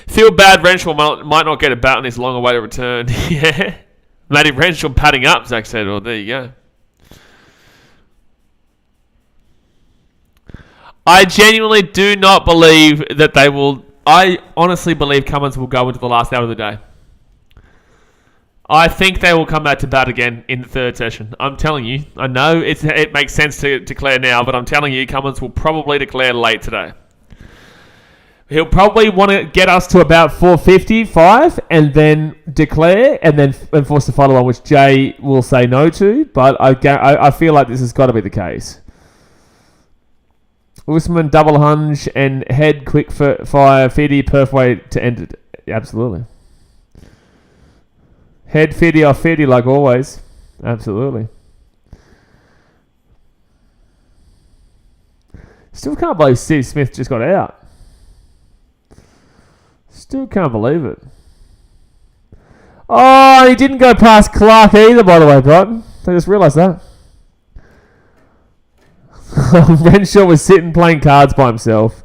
Feel bad Renshaw might not get a bat on his long-awaited return. Yeah. Matty Renshaw padding up, Zach said. Well, there you go. I genuinely do not believe that they will... I honestly believe Cummins will go into the last out of the day. I think they will come back to bat again in the third session. I'm telling you. I know it makes sense to declare now, but I'm telling you, Cummins will probably declare late today. He'll probably want to get us to about 4:55 and then declare and then enforce the follow-on, which Jay will say no to, but I feel like this has got to be the case. Usman, double hunch, and head quick fire, Fiddy, perf way to end it. Absolutely. Head Fiddy off Fiddy like always. Absolutely. Still can't believe Steve Smith just got out. Still can't believe it. Oh, he didn't go past Clark either, by the way, Brighton. I just realised that. Renshaw was sitting playing cards by himself.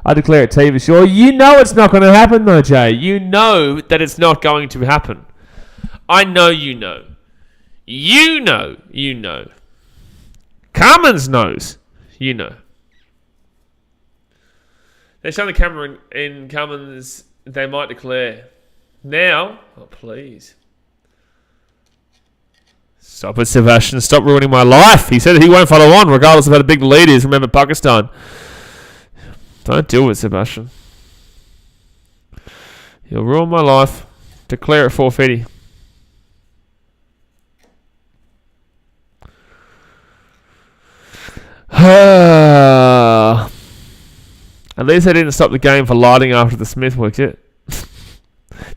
I declare it T for sure. You know it's not going to happen though, Jay. You know that it's not going to happen. I know you know. You know. Cummins knows. You know. They show the camera in Cummins. They might declare. Now, oh please. Stop it, Sebastian. Stop ruining my life. He said that he won't follow on regardless of how big the lead is. Remember Pakistan. Don't do it, Sebastian. You'll ruin my life. Declare it 450. At least they didn't stop the game for lighting after the Smith wicket.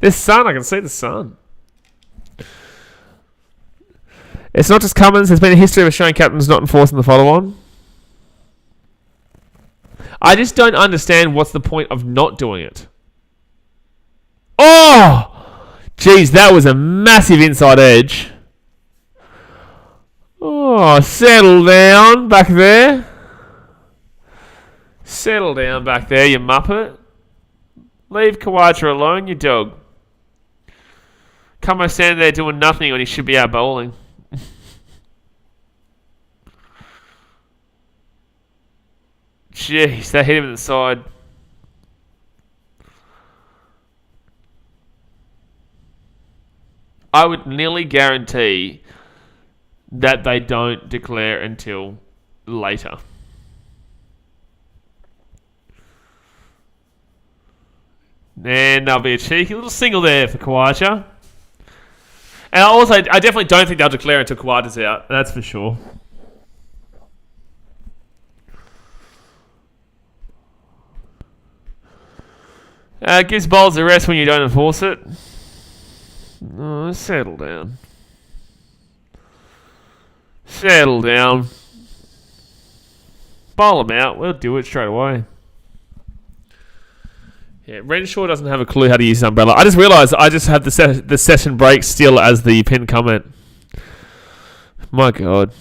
There's sun. I can see the sun. It's not just Cummins. There's been a history of Australian captains not enforcing the follow-on. I just don't understand what's the point of not doing it. Oh! Jeez, that was a massive inside edge. Oh, settle down back there. Settle down back there, you muppet. Leave Kawaja alone, you dog. Come on, stand there doing nothing when he should be out bowling. Jeez, that hit him in the side. I would nearly guarantee that they don't declare until later. And there'll be a cheeky little single there for Kawaja. And also, I definitely don't think they'll declare until Kawaja's out. That's for sure. Gives bowlers a rest when you don't enforce it. Oh, settle down. Settle down. Bowl them out. We'll do it straight away. Yeah, Renshaw doesn't have a clue how to use his umbrella. I just realised I just have the session break still as the pinned comment. My God.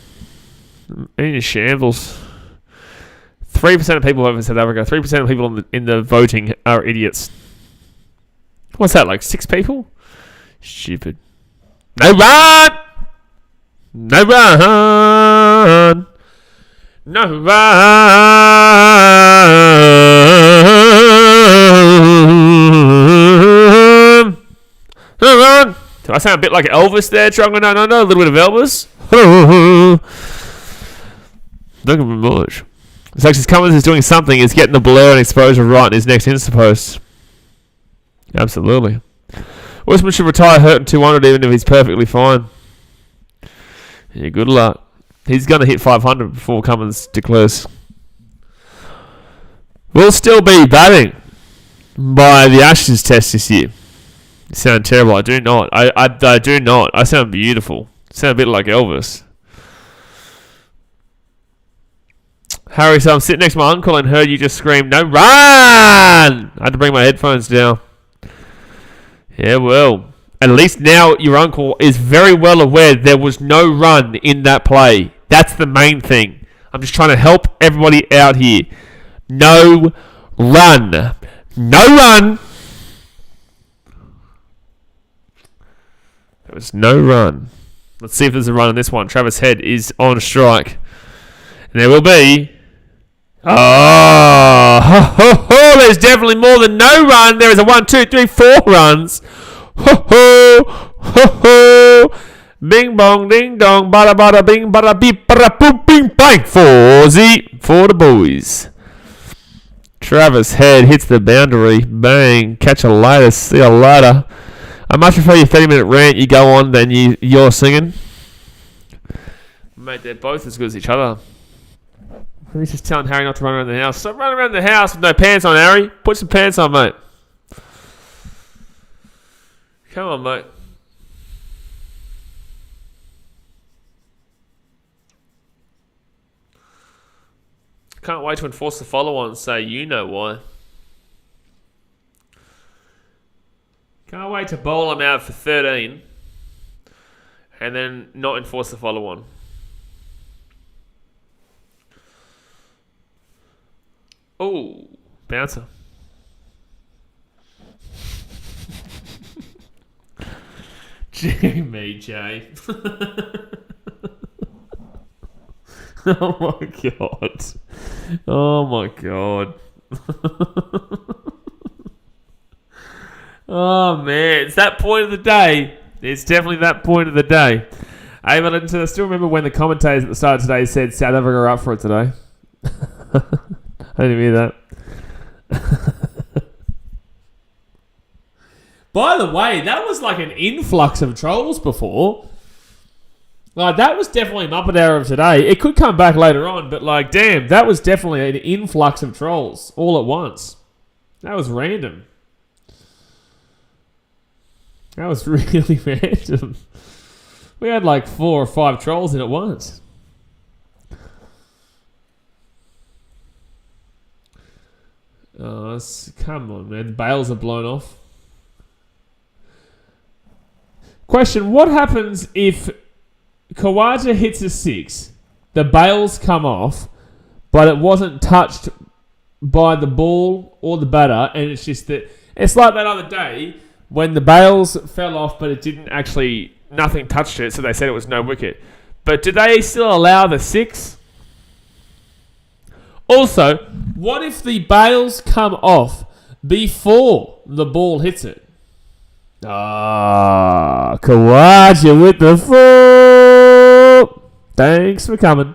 In shambles. 3% of people over in South Africa. 3% of people in the voting are idiots. What's that, like 6 people? Stupid. No run! No run! No run! No run! Do I sound a bit like Elvis there, Trongo? No, a little bit of Elvis. Don't give me much. It's like Cummins is doing something. He's getting the blur and exposure right in his next Insta post. Absolutely. Usman should retire hurt in 200 even if he's perfectly fine. Yeah, good luck. He's going to hit 500 before Cummins declares. We'll still be batting by the Ashes test this year. You sound terrible. I do not. I do not. I sound beautiful. I sound a bit like Elvis. Harry, so I'm sitting next to my uncle and heard you just scream, no run! I had to bring my headphones down. Yeah, well, at least now your uncle is very well aware there was no run in that play. That's the main thing. I'm just trying to help everybody out here. No run. No run. There was no run. Let's see if there's a run on this one. Travis Head is on strike. And there will be. Oh, there's definitely more than no run. There is a 1, 2, 3, 4 runs. Bing bong, ding dong, bada bada bing, bada beep, bada boop, bing bang. 4Z for the boys. Travis Head hits the boundary. Bang. Catch you later. See you later. I much prefer your 30-minute rant you go on than you're singing. Mate, they're both as good as each other. He's just telling Harry not to run around the house. Stop running around the house with no pants on, Harry. Put some pants on, mate. Come on, mate. Can't wait to enforce the follow-on and say, you know why. Can't wait to bowl him out for 13 and then not enforce the follow-on. Oh, bouncer. Jimmy J. Oh my god. Oh my god. Oh man, it's that point of the day. It's definitely that point of the day. Hey, but I still remember when the commentators at the start of today said South Africa are up for it today. I didn't hear that. By the way, that was like an influx of trolls before. Like, that was definitely Muppet Hour of today. It could come back later on, but like, damn, that was definitely an influx of trolls all at once. That was random. That was really random. We had like 4 or 5 trolls in at once. Oh, come on, man. The bails are blown off. Question, what happens if Khawaja hits a 6, the bails come off, but it wasn't touched by the ball or the batter, and it's just that... It's like that other day when the bails fell off, but it didn't actually... Nothing touched it, so they said it was no wicket. But do they still allow the 6? Also, what if the bails come off before the ball hits it? Ah, Khawaja with the 4. Thanks for coming.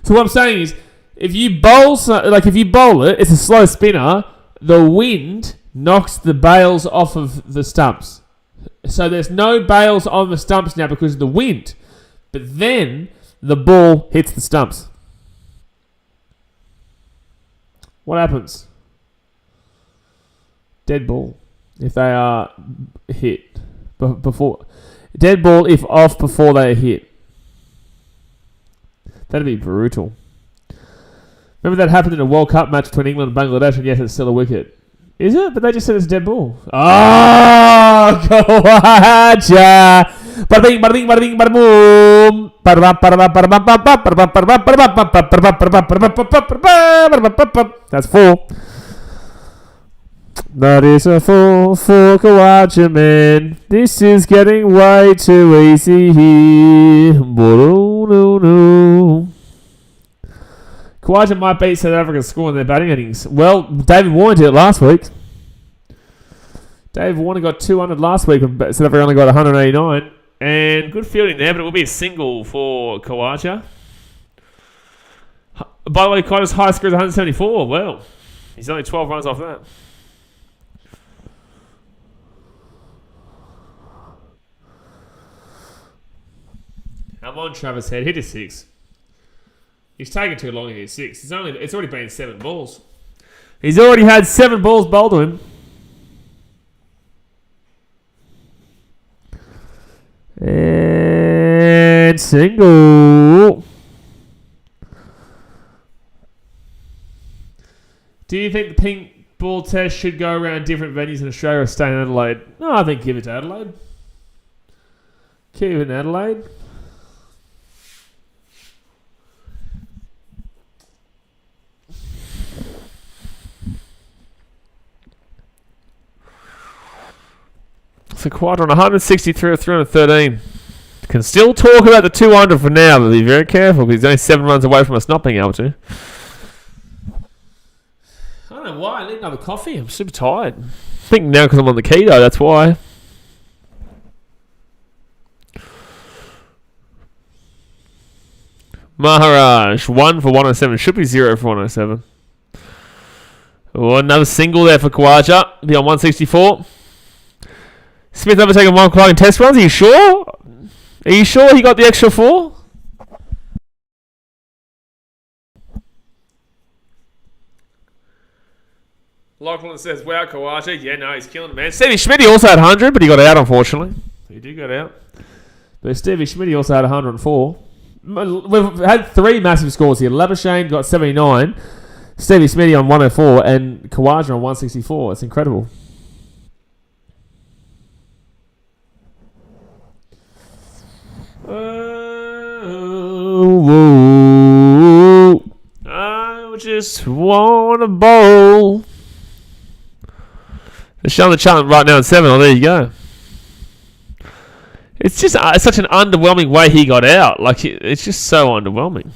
So what I'm saying is, if you bowl it, it's a slow spinner. The wind knocks the bails off of the stumps. So there's no bails on the stumps now because of the wind. But then the ball hits the stumps. What happens? Dead ball. If they are hit. Before. Dead ball if off before they are hit. That'd be brutal. Remember that happened in a World Cup match between England and Bangladesh, and yet it's still a wicket. Is it? But they just said it's a dead ball. Oh, Khawaja. Bada bing, bada bing, bada bing, bada boom. That's 4. That is a 4 for Khawaja, man. This is getting way too easy here. No. Khawaja might beat South Africa's score in their batting innings. Well, David Warner did it last week. David Warner got 200 last week, and South Africa only got 189. And good fielding there, but it will be a single for Khawaja. By the way, Khawaja's high score is 174. Well, he's only 12 runs off that. I'm on Travis Head. Hit a 6. He's taken too long to hit 6. It's already been 7 balls. He's already had 7 balls bowled to him. And single. Do you think the pink ball test should go around different venues in Australia or stay in Adelaide? No, I think give it to Adelaide. Keep it in Adelaide. So Quadrant 163 or 313. Can still talk about the 200 for now, but be very careful because he's only 7 runs away from us not being able to. I don't know why. I need another coffee. I'm super tired. I think now because I'm on the keto, that's why. Maharaj, 1 for 107. Should be 0 for 107. Oh, another single there for Kawaja. Be on 164. Smith overtaken 1 o'clock in test runs. Are you sure? Are you sure he got the extra 4? Lachlan says, wow, Kawaja. Yeah, no, he's killing it, man. Stevie Schmidt also had 100, but he got out, unfortunately. He did get out. But Stevie Schmidt also had 104. We've had 3 massive scores here. Labuschagne got 79. Stevie Schmidt on 104 and Kawaja on 164. It's incredible. I just want a bowl. They're showing the challenge right now at 7. Oh, there you go. It's just it's such an underwhelming way he got out. Like, it's just so underwhelming.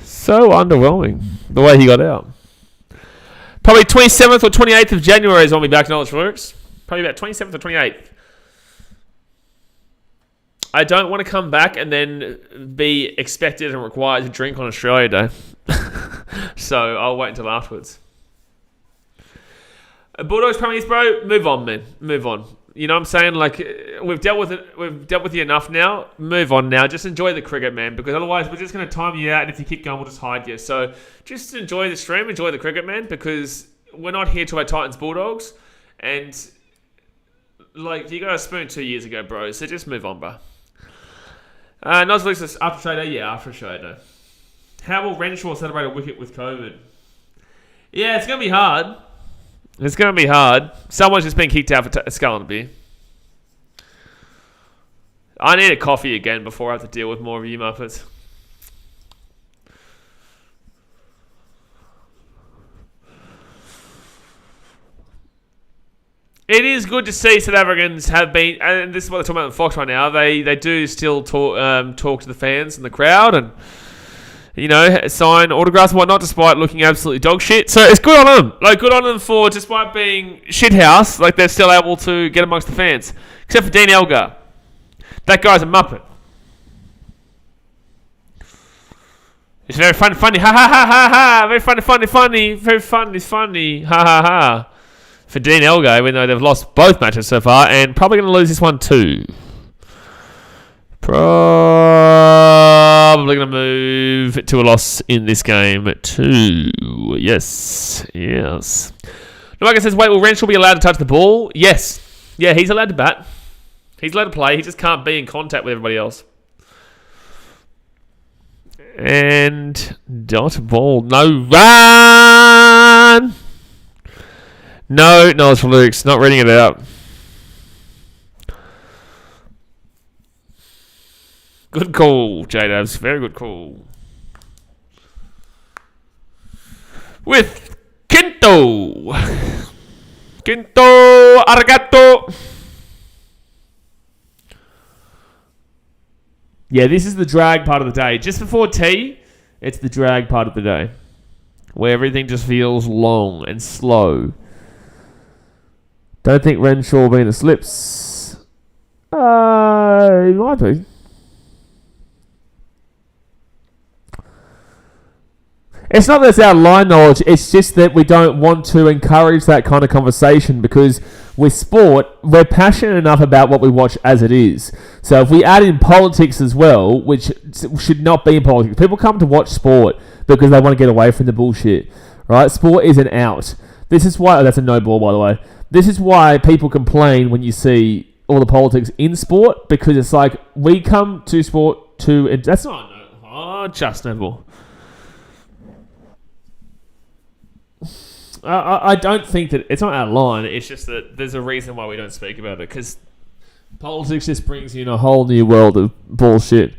So underwhelming the way he got out. Probably 27th or 28th of January is when we back to Knowledge Works. Probably about 27th or 28th. I don't want to come back and then be expected and required to drink on Australia Day. So I'll wait until afterwards. Bulldogs Premiers, bro, move on, man. Move on. You know what I'm saying? Like, we've dealt with it. We've dealt with you enough now. Move on now. Just enjoy the cricket, man. Because otherwise, we're just going to time you out. And if you keep going, we'll just hide you. So just enjoy the stream. Enjoy the cricket, man. Because we're not here to our Titans Bulldogs. And, like, you got a spoon 2 years ago, bro. So just move on, bro. Nozlix says, after trade day? Yeah, after trade day. How will Renshaw celebrate a wicket with COVID? Yeah, it's going to be hard. It's going to be hard. Someone's just been kicked out for sculling a beer. I need a coffee again before I have to deal with more of you muppets. It is good to see South Africans have been, and this is what they're talking about in Fox right now, they do still talk to the fans and the crowd and, you know, sign autographs and whatnot despite looking absolutely dog shit. So it's good on them. Like, good on them for, despite being shithouse, like, they're still able to get amongst the fans. Except for Dean Elgar. That guy's a muppet. It's very funny. Ha ha ha ha ha. Very funny. Very funny. Ha ha ha. For Dean Elgar, even though they've lost both matches so far, and probably going to lose this one too. Probably going to move to a loss in this game too. Yes. Novaka says, wait, will Renshaw be allowed to touch the ball? Yes. Yeah, he's allowed to bat. He's allowed to play. He just can't be in contact with everybody else. And dot ball. No run! No, it's for Luke's. Not reading it out. Good call, J-Dabs. Very good call. With Kento. Kento Arigato. Yeah, this is the drag part of the day. Just before tea, it's the drag part of the day. Where everything just feels long and slow. Don't think Renshaw will be in the slips. He might be. It's not that it's out of line knowledge, it's just that we don't want to encourage that kind of conversation because with sport, we're passionate enough about what we watch as it is. So if we add in politics as well, which should not be in politics, people come to watch sport because they want to get away from the bullshit, right? Sport is an out. This is why, that's a no ball by the way, this is why people complain when you see all the politics in sport because it's like, we come to sport to, that's not a no, just no ball. I don't think that it's not out of line. It's just that there's a reason why we don't speak about it because politics just brings you in a whole new world of bullshit.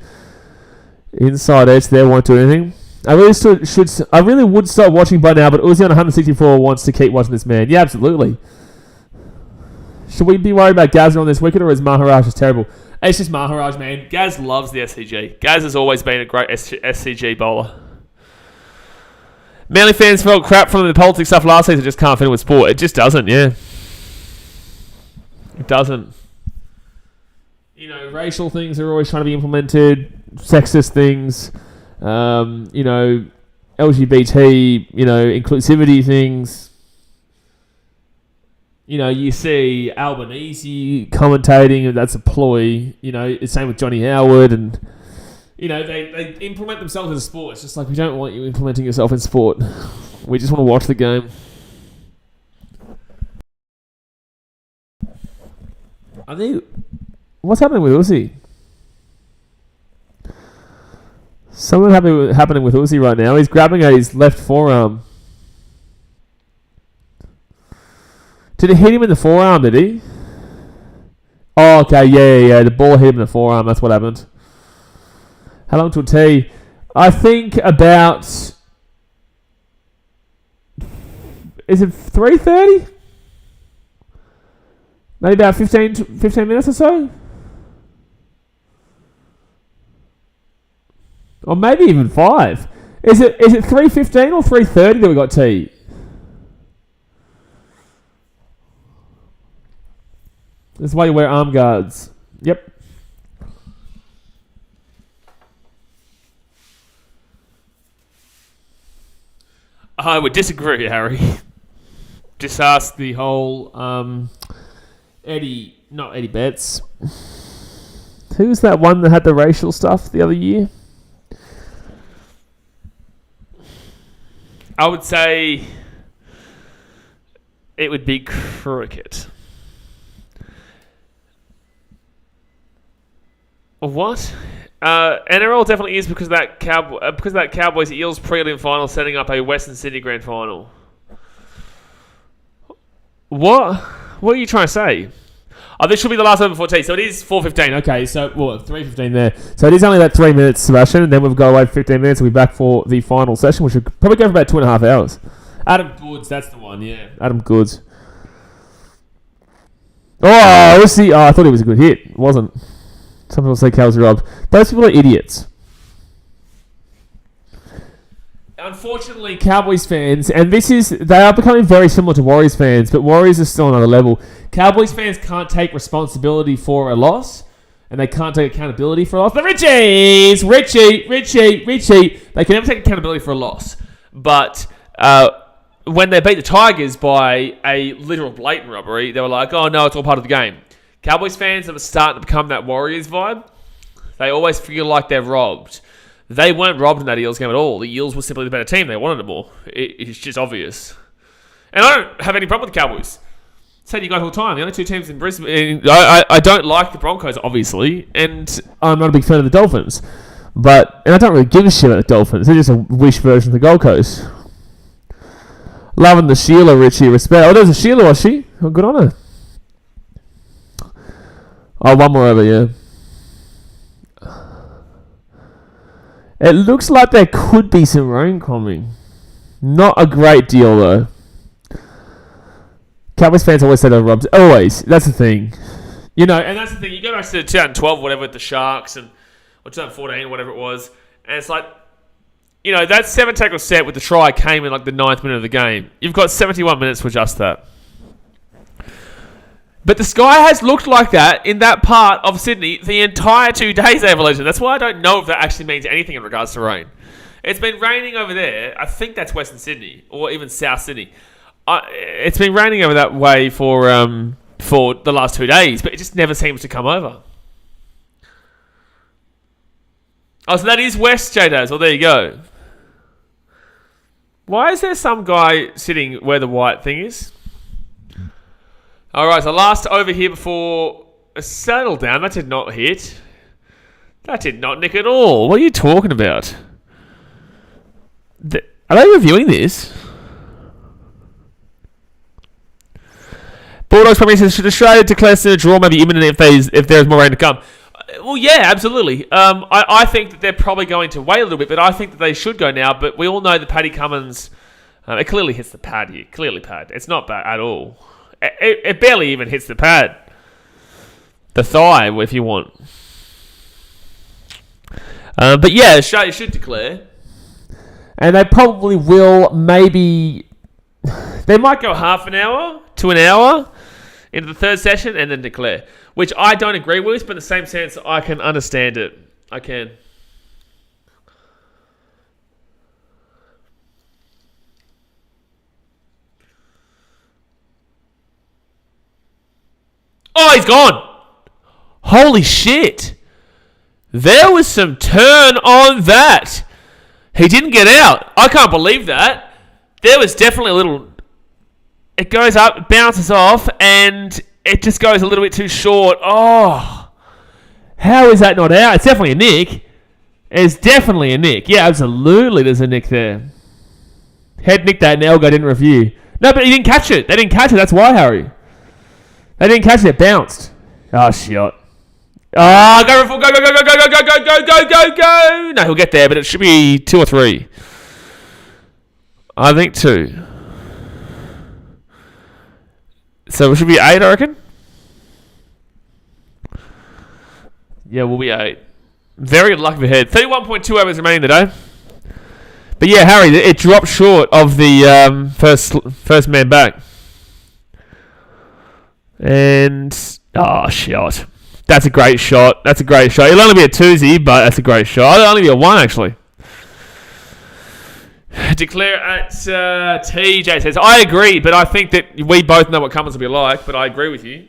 Inside edge there won't do anything. I really would start watching by now, but Uzi on 164 wants to keep watching this man. Yeah, absolutely. Should we be worried about Gaz on this wicket, or is Maharaj just terrible? It's just Maharaj, man. Gaz loves the SCG. Gaz has always been a great SCG bowler. Manly fans felt crap from the politics stuff last season. Just can't fit in with sport. It just doesn't, yeah. It doesn't. racial things are always trying to be implemented, sexist things, LGBT, inclusivity things. You see Albanese commentating, and that's a ploy. The same with Johnny Howard, and they implement themselves in sport. It's just like, we don't want you implementing yourself in sport. We just want to watch the game. What's happening with Uzi? Something happening with Uzi right now. He's grabbing at his left forearm. Did it hit him in the forearm, did he? Oh, okay, yeah. The ball hit him in the forearm. That's what happened. How long till tea? I think about... Is it 3:30? Maybe about 15 minutes or so? Or maybe even 5. Is it 3:15 or 3:30 that we got tea? That's why you wear arm guards. Yep. I would disagree, Harry. Just ask the whole not Eddie Betts. Who's that one that had the racial stuff the other year? I would say it would be cricket. What? NRL definitely is because that Cowboys Eels prelim final setting up a Western Sydney grand final. What? What are you trying to say? Oh, this should be the last over before tea, so it is 4:15. Okay, so 3:15 there. So it is only that 3 minutes, Sebastian, and then we've got to wait 15 minutes and we'll be back for the final session, which will probably go for about 2.5 hours. Adam Goods, that's the one, yeah. Adam Goods. Oh, let's see. Oh, I thought it was a good hit. It wasn't. Some people say Cal's robbed. Those people are idiots. Unfortunately, Cowboys fans, and they are becoming very similar to Warriors fans, but Warriors are still on another level. Cowboys fans can't take responsibility for a loss, and they can't take accountability for a loss. The Richie! They can never take accountability for a loss. But when they beat the Tigers by a literal blatant robbery, they were like, oh no, it's all part of the game. Cowboys fans are starting to become that Warriors vibe. They always feel like they're robbed. They weren't robbed in that Eels game at all. The Eels were simply the better team. They wanted it more. It's just obvious. And I don't have any problem with the Cowboys. I say to you guys all the time, the only two teams in Brisbane... I don't like the Broncos, obviously, and I'm not a big fan of the Dolphins. And I don't really give a shit about the Dolphins. They're just a wish version of the Gold Coast. Loving the Sheila, Richie. Respect. Oh, there's a Sheila, was she? Oh, good on her. Oh, one more over, yeah. It looks like there could be some rain coming. Not a great deal, though. Cowboys fans always say they're robbed. Always. That's the thing. And that's the thing. You go back to 2012, whatever, with the Sharks, or 2014, whatever it was, and it's like, that 7-tackle set with the try came in like the 9th minute of the game. You've got 71 minutes to adjust that. But the sky has looked like that in that part of Sydney the entire 2 days, Evolution. That's why I don't know if that actually means anything in regards to rain. It's been raining over there. I think that's Western Sydney or even South Sydney. It's been raining over that way for the last 2 days, but it just never seems to come over. Oh, so that is West, J-Daz. Well, there you go. Why is there some guy sitting where the white thing is? All right, so last over here before settle down. That did not hit. That did not nick at all. What are you talking about? Are they reviewing this? Bulldogs probably says, should Australia declare a draw maybe imminent if there's more rain to come? Well, yeah, absolutely. I think that they're probably going to wait a little bit, but I think that they should go now. But we all know that Paddy Cummins, it clearly hits the pad here. Clearly pad. It's not bad at all. It barely even hits the pad. The thigh, if you want. But yeah, Australia should declare. And they probably will maybe... They might go half an hour to an hour into the third session and then declare, which I don't agree with, but in the same sense, I can understand it. I can. Oh, he's gone. Holy shit. There was some turn on that. He didn't get out. I can't believe that. There was definitely a little... It goes up, bounces off, and it just goes a little bit too short. Oh. How is that not out? It's definitely a nick. It's definitely a nick. Yeah, absolutely there's a nick there. Head nicked that and Elgo didn't review. No, but he didn't catch it. They didn't catch it. That's why, Harry. They didn't catch it. It bounced. Oh, shit. Oh, go, go, go, go, go, go, go, go, go, go, go, go, go. No, he'll get there, but it should be 2 or 3. I think 2. So it should be 8, I reckon. Yeah, we'll be 8. Very good luck ahead. 31.2 hours remaining today. But yeah, Harry, it dropped short of the first man back. And... Oh, shot. That's a great shot. That's a great shot. It'll only be a 2-zy, but that's a great shot. It'll only be a 1, actually. Declare at TJ says, I agree, but I think that we both know what Cummins will be like, but I agree with you.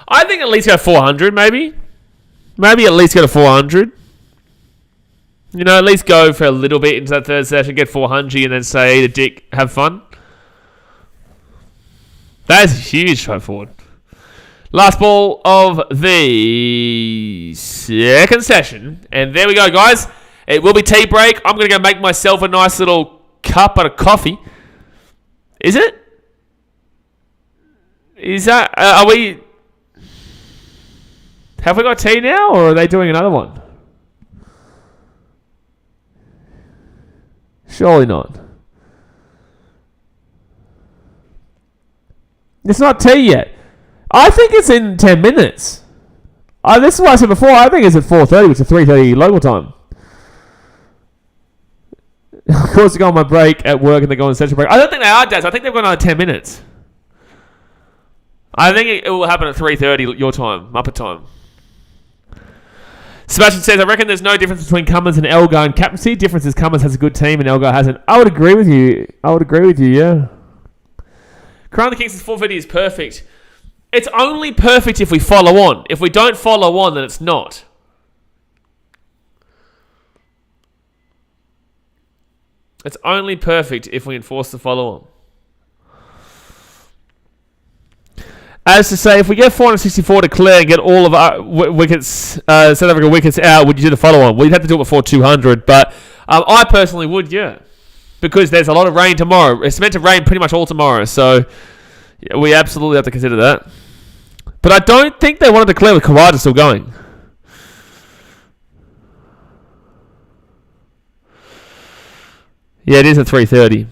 I think at least go 400, maybe. Maybe at least go to 400. You know, at least go for a little bit into that third session, get 400, and then say to Dick, have fun. That is a huge straight forward. Last ball of the second session. And there we go, guys. It will be tea break. I'm going to go make myself a nice little cup of coffee. Is it? Is that... are we... Have we got tea now, or are they doing another one? Surely not. It's not tea yet. I think it's in 10 minutes. This is what I said before. I think it's at 4:30, which is 3:30 local time. Of course, they go on my break at work and they go on central break. I don't think they are, Daz. I think they've got another 10 minutes. I think it will happen at 3:30 your time, Muppet time. Sebastian says, I reckon there's no difference between Cummins and Elgar in captaincy. Difference is Cummins has a good team and Elgar hasn't. I would agree with you. Yeah. Crown the Kings' 450 is perfect. It's only perfect if we follow on. If we don't follow on, then it's not. It's only perfect if we enforce the follow on. As to say, if we get 464 to clear and get all of our wickets, South Africa wickets out, would you do the follow on? Well, you'd have to do it before 200, but I personally would, yeah. Because there's a lot of rain tomorrow. It's meant to rain pretty much all tomorrow, so yeah, we absolutely have to consider that. But I don't think they want to declare with Kawada still going. Yeah, it is at 3:30.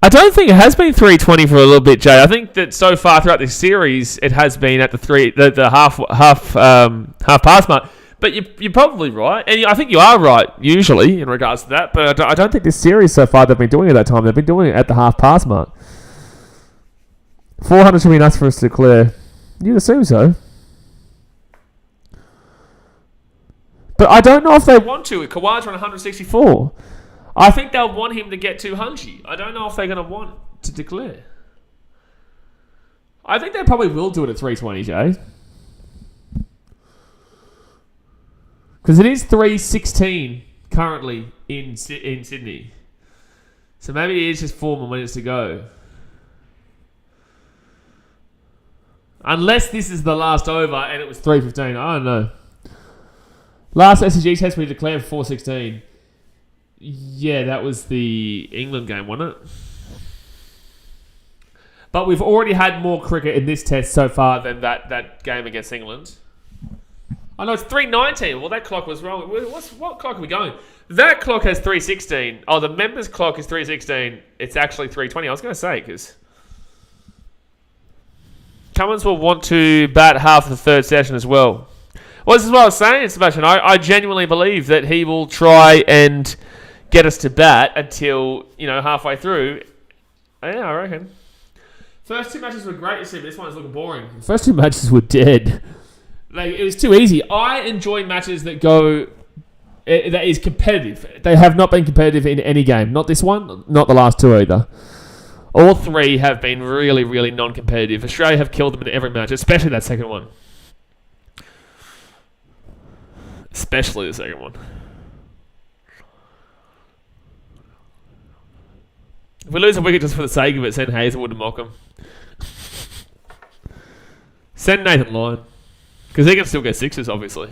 I don't think it has been 3:20 for a little bit, Jay. I think that so far throughout this series, it has been at the half past mark. But you're probably right, and I think you are right usually in regards to that. But I don't think this series so far they've been doing it at that time. They've been doing it at the half past mark. 400 should be nice for us to declare. You'd assume so. But I don't know if they want to. Kawad's on 164. I think they'll want him to get 200. I don't know if they're going to want to declare. I think they probably will do it at 320, Jay. Because it is 3:16 currently in Sydney. So maybe it is just 4 more minutes to go. Unless this is the last over and it was 3:15. I don't know. Last SCG test we declared 4:16. Yeah, that was the England game, wasn't it? But we've already had more cricket in this test so far than that game against England. I know it's 3:19. Well, that clock was wrong. What clock are we going? That clock has 3:16. Oh, the members' clock is 3:16. It's actually 3:20. I was going to say, because Cummins will want to bat half the third session as well. Well, this is what I was saying, Sebastian. I genuinely believe that he will try and get us to bat until, halfway through. Yeah, I reckon. First 2 matches were great to see, but this one's looking boring. First 2 matches were dead. Like, it was too easy. I enjoy matches that go... that is competitive. They have not been competitive in any game. Not this one, not the last 2 either. All 3 have been really, really non-competitive. Australia have killed them in every match, especially that second one. Especially the second one. If we lose a wicket just for the sake of it, send Hazelwood and mock him. Send Nathan Lyon. Because he can still get 6s, obviously.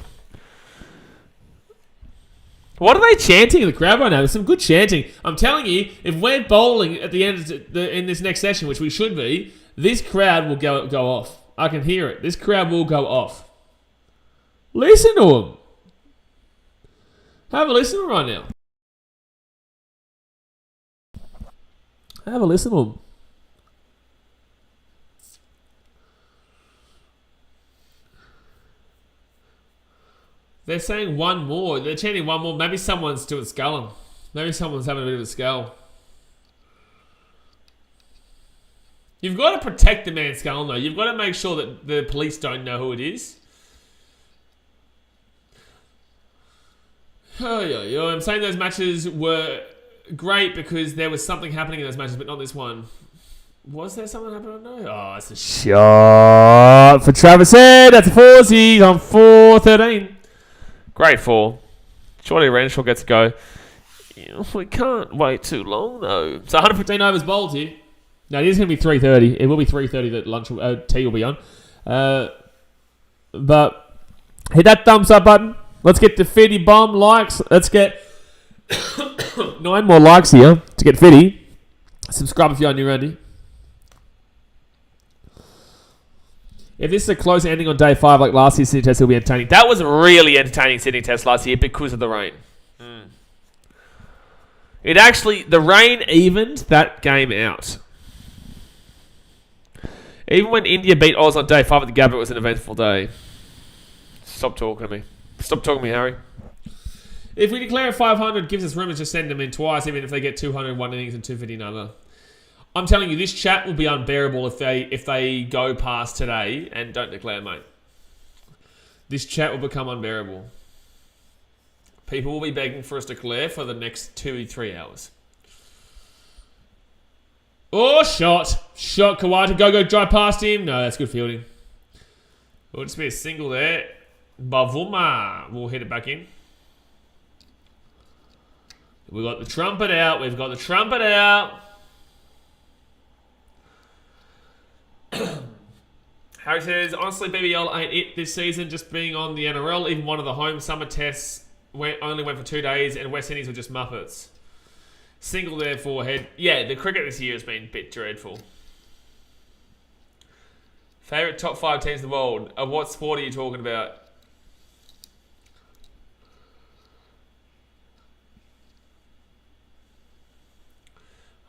What are they chanting in the crowd right now? There's some good chanting. I'm telling you, if we're bowling at the end of in this next session, which we should be, this crowd will go off. I can hear it. This crowd will go off. Listen to them. Have a listen right now. Have a listen to them. They're saying one more. They're chanting one more. Maybe someone's doing sculling. Maybe someone's having a bit of a skull. You've got to protect the man sculling, though. You've got to make sure that the police don't know who it is. Oh, I'm saying those matches were great because there was something happening in those matches, but not this one. Was there something happening? No. Oh, it's a shot for Travis Head. That's a 4-0 on 4-13. Great 4. Shorty Renshaw gets a go. We can't wait too long, though. So 115 overs bowled here. No, it is going to be 3:30. It will be 3:30 that lunch tea will be on. But hit that thumbs up button. Let's get to 50 bomb likes. Let's get 9 more likes here to get 50. Subscribe if you're new, Randy. If this is a close ending on day 5 like last year's Sydney Test, it'll be entertaining. That was a really entertaining Sydney Test last year because of the rain. It actually, the rain evened that game out. Even when India beat Oz on day 5 at the Gabba, it was an eventful day. Stop talking to me. Stop talking to me, Harry. If we declare 500, gives us room to just send them in twice, even if they get 200 one innings and 250 another. I'm telling you, this chat will be unbearable if they go past today and don't declare, mate. This chat will become unbearable. People will be begging for us to declare for the next 2-3 hours. Oh, shot. Shot, Kawata. Go, drive past him. No, that's good fielding. It'll just be a single there. Bavuma will hit it back in. We've got the trumpet out. Harry says, honestly, BBL ain't it this season, just being on the NRL. Even one of the home summer tests only went for 2 days, and West Indies were just Muppets. Single there, forehead. Yeah, the cricket this year has been a bit dreadful. Favourite top 5 teams in the world. What sport are you talking about?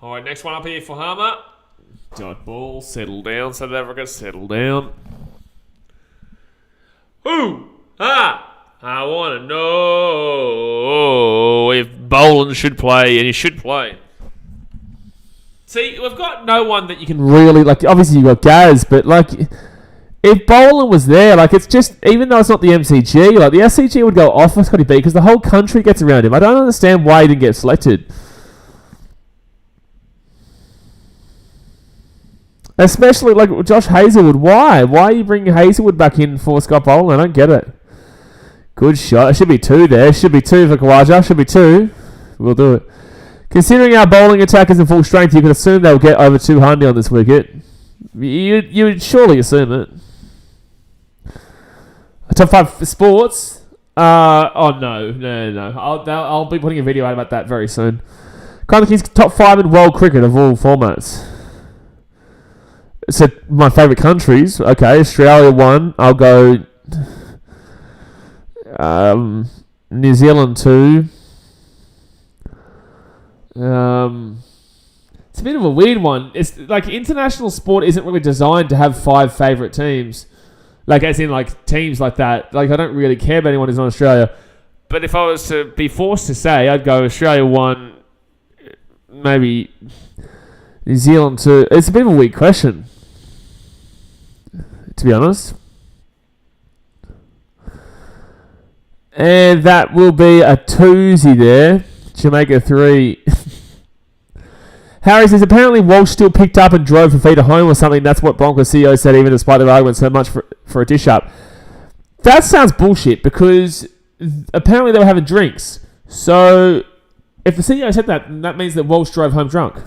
Alright, next one up here for Harmer. Dot ball, settle down, South Africa, settle down. Who? I want to know if Boland should play, and he should play. See, we've got no one that you can really, like, obviously you've got Gaz, but, like, if Boland was there, like, it's just, even though it's not the MCG, like, the SCG would go off for Scotty B because the whole country gets around him. I don't understand why he didn't get selected. Especially, like, Josh Hazelwood. Why? Why are you bringing Hazelwood back in for Scott Boland? I don't get it. Good shot. It should be 2 there. Should be 2 for Kawaja. Should be 2. We'll do it. Considering our bowling attack is in full strength, you could assume they'll get over 200 on this wicket. You would surely assume it. Top 5 sports? No. I'll be putting a video out about that very soon. Crown the Kings top 5 in world cricket of all formats. So, my favourite countries. Okay, Australia 1. I'll go... New Zealand 2. It's a bit of a weird one. It's like international sport isn't really designed to have 5 favourite teams. Like, as in, like, teams like that. Like, I don't really care about anyone who's on Australia. But if I was to be forced to say, I'd go Australia 1, maybe New Zealand 2. It's a bit of a weird question. to be honest. And that will be a twosy there. Jamaica 3. Harry says, apparently Walsh still picked up and drove Fafita home or something. That's what Broncos CEO said, even despite their argument so much for a dish up. That sounds bullshit because apparently they were having drinks. So if the CEO said that, that means that Walsh drove home drunk.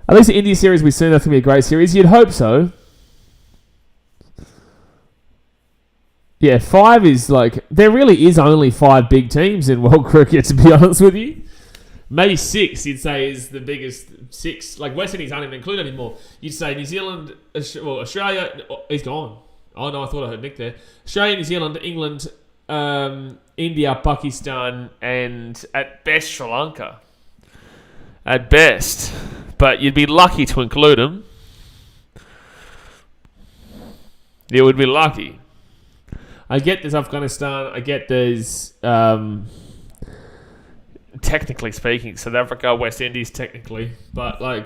At least the India series we soon, that's going to be a great series. You'd hope so. Yeah, 5 is like... There really is only 5 big teams in world cricket, to be honest with you. Maybe 6, you'd say, is the biggest 6. Like, West Indies aren't even included anymore. You'd say New Zealand, Australia... Oh, he's gone. Oh, no, I thought I heard Nick there. Australia, New Zealand, England, India, Pakistan, and at best, Sri Lanka. At best. But you'd be lucky to include them. You would be lucky. I get there's Afghanistan. I get there's... technically speaking, South Africa, West Indies, technically. But, like...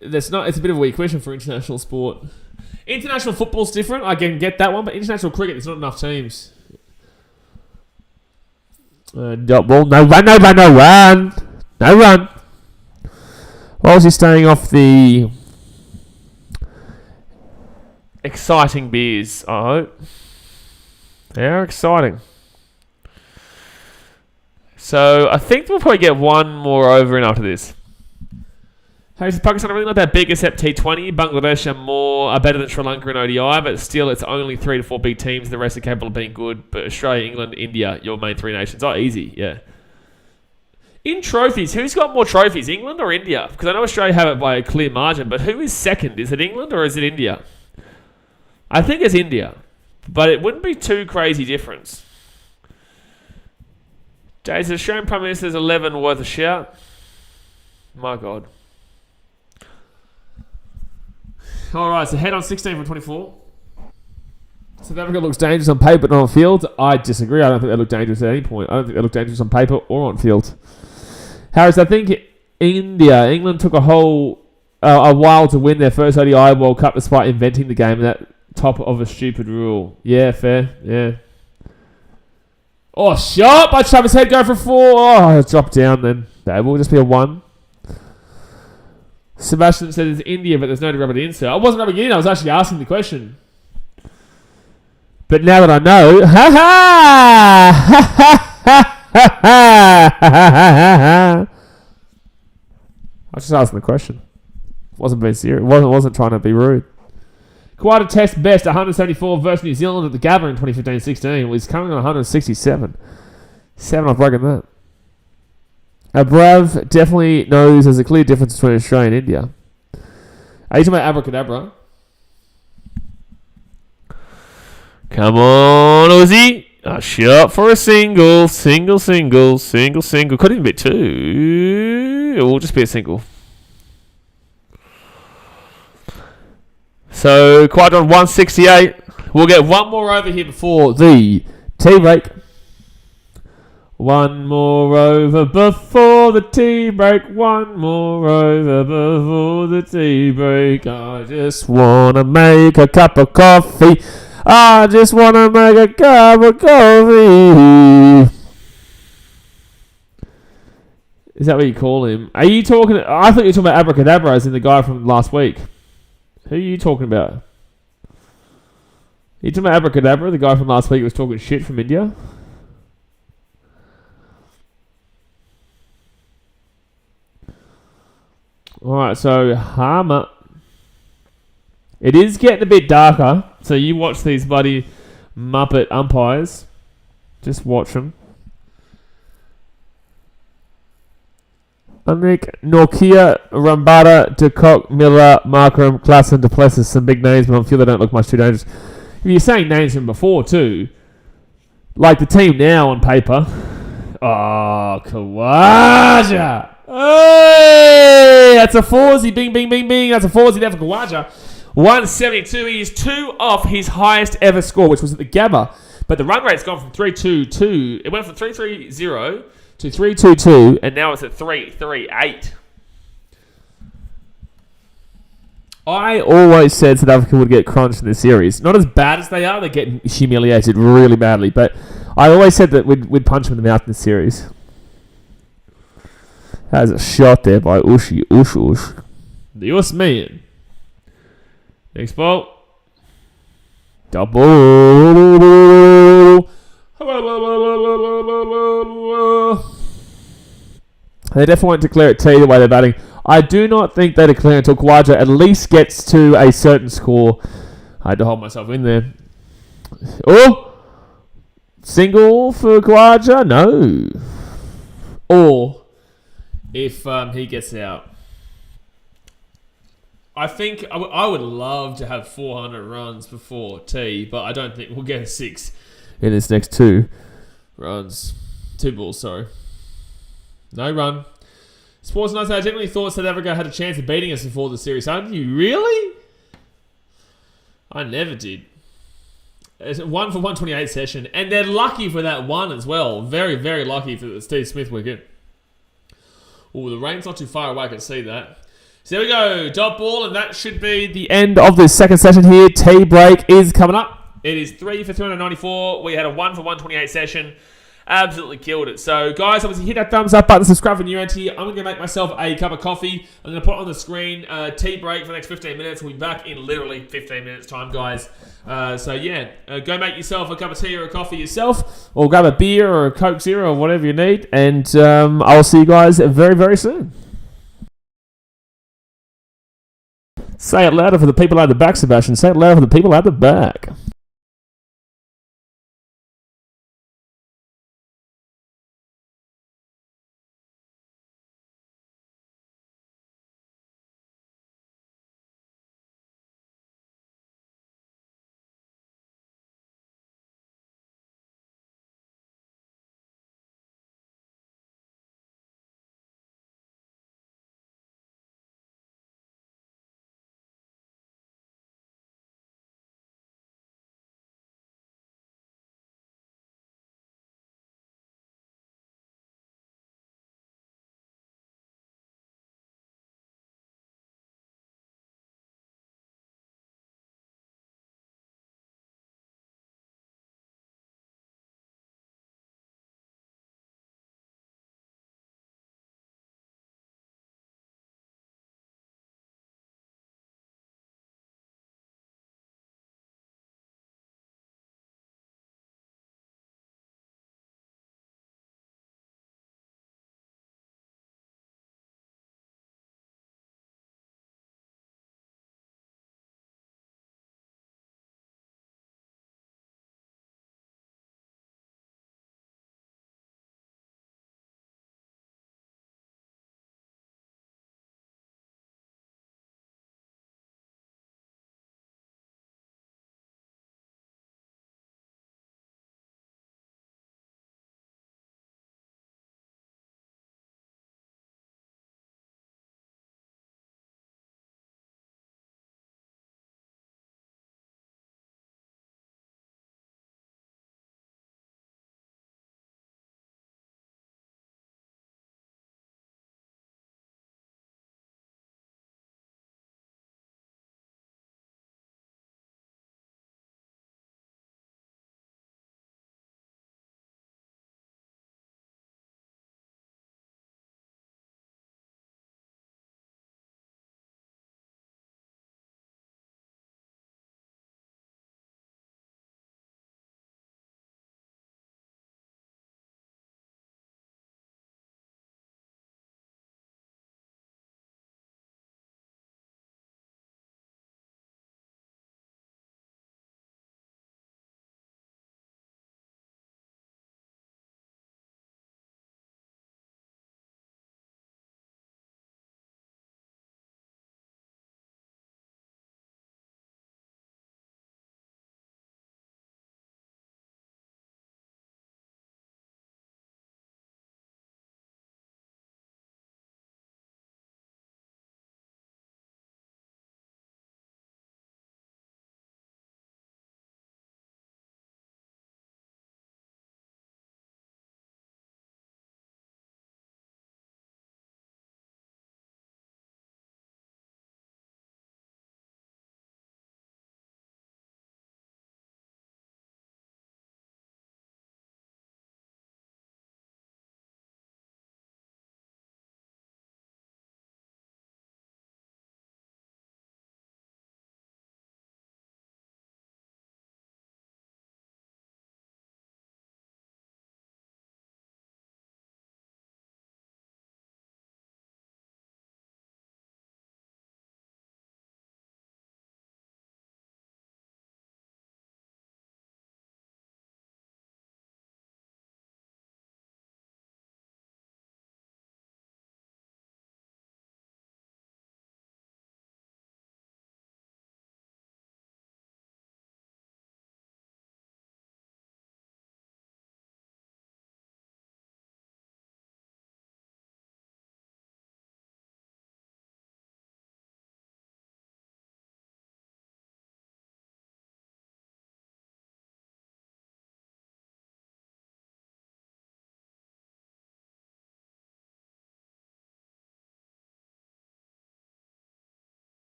It's a bit of a weak question for international sport. International football's different. I can get that one. But international cricket, there's not enough teams. No run. Why was he staying off the exciting beers, I hope? They're exciting. So, I think we'll probably get one more over and after this. Hey, Pakistan are really not that big except T20. Bangladesh are better than Sri Lanka in ODI, but still it's only 3 to 4 big teams. The rest are capable of being good. But Australia, England, India, your main 3 nations. Oh, easy, yeah. In trophies, who's got more trophies, England or India? Because I know Australia have it by a clear margin, but who is second? Is it England or is it India? I think it's India, but it wouldn't be too crazy difference. Jay's Australian Prime Minister's 11 worth a shout. My God. Alright, so head on 16 from 24. South Africa looks dangerous on paper but not on field. I disagree. I don't think they look dangerous at any point. I don't think they look dangerous on paper or on field. Harris, I think England took a while to win their first ODI World Cup despite inventing the game and that top of a stupid rule. Yeah, fair. Yeah. Oh, shot by Travis Head, go for 4. Oh, it dropped down then. That will just be a 1. Sebastian said it's India, but there's no to rub it in, sir. I wasn't rubbing it in, I was actually asking the question. But now that I know, I was just asking the question. Wasn't being serious. Wasn't trying to be rude. Quite a test best 174 versus New Zealand at the Gabba in 2015-16. Was coming on 167. 7 I've broken that. Brav definitely knows there's a clear difference between Australia and India. Are you talking about abracadabra? Come on, Uzi. A shot for a single. Could even be 2. It will just be a single. So, Quadrant 168. We'll get one more over here before the tea break. One more over before the tea break. One more over before the tea break. I just want to make a cup of coffee. I just want to make a cup of coffee. Is that what you call him? Are you talking... I thought you were talking about abracadabra as in the guy from last week. Who are you talking about? Are you talking about abracadabra, the guy from last week who was talking shit from India? Alright, so Harmer. It is getting a bit darker, so you watch these bloody Muppet umpires. Just watch them. Unrick, Norkia, Rambada, DeCock, Miller, Markram, Klassen, Duplessis, some big names, but I feel they don't look much too dangerous. If you're saying names from before too, like the team now on paper. Oh, Kawaja! Hey, that's a foursie. Bing, bing, bing, bing. That's a foursie there for Kawaja. 172. He is 2 off his highest ever score, which was at the Gabba. But the run rate's gone from 3-2-2. It went from 3-3-0 to 3-2-2, and now it's at 3-3-8. I always said South Africa would get crunched in this series. Not as bad as they are. They're getting humiliated really badly. But I always said that we'd punch them in the mouth in this series. That was a shot there by Ushi. The US man. Next ball. Double. They definitely won't declare it T the way they're batting. I do not think they declare until Khawaja at least gets to a certain score. I had to hold myself in there. Oh! Single for Khawaja? No. Or if he gets out. I think I would love to have 400 runs before T, but I don't think we'll get a 6 in this next 2 runs. 2 balls, sorry. No run. Sports Nights, I genuinely thought South Africa had a chance of beating us before the series. Did you really? I never did. It's a 1 for 128 session, and they're lucky for that one as well. Very, very lucky for the Steve Smith wicket. Oh, the rain's not too far away. I can see that. So there we go. Dot ball, and that should be the end of this second session here. Tea break is coming up. It is 3 for 394. We had a 1 for 128 session. Absolutely killed it. So, guys, obviously hit that thumbs up button, subscribe if you're new around here. I'm going to make myself a cup of coffee. I'm going to put on the screen tea break for the next 15 minutes. We'll be back in literally 15 minutes time, guys. Go make yourself a cup of tea or a coffee yourself, or grab a beer or a Coke Zero or whatever you need. And I'll see you guys very, very soon. Say it louder for the people at the back, Sebastian. Say it louder for the people at the back.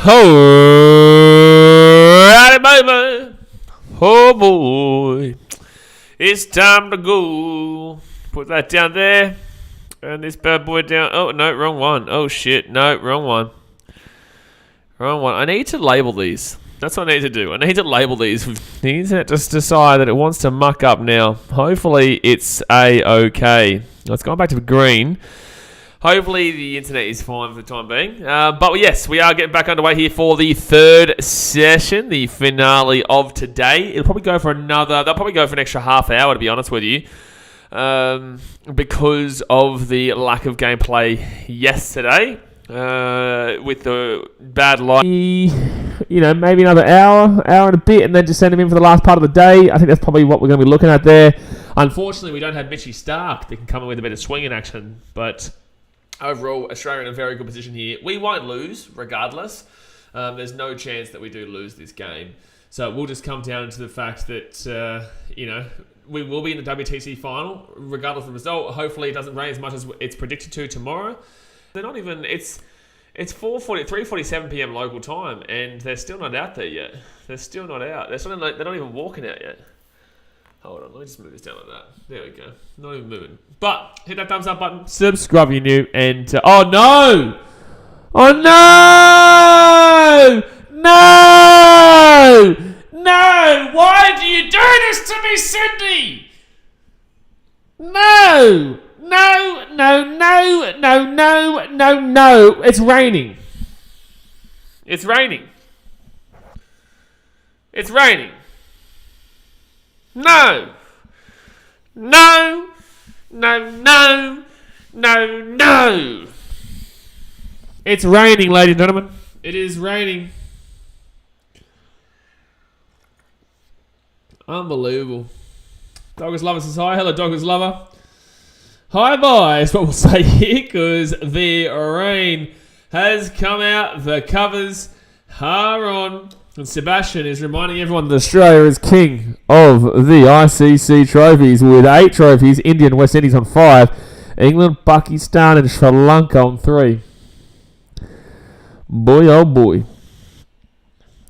Alrighty, baby. Oh boy. It's time to go. Put that down there. And this bad boy down. Oh, no, wrong one. Oh, shit. No, wrong one. Wrong one. I need to label these. That's what I need to do. I need to label these. The internet just decide that it wants to muck up now. Hopefully, it's A-okay. Let's go back to green. Hopefully, the internet is fine for the time being. But yes, we are getting back underway here for the third session, the finale of today. It'll probably go for another... They'll probably go for an extra half hour, to be honest with you. Because of the lack of gameplay yesterday. With the bad light. You know, maybe another hour and a bit, and then just send him in for the last part of the day. I think that's probably what we're going to be looking at there. Unfortunately, we don't have Mitchy Stark that can come in with a bit of swinging action, but... Overall, Australia in a very good position here. We won't lose, regardless. There's no chance that we do lose this game. So we'll just come down to the fact that, you know, we will be in the WTC final, regardless of the result. Hopefully it doesn't rain as much as it's predicted to tomorrow. They're not even... It's 3:47 p.m. local time, and they're still not out there yet. They're still not out. They're not even walking out yet. Hold on, let me just move this down like that. There we go. Not even moving. But, hit that thumbs up button. Subscribe if you're new. And, oh no! Oh no! No! No! Why do you do this to me, Sydney? No! No! No! No! No! No! No! No! It's raining. It's raining. It's raining. No! No! No, no! No, no! It's raining, ladies and gentlemen. It is raining. Unbelievable. Doggers Lover says hi. Hello, Doggers Lover. Hi, bye. That's what we'll say here, because the rain has come out. The covers are on. And Sebastian is reminding everyone that Australia is king of the ICC trophies with 8 trophies. India and West Indies on 5. England, Pakistan and Sri Lanka on 3. Boy, oh boy.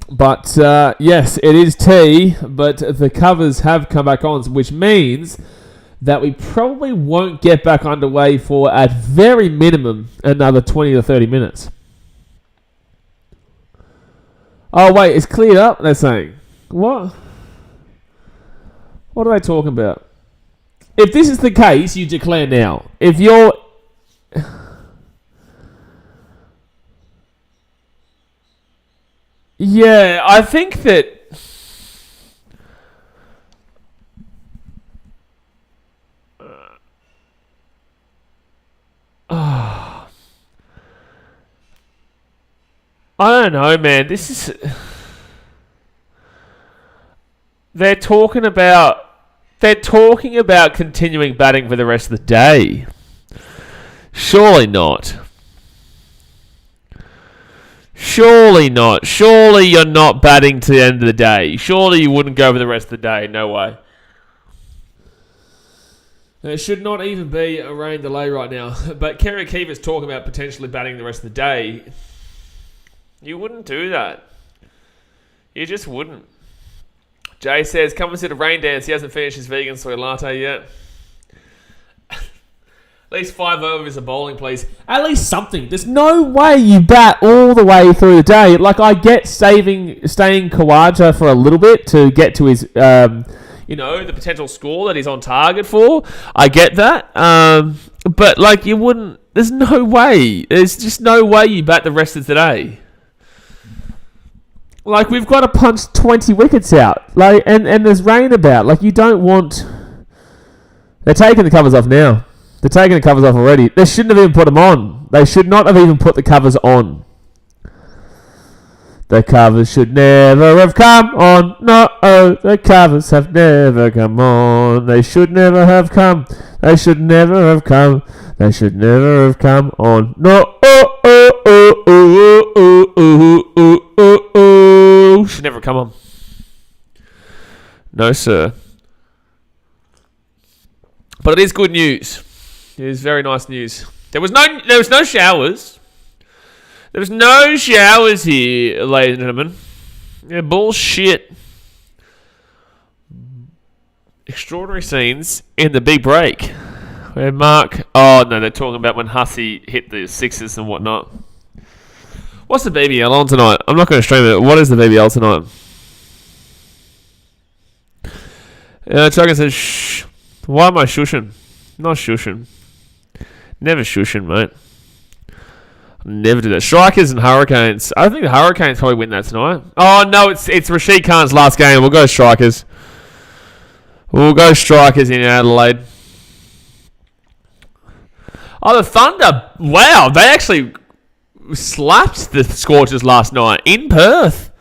But, yes, it is tea, but the covers have come back on, which means that we probably won't get back underway for, at very minimum, another 20 to 30 minutes. Oh, wait, it's cleared up, they're saying. What? What are they talking about? If this is the case, you declare now. If you're... Yeah, I think that... I don't know, man. This is... They're talking about continuing batting for the rest of the day. Surely not. Surely not. Surely you're not batting to the end of the day. Surely you wouldn't go for the rest of the day. No way. There should not even be a rain delay right now. But Kerry Keever's talking about potentially batting the rest of the day. You wouldn't do that. You just wouldn't. Jay says, come and sit a rain dance. He hasn't finished his vegan soy latte yet. At least 5 overs of bowling, please. At least something. There's no way you bat all the way through the day. Like, I get staying Khawaja for a little bit to get to his, the potential score that he's on target for. I get that. But, like, you wouldn't... There's no way. There's just no way you bat the rest of the day. Like, we've got to punch 20 wickets out. Like, and there's rain about. Like, you don't want... They're taking the covers off now. They're taking the covers off already. They shouldn't have even put them on. They should not have even put the covers on. The covers should never have come on. No, the covers have never come on. They should never have come. They should never have come. They should never have come on. No, should never come on. No, sir. But it is good news. It is very nice news. There was no showers. There's no showers here, ladies and gentlemen. Yeah, bullshit. Extraordinary scenes in the big break. Where Mark... Oh, no, they're talking about when Hussey hit the sixes and whatnot. What's the BBL on tonight? I'm not going to stream it. What is the BBL tonight? Chugga says, shh. Why am I shushing? Not shushing. Never shushing, mate. Never do that. Strikers and Hurricanes. I think the Hurricanes probably win that tonight. Oh, no, it's Rashid Khan's last game. We'll go Strikers. We'll go Strikers in Adelaide. Oh, the Thunder. Wow, they actually slapped the Scorchers last night in Perth.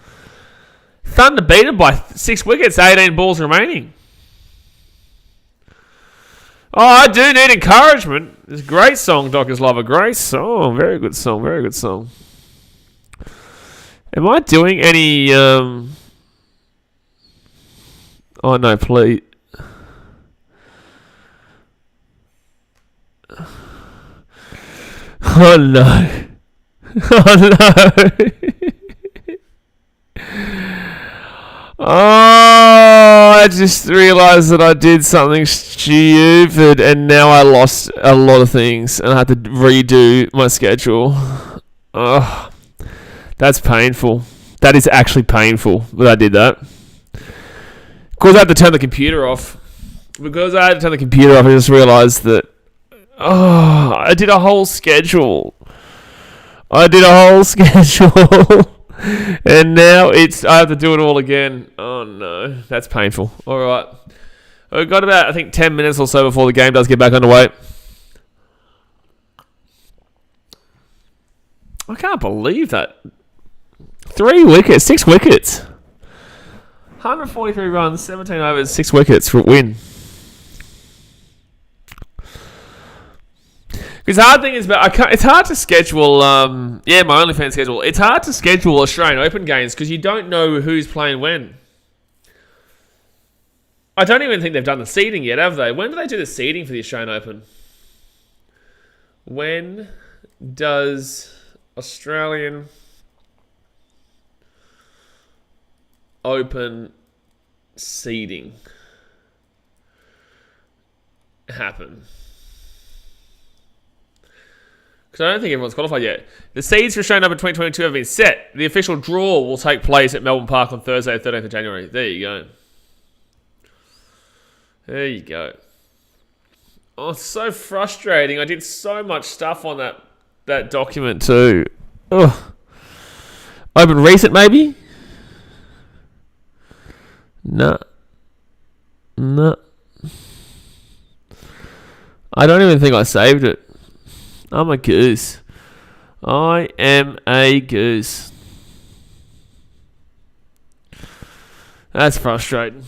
Thunder beat them by 6 wickets, 18 balls remaining. Oh, I do need encouragement. It's a great song, Doctors Love. A great song. Very good song. Very good song. Am I doing any... Oh, no, please. Oh, no. Oh, no. Oh, I just realised that I did something stupid and now I lost a lot of things and I had to redo my schedule. Oh, that's painful. That is actually painful that I did that. Because I had to turn the computer off. Because I had to turn the computer off, I just realised that I did a whole schedule. And now I have to do it all again. Oh no, that's painful. Alright. We've got about, I think, 10 minutes or so before the game does get back underway. I can't believe that. 3 wickets, 6 wickets. 143 runs, 17 overs, 6 wickets for a win. Because the hard thing is, it's hard to schedule, my OnlyFans schedule. It's hard to schedule Australian Open games because you don't know who's playing when. I don't even think they've done the seeding yet, have they? When do they do the seeding for the Australian Open? When does Australian Open seeding happen? Because I don't think everyone's qualified yet. The seeds for Australian Open 2022 have been set. The official draw will take place at Melbourne Park on Thursday, 13th of January. There you go. There you go. Oh, it's so frustrating. I did so much stuff on that document too. Ugh. Open recent, maybe? No. I don't even think I saved it. I'm a goose. I am a goose. That's frustrating.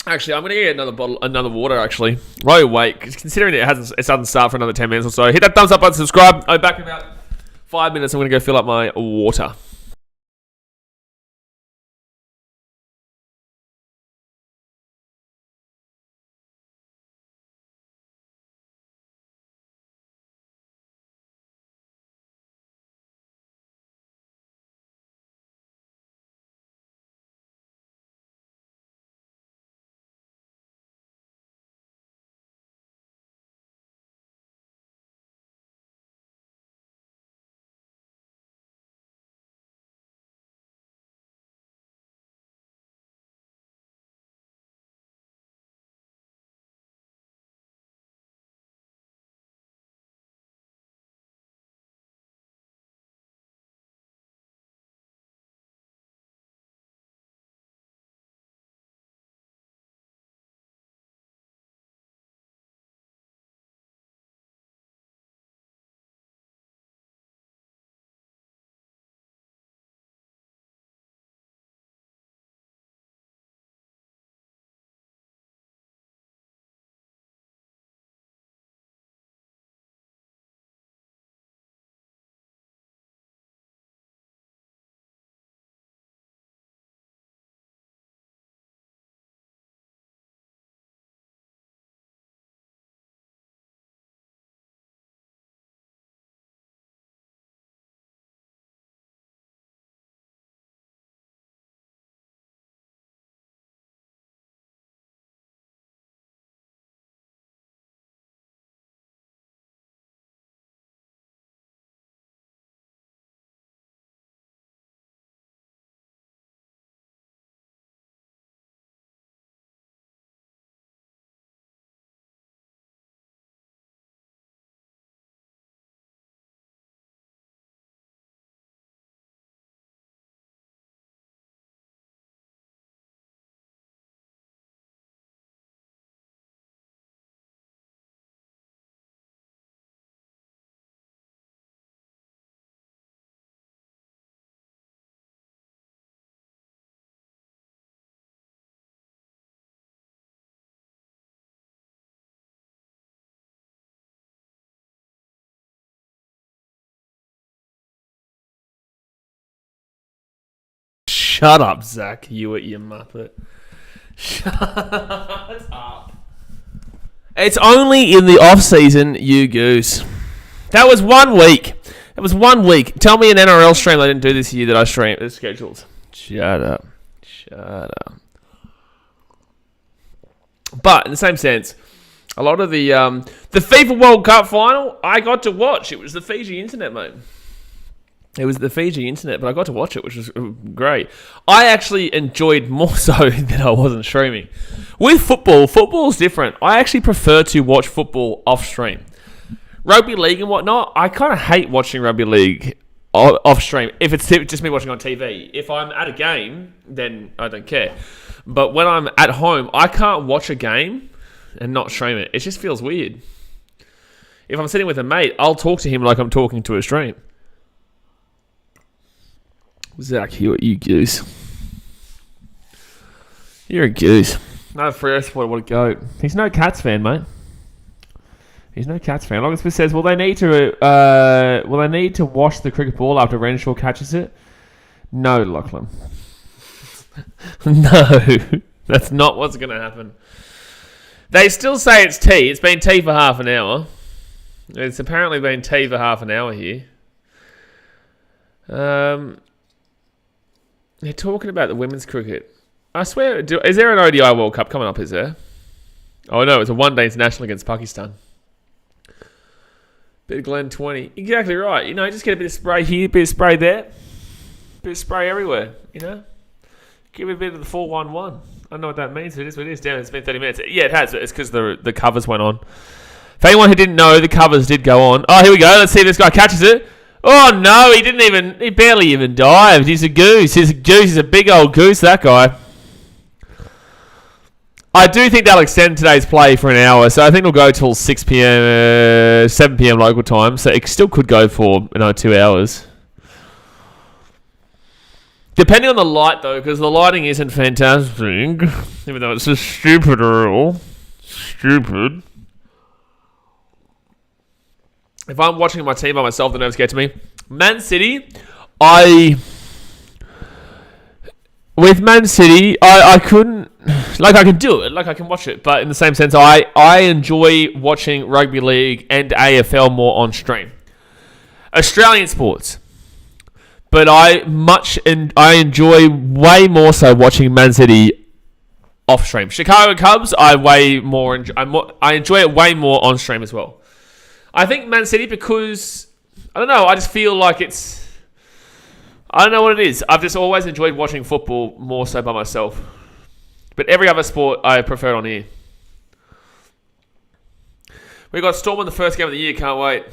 Actually, I'm going to get another water, actually. Right away, considering it doesn't start for another 10 minutes or so. Hit that thumbs up button, subscribe. I'll be back in about 5 minutes. I'm going to go fill up my water. Shut up, Zach. You at your muppet. Shut up. It's only in the off season, you goose. That was 1 week. Tell me an NRL stream I didn't do this year that I scheduled. Shut up. But in the same sense, a lot of the FIFA World Cup final, I got to watch. It was the Fiji internet, mate. It was the Fiji internet, but I got to watch it, which was great. I actually enjoyed more so than I wasn't streaming. With football's different. I actually prefer to watch football off stream. Rugby league and whatnot, I kind of hate watching rugby league off stream. If it's just me watching on TV. If I'm at a game, then I don't care. But when I'm at home, I can't watch a game and not stream it. It just feels weird. If I'm sitting with a mate, I'll talk to him like I'm talking to a stream. Zach, you goose. You're a goose. No, Freo supporter, what a goat. He's no Cats fan, mate. He's no Cats fan. Longest says, will they need to wash the cricket ball after Renshaw catches it? No, Lachlan. No, that's not what's going to happen. They still say it's tea. It's been tea for half an hour. It's apparently been tea for half an hour here. They're talking about the women's cricket. I swear, is there an ODI World Cup coming up, is there? Oh, no, it's a one-day international against Pakistan. Bit of Glen 20. Exactly right. You know, just get a bit of spray here, bit of spray there. Bit of spray everywhere, you know? Give it a bit of the 4-1-1. I don't know what that means. It is what it is. Damn, it's been 30 minutes. Yeah, it has. It's because the covers went on. For anyone who didn't know, the covers did go on. Oh, here we go. Let's see if this guy catches it. Oh, no, he barely even dived. He's a goose. He's a big old goose, that guy. I do think they'll extend today's play for an hour, so I think it'll go till 6 p.m., 7 p.m. local time, so it still could go for 2 hours. Depending on the light, though, because the lighting isn't fantastic, even though it's just stupid rule. Stupid. If I'm watching my team by myself, the nerves get to me. Man City, I couldn't, like, I can do it, like, I can watch it, but in the same sense, I enjoy watching rugby league and AFL more on stream. Australian sports, but I enjoy way more so watching Man City off stream. Chicago Cubs, I enjoy it way more on stream as well. I think Man City because, I don't know, I just feel like I don't know what it is. I've just always enjoyed watching football more so by myself. But every other sport I prefer on here. We got Storm in the first game of the year, can't wait.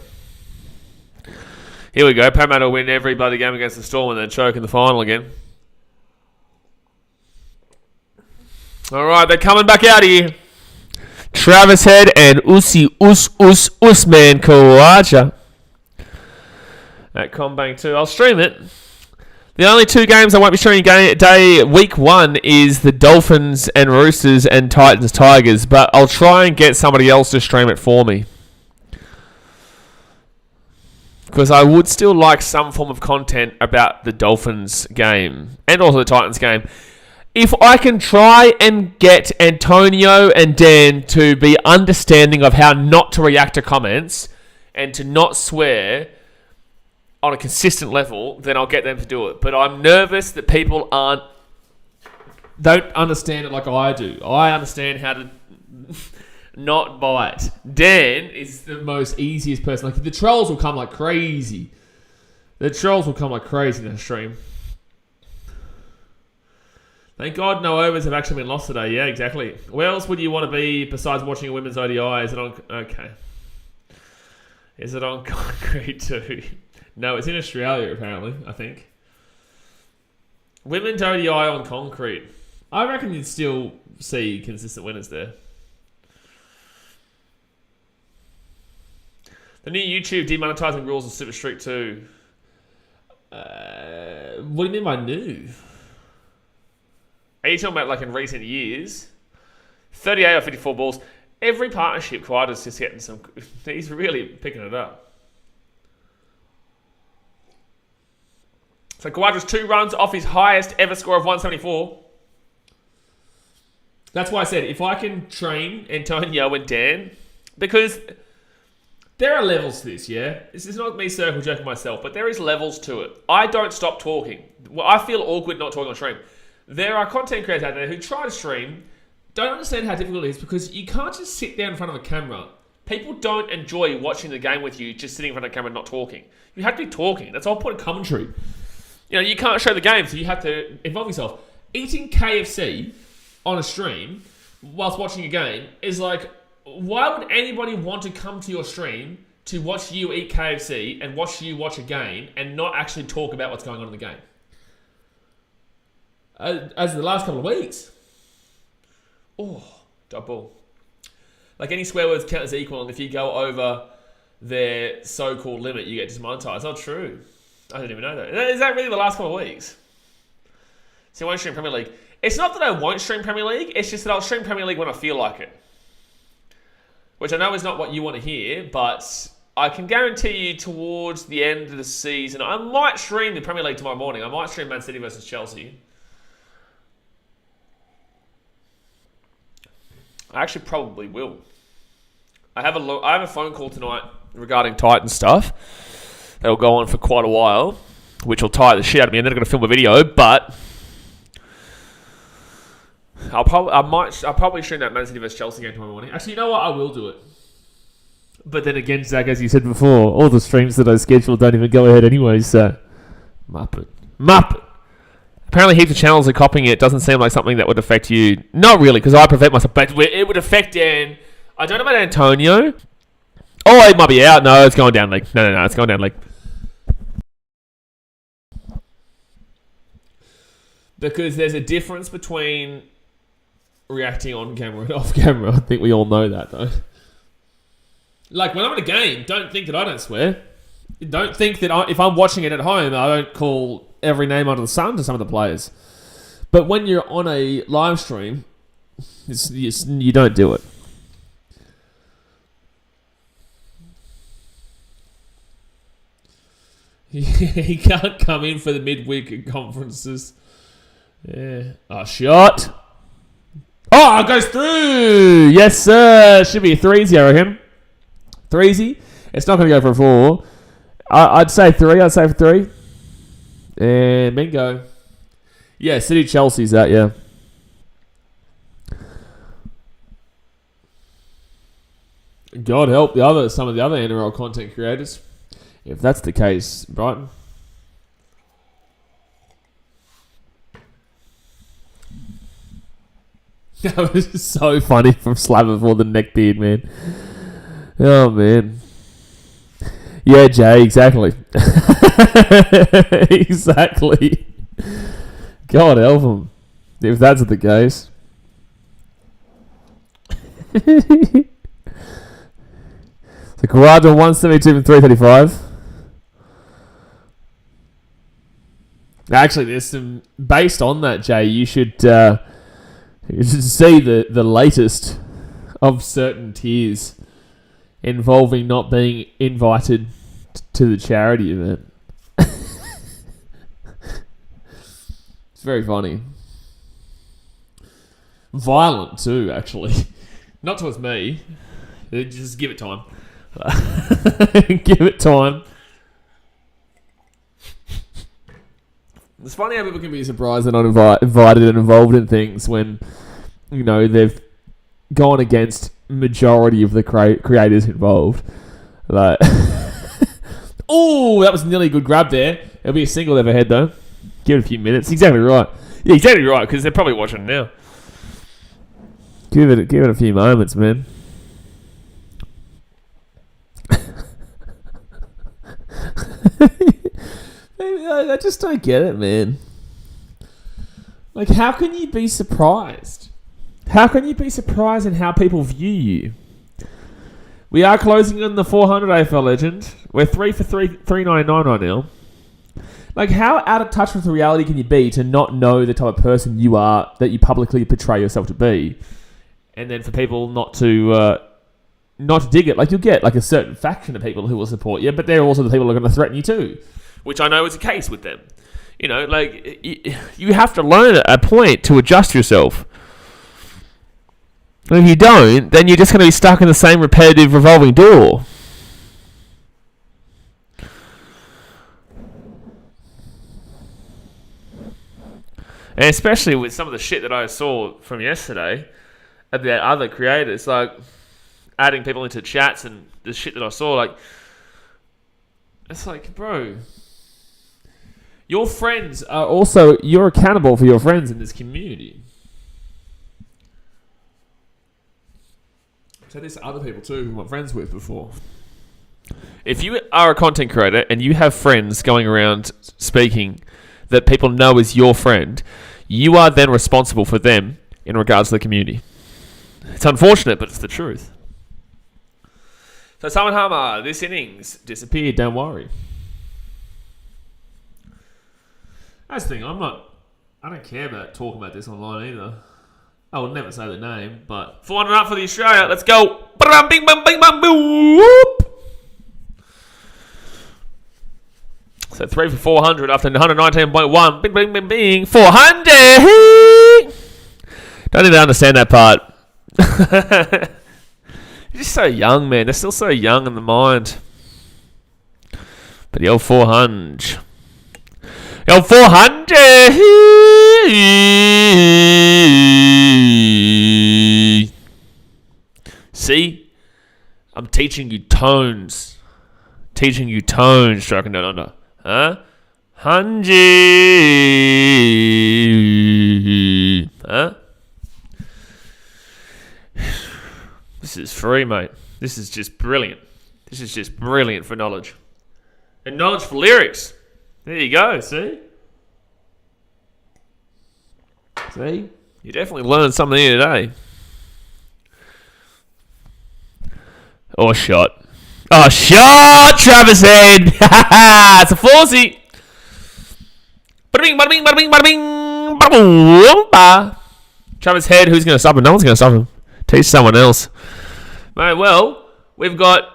Here we go. Parramatta will win every bloody game against the Storm and then choke in the final again. Alright, they're coming back out here. Travis Head and Usman Khawaja at CommBank 2. I'll stream it. The only two games I won't be streaming week 1 is the Dolphins and Roosters and Titans Tigers, but I'll try and get somebody else to stream it for me. Because I would still like some form of content about the Dolphins game and also the Titans game. If I can try and get Antonio and Dan to be understanding of how not to react to comments and to not swear on a consistent level, then I'll get them to do it. But I'm nervous that people don't understand it like I do. I understand how to not bite. Dan is the most easiest person. Like, the trolls will come like crazy. In the stream. Thank God no overs have actually been lost today. Yeah, exactly. Where else would you want to be besides watching a women's ODI? Is it on... Okay. Is it on concrete too? No, it's in Australia apparently, I think. Women's ODI on concrete. I reckon you'd still see consistent winners there. The new YouTube demonetizing rules are super strict too. What do you mean by new? Are you talking about like in recent years? 38 or 54 balls. Every partnership, Quada's just getting some... He's really picking it up. So Quadra's 2 runs off his highest ever score of 174. That's why I said, if I can train Antonio and Dan, because there are levels to this, yeah? This is not me circle jerking myself, but there is levels to it. I don't stop talking. Well, I feel awkward not talking on stream. There are content creators out there who try to stream, don't understand how difficult it is, because you can't just sit there in front of a camera. People don't enjoy watching the game with you just sitting in front of the camera and not talking. You have to be talking. That's the whole point of commentary. You know, you can't show the game, so you have to involve yourself. Eating KFC on a stream whilst watching a game is like, why would anybody want to come to your stream to watch you eat KFC and watch you watch a game and not actually talk about what's going on in the game? As the last couple of weeks. Oh, double. Like any swear words count as equal, and if you go over their so-called limit, you get dismonetized. Not true. I didn't even know that. Is that really the last couple of weeks? So I won't stream Premier League. It's not that I won't stream Premier League, it's just that I'll stream Premier League when I feel like it. Which I know is not what you want to hear, but I can guarantee you towards the end of the season, I might stream the Premier League tomorrow morning. I might stream Man City versus Chelsea. I actually probably will. I have a phone call tonight regarding Titan stuff. That'll go on for quite a while, which will tire the shit out of me, and then I'm going to film a video, but I'll probably stream that Man City vs Chelsea game tomorrow morning. Actually, you know what? I will do it. But then again, Zach, as you said before, all the streams that I scheduled don't even go ahead anyway, so Muppet. Apparently heaps of channels are copying it. Doesn't seem like something that would affect you. Not really, because I prevent myself, but it would affect Dan. I don't know about Antonio. Oh, it might be out. No, it's going down league. No, it's going down league. Because there's a difference between reacting on camera and off camera. I think we all know that, though. Like, when I'm in a game, don't think that I don't swear. Don't think that if I'm watching it at home, I don't call every name under the sun to some of the players. But when you're on a live stream, you don't do it. He can't come in for the midweek conferences. Yeah. Oh, shot. Oh, it goes through. Yes, sir. Should be a 3-0, I reckon. 3-0. It's not going to go for a 4. I'd say 3. I'd say for 3. And bingo. Yeah, City Chelsea's that, yeah. God help some of the other NRL content creators. If that's the case, Brighton. That was so funny from Slabber for the neckbeard, man. Oh, man. Yeah, Jay, exactly. Exactly. God help him. If that's the case. So, Corrado 172 from 335. Actually, there's some... Based on that, Jay, you should see the latest of certain tiers involving not being invited to the charity event. It's very funny. Violent, too, actually. Not towards me. Just give it time. Give it time. It's funny how people can be surprised they're not invited and involved in things when, you know, they've gone against majority of the creators involved. Like, oh, that was nearly a good grab there. It'll be a single overhead though. Give it a few minutes. Exactly right. Yeah, exactly right. Because they're probably watching now. Give it a few moments, man. I just don't get it, man. Like, how can you be surprised? How can you be surprised in how people view you? We are closing in the 400 AFL Legend. We're 3 for 399 right now. Like, how out of touch with reality can you be to not know the type of person you are that you publicly portray yourself to be? And then for people not to dig it, like, you'll get like a certain faction of people who will support you, but they're also the people who are going to threaten you too. Which I know is the case with them. You know, like, you have to learn at a point to adjust yourself. And if you don't, then you're just going to be stuck in the same repetitive revolving door. And especially with some of the shit that I saw from yesterday about other creators, like adding people into chats and the shit that I saw, like, it's like, bro, your friends are also, you're accountable for your friends in this community. So there's other people too who I'm friends with before. If you are a content creator and you have friends going around speaking that people know is your friend, you are then responsible for them in regards to the community. It's unfortunate, but it's the truth. So Simon Harmer, this innings disappeared, don't worry. That's the thing, I don't care about talking about this online either. I will never say the name, but 400 up for the Australia, let's go. Bing, bang, bing, bang, boop. So 3 for 400 after 119.1. Bing, bing, bing, bing. 400. Don't even understand that part. You're just so young, man. They're still so young in the mind. But the old 400. The old 400. See? I'm teaching you tones. Striking down under. Huh? 100. Huh? This is free, mate. This is just brilliant. This is just brilliant for knowledge. And knowledge for lyrics. There you go, see? See? You definitely learned something here today. Or shot. Oh, shot! Travis Head! It's a 4-y. Bada bing, bada bing, bada bing, bada bing. Bada boom, ba. Travis Head, who's going to stop him? No one's going to stop him. Teach someone else. Mate, well, we've got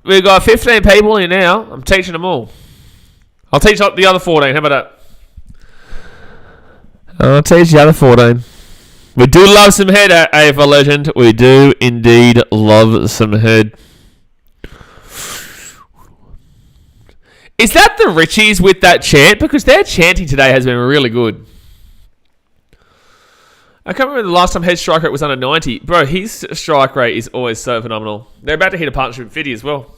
15 people here now. I'm teaching them all. I'll teach the other 14. How about that? I'll teach the other 14. We do love some head, AFL legend. We do indeed love some head. Is that the Richies with that chant? Because their chanting today has been really good. I can't remember the last time head strike rate was under 90. Bro, his strike rate is always so phenomenal. They're about to hit a partnership with Fiddy as well.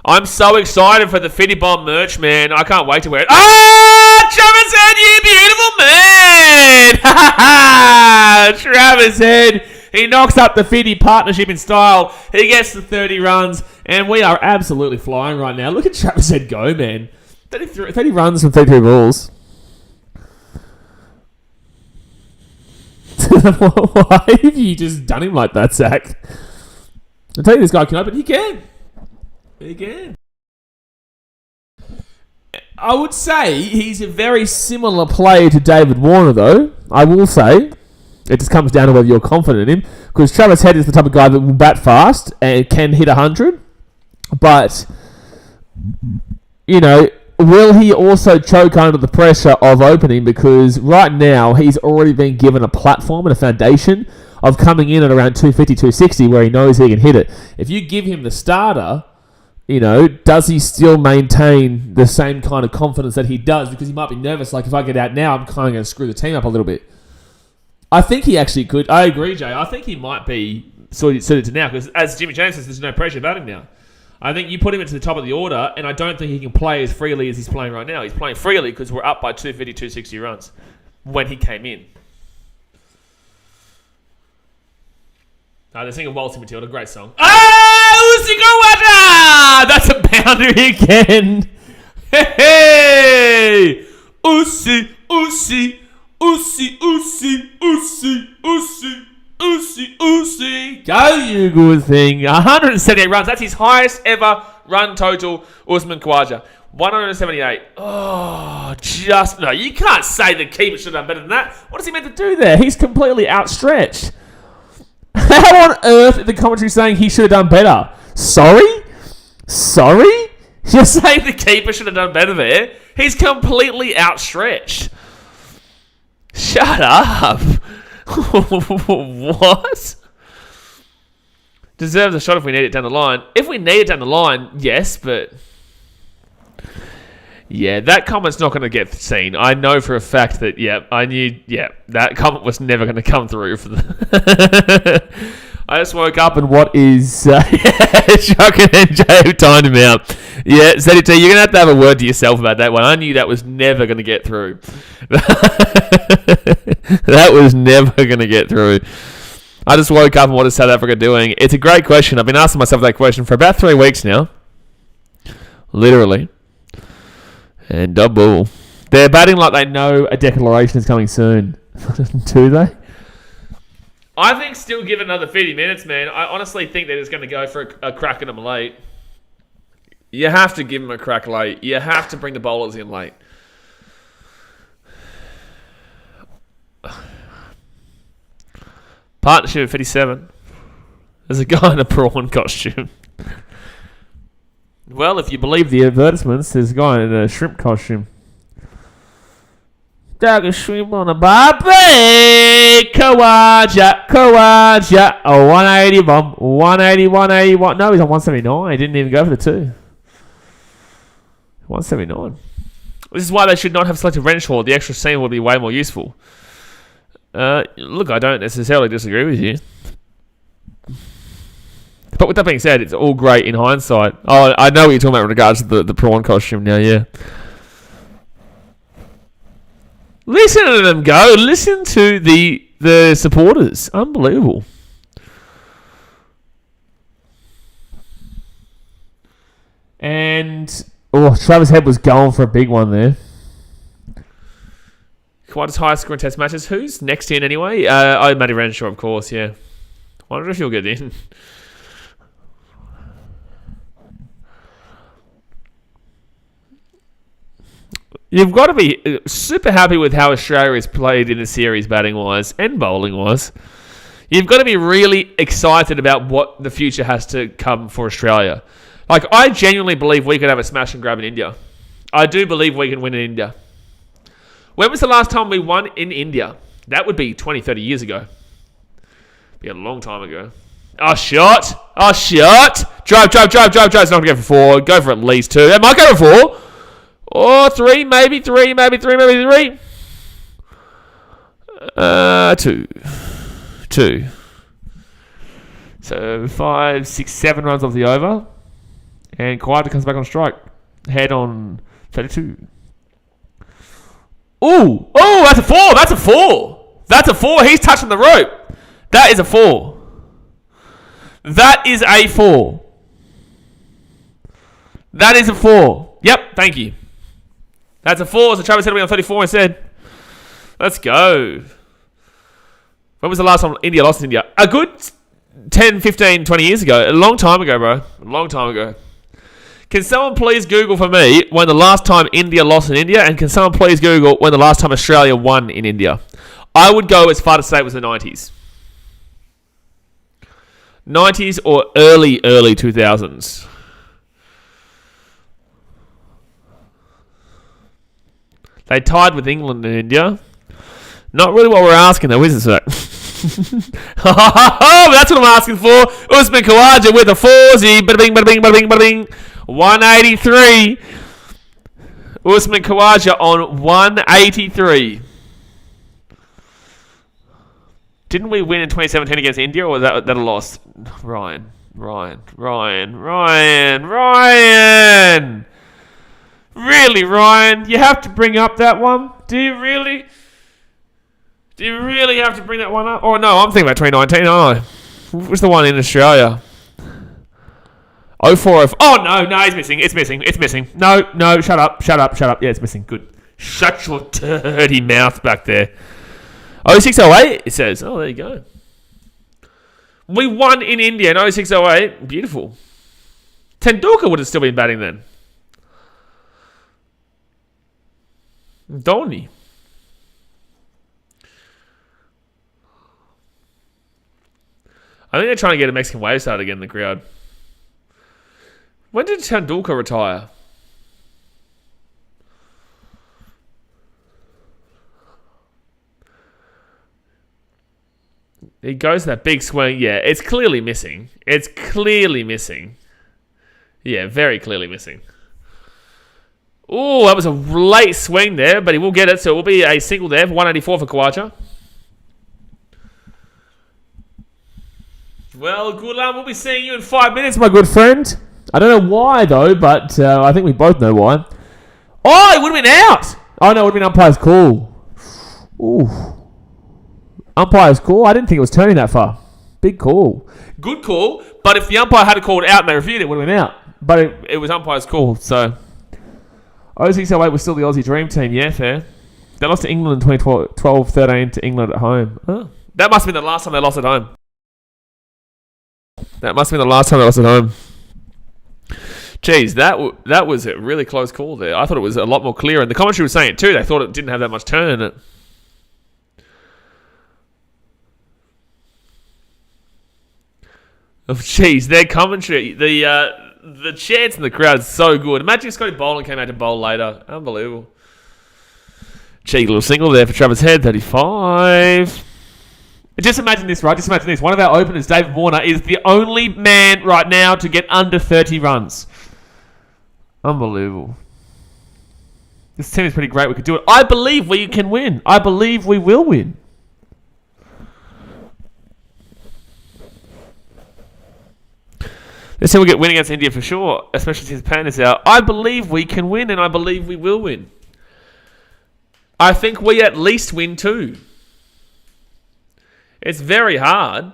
I'm so excited for the Fiddy Bomb merch, man. I can't wait to wear it. Ah! Travis Head, you beautiful man! Travis Head. He knocks up the Fiddy partnership in style. He gets the 30 runs. And we are absolutely flying right now. Look at Travis Head go, man. 30 runs from 33 balls. Why have you just done him like that, Zach? I tell you, this guy can open. He can. He can. I would say he's a very similar player to David Warner, though. I will say. It just comes down to whether you're confident in him. Because Travis Head is the type of guy that will bat fast and can hit 100. But, you know, will he also choke under the pressure of opening? Because right now, he's already been given a platform and a foundation of coming in at around 250, 260, where he knows he can hit it. If you give him the starter, you know, does he still maintain the same kind of confidence that he does? Because he might be nervous, like, if I get out now, I'm kind of going to screw the team up a little bit. I think he actually could. I agree, Jay. I think he might be suited to now, because as Jimmy James says, there's no pressure about him now. I think you put him into the top of the order, and I don't think he can play as freely as he's playing right now. He's playing freely because we're up by 250, 260 runs when he came in. They're singing Waltzing Matilda, great song. Ah, Usi Gawata! That's a boundary again. Hey! Usi, Usi, Usi, Usi, Usi, Usi. Usi. Go, you good thing. 178 runs. That's his highest ever run total, Usman Khawaja. 178. Oh, just... No, you can't say the keeper should have done better than that. What is he meant to do there? He's completely outstretched. How on earth is the commentary saying he should have done better? Sorry? You're saying the keeper should have done better there? He's completely outstretched. Shut up. What? Deserves a shot if we need it down the line. If we need it down the line, yes, but... Yeah, that comment's not going to get seen. I know for a fact that, that comment was never going to come through. For the I just woke up and what is... Chuck and NJ have timed him out. Yeah, ZT, you're going to have a word to yourself about that one. I knew that was never going to get through. That was never going to get through. I just woke up and what is South Africa doing? It's a great question. I've been asking myself that question for about 3 weeks now. Literally. And double. They're batting like they know a declaration is coming soon. Do they? I think still give it another 50 minutes, man. I honestly think they're just going to go for a crack at them late. You have to give them a crack late. You have to bring the bowlers in late. Partnership at 57. There's a guy in a prawn costume. Well, if you believe the advertisements, there's a guy in a shrimp costume. Dog a shrimp on a barbie. Kawaja. A 180 bomb. 180, 181. No, he's on 179. He didn't even go for the 2. 179. This is why they should not have selected Renshaw. The extra seam would be way more useful. Look, I don't necessarily disagree with you. But with that being said, it's all great in hindsight. Oh, I know what you're talking about in regards to the prawn costume now, yeah. Listen to them go. Listen to the supporters. Unbelievable. And, Travis Head was going for a big one there. Quite as high score in test matches. Who's next in anyway? Matty Renshaw, of course, yeah. Wonder if he'll get in. You've got to be super happy with how Australia is played in the series batting-wise and bowling-wise. You've got to be really excited about what the future has to come for Australia. Like, I genuinely believe we could have a smash and grab in India. I do believe we can win in India. When was the last time we won in India? That would be 20, 30 years ago. Be a long time ago. Oh, shot. Drive. It's not going to go for 4. Go for at least 2. It might go for 4. Or 3, maybe 3. 2. So 5, 6, 7 runs off the over. And Kawada comes back on strike. Head on 32. Oh, that's a 4. That's a 4. He's touching the rope. That is a 4. That is a 4. That is a 4. Yep, thank you. That's a 4. So Travis said we on 34 instead. Let's go. When was the last time India lost in India? A good 10, 15, 20 years ago. A long time ago, bro. A long time ago. Can someone please Google for me when the last time India lost in India? And can someone please Google when the last time Australia won in India? I would go as far to say it was the 90s. 90s or early 2000s. They tied with England and India. Not really what we're asking though, is it? That's what I'm asking for. Usman Khawaja with a 4-0. Bada bing. 183. Usman Khawaja on 183. Didn't we win in 2017 against India, or was that a loss? Ryan. Really, Ryan? You have to bring up that one? Do you really? Do you really have to bring that one up? Oh, no, I'm thinking about 2019, aren't I? What's the one in Australia? 04. Oh, no, he's missing. It's missing. No, shut up. Yeah, it's missing. Good. Shut your dirty mouth back there. 0608, it says. Oh, there you go. We won in India in 0608. Beautiful. Tendulkar would have still been batting then. Dhoni. I think they're trying to get a Mexican wave started again in the crowd. When did Tendulkar retire? He goes to that big swing. Yeah, it's clearly missing. It's clearly missing. Yeah, very clearly missing. Oh, that was a late swing there, but he will get it, so it will be a single there for 184 for Kawacha. Well, good luck. We'll be seeing you in 5 minutes, my good friend. I don't know why, though, but I think we both know why. Oh, it would have been out. Oh, no, it would have been umpire's call. Ooh. Umpire's call? I didn't think it was turning that far. Big call. Good call, but if the umpire had called out and they reviewed it, it would have been out. But it was umpire's call, so... 0608 was still the Aussie Dream Team, yeah, fair. They lost to England in 2012-13 to England at home. Oh. That must have been the last time they lost at home. That must have been the last time they lost at home. Jeez, that was a really close call there. I thought it was a lot more clear, and the commentary was saying it too. They thought it didn't have that much turn in it. Oh, jeez, their commentary, the chants in the crowd is so good. Imagine if Scotty Boland came out to bowl later. Unbelievable. Cheeky little single there for Travis Head, 35. Just imagine this, right? Just imagine this. One of our openers, David Warner, is the only man right now to get under 30 runs. Unbelievable. This team is pretty great. We could do it. I believe we can win. I believe we will win. This team will get winning against India for sure, especially since Pan is out. I believe we can win, and I believe we will win. I think we at least win too. It's very hard.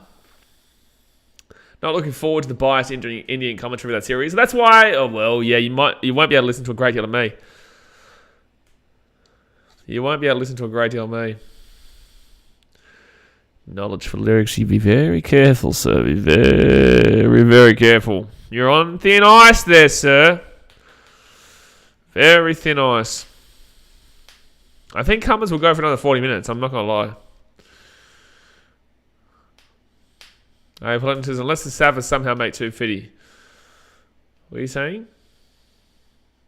Not looking forward to the biased Indian commentary of that series. That's why, you won't be able to listen to a great deal of me. You won't be able to listen to a great deal of me. Knowledge for lyrics, you be very careful, sir. Be very, very careful. You're on thin ice there, sir. Very thin ice. I think Cummins will go for another 40 minutes. I'm not going to lie. Unless the Savas somehow make 250. What are you saying?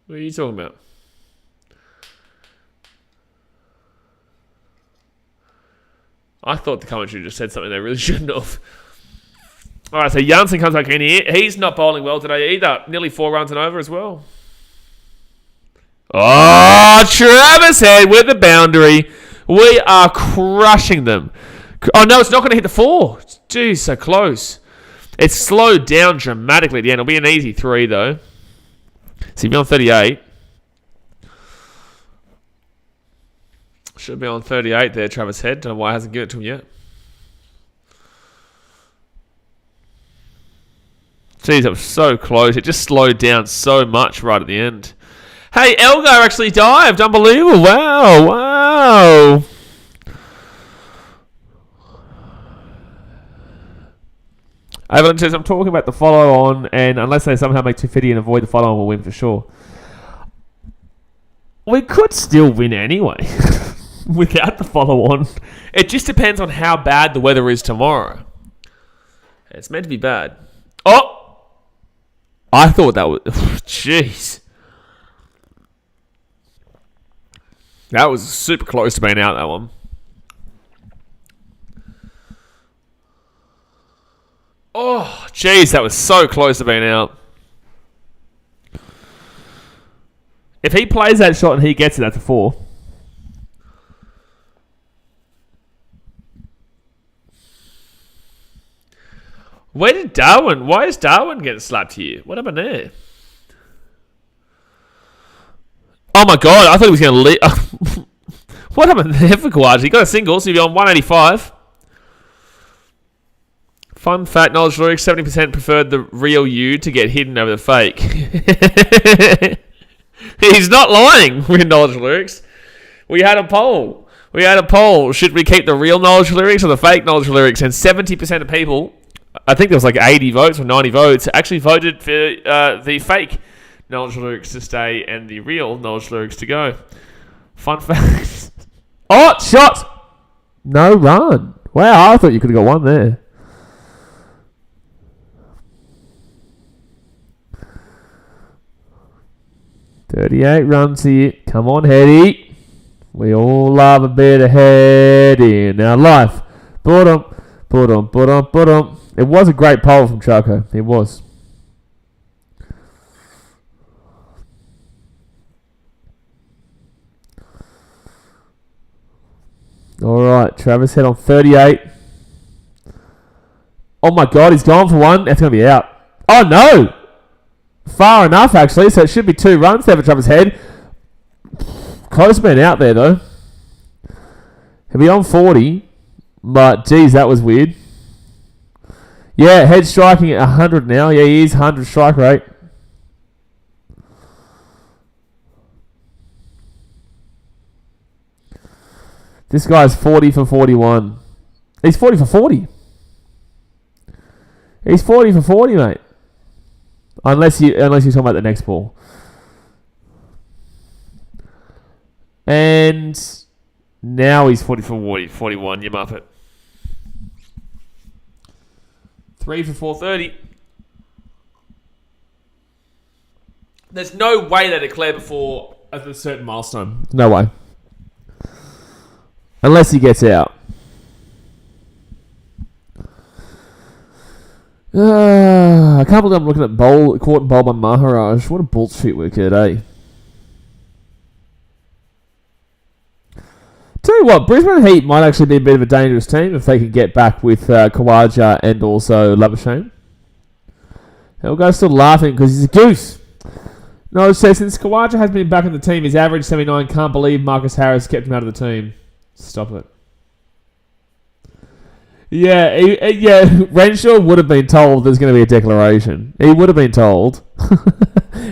What are you talking about? I thought the commentary just said something they really shouldn't have. Alright, so Janssen comes back in here. He's not bowling well today either. Nearly 4 runs and over as well. Oh, Travis Head with the boundary. We are crushing them. Oh, no, it's not going to hit the 4. Jeez, so close. It's slowed down dramatically at the end. It'll be an easy 3, though. So you'll be on 38. Should be on 38 there, Travis Head. Don't know why it hasn't given it to him yet. Jeez, that was so close. It just slowed down so much right at the end. Hey, Elgar actually dived. Unbelievable. Wow. Evelyn says, I'm talking about the follow-on, and unless they somehow make 250 and avoid the follow-on, we'll win for sure. We could still win anyway. Without the follow-on. It just depends on how bad the weather is tomorrow. It's meant to be bad. Oh! I thought that was... Jeez. That was super close to being out, that one. Oh, jeez, that was so close to being out. If he plays that shot and he gets it, that's a 4. Why is Darwin getting slapped here? What happened there? Oh my god, I thought he was going to leave. What happened there for Kawaja? He got a single, so he'll be on 185. Fun fact, Knowledge Lyrics, 70% preferred the real you to get hidden over the fake. He's not lying with Knowledge Lyrics. We had a poll. Should we keep the real Knowledge Lyrics or the fake Knowledge Lyrics? And 70% of people, I think there was like 80 votes or 90 votes, actually voted for the fake Knowledge Lyrics to stay and the real Knowledge Lyrics to go. Fun fact. Oh, shot! No run. Wow, I thought you could have got one there. $38 runs here. Come on, Heady. We all love a bit of Heady in our life. It was a great poll from Charco. It was. All right, Travis Head on 38. Oh my God, he's gone for one. That's going to be out. Oh no! Far enough, actually. So it should be 2 runs there for Travis Head. Close man out there, though. He'll be on 40. But, geez, that was weird. Yeah, Head striking at 100 now. Yeah, he is 100 strike rate. This guy's 40 for 41. He's 40 for 40. He's 40 for 40, mate. Unless you're talking about the next ball. And now he's 40 for 41, you muppet. 3 for 430. There's no way they declare before a certain milestone. No way. Unless he gets out. I can't believe I'm looking at caught and bowl by Maharaj. What a bullshit wicket, eh? Tell you what, Brisbane Heat might actually be a bit of a dangerous team if they can get back with Khawaja and also Labuschagne. Elgar's still laughing because he's a goose. No, so since Khawaja has been back in the team, his average 79. Can't believe Marcus Harris kept him out of the team. Stop it. Yeah, Renshaw would have been told there's going to be a declaration. He would have been told.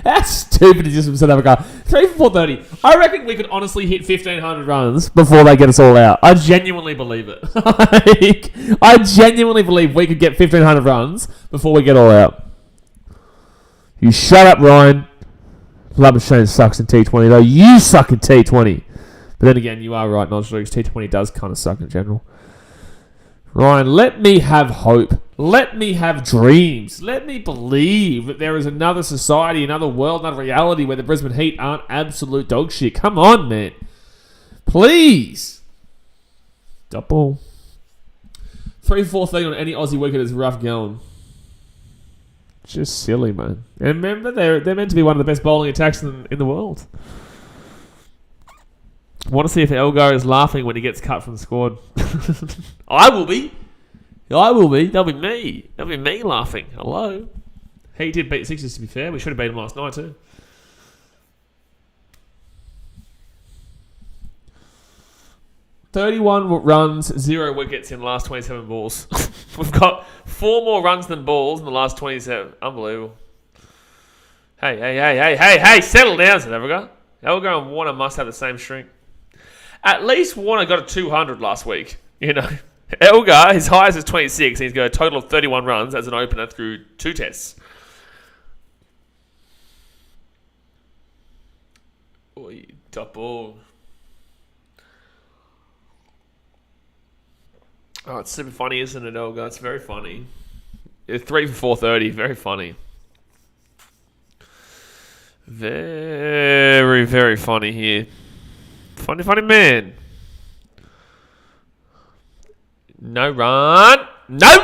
That's stupid. He just from South Africa. 3 for 430. I reckon we could honestly hit 1,500 runs before they get us all out. I genuinely believe it. I genuinely believe we could get 1,500 runs before we get all out. You shut up, Ryan. Labuschagne sucks in T20, though. You suck in T20. But then again, you are right, Nodstreaks. T20 does kind of suck in general. Ryan, let me have hope. Let me have dreams. Let me believe that there is another society, another world, another reality where the Brisbane Heat aren't absolute dog shit. Come on, man. Please. Double. 3-4-3 on any Aussie wicket is rough going. Just silly, man. And remember, they're meant to be one of the best bowling attacks in the world. I want to see if Elgar is laughing when he gets cut from the squad. I will be. That'll be me. That'll be me laughing. Hello. He did beat Sixers, to be fair. We should have beat him last night too. $31 runs, 0 wickets in the last 27 balls. We've got 4 more runs than balls in the last 27. Unbelievable. Hey, settle down, South Africa. Elgar and Warner must have the same string. At least Warner got a 200 last week. You know, Elgar, his highest is 26. And he's got a total of 31 runs as an opener through 2 tests. Oi, top ball. Oh, it's super funny, isn't it, Elgar? It's very funny. It's 3 for 430. Very funny. Very, very funny here. Funny man. No run. That's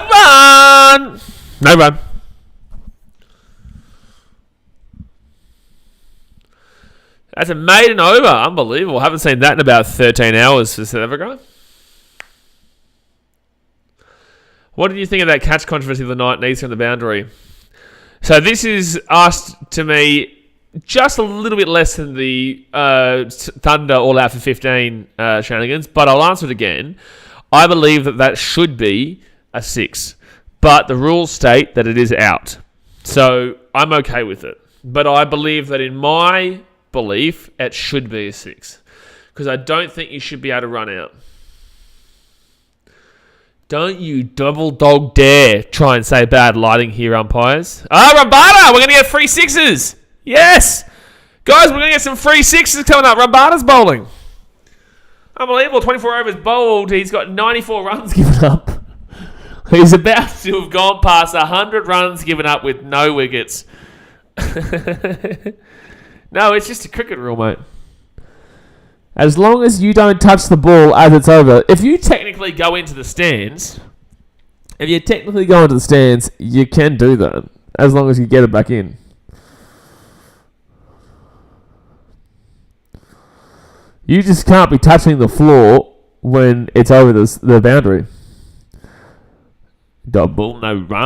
a maiden over. Unbelievable. Haven't seen that in about 13 hours for South Africa. What did you think of that catch controversy of the night, Nisa on the boundary? So this is asked to me just a little bit less than the Thunder all out for 15 shenanigans, but I'll answer it again. I believe that should be a 6, but the rules state that it is out. So I'm okay with it. But I believe that in my belief, it should be a 6, because I don't think you should be able to run out. Don't you double dog dare try and say bad lighting here, umpires. Rambada! We're going to get free 6s! Yes! Guys, we're going to get some free 6s coming up. Rambada's bowling. Unbelievable. 24 overs bowled. He's got 94 runs given up. He's about to have gone past 100 runs given up with no wickets. No, it's just a cricket rule, mate. As long as you don't touch the ball as it's over. If you technically go into the stands If you technically go into the stands, you can do that as long as you get it back in. You just can't be touching the floor when it's over the boundary. Double no run.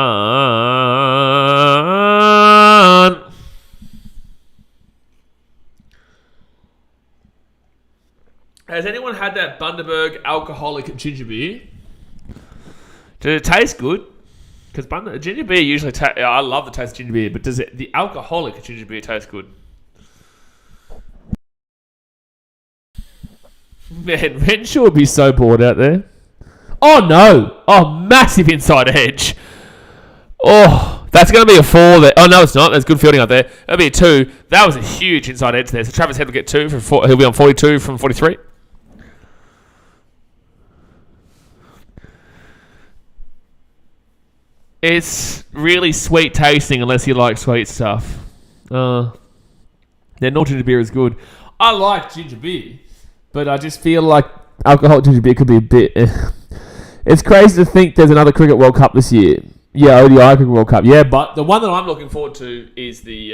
Has anyone had that Bundaberg alcoholic ginger beer? Did it taste good? Because ginger beer usually I love the taste of ginger beer, but does the alcoholic ginger beer taste good? Man, Renshaw would be so bored out there. Oh no! Oh, massive inside edge. Oh, that's going to be a 4 there. Oh no, it's not. There's good fielding out there. That'll be a 2. That was a huge inside edge there. So Travis Head will get 2 he'll be on 42 from 43. It's really sweet tasting unless you like sweet stuff. Their North ginger beer is good. I like ginger beer, but I just feel like alcoholic ginger beer could be a bit... It's crazy to think there's another Cricket World Cup this year. Yeah, ODI Cricket World Cup. Yeah, but the one that I'm looking forward to is the...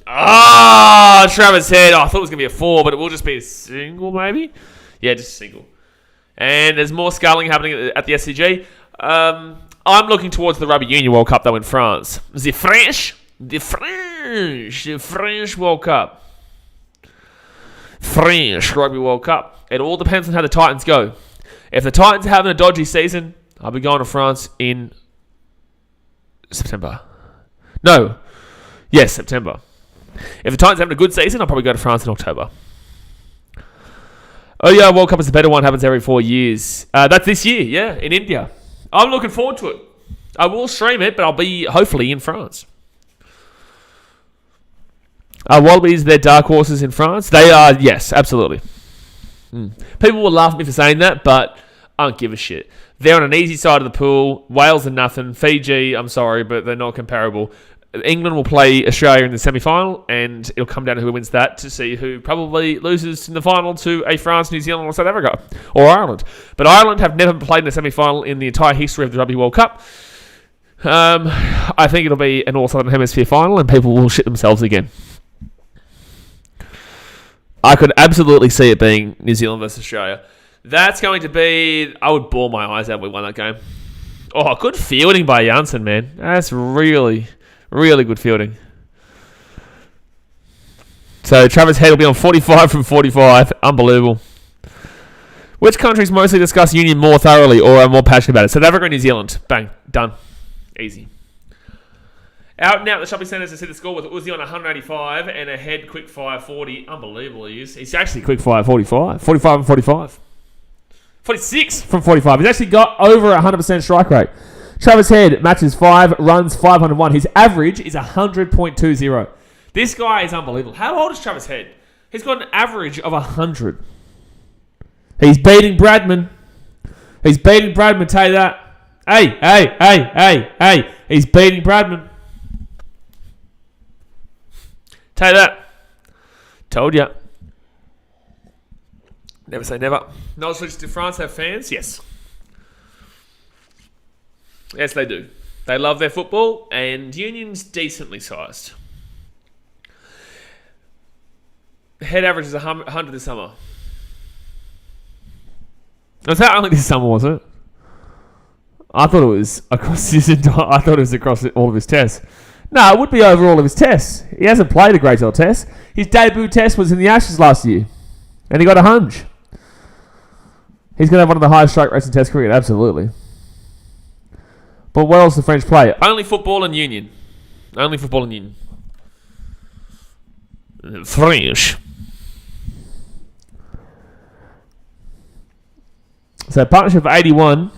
Travis Head. Oh, I thought it was going to be a 4, but it will just be a single, maybe? Yeah, just a single. And there's more sculling happening at the SCG. I'm looking towards the Rugby Union World Cup, though, in France. The French World Cup. French Rugby World Cup. It all depends on how the Titans go. If the Titans are having a dodgy season, I'll be going to France in September. No. Yes, September. If the Titans are having a good season, I'll probably go to France in October. Oh yeah, World Cup is the better one. Happens every 4 years. That's this year, yeah, in India. I'm looking forward to it. I will stream it, but I'll be hopefully in France. Wallabies, they're dark horses in France. They are, yes, absolutely. People will laugh at me for saying that, but I don't give a shit. They're on an easy side of the pool. Wales are nothing. Fiji, I'm sorry, but they're not comparable. England will play Australia in the semi-final, and it'll come down to who wins that to see who probably loses in the final to a France, New Zealand, or South Africa, or Ireland. But Ireland have never played in a semi-final in the entire history of the Rugby World Cup. I think it'll be an all-Southern Hemisphere final, and people will shit themselves again. I could absolutely see it being New Zealand versus Australia. That's going to be... I would bawl my eyes out if we won that game. Oh, good fielding by Janssen, man. That's really, really good fielding. So Travis Head will be on 45 from 45. Unbelievable. Which countries mostly discuss union more thoroughly or are more passionate about it? South Africa and New Zealand. Bang. Done. Easy. Out and out the shopping centres to see the score with Uzi on 185 and a Head quick fire 40. Unbelievable he is. He's actually quick fire 45. 45 and 45. 46 from 45. He's actually got over 100% strike rate. Travis Head matches 5, runs 501. His average is 100.20. This guy is unbelievable. How old is Travis Head? He's got an average of 100. He's beating Bradman. Tell you that. Hey. He's beating Bradman. Tell you that. Told ya. Never say never. Knowledge switches to France have fans? Yes. Yes, they do. They love their football, and Union's decently sized. Head average is 100 this summer. Was that only this summer, was it? I thought it was across his entire... I thought it was across all of his tests. No, it would be over all of his tests. He hasn't played a great deal of tests. His debut test was in the Ashes last year, and he got a hunch. He's going to have one of the highest strike rates in Test cricket, absolutely. But what else the French play? Only football and union. French. So partnership of 81.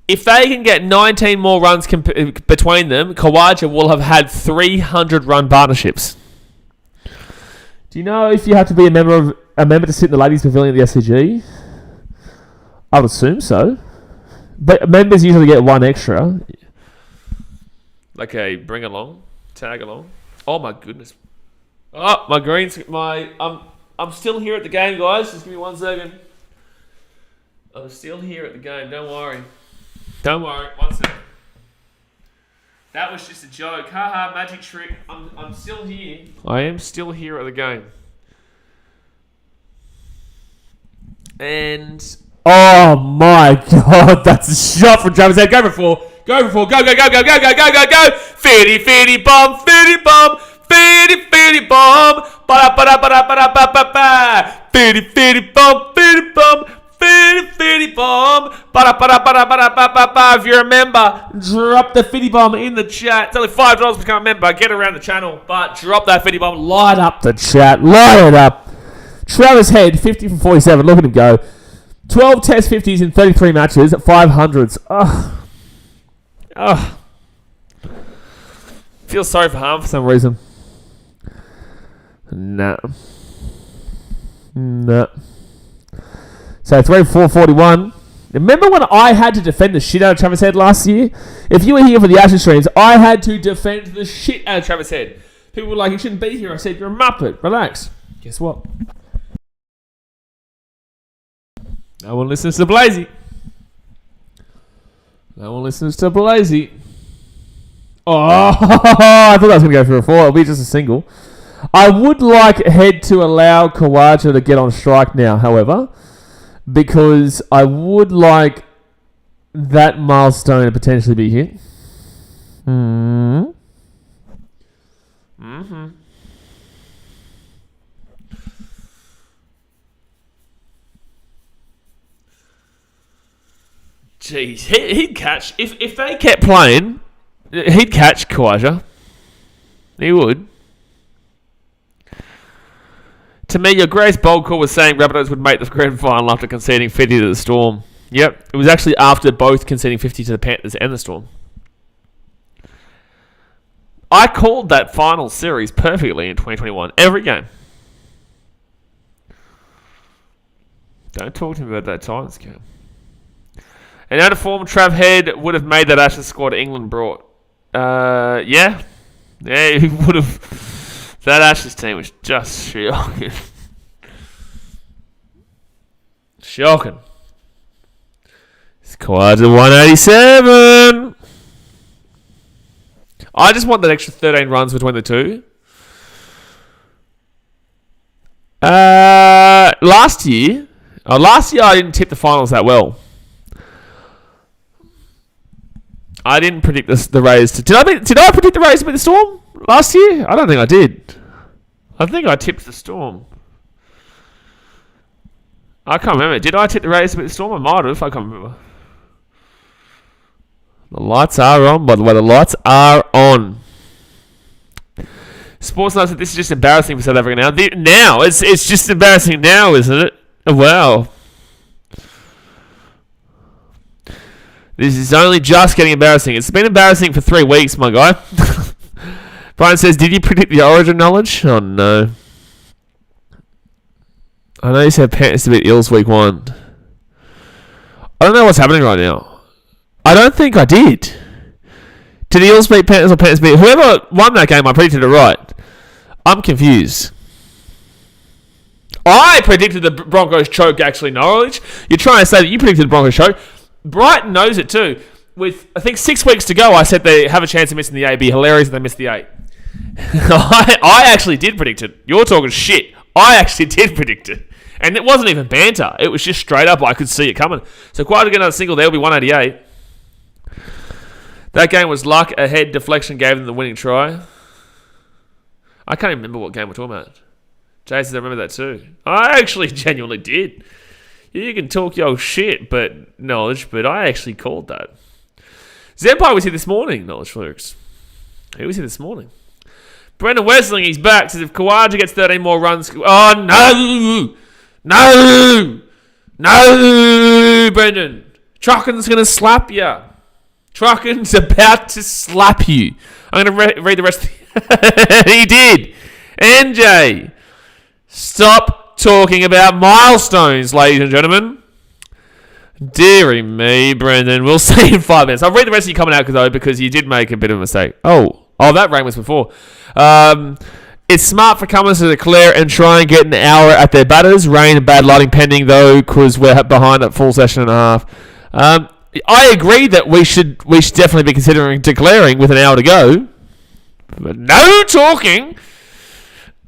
If they can get 19 more runs between them, Khawaja will have had 300 run partnerships. Do you know if you have to be a member to sit in the ladies' pavilion at the SCG? I would assume so. But members usually get one extra. Like a bring along, tag along. Oh my goodness. Oh, my greens, I'm still here at the game, guys. Just give me 1 second. I'm still here at the game, don't worry. Don't worry. One second. That was just a joke. Haha, magic trick. I'm still here. I am still here at the game. And... Oh my god, that's a shot from Travis Head. Go for 4. Go for 4. Go. Fitty, fitty bomb, fitty bomb. Fitty, fitty bomb. Ba-da-ba-da-ba-da-ba-da-ba-ba. Fitty, fitty bomb, fitty bomb. Fitty, fitty bomb. Ba-da-ba-da-ba-da-ba-da-ba-ba. If you remember, drop the fitty bomb in the chat. It's only $5 to become a member. Get around the channel, but drop that fitty bomb. Light up the chat. Light it up. Travis Head, 50 from 47. Look at him go. 12 test 50s in 33 matches, 500s. Feel sorry for harm For some reason. Nah. So 3 4 41. Remember when I had to defend the shit out of Travis Head last year? If you were here for the Ashes streams, I had to defend the shit out of Travis Head. People were like, you shouldn't be here. I said, you're a muppet. Relax. Guess what? No one listens to Blazy. Oh, I thought I was going to go for a 4. It'll be just a single. I would like Head to allow Khawaja to get on strike now, however, because I would like that milestone to potentially be hit. Jeez, he'd catch if they kept playing. He'd catch Khawaja. He would. To me, your Grace bold call was saying Rabbitohs would make the grand final after conceding 50 to the Storm. Yep, it was actually after both conceding 50 to the Panthers and the Storm. I called that final series perfectly in 2021. Every game. Don't talk to me about that Titans game. And out of form, Trav Head would have made that Ashes squad England brought. Yeah, he would have. That Ashes team was just shocking. Shocking. Squad to 187. I just want that extra 13 runs between the two. Last year I didn't tip the finals that well. I didn't predict the Rays to... Did I predict the Rays to beat the Storm last year? I don't think I did. I think I tipped the Storm. I can't remember. Did I tip the Rays to beat the Storm? I might have. I can't remember. The lights are on, by the way. The lights are on. Sports Night said this is just embarrassing for South Africa now. Now? It's just embarrassing now, isn't it? Wow. This is only just getting embarrassing. It's been embarrassing for 3 weeks, my guy. Brian says, did you predict the origin knowledge? Oh, no. I know you said Panthers to beat Eels week 1. I don't know what's happening right now. I don't think I did. Did the Eels beat Panthers or Panthers beat... Whoever won that game, I predicted it right. I'm confused. I predicted the Broncos choke, actually, knowledge. You're trying to say that you predicted the Broncos choke. Brighton knows it too. With, I think, 6 weeks to go, I said they have a chance of missing the 8. It'd be hilarious if they missed the 8. I actually did predict it. You're talking shit. I actually did predict it. And it wasn't even banter. It was just straight up. I could see it coming. So quite to get another single there will be 188. That game was luck. A head deflection gave them the winning try. I can't even remember what game we're talking about. Jason, I remember that too. I actually genuinely did. You can talk your shit, but knowledge, but I actually called that. Zempire was here this morning, knowledge lyrics. He was here this morning. Brendan Wessling, he's back. Says if Khawaja gets 13 more runs... Oh, no! No! No, Brendan. Truckin's going to slap you. Truckin's about to slap you. I'm going to read the rest. He did. NJ, stop talking about milestones, ladies and gentlemen. Deary me, Brendan. We'll see in 5 minutes. I'll read the rest of you coming out because you did make a bit of a mistake. Oh, that rain was before. It's smart for Cummins to declare and try and get an hour at their batters. Rain and bad lighting pending, though, because we're behind at full session and a half. I agree that we should definitely be considering declaring with an hour to go. But no talking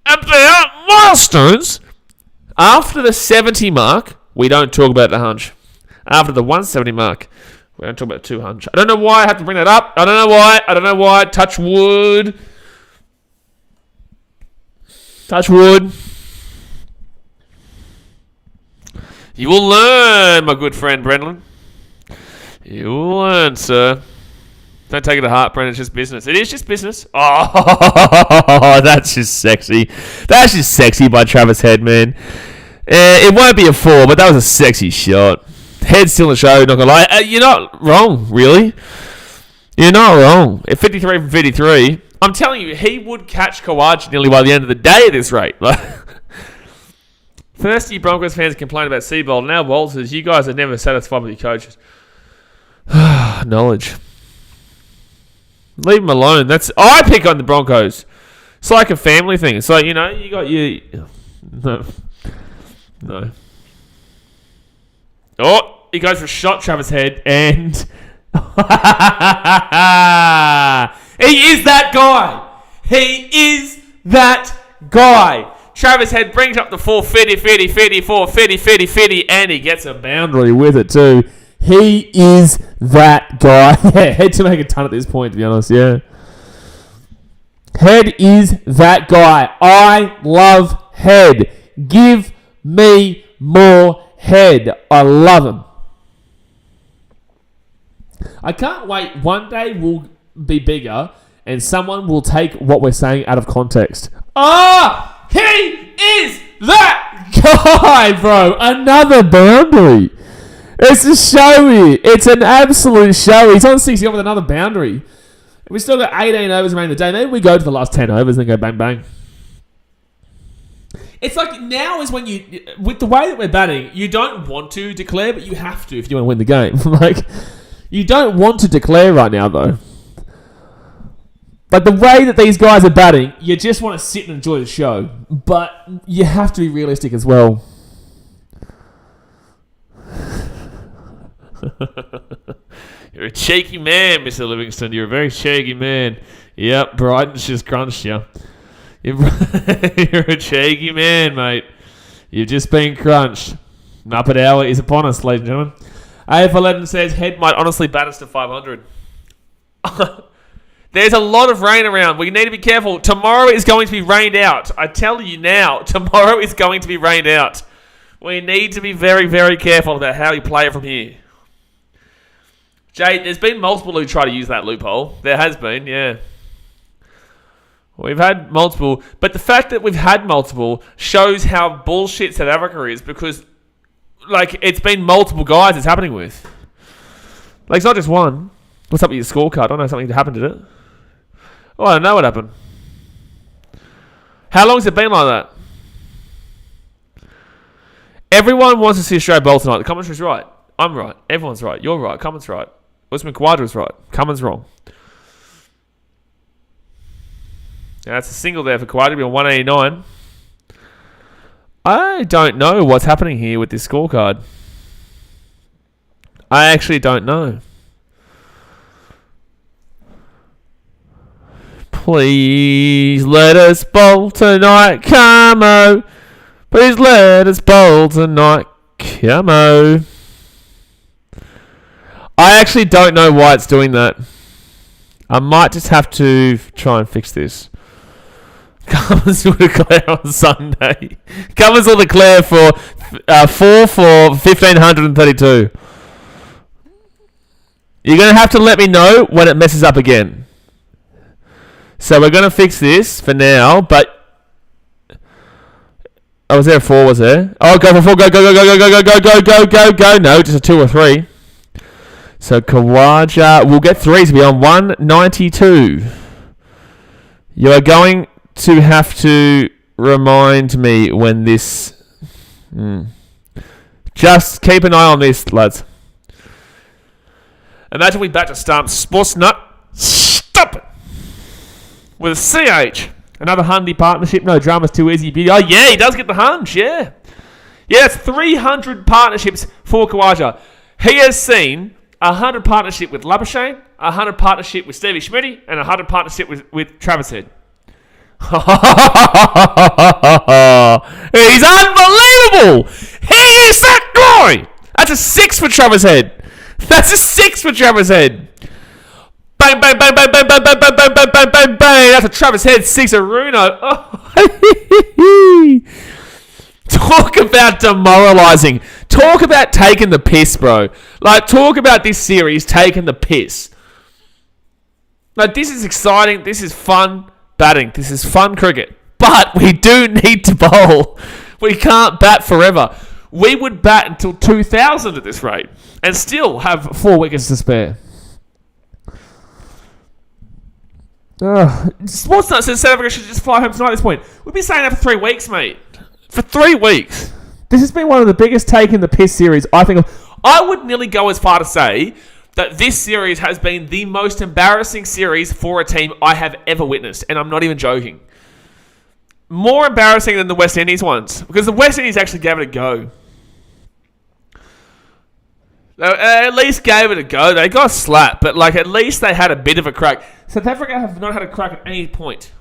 about milestones. After the 70 mark, we don't talk about the hunch. After the 170 mark, we don't talk about 200. I don't know why I have to bring that up. I don't know why. Touch wood. You will learn, my good friend Brendan. You will learn, sir. Don't take it to heart, Brendan. It's just business. It is just business. Oh, that's just sexy. That's just sexy by Travis Head, man. It won't be a 4, but that was a sexy shot. Head's still in the show, not gonna lie. You're not wrong, really. You're not wrong. At 53 from 53, I'm telling you, he would catch Kawaj nearly by the end of the day at this rate. First year Broncos fans complain about Seabold. Now Walters, you guys are never satisfied with your coaches. Knowledge. Leave them alone. I pick on the Broncos. It's like a family thing. It's like, you got your... No. Oh, he goes for a shot, Travis Head, and... he is that guy. He is that guy. Travis Head brings up the 450, and he gets a boundary with it too. He is that guy. Head to make a ton at this point, to be honest, yeah. Head is that guy. I love Head. Give me more Head. I love him. I can't wait. One day we'll be bigger and someone will take what we're saying out of context. He is that guy, bro. Another boundary. It's a showy. It's an absolute showy. He's on 60 with another boundary. We've still got 18 overs remaining in the day. Maybe we go to the last 10 overs and then go bang, bang. It's like now is when you, with the way that we're batting, you don't want to declare, but you have to if you want to win the game. You don't want to declare right now, though. But the way that these guys are batting, you just want to sit and enjoy the show. But you have to be realistic as well. You're a cheeky man, Mr. Livingston. You're a very cheeky man. Yep, Brighton's just crunched you. You're a cheeky man, mate. You've just been crunched. Muppet hour is upon us, ladies and gentlemen. AF11 says Head might honestly bat us to 500. There's a lot of rain around. We need to be careful. Tomorrow is going to be rained out. I tell you now, tomorrow is going to be rained out. We need to be very, very careful about how we play it from here. Jay, there's been multiple who try to use that loophole. There has been, yeah. We've had multiple. But the fact that we've had multiple shows how bullshit South Africa is because, it's been multiple guys it's happening with. It's not just one. What's up with your scorecard? I don't know, something happened, did it? Oh, I don't know what happened. How long has it been like that? Everyone wants to see Australia bowl tonight. The commentary's right. I'm right. Everyone's right. You're right. Cummins right. Usman Khawaja's right. Cummins wrong. Now, that's a single there for Khawaja. Be on 189. I don't know what's happening here with this scorecard. I actually don't know. Please let us bowl tonight, Camo. Please let us bowl tonight, Camo. I actually don't know why it's doing that. I might just have to try and fix this. Cummins will declare on Sunday. Cummins will declare for 4 for 1,532. You're going to have to let me know when it messes up again. So we're going to fix this for now, but... Oh, was there a 4, was there? Oh, go for 4, go. No, just a 2 or 3. So Khawaja will get 3 to be on 192. You are going to have to remind me when this... Just keep an eye on this, lads. Imagine we bat to Stump. Sports Nut. Stop it! With a CH. Another Hundy partnership. No dramas, too easy. Beauty. Oh, yeah, he does get the hunch, yeah. Yeah, that's 300 partnerships for Khawaja. He has seen 100 partnership with Labuschagne, 100 partnership with Stevie Schmitty, and 100 partnership with Travis Head. He's unbelievable! He is that glory! That's a 6 for Travis Head. That's a 6 for Travis Head. Bang, bang, bang, bang, bang, bang, bang, bang, bang, bang, bang, bang, bang. That's a Travis Head 6 a Runo. Oh. Talk about demoralising. Talk about taking the piss, bro. Like, talk about this series taking the piss. Like, this is exciting. This is fun batting. This is fun cricket. But we do need to bowl. We can't bat forever. We would bat until 2000 at this rate and still have 4 wickets to spare. Sportsnut says South Africa should just fly home tonight at this point. We've been saying that for 3 weeks, mate. For 3 weeks. This has been one of the biggest take in the piss series I think of. I would nearly go as far to say that this series has been the most embarrassing series for a team I have ever witnessed. And I'm not even joking. More embarrassing than the West Indies ones. Because the West Indies actually gave it a go. They at least gave it a go. They got slapped, but like at least they had a bit of a crack. South Africa have not had a crack at any point.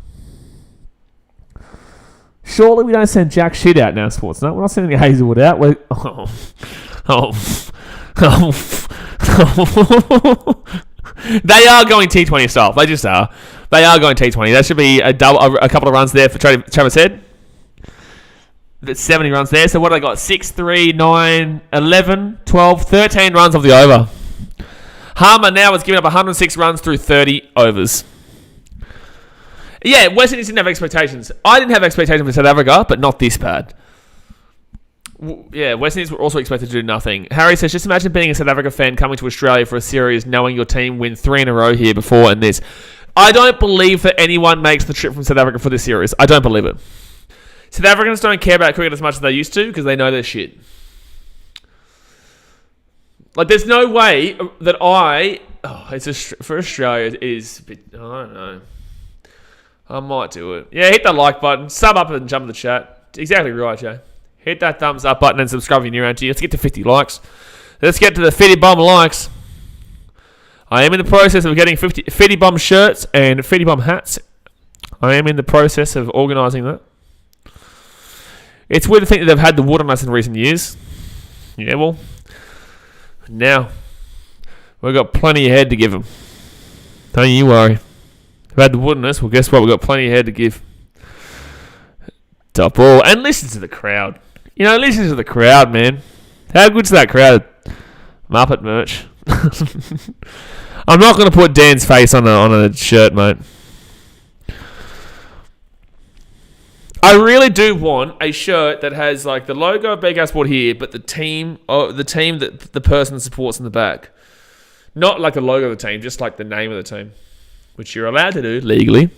Surely we don't send jack shit out now, Sportsnet. We're not sending Hazelwood out. We're... They are going T20 style. They just are. They are going T20. That should be a couple of runs there for Travis Head. That's 70 runs there. So what have they got? 6, 3, 9, 11, 12, 13 runs off the over. Harmer now has given up 106 runs through 30 overs. Yeah, West Indies didn't have expectations. I didn't have expectations for South Africa, but not this bad. Yeah, West Indies were also expected to do nothing. Harry says, just imagine being a South Africa fan coming to Australia for a series knowing your team win 3 in a row here before and this. I don't believe that anyone makes the trip from South Africa for this series. I don't believe it. South Africans don't care about cricket as much as they used to because they know their shit. Like, there's no way that it's just, for Australia, it is a bit, I don't know. I might do it. Yeah, hit that like button, sub up and jump in the chat. Exactly right, Jay. Hit that thumbs up button and subscribe if you're new around here. Let's get to 50 likes. Let's get to the 50 bomb likes. I am in the process of getting 50 bomb shirts and 50 bomb hats. I am in the process of organising that. It's weird to think that they've had the wood on us in recent years. Yeah, well, now we've got plenty of head to give them. Don't you worry. They've had the wood on us. Well, guess what? We've got plenty of head to give. Top ball. And listen to the crowd. You know, listen to the crowd, man. How good's that crowd? Muppet merch. I'm not going to put Dan's face on a shirt, mate. I really do want a shirt that has like the logo of BKR Sport here, but the team that the person supports in the back. Not like the logo of the team, just like the name of the team, which you're allowed to do legally.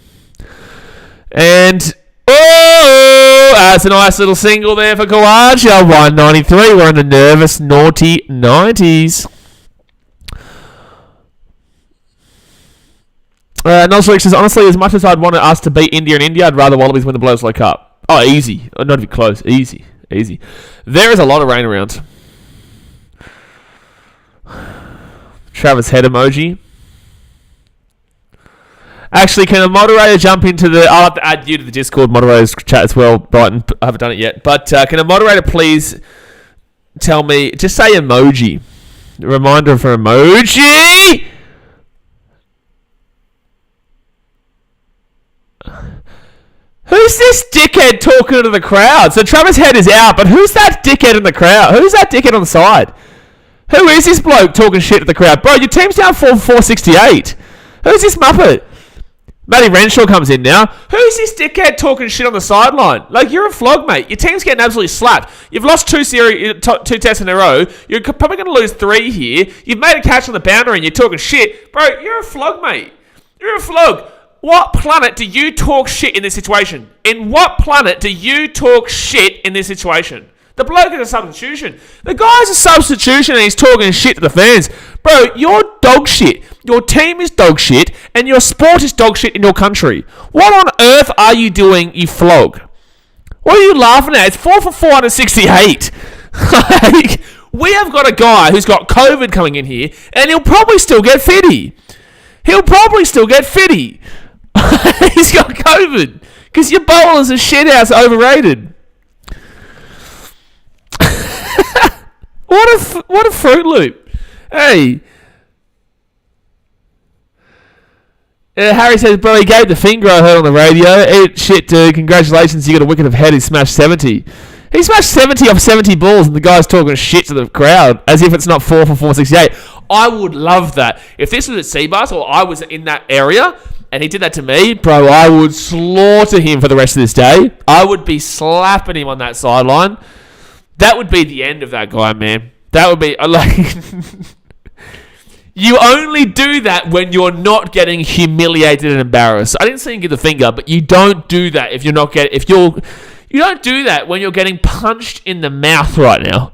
And that's a nice little single there for Kawaja. 193. We're in the nervous, naughty 90s. Nelslick says, honestly, as much as I'd want us to beat India and India, I'd rather Wallabies win the Bledisloe Cup. Oh, easy. Not even close. Easy. There is a lot of rain around. Travis head emoji. Actually, can a moderator jump into the... I'll have to add you to the Discord moderators chat as well, Brighton. I haven't done it yet. But can a moderator please tell me... Just say emoji. Reminder for emoji! Who's this dickhead talking to the crowd? So Travis Head is out, but who's that dickhead in the crowd? Who's that dickhead on the side? Who is this bloke talking shit to the crowd? Bro, your team's down 468. Who's this muppet? Matty Renshaw comes in now. Who's this dickhead talking shit on the sideline? Like, you're a flog, mate. Your team's getting absolutely slapped. You've lost two tests in a row. You're probably going to lose 3 here. You've made a catch on the boundary and you're talking shit. Bro, you're a flog, mate. You're a flog. What planet do you talk shit in this situation? In what planet do you talk shit in this situation? The bloke is a substitution. The guy's a substitution and he's talking shit to the fans. Bro, you're dog shit. Your team is dog shit and your sport is dog shit in your country. What on earth are you doing, you flog? What are you laughing at? It's 4 for 468. Like, We have got a guy who's got COVID coming in here, and he'll probably still get fitty. He's got COVID. Because your bowlers are shithouse overrated. What a Fruit Loop. Hey. Harry says, bro, he gave the finger, I heard on the radio. Eat shit, dude. Congratulations, you got a wicket of head. He smashed 70. He smashed 70 off 70 balls, and the guy's talking shit to the crowd as if it's not 4 for 468. I would love that. If this was at Seabass or I was in that area and he did that to me, bro, I would slaughter him for the rest of this day. I would be slapping him on that sideline. That would be the end of that guy, man. That would be like... You only do that when you're not getting humiliated and embarrassed. I didn't say give the finger, but you don't do that if you're not getting... You don't do that when you're getting punched in the mouth right now.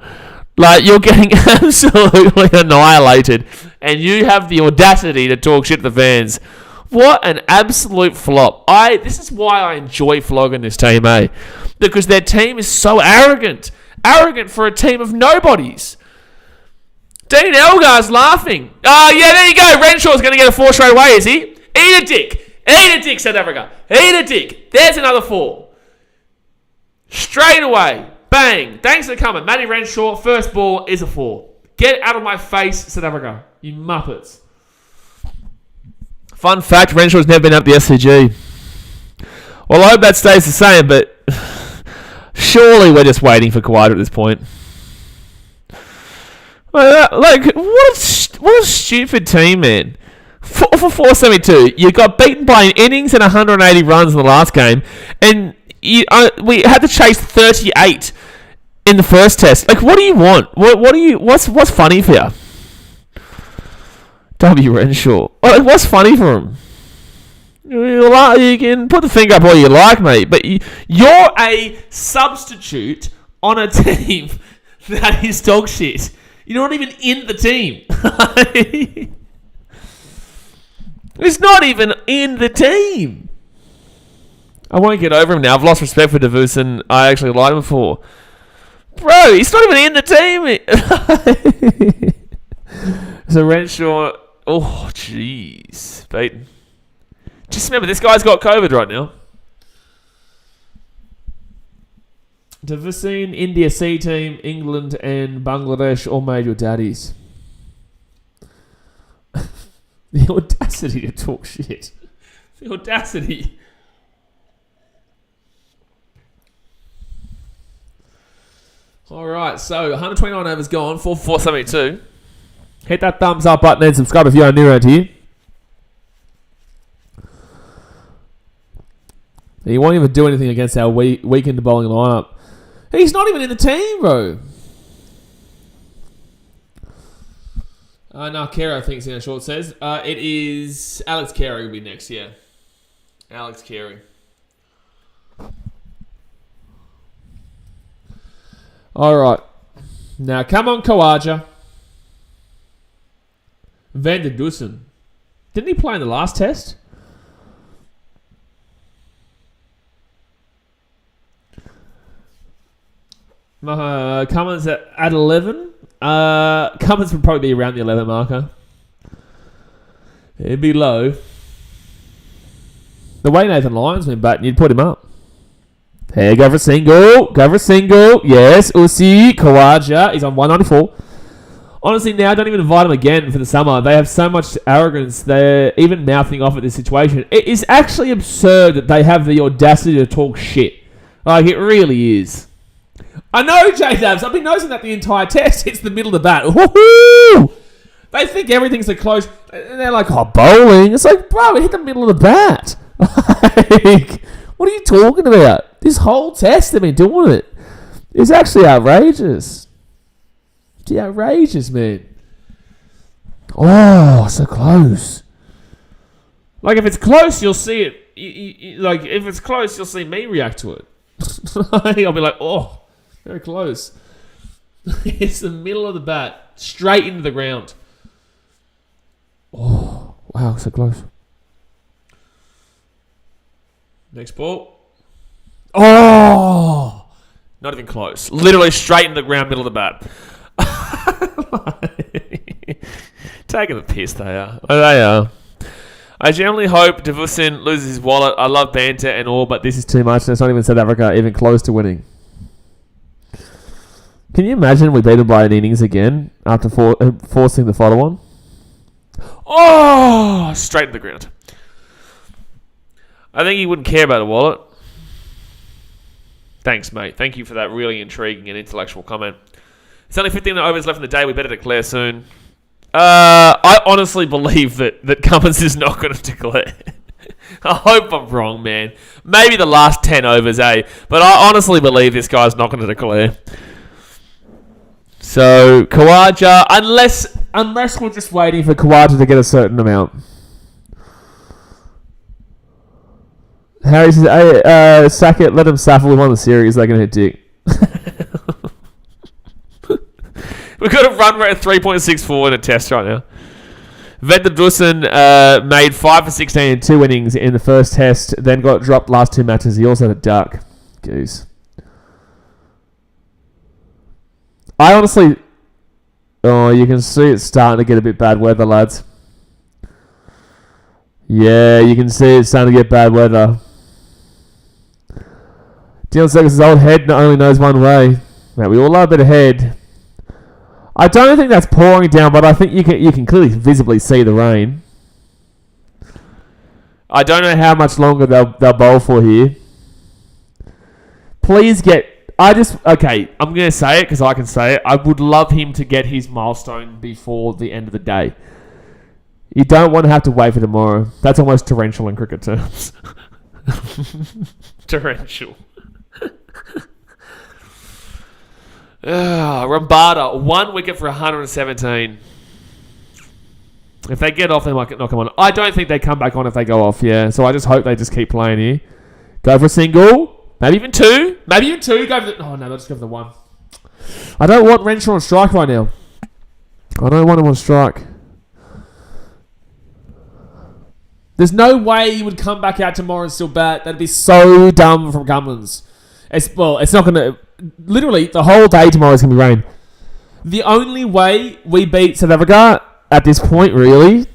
Like, you're getting absolutely annihilated, and you have the audacity to talk shit to the fans. What an absolute flop. This is why I enjoy flogging this team, eh? Because their team is so arrogant. Arrogant for a team of nobodies. Dean Elgar's laughing. Oh, yeah, there you go. Renshaw's going to get a 4 straight away, is he? Eat a dick. Eat a dick, South Africa. Eat a dick. There's another 4. Straight away. Bang. Thanks for coming. Matty Renshaw, first ball is a 4. Get out of my face, South Africa. You muppets. Fun fact, Renshaw's never been up the SCG. Well, I hope that stays the same, but surely we're just waiting for Kawhi at this point. Like, what a stupid team, man. 4 for 472. You got beaten by an innings and 180 runs in the last game, and we had to chase 38 in the first test. Like, what do you want? What's funny for you? W. Renshaw. Like, what's funny for him? You can put the finger up all you like, mate, but you're a substitute on a team that is dog shit. You're not even in the team. It's not even in the team. I won't get over him now. I've lost respect for Devuson. I actually liked him before. Bro, he's not even in the team. So Renshaw... Oh, jeez. Beaten. Just remember, this guy's got COVID right now. Devuson, India C team, England and Bangladesh all made your daddies. The audacity to talk shit. The audacity. Alright, so 129 overs gone, 4-4-72. Hit that thumbs up button and subscribe if you're new around here. He won't even do anything against our weakened bowling lineup. He's not even in the team, bro. No, Kero thinks in a short says. It is Alex Carey will be next, yeah. Alex Carey. Alright. Now, come on, Khawaja. Van der Dussen. Didn't he play in the last test? Cummins at 11. Cummins would probably be around the 11 marker. It'd be low. The way Nathan Lyon's been batting, you'd put him up. Hey, go for a single. Go for a single. Yes, Usi. Khawaja. He's on 194. Honestly, now don't even invite him again for the summer. They have so much arrogance. They're even mouthing off at this situation. It is actually absurd that they have the audacity to talk shit. Like, it really is. I know, J-Dabs. I've been noticing that the entire test. It's the middle of the bat. Woohoo! They think everything's so close. And they're like, oh, bowling. It's like, bro, it hit the middle of the bat. Like, what are you talking about? This whole test they've been doing it. It's actually outrageous. It's outrageous, man. Oh, so close. Like, if it's close, you'll see it. Like, if it's close, you'll see me react to it. I'll be like, oh, very close. It's the middle of the bat, straight into the ground. Oh, wow, so close. Next ball. Oh, not even close. Literally straight into the ground, middle of the bat. Taking the piss, they are. Oh, they are. I generally hope Devusin loses his wallet. I love banter and all, but this is too much. And it's not even South Africa even close to winning. Can you imagine we beat them by an innings again after forcing the follow-on? Oh, straight to the ground. I think he wouldn't care about a wallet. Thanks, mate. Thank you for that really intriguing and intellectual comment. It's only 15 overs left in the day. We better declare soon. I honestly believe that Cummins is not going to declare. I hope I'm wrong, man. Maybe the last 10 overs, But I honestly believe this guy's not going to declare. So, Khawaja, unless we're just waiting for Khawaja to get a certain amount. Harry says, hey, sack it, let him suffer. We won the series. They're going to hit dick. We've got a run rate of 3.64 in a test right now. Venter Dussen made 5 for 16 and 2 innings in the first test, then got dropped last 2 matches. He also had a duck. Goose. I honestly... Oh, you can see it's starting to get a bit bad weather, lads. Yeah, you can see it's starting to get bad weather. Dylan Circus' old head only knows one way. Now, we all love a bit of head. I don't think that's pouring down, but I think you can clearly visibly see the rain. I don't know how much longer they'll bowl for here. Please get... Okay, I'm going to say it because I can say it. I would love him to get his milestone before the end of the day. You don't want to have to wait for tomorrow. That's almost torrential in cricket terms. Torrential. Rambada, 1 wicket for 117. If they get off, they might not come on. I don't think they come back on if they go off, yeah. So I just hope they just keep playing here. Go for a single. Maybe even 2. Go for oh, no, they'll just go for the 1. I don't want Renshaw on strike right now. I don't want him on strike. There's no way he would come back out tomorrow and still bat. That'd be so dumb from Cummins. It's not going to... Literally, the whole day tomorrow is going to be rain. The only way we beat South Africa at this point, really,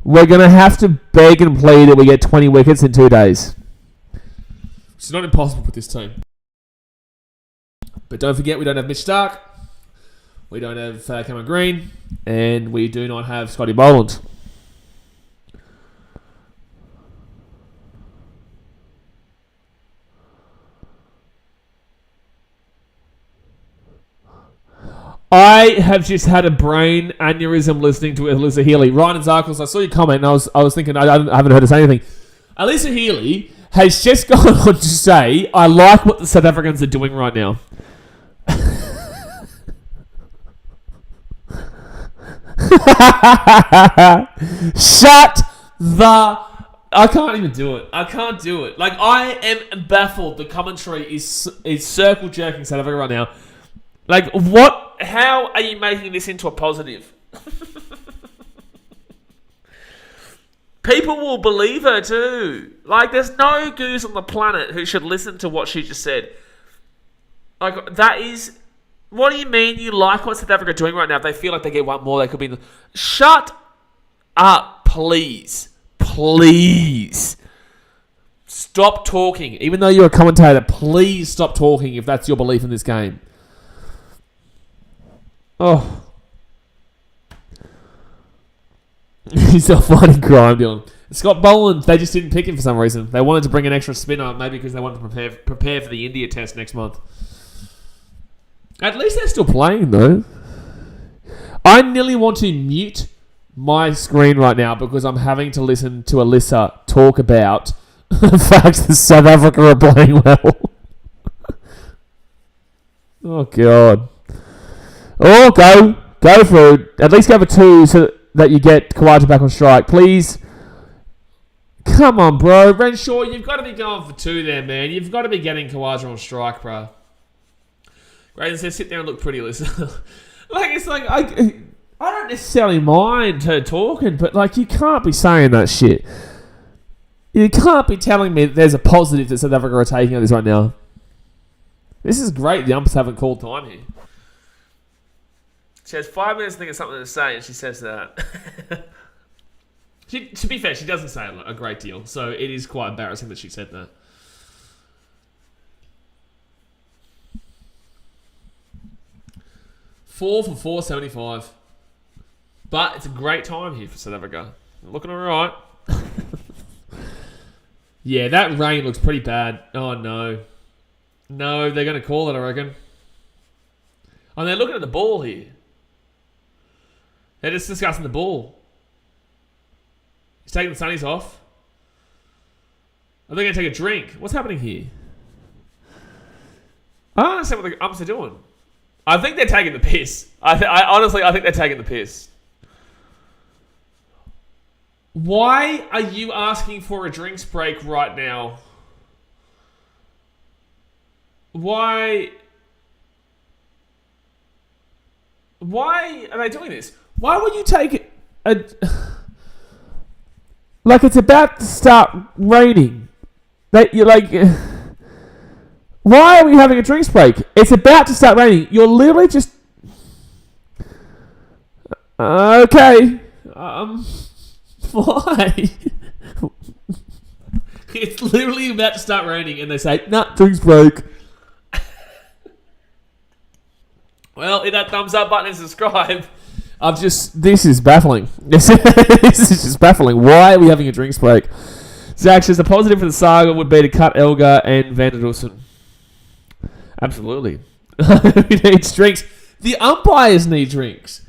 we're going to have to beg and plead that we get 20 wickets in 2 days. It's not impossible with this team. But don't forget, we don't have Mitch Stark. We don't have Cameron Green. And we do not have Scotty Boland. I have just had a brain aneurysm listening to Alyssa Healy. Ryan and Zarkles, I saw your comment and I was thinking, I haven't heard her say anything. Alyssa Healy has just gone on to say, I like what the South Africans are doing right now. Shut the... I can't even do it. I can't do it. Like, I am baffled. The commentary is circle jerking South Africa right now. Like, what... How are you making this into a positive? People will believe her too. Like, there's no goose on the planet who should listen to what she just said. Like, that is... What do you mean you like what South Africa are doing right now? If they feel like they get one more, they could be... Shut up, please. Please. Stop talking. Even though you're a commentator, please stop talking if that's your belief in this game. Oh. He's not fighting crime, Dylan. Scott Boland, they just didn't pick him for some reason. They wanted to bring an extra spinner, maybe because they wanted to prepare for the India test next month. At least they're still playing, though. I nearly want to mute my screen right now because I'm having to listen to Alyssa talk about the fact that South Africa are playing well. Oh, God. Oh, go for it. At least go for 2 so that you get Khawaja back on strike. Please. Come on, bro. Renshaw, you've got to be going for 2 there, man. You've got to be getting Khawaja on strike, bro. Graydon says, sit there and look pretty, listen. Like, it's like, I don't necessarily mind her talking, but, like, you can't be saying that shit. You can't be telling me there's a positive that South Africa are taking on this right now. This is great. The umps haven't called time here. She has 5 minutes to think of something to say, and she says that. To be fair, she doesn't say a great deal, so it is quite embarrassing that she said that. Four for 475. But it's a great time here for South Africa. Looking all right. Yeah, that rain looks pretty bad. Oh, no. No, they're going to call it, I reckon. Oh, they're looking at the ball here. They're just discussing the ball. He's taking the sunnies off. Are they going to take a drink? What's happening here? I don't understand what the umps are doing. I think they're taking the piss. Honestly, I think they're taking the piss. Why are you asking for a drinks break right now? Why are they doing this? Why would you take like it's about to start raining? You're like, why are we having a drinks break? It's about to start raining. You're literally just okay. Why? It's literally about to start raining, and they say, "Nah, drinks break." Well, hit that thumbs up button and subscribe. This is baffling. This is just baffling. Why are we having a drinks break? Zach says the positive for the saga would be to cut Elgar and Van der Dussen. Absolutely. We need drinks. The umpires need drinks.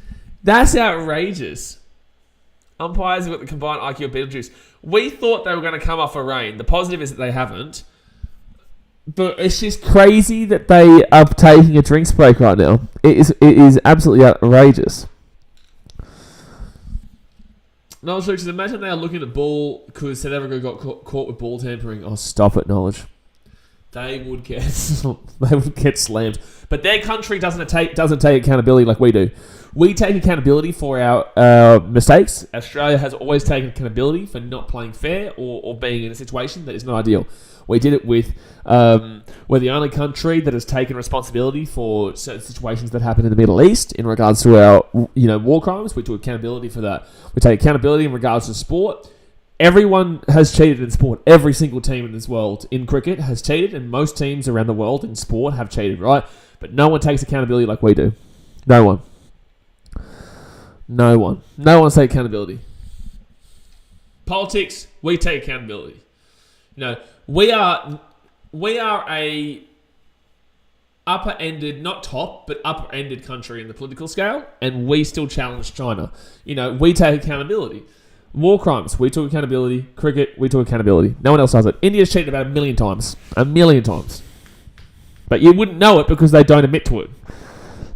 That's outrageous. Umpires have got the combined IQ of Beetlejuice. We thought they were going to come off a rain. The positive is that they haven't. But it's just crazy that they are taking a drinks break right now. It is absolutely outrageous. Knowledge Luke says, imagine they are looking at ball because South Africa got caught with ball tampering. Oh, stop it, Knowledge. They would get slammed. But their country doesn't take accountability like we do. We take accountability for our mistakes. Australia has always taken accountability for not playing fair or being in a situation that is not ideal. We did it with... we're the only country that has taken responsibility for certain situations that happen in the Middle East in regards to our war crimes. We took accountability for that. We take accountability in regards to sport. Everyone has cheated in sport. Every single team in this world in cricket has cheated, and most teams around the world in sport have cheated, right? But no one takes accountability like we do. No one. No one. No one takes accountability. Politics, we take accountability. We are a upper-ended, not top, but upper-ended country in the political scale, and we still challenge China. We take accountability. War crimes, we took accountability. Cricket, we took accountability. No one else does it. India's cheated about 1 million times. 1 million times. But you wouldn't know it because they don't admit to it.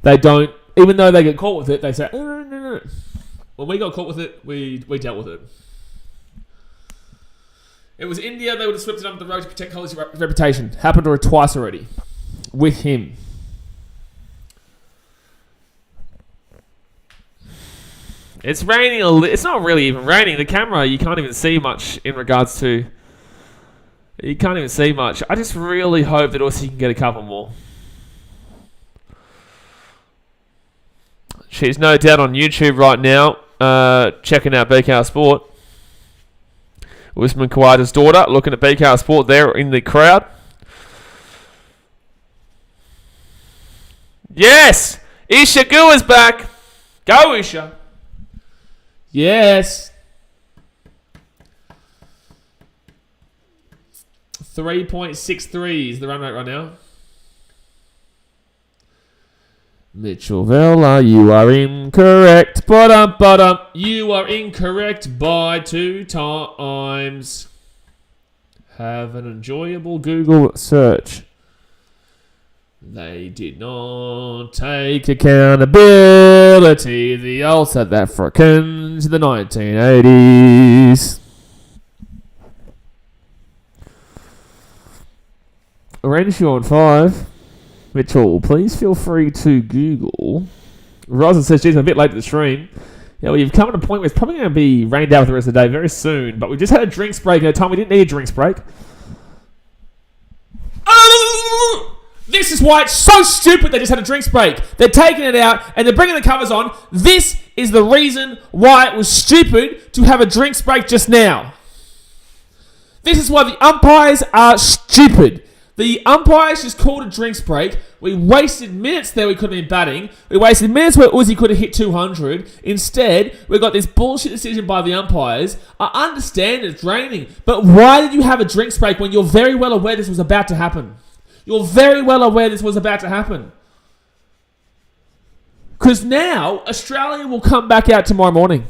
They don't, even though they get caught with it, they say, no. When we got caught with it, we dealt with it. It was India, they would have swept it under the rug to protect Kohli's reputation. Happened to her twice already. With him. It's raining it's not really even raining. The camera, you can't even see much in regards to... You can't even see much. I just really hope that Aussie can get a couple more. She's no doubt on YouTube right now, checking out BKR Sport. Usman Khawaja's daughter looking at BKR Sport there in the crowd. Yes! Isha Gua's back! Go, Isha! Yes! 3.63 is the run rate right now. Mitchell Vella, you are incorrect. Ba-dum. You are incorrect by 2 times. Have an enjoyable Google search. They did not take accountability. The old South Africans in the 1980s. Renshaw on 5. Mitchell, please feel free to Google. Rosin says, geez, I'm a bit late to the stream. Yeah, well, you've come to a point where it's probably going to be rained out for the rest of the day very soon, but we just had a drinks break at a time we didn't need a drinks break. This is why it's so stupid they just had a drinks break. They're taking it out and they're bringing the covers on. This is the reason why it was stupid to have a drinks break just now. This is why the umpires are stupid. The umpires just called a drinks break. We wasted minutes there we could have been batting. We wasted minutes where Uzi could have hit 200. Instead, we got this bullshit decision by the umpires. I understand it's raining, but why did you have a drinks break when you're very well aware this was about to happen? You're very well aware this was about to happen. Because now, Australia will come back out tomorrow morning.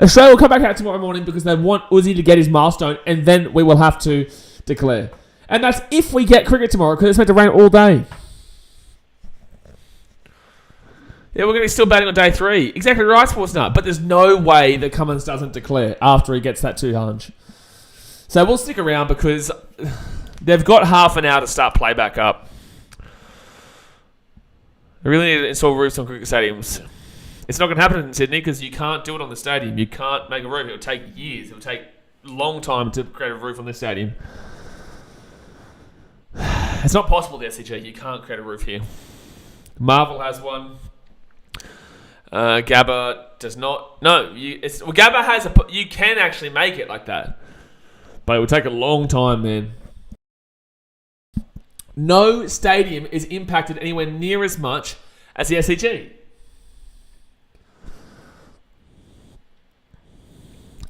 Australia will come back out tomorrow morning because they want Uzi to get his milestone, and then we will have to declare. And that's if we get cricket tomorrow, because it's meant to rain all day. Yeah, we're going to be still batting on day 3. Exactly right, Sportsnut. But there's no way that Cummins doesn't declare after he gets that 200. So we'll stick around because they've got half an hour to start play back up. They really need to install roofs on cricket stadiums. It's not going to happen in Sydney because you can't do it on the stadium. You can't make a roof. It'll take years. It'll take a long time to create a roof on this stadium. It's not possible, the SCG. You can't create a roof here. Marvel has one. Gabba does not. No, Gabba has a. You can actually make it like that, but it would take a long time, man. No stadium is impacted anywhere near as much as the SCG.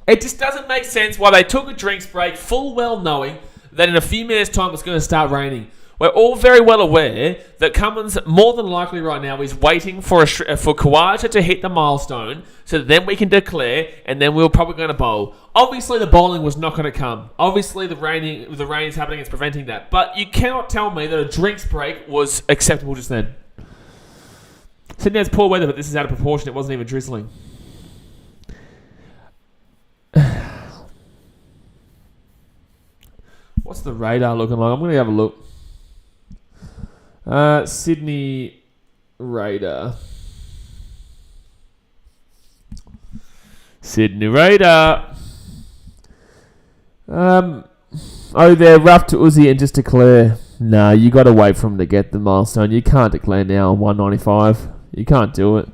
It just doesn't make sense why they took a drinks break, full well knowing that in a few minutes' time it's going to start raining. We're all very well aware that Cummins, more than likely right now, is waiting for Khawaja to hit the milestone so that then we can declare and then we're probably going to bowl. Obviously, the bowling was not going to come. Obviously, the rain is happening. It's preventing that. But you cannot tell me that a drinks break was acceptable just then. Sydney has poor weather, but this is out of proportion. It wasn't even drizzling. What's the radar looking like? I'm going to have a look. Sydney radar. Sydney radar. They're rough to Uzi and just declare. Nah, you got to wait for him to get the milestone. You can't declare now on 195. You can't do it.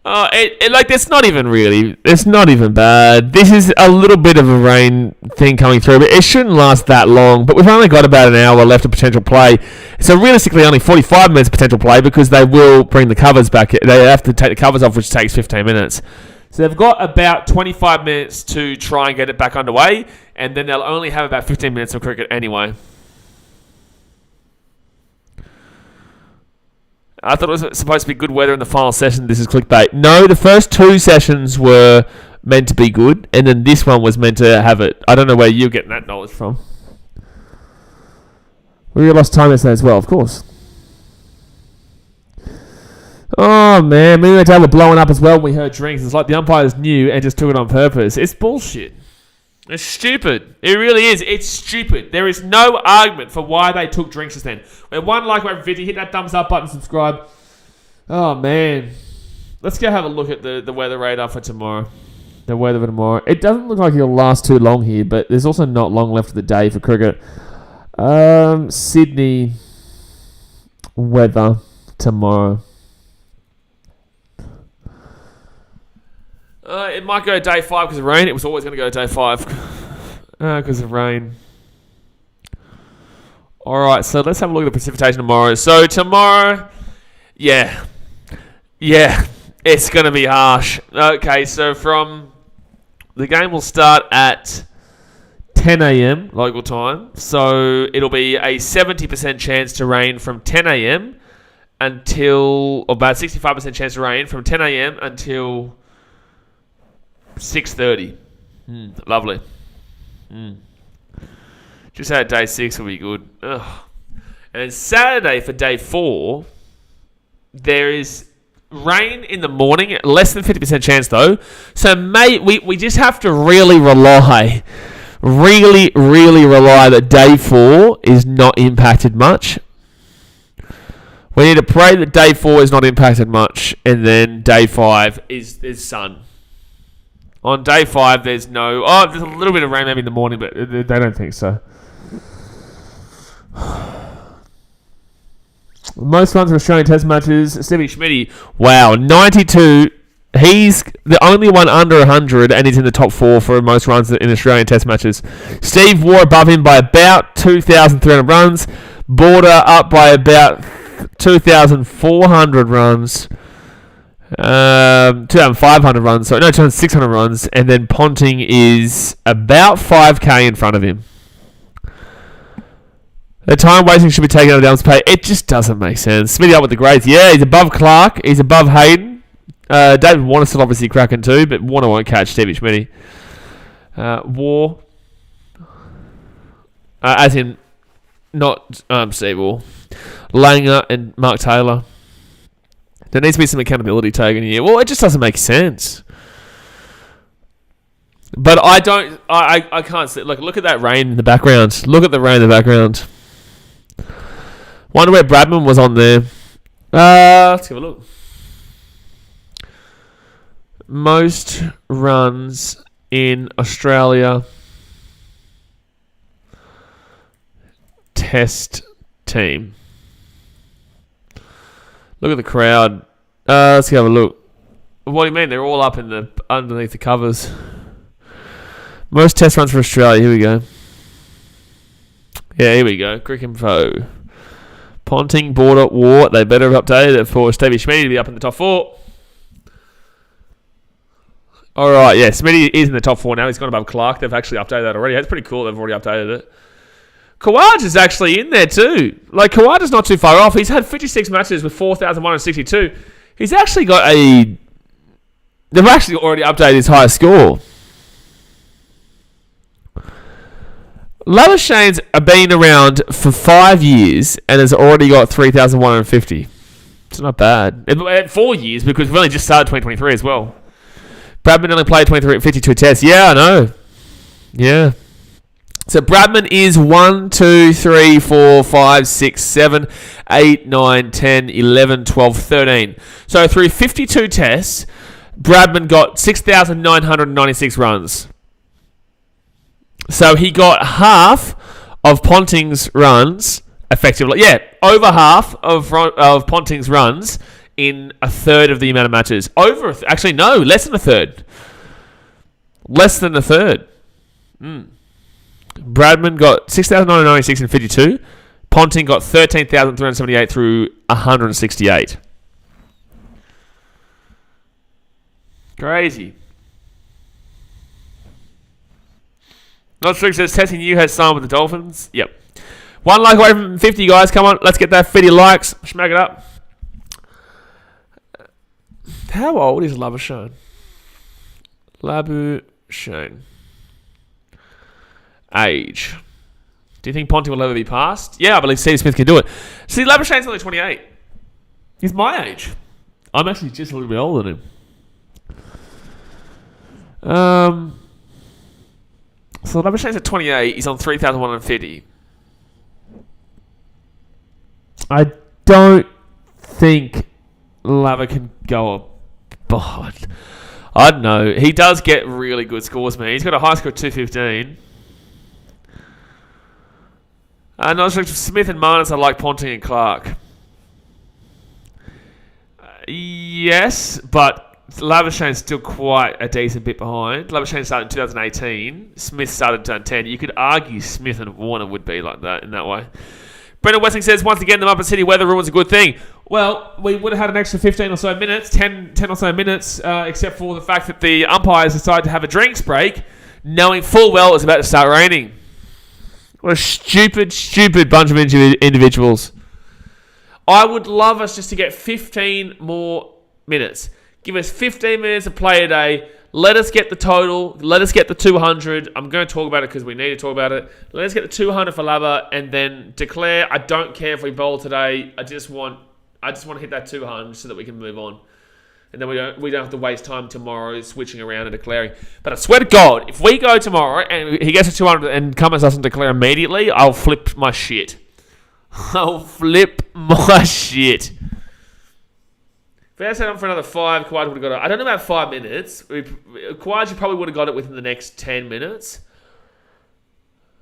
It's not even really. It's not even bad. This is a little bit of a rain thing coming through, but it shouldn't last that long. But we've only got about an hour left of potential play. So realistically, only 45 minutes potential play because they will bring the covers back. They have to take the covers off, which takes 15 minutes. So they've got about 25 minutes to try and get it back underway, and then they'll only have about 15 minutes of cricket anyway. I thought it was supposed to be good weather in the final session. This is clickbait. No, the first 2 sessions were meant to be good, and then this one was meant to have it. I don't know where you're getting that knowledge from. We lost time yesterday as well, of course. Oh, man. Me and the table were blowing up as well when we heard drinks. It's like the umpires knew and just took it on purpose. It's bullshit. It's stupid. It really is. It's stupid. There is no argument for why they took drinks just then. When one like my video, hit that thumbs up button, subscribe. Oh, man. Let's go have a look at the weather radar for tomorrow. The weather for tomorrow. It doesn't look like it'll last too long here, but there's also not long left of the day for cricket. Sydney weather tomorrow. It might go day 5 because of rain. It was always going to go day 5 because of rain. Alright, so let's have a look at the precipitation tomorrow. So tomorrow, yeah, it's going to be harsh. Okay, so the game will start at 10 a.m. local time. So it'll be a 70% chance to rain from 10 a.m. until, or about 65% chance to rain from 10 a.m. until 6:30. Lovely. Just had day 6 will be good. Ugh. And Saturday for day 4, there is rain in the morning, less than 50% chance though. So we just have to really rely that day 4 is not impacted much. We need to pray that day 4 is not impacted much, and then day 5 is sun. On day 5, there's there's a little bit of rain maybe in the morning, but they don't think so. Most runs for Australian Test matches. Stevie Schmitty. Wow, 92. He's the only one under 100, and he's in the top 4 for most runs in Australian Test matches. Steve Waugh above him by about 2,300 runs. Border up by about 2,400 runs. 2,500 runs. Sorry, no, 2,600 runs. And then Ponting is about 5k in front of him. The time wasting should be taken out of Downs' pay. It just doesn't make sense. Smitty up with the grades. Yeah, he's above Clark. He's above Hayden. David Warner still obviously cracking too, but Warner won't catch Stevie Schmitty. War. As in, not Steve War. Langer and Mark Taylor. There needs to be some accountability taken here. Well, it just doesn't make sense. But I can't see. Look at that rain in the background. Look at the rain in the background. Wonder where Bradman was on there. Let's have a look. Most runs in Australia Test team. Look at the crowd. Let's have a look. What do you mean? They're all up in underneath the covers. Most test runs for Australia. Here we go. Yeah, here we go. Crick info. Ponting, Border, War. They better have updated it for Stevie Schmitty to be up in the top 4. Alright, yeah. Smitty is in the top 4 now. He's gone above Clark. They've actually updated that already. It's pretty cool. They've already updated it. Kawaj is actually in there too. Kawaj is not too far off. He's had 56 matches with 4,162. He's actually got a... They've actually already updated his highest score. Lavishane's been around for 5 years and has already got 3,150. It's not bad. 4 years because we've only just started 2023 as well. Bradman only played 52 tests. Yeah, I know. Yeah. So Bradman is 1, 2, 3, 4, 5, 6, 7, 8, 9, 10, 11, 12, 13. So through 52 tests, Bradman got 6,996 runs. So he got half of Ponting's runs, effectively. Yeah, over half of Ponting's runs in a third of the amount of matches. Actually, no, less than a third. Less than a third. Bradman got 6,996 in 52. Ponting got 13,378 through 168. Crazy. Not strict says testing you has signed with the Dolphins. Yep. 1 like away from 50, guys. Come on, let's get that 50 likes. Smack it up. How old is Labuschagne? Labuschagne. Age. Do you think Ponting will ever be passed? Yeah, I believe Steve Smith can do it. See, Labuschagne's only 28. He's my age. I'm actually just a little bit older than him. So Labuschagne's at 28. He's on 3,150. I don't think Lava can go up. I don't know. He does get really good scores, man. He's got a high score of 215. Not sure Smith and Marnus are like Ponting and Clark. Yes, but Labuschagne's still quite a decent bit behind. Labuschagne started in 2018. Smith started in 2010. You could argue Smith and Warner would be like that in that way. Brendan Wessing says, once again, the Muppet City weather ruins a good thing. Well, we would have had an extra 15 or so minutes, 10 or so minutes, except for the fact that the umpires decided to have a drinks break, knowing full well it was about to start raining. What a stupid bunch of individuals. I would love us just to get 15 more minutes. Give us 15 minutes of play a day. Let us get the total. Let us get the 200. I'm going to talk about it because we need to talk about it. Let us get the 200 for Lava and then declare. I don't care if we bowl today. I just want to hit that 200 so that we can move on. And then we don't have to waste time tomorrow switching around and declaring. But I swear to God, if we go tomorrow and he gets to 200 and Cummins doesn't declare immediately, I'll flip my shit. I'll flip my shit. If we had set on for another 5, Kawhi would have got it. I don't know about 5 minutes. Kawhi probably would have got it within the next 10 minutes.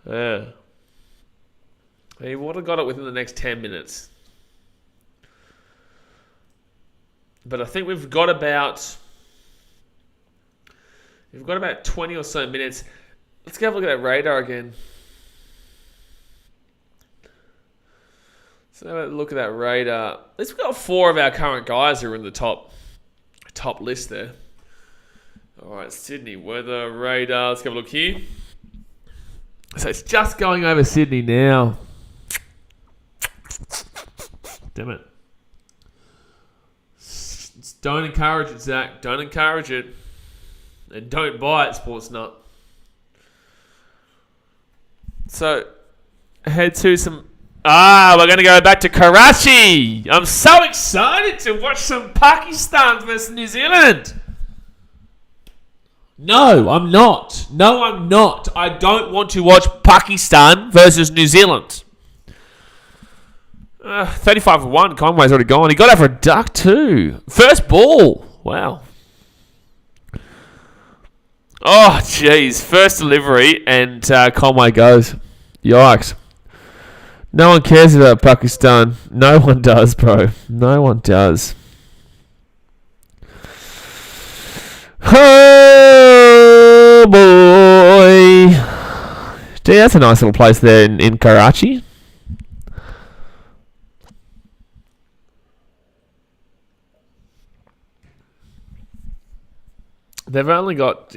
Yeah. He would have got it within the next 10 minutes. But I think we've got about 20 or so minutes. Let's go have a look at that radar again. So have a look at that radar. At least we've got 4 of our current guys who are in the top list there. All right, Sydney weather radar. Let's have a look here. So it's just going over Sydney now. Damn it. Don't encourage it, Zach. Don't encourage it. And don't buy it, Sports Nut. So, head to some... we're going to go back to Karachi. I'm so excited to watch some Pakistan versus New Zealand. No, I'm not. I don't want to watch Pakistan versus New Zealand. 35-1. Conway's already gone. He got out for a duck too. First ball. Wow. Oh, jeez. First delivery and Conway goes. Yikes. No one cares about Pakistan. No one does, bro. No one does. Oh, boy. Gee, that's a nice little place there in Karachi. They've only got,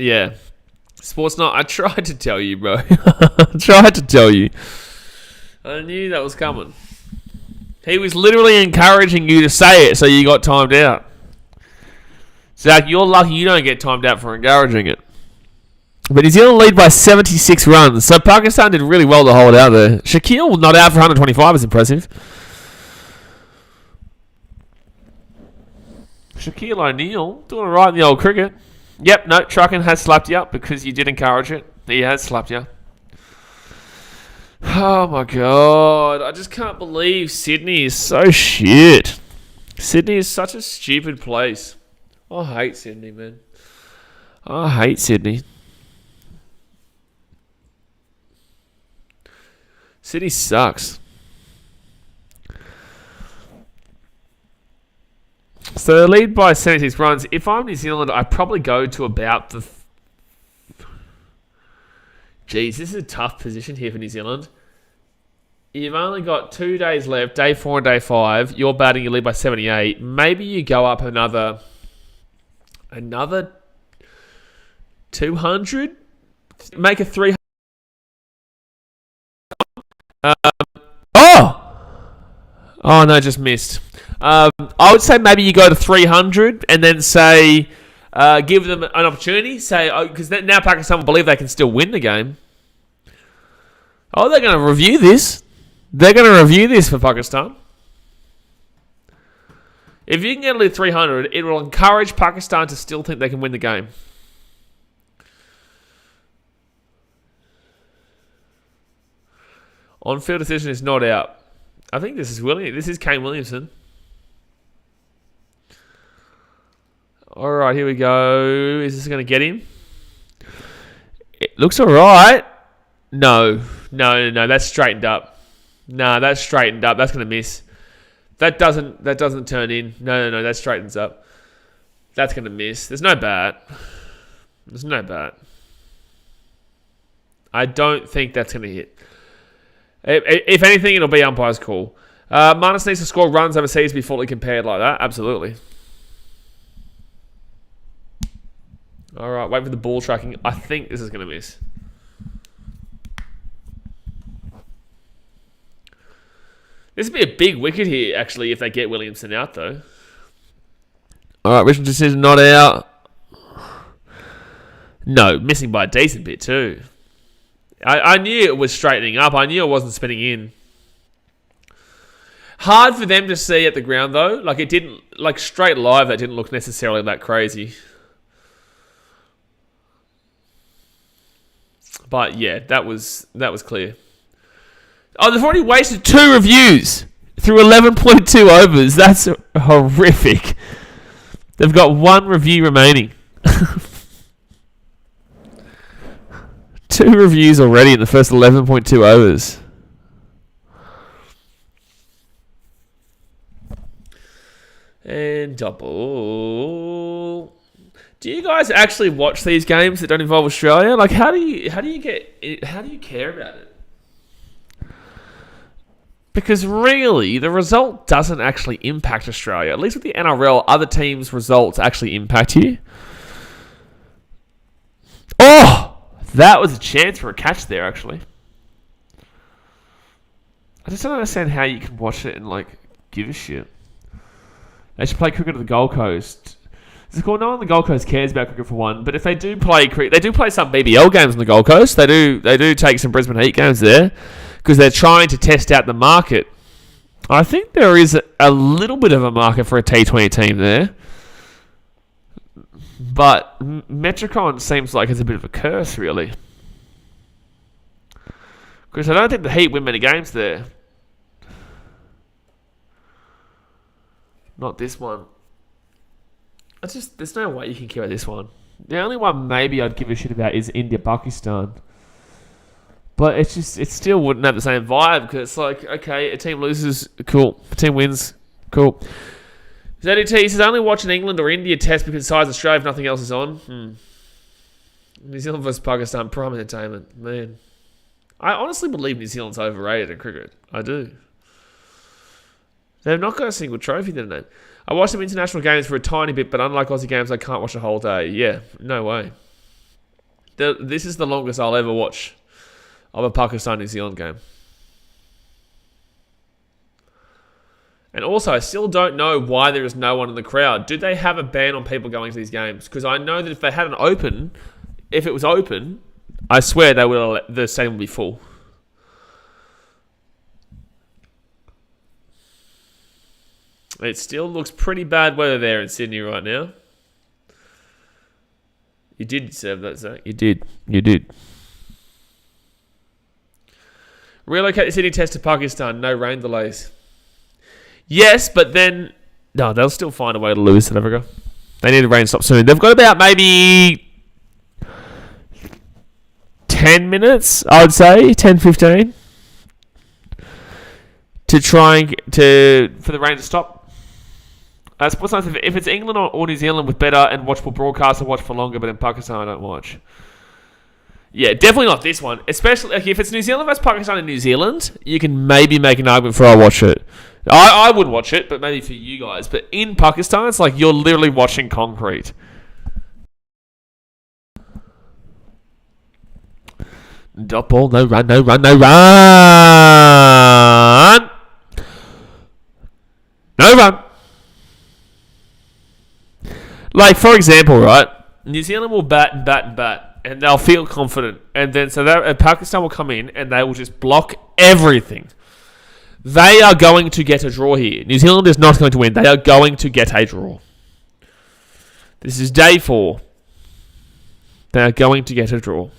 Sports Night. I tried to tell you, bro. I tried to tell you. I knew that was coming. He was literally encouraging you to say it so you got timed out. Zach, you're lucky you don't get timed out for encouraging it. But New Zealand lead by 76 runs. So Pakistan did really well to hold out there. Shaquille not out for 125 is impressive. Shaquille O'Neal doing alright in the old cricket. Yep, no, Truckin has slapped you up because you did encourage it. He has slapped you. Oh my god. I just can't believe Sydney is so shit. Sydney is such a stupid place. I hate Sydney, man. I hate Sydney. Sydney sucks. So they lead by 76 runs. If I'm New Zealand, I'd probably go to about the... Jeez, this is a tough position here for New Zealand. You've only got 2 days left, day 4 and day 5. You're batting, you lead by 78. Maybe you go up another 200? Make a 300. Oh, no, just missed. I would say maybe you go to 300 and then say, give them an opportunity. Say, because now Pakistan will believe they can still win the game. Oh, they're going to review this. They're going to review this for Pakistan. If you can get at least 300, it will encourage Pakistan to still think they can win the game. On-field decision is not out. I think this is This is Kane Williamson. All right, here we go. Is this going to get him? It looks all right. No. That's straightened up. Nah, that's straightened up. That's going to miss. That doesn't turn in. No, that straightens up. That's going to miss. There's no bat. I don't think that's going to hit. If anything, it'll be umpire's call. Marnus needs to score runs overseas to be fully compared like that. Absolutely. All right, wait for the ball tracking. I think this is going to miss. This would be a big wicket here, actually, if they get Williamson out, though. All right, Richard decision not out. No, missing by a decent bit, too. I knew it was straightening up. I knew it wasn't spinning in. Hard for them to see at the ground, though. Like, it didn't... Like, straight live, that didn't look necessarily that crazy. But, yeah, that was clear. Oh, they've already wasted 2 reviews through 11.2 overs. That's horrific. They've got 1 review remaining. 2 reviews already in the first 11.2 overs. And double. Do you guys actually watch these games that don't involve Australia? Like, how do you care about it? Because really, the result doesn't actually impact Australia. At least with the NRL, other teams' results actually impact you. Oh! That was a chance for a catch there, actually. I just don't understand how you can watch it and, like, give a shit. They should play cricket at the Gold Coast. It's cool. No one on the Gold Coast cares about cricket for one, but if they do play cricket, they do play some BBL games on the Gold Coast. They do take some Brisbane Heat games there because they're trying to test out the market. I think there is a little bit of a market for a T20 team there, but Metricon seems like it's a bit of a curse, really, because I don't think the Heat win many games there. Not this one. There's no way you can care about this one. The only one maybe I'd give a shit about is India-Pakistan. But it still wouldn't have the same vibe because it's like, okay, a team loses, cool. A team wins, cool. ZDT says, only watch an England or India test because besides Australia if nothing else is on. New Zealand versus Pakistan, prime entertainment. Man. I honestly believe New Zealand's overrated in cricket. I do. They've not got a single trophy, didn't they? I watched some international games for a tiny bit, but unlike Aussie games, I can't watch the whole day. Yeah, no way. This is the longest I'll ever watch of a Pakistan-New Zealand game. And also, I still don't know why there is no one in the crowd. Do they have a ban on people going to these games? Because I know that if they had an open, if it was open, I swear the stadium would be full. It still looks pretty bad weather there in Sydney right now. You did serve that, Zach. You did. Relocate the Sydney test to Pakistan. No rain delays. Yes, but then... No, they'll still find a way to lose South Africa. They need a rain stop soon. They've got about maybe 10 minutes, I would say. 10, 15. To try and... for the rain to stop. What's nice if it's England or New Zealand with better and watchable broadcasts, I watch for longer, but in Pakistan I don't watch. Yeah, definitely not this one. Especially like if it's New Zealand versus Pakistan in New Zealand, you can maybe make an argument for I'll watch it. I would watch it, but maybe for you guys. But in Pakistan, it's like you're literally watching concrete. Dot ball, no run. No run. Like, for example, right? New Zealand will bat, and they'll feel confident. And then Pakistan will come in, and they will just block everything. They are going to get a draw here. New Zealand is not going to win. They are going to get a draw. This is day 4. They are going to get a draw.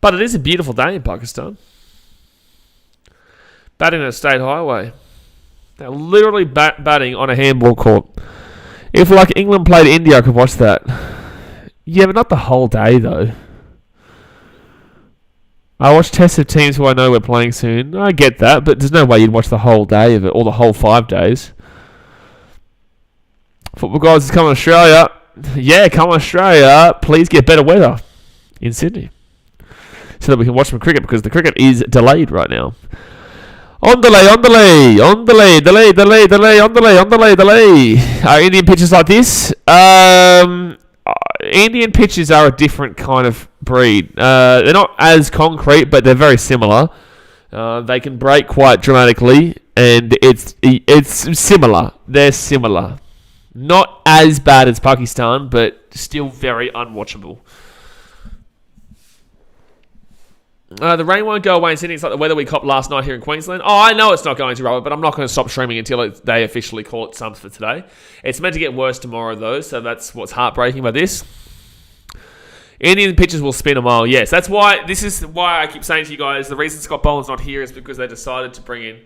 But it is a beautiful day in Pakistan. Batting on a state highway. They're literally batting on a handball court. If, like, England played India, I could watch that. Yeah, but not the whole day, though. I watch tests of teams who I know we're playing soon. I get that, but there's no way you'd watch the whole day of it, or the whole 5 days. Football guys, come on Australia. Yeah, come on Australia. Please get better weather in Sydney. So that we can watch some cricket, because the cricket is delayed right now. On delay. Are Indian pitches like this? Indian pitches are a different kind of breed. They're not as concrete, but they're very similar. They can break quite dramatically, and it's similar. They're similar. Not as bad as Pakistan, but still very unwatchable. The rain won't go away in Sydney. It's like the weather we copped last night here in Queensland. Oh, I know it's not going to, Robert, but I'm not going to stop streaming until they officially call it subs for today. It's meant to get worse tomorrow, though, so that's what's heartbreaking about this. Indian pitches will spin a mile. Yes, that's why. This is why I keep saying to you guys, the reason Scott Boland's not here is because they decided to bring in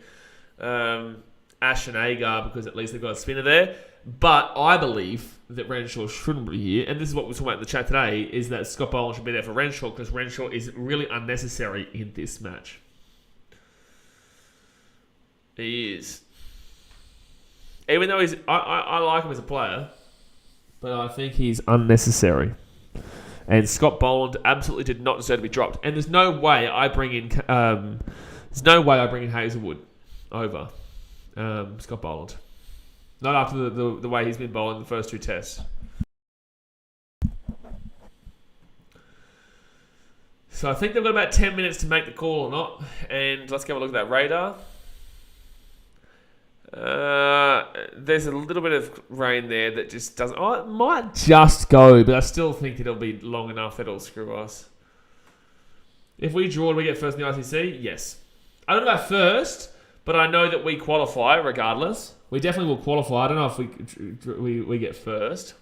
Ash and Agar, because at least they've got a spinner there. But I believe that Renshaw shouldn't be here, and this is what we're talking about in the chat today, is that Scott Boland should be there for Renshaw, because Renshaw is really unnecessary in this match. He is. Even though I like him as a player, but I think he's unnecessary. and Scott Boland absolutely did not deserve to be dropped. And there's no way I bring in Hazelwood over Scott Boland. Not after the way he's been bowling the first 2 tests. So I think they've got about 10 minutes to make the call or not. And let's have a look at that radar. There's a little bit of rain there that just doesn't... Oh, it might just go, but I still think it'll be long enough that it'll screw us. If we draw, do we get first in the ICC? Yes. I don't know about first, but I know that we qualify regardless. We definitely will qualify. I don't know if we get first.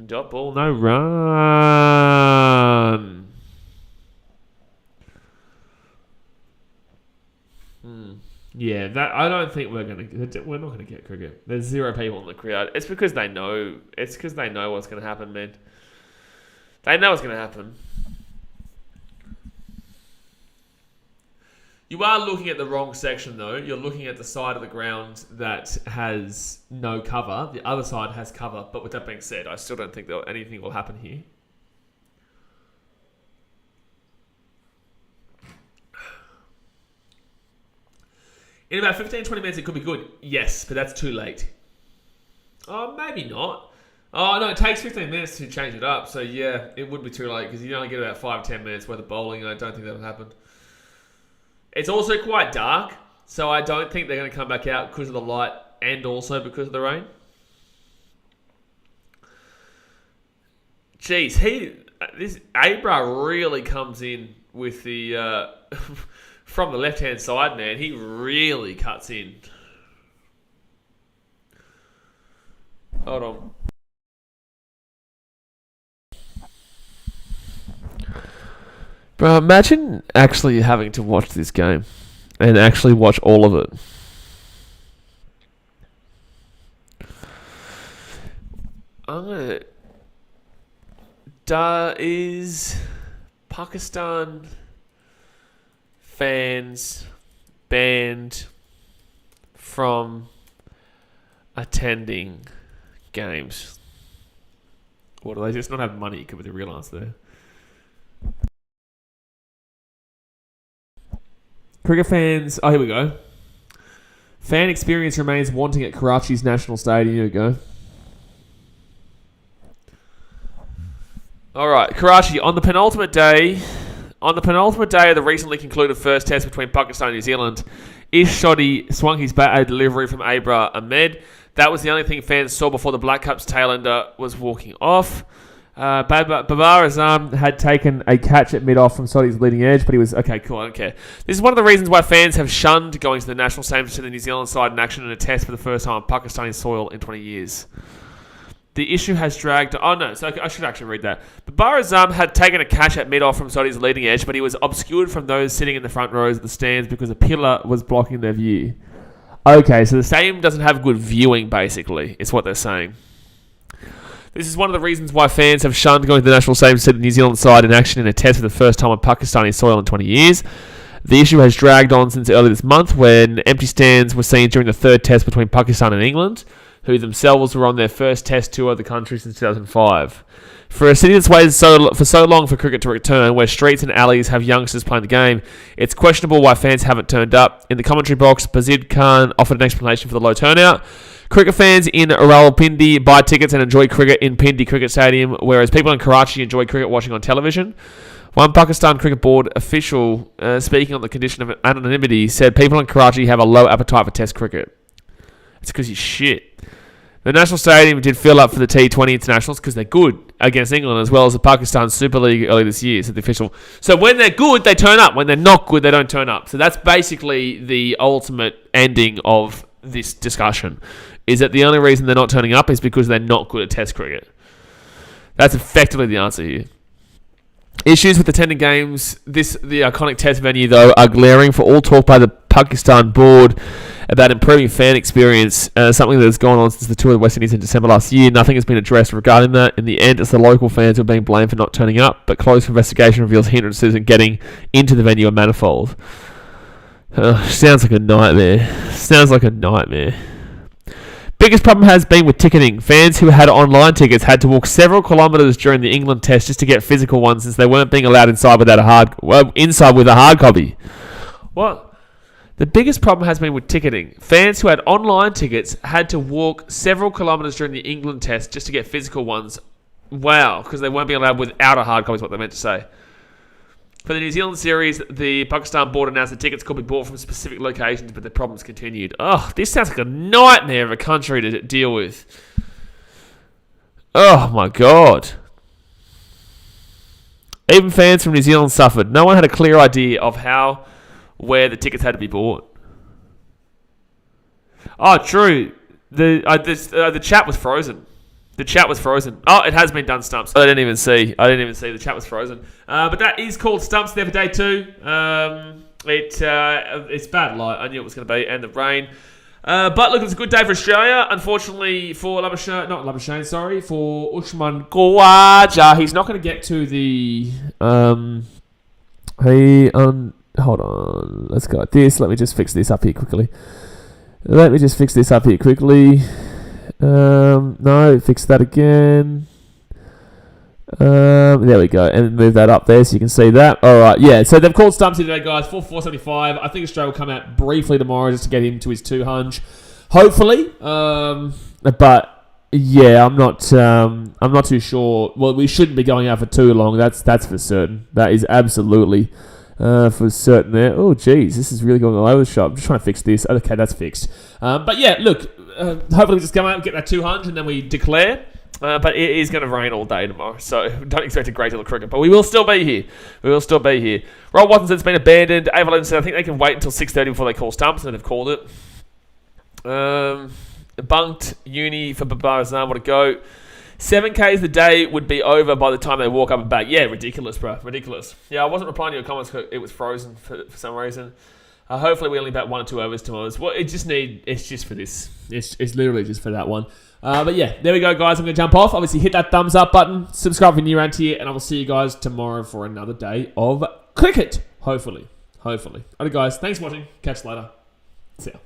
Dot ball, no run. Yeah, that I don't think we're not gonna get cricket. There's 0 people in the crowd. It's because they know. It's because they know what's gonna happen, man. They know what's gonna happen. You are looking at the wrong section, though. You're looking at the side of the ground that has no cover. The other side has cover. But with that being said, I still don't think that anything will happen here. In about 15-20 minutes, it could be good. Yes, but that's too late. Oh, maybe not. Oh, no, it takes 15 minutes to change it up. So, yeah, it would be too late because you only get about 5-10 minutes worth of bowling, and I don't think that will happen. It's also quite dark, so I don't think they're going to come back out because of the light and also because of the rain. Jeez, this Abra really comes in with the from the left-hand side, man. He really cuts in. Hold on. Bro, imagine actually having to watch this game and actually watch all of it. Is Pakistan fans banned from attending games? Or do they just not have money? Could be the real answer there. Cricket fans... Oh, here we go. Fan experience remains wanting at Karachi's National Stadium. Here we go. Alright, Karachi, on the penultimate day of the recently concluded first test between Pakistan and New Zealand, Ish Shoddy swung his bat at a delivery from Abra Ahmed. That was the only thing fans saw before the Black Caps tailender was walking off. Babar Azam had taken a catch at mid-off from Soddy's leading edge, but he was... Okay, cool, I don't care. This is one of the reasons why fans have shunned going to the national stadium to the New Zealand side in action in a test for the first time on Pakistani soil in 20 years. The issue has dragged... Oh, no, so I should actually read that. Babar Azam had taken a catch at mid-off from Soddy's leading edge, but he was obscured from those sitting in the front rows of the stands because a pillar was blocking their view. Okay, so the stadium doesn't have good viewing, basically, is what they're saying. This is one of the reasons why fans have shunned going to the national stadium to the New Zealand side in action in a test for the first time on Pakistani soil in 20 years. The issue has dragged on since early this month when empty stands were seen during the third test between Pakistan and England, who themselves were on their first test tour of the country since 2005. For a city that's waited for so long for cricket to return, where streets and alleys have youngsters playing the game, it's questionable why fans haven't turned up. In the commentary box, Bazid Khan offered an explanation for the low turnout. Cricket fans in Rawalpindi buy tickets and enjoy cricket in Pindi Cricket Stadium, whereas people in Karachi enjoy cricket watching on television. One Pakistan Cricket Board official, speaking on the condition of anonymity, said people in Karachi have a low appetite for Test cricket. It's because you're shit. The National Stadium did fill up for the T20 internationals because they're good against England, as well as the Pakistan Super League early this year, said the official. So when they're good, they turn up. When they're not good, they don't turn up. So that's basically the ultimate ending of this discussion, is that the only reason they're not turning up is because they're not good at Test cricket. That's effectively the answer here. Issues with attending games, the iconic Test venue, though, are glaring for all talk by the Pakistan board about improving fan experience, something that has gone on since the tour of the West Indies in December last year. Nothing has been addressed regarding that. In the end, it's the local fans who are being blamed for not turning up, but close investigation reveals hindrances in getting into the venue are manifold. Sounds like a nightmare. Sounds like a nightmare. Biggest problem has been with ticketing. Fans who had online tickets had to walk several kilometres during the England test just to get physical ones, since they weren't being allowed inside with a hard copy. What? The biggest problem has been with ticketing. Fans who had online tickets had to walk several kilometres during the England test just to get physical ones. Wow, because they weren't being allowed without a hard copy is what they meant to say. For the New Zealand series, the Pakistan board announced that tickets could be bought from specific locations, but the problems continued. Oh, this sounds like a nightmare of a country to deal with. Oh, my God. Even fans from New Zealand suffered. No one had a clear idea of where the tickets had to be bought. Oh, true. The chat was frozen. The chat was frozen. Oh, it has been done, Stumps. I didn't even see. The chat was frozen. But that is called Stumps there for day 2. It's bad light. I knew it was going to be. And the rain. But look, it's a good day for Australia. Unfortunately for for Usman Khawaja, he's not going to get to the... hold on. Let's go like this. Let me just fix this up here quickly. No, fix that again. There we go, and move that up there so you can see that. All right, yeah. So they've called Stumps today, guys, for 475. I think Australia will come out briefly tomorrow just to get him to his 200, hopefully. But yeah, I'm not too sure. Well, we shouldn't be going out for too long. That's for certain. That is absolutely for certain. There. Oh, geez, this is really going all over the shop. I'm just trying to fix this. Okay, that's fixed. But yeah, look. Hopefully we just come out and get that 200 and then we declare. But it is going to rain all day tomorrow, so don't expect a great deal of cricket. But we will still be here. Rob Watson said it's been abandoned. Avalanche said I think they can wait until 6:30 before they call Stumps, and they've called it. Bunked uni for Babarazan. What a go. 7Ks a day would be over by the time they walk up and back. Yeah, ridiculous, bro. Ridiculous. Yeah, I wasn't replying to your comments because it was frozen for some reason. Hopefully we only bat 1 or 2 overs tomorrow. Well, it's just for this. It's literally just for that one. But yeah, there we go, guys. I'm going to jump off. Obviously, hit that thumbs up button. Subscribe if you're new around here. And I will see you guys tomorrow for another day of cricket. Hopefully. Alright, guys. Thanks for watching. Catch you later. See ya.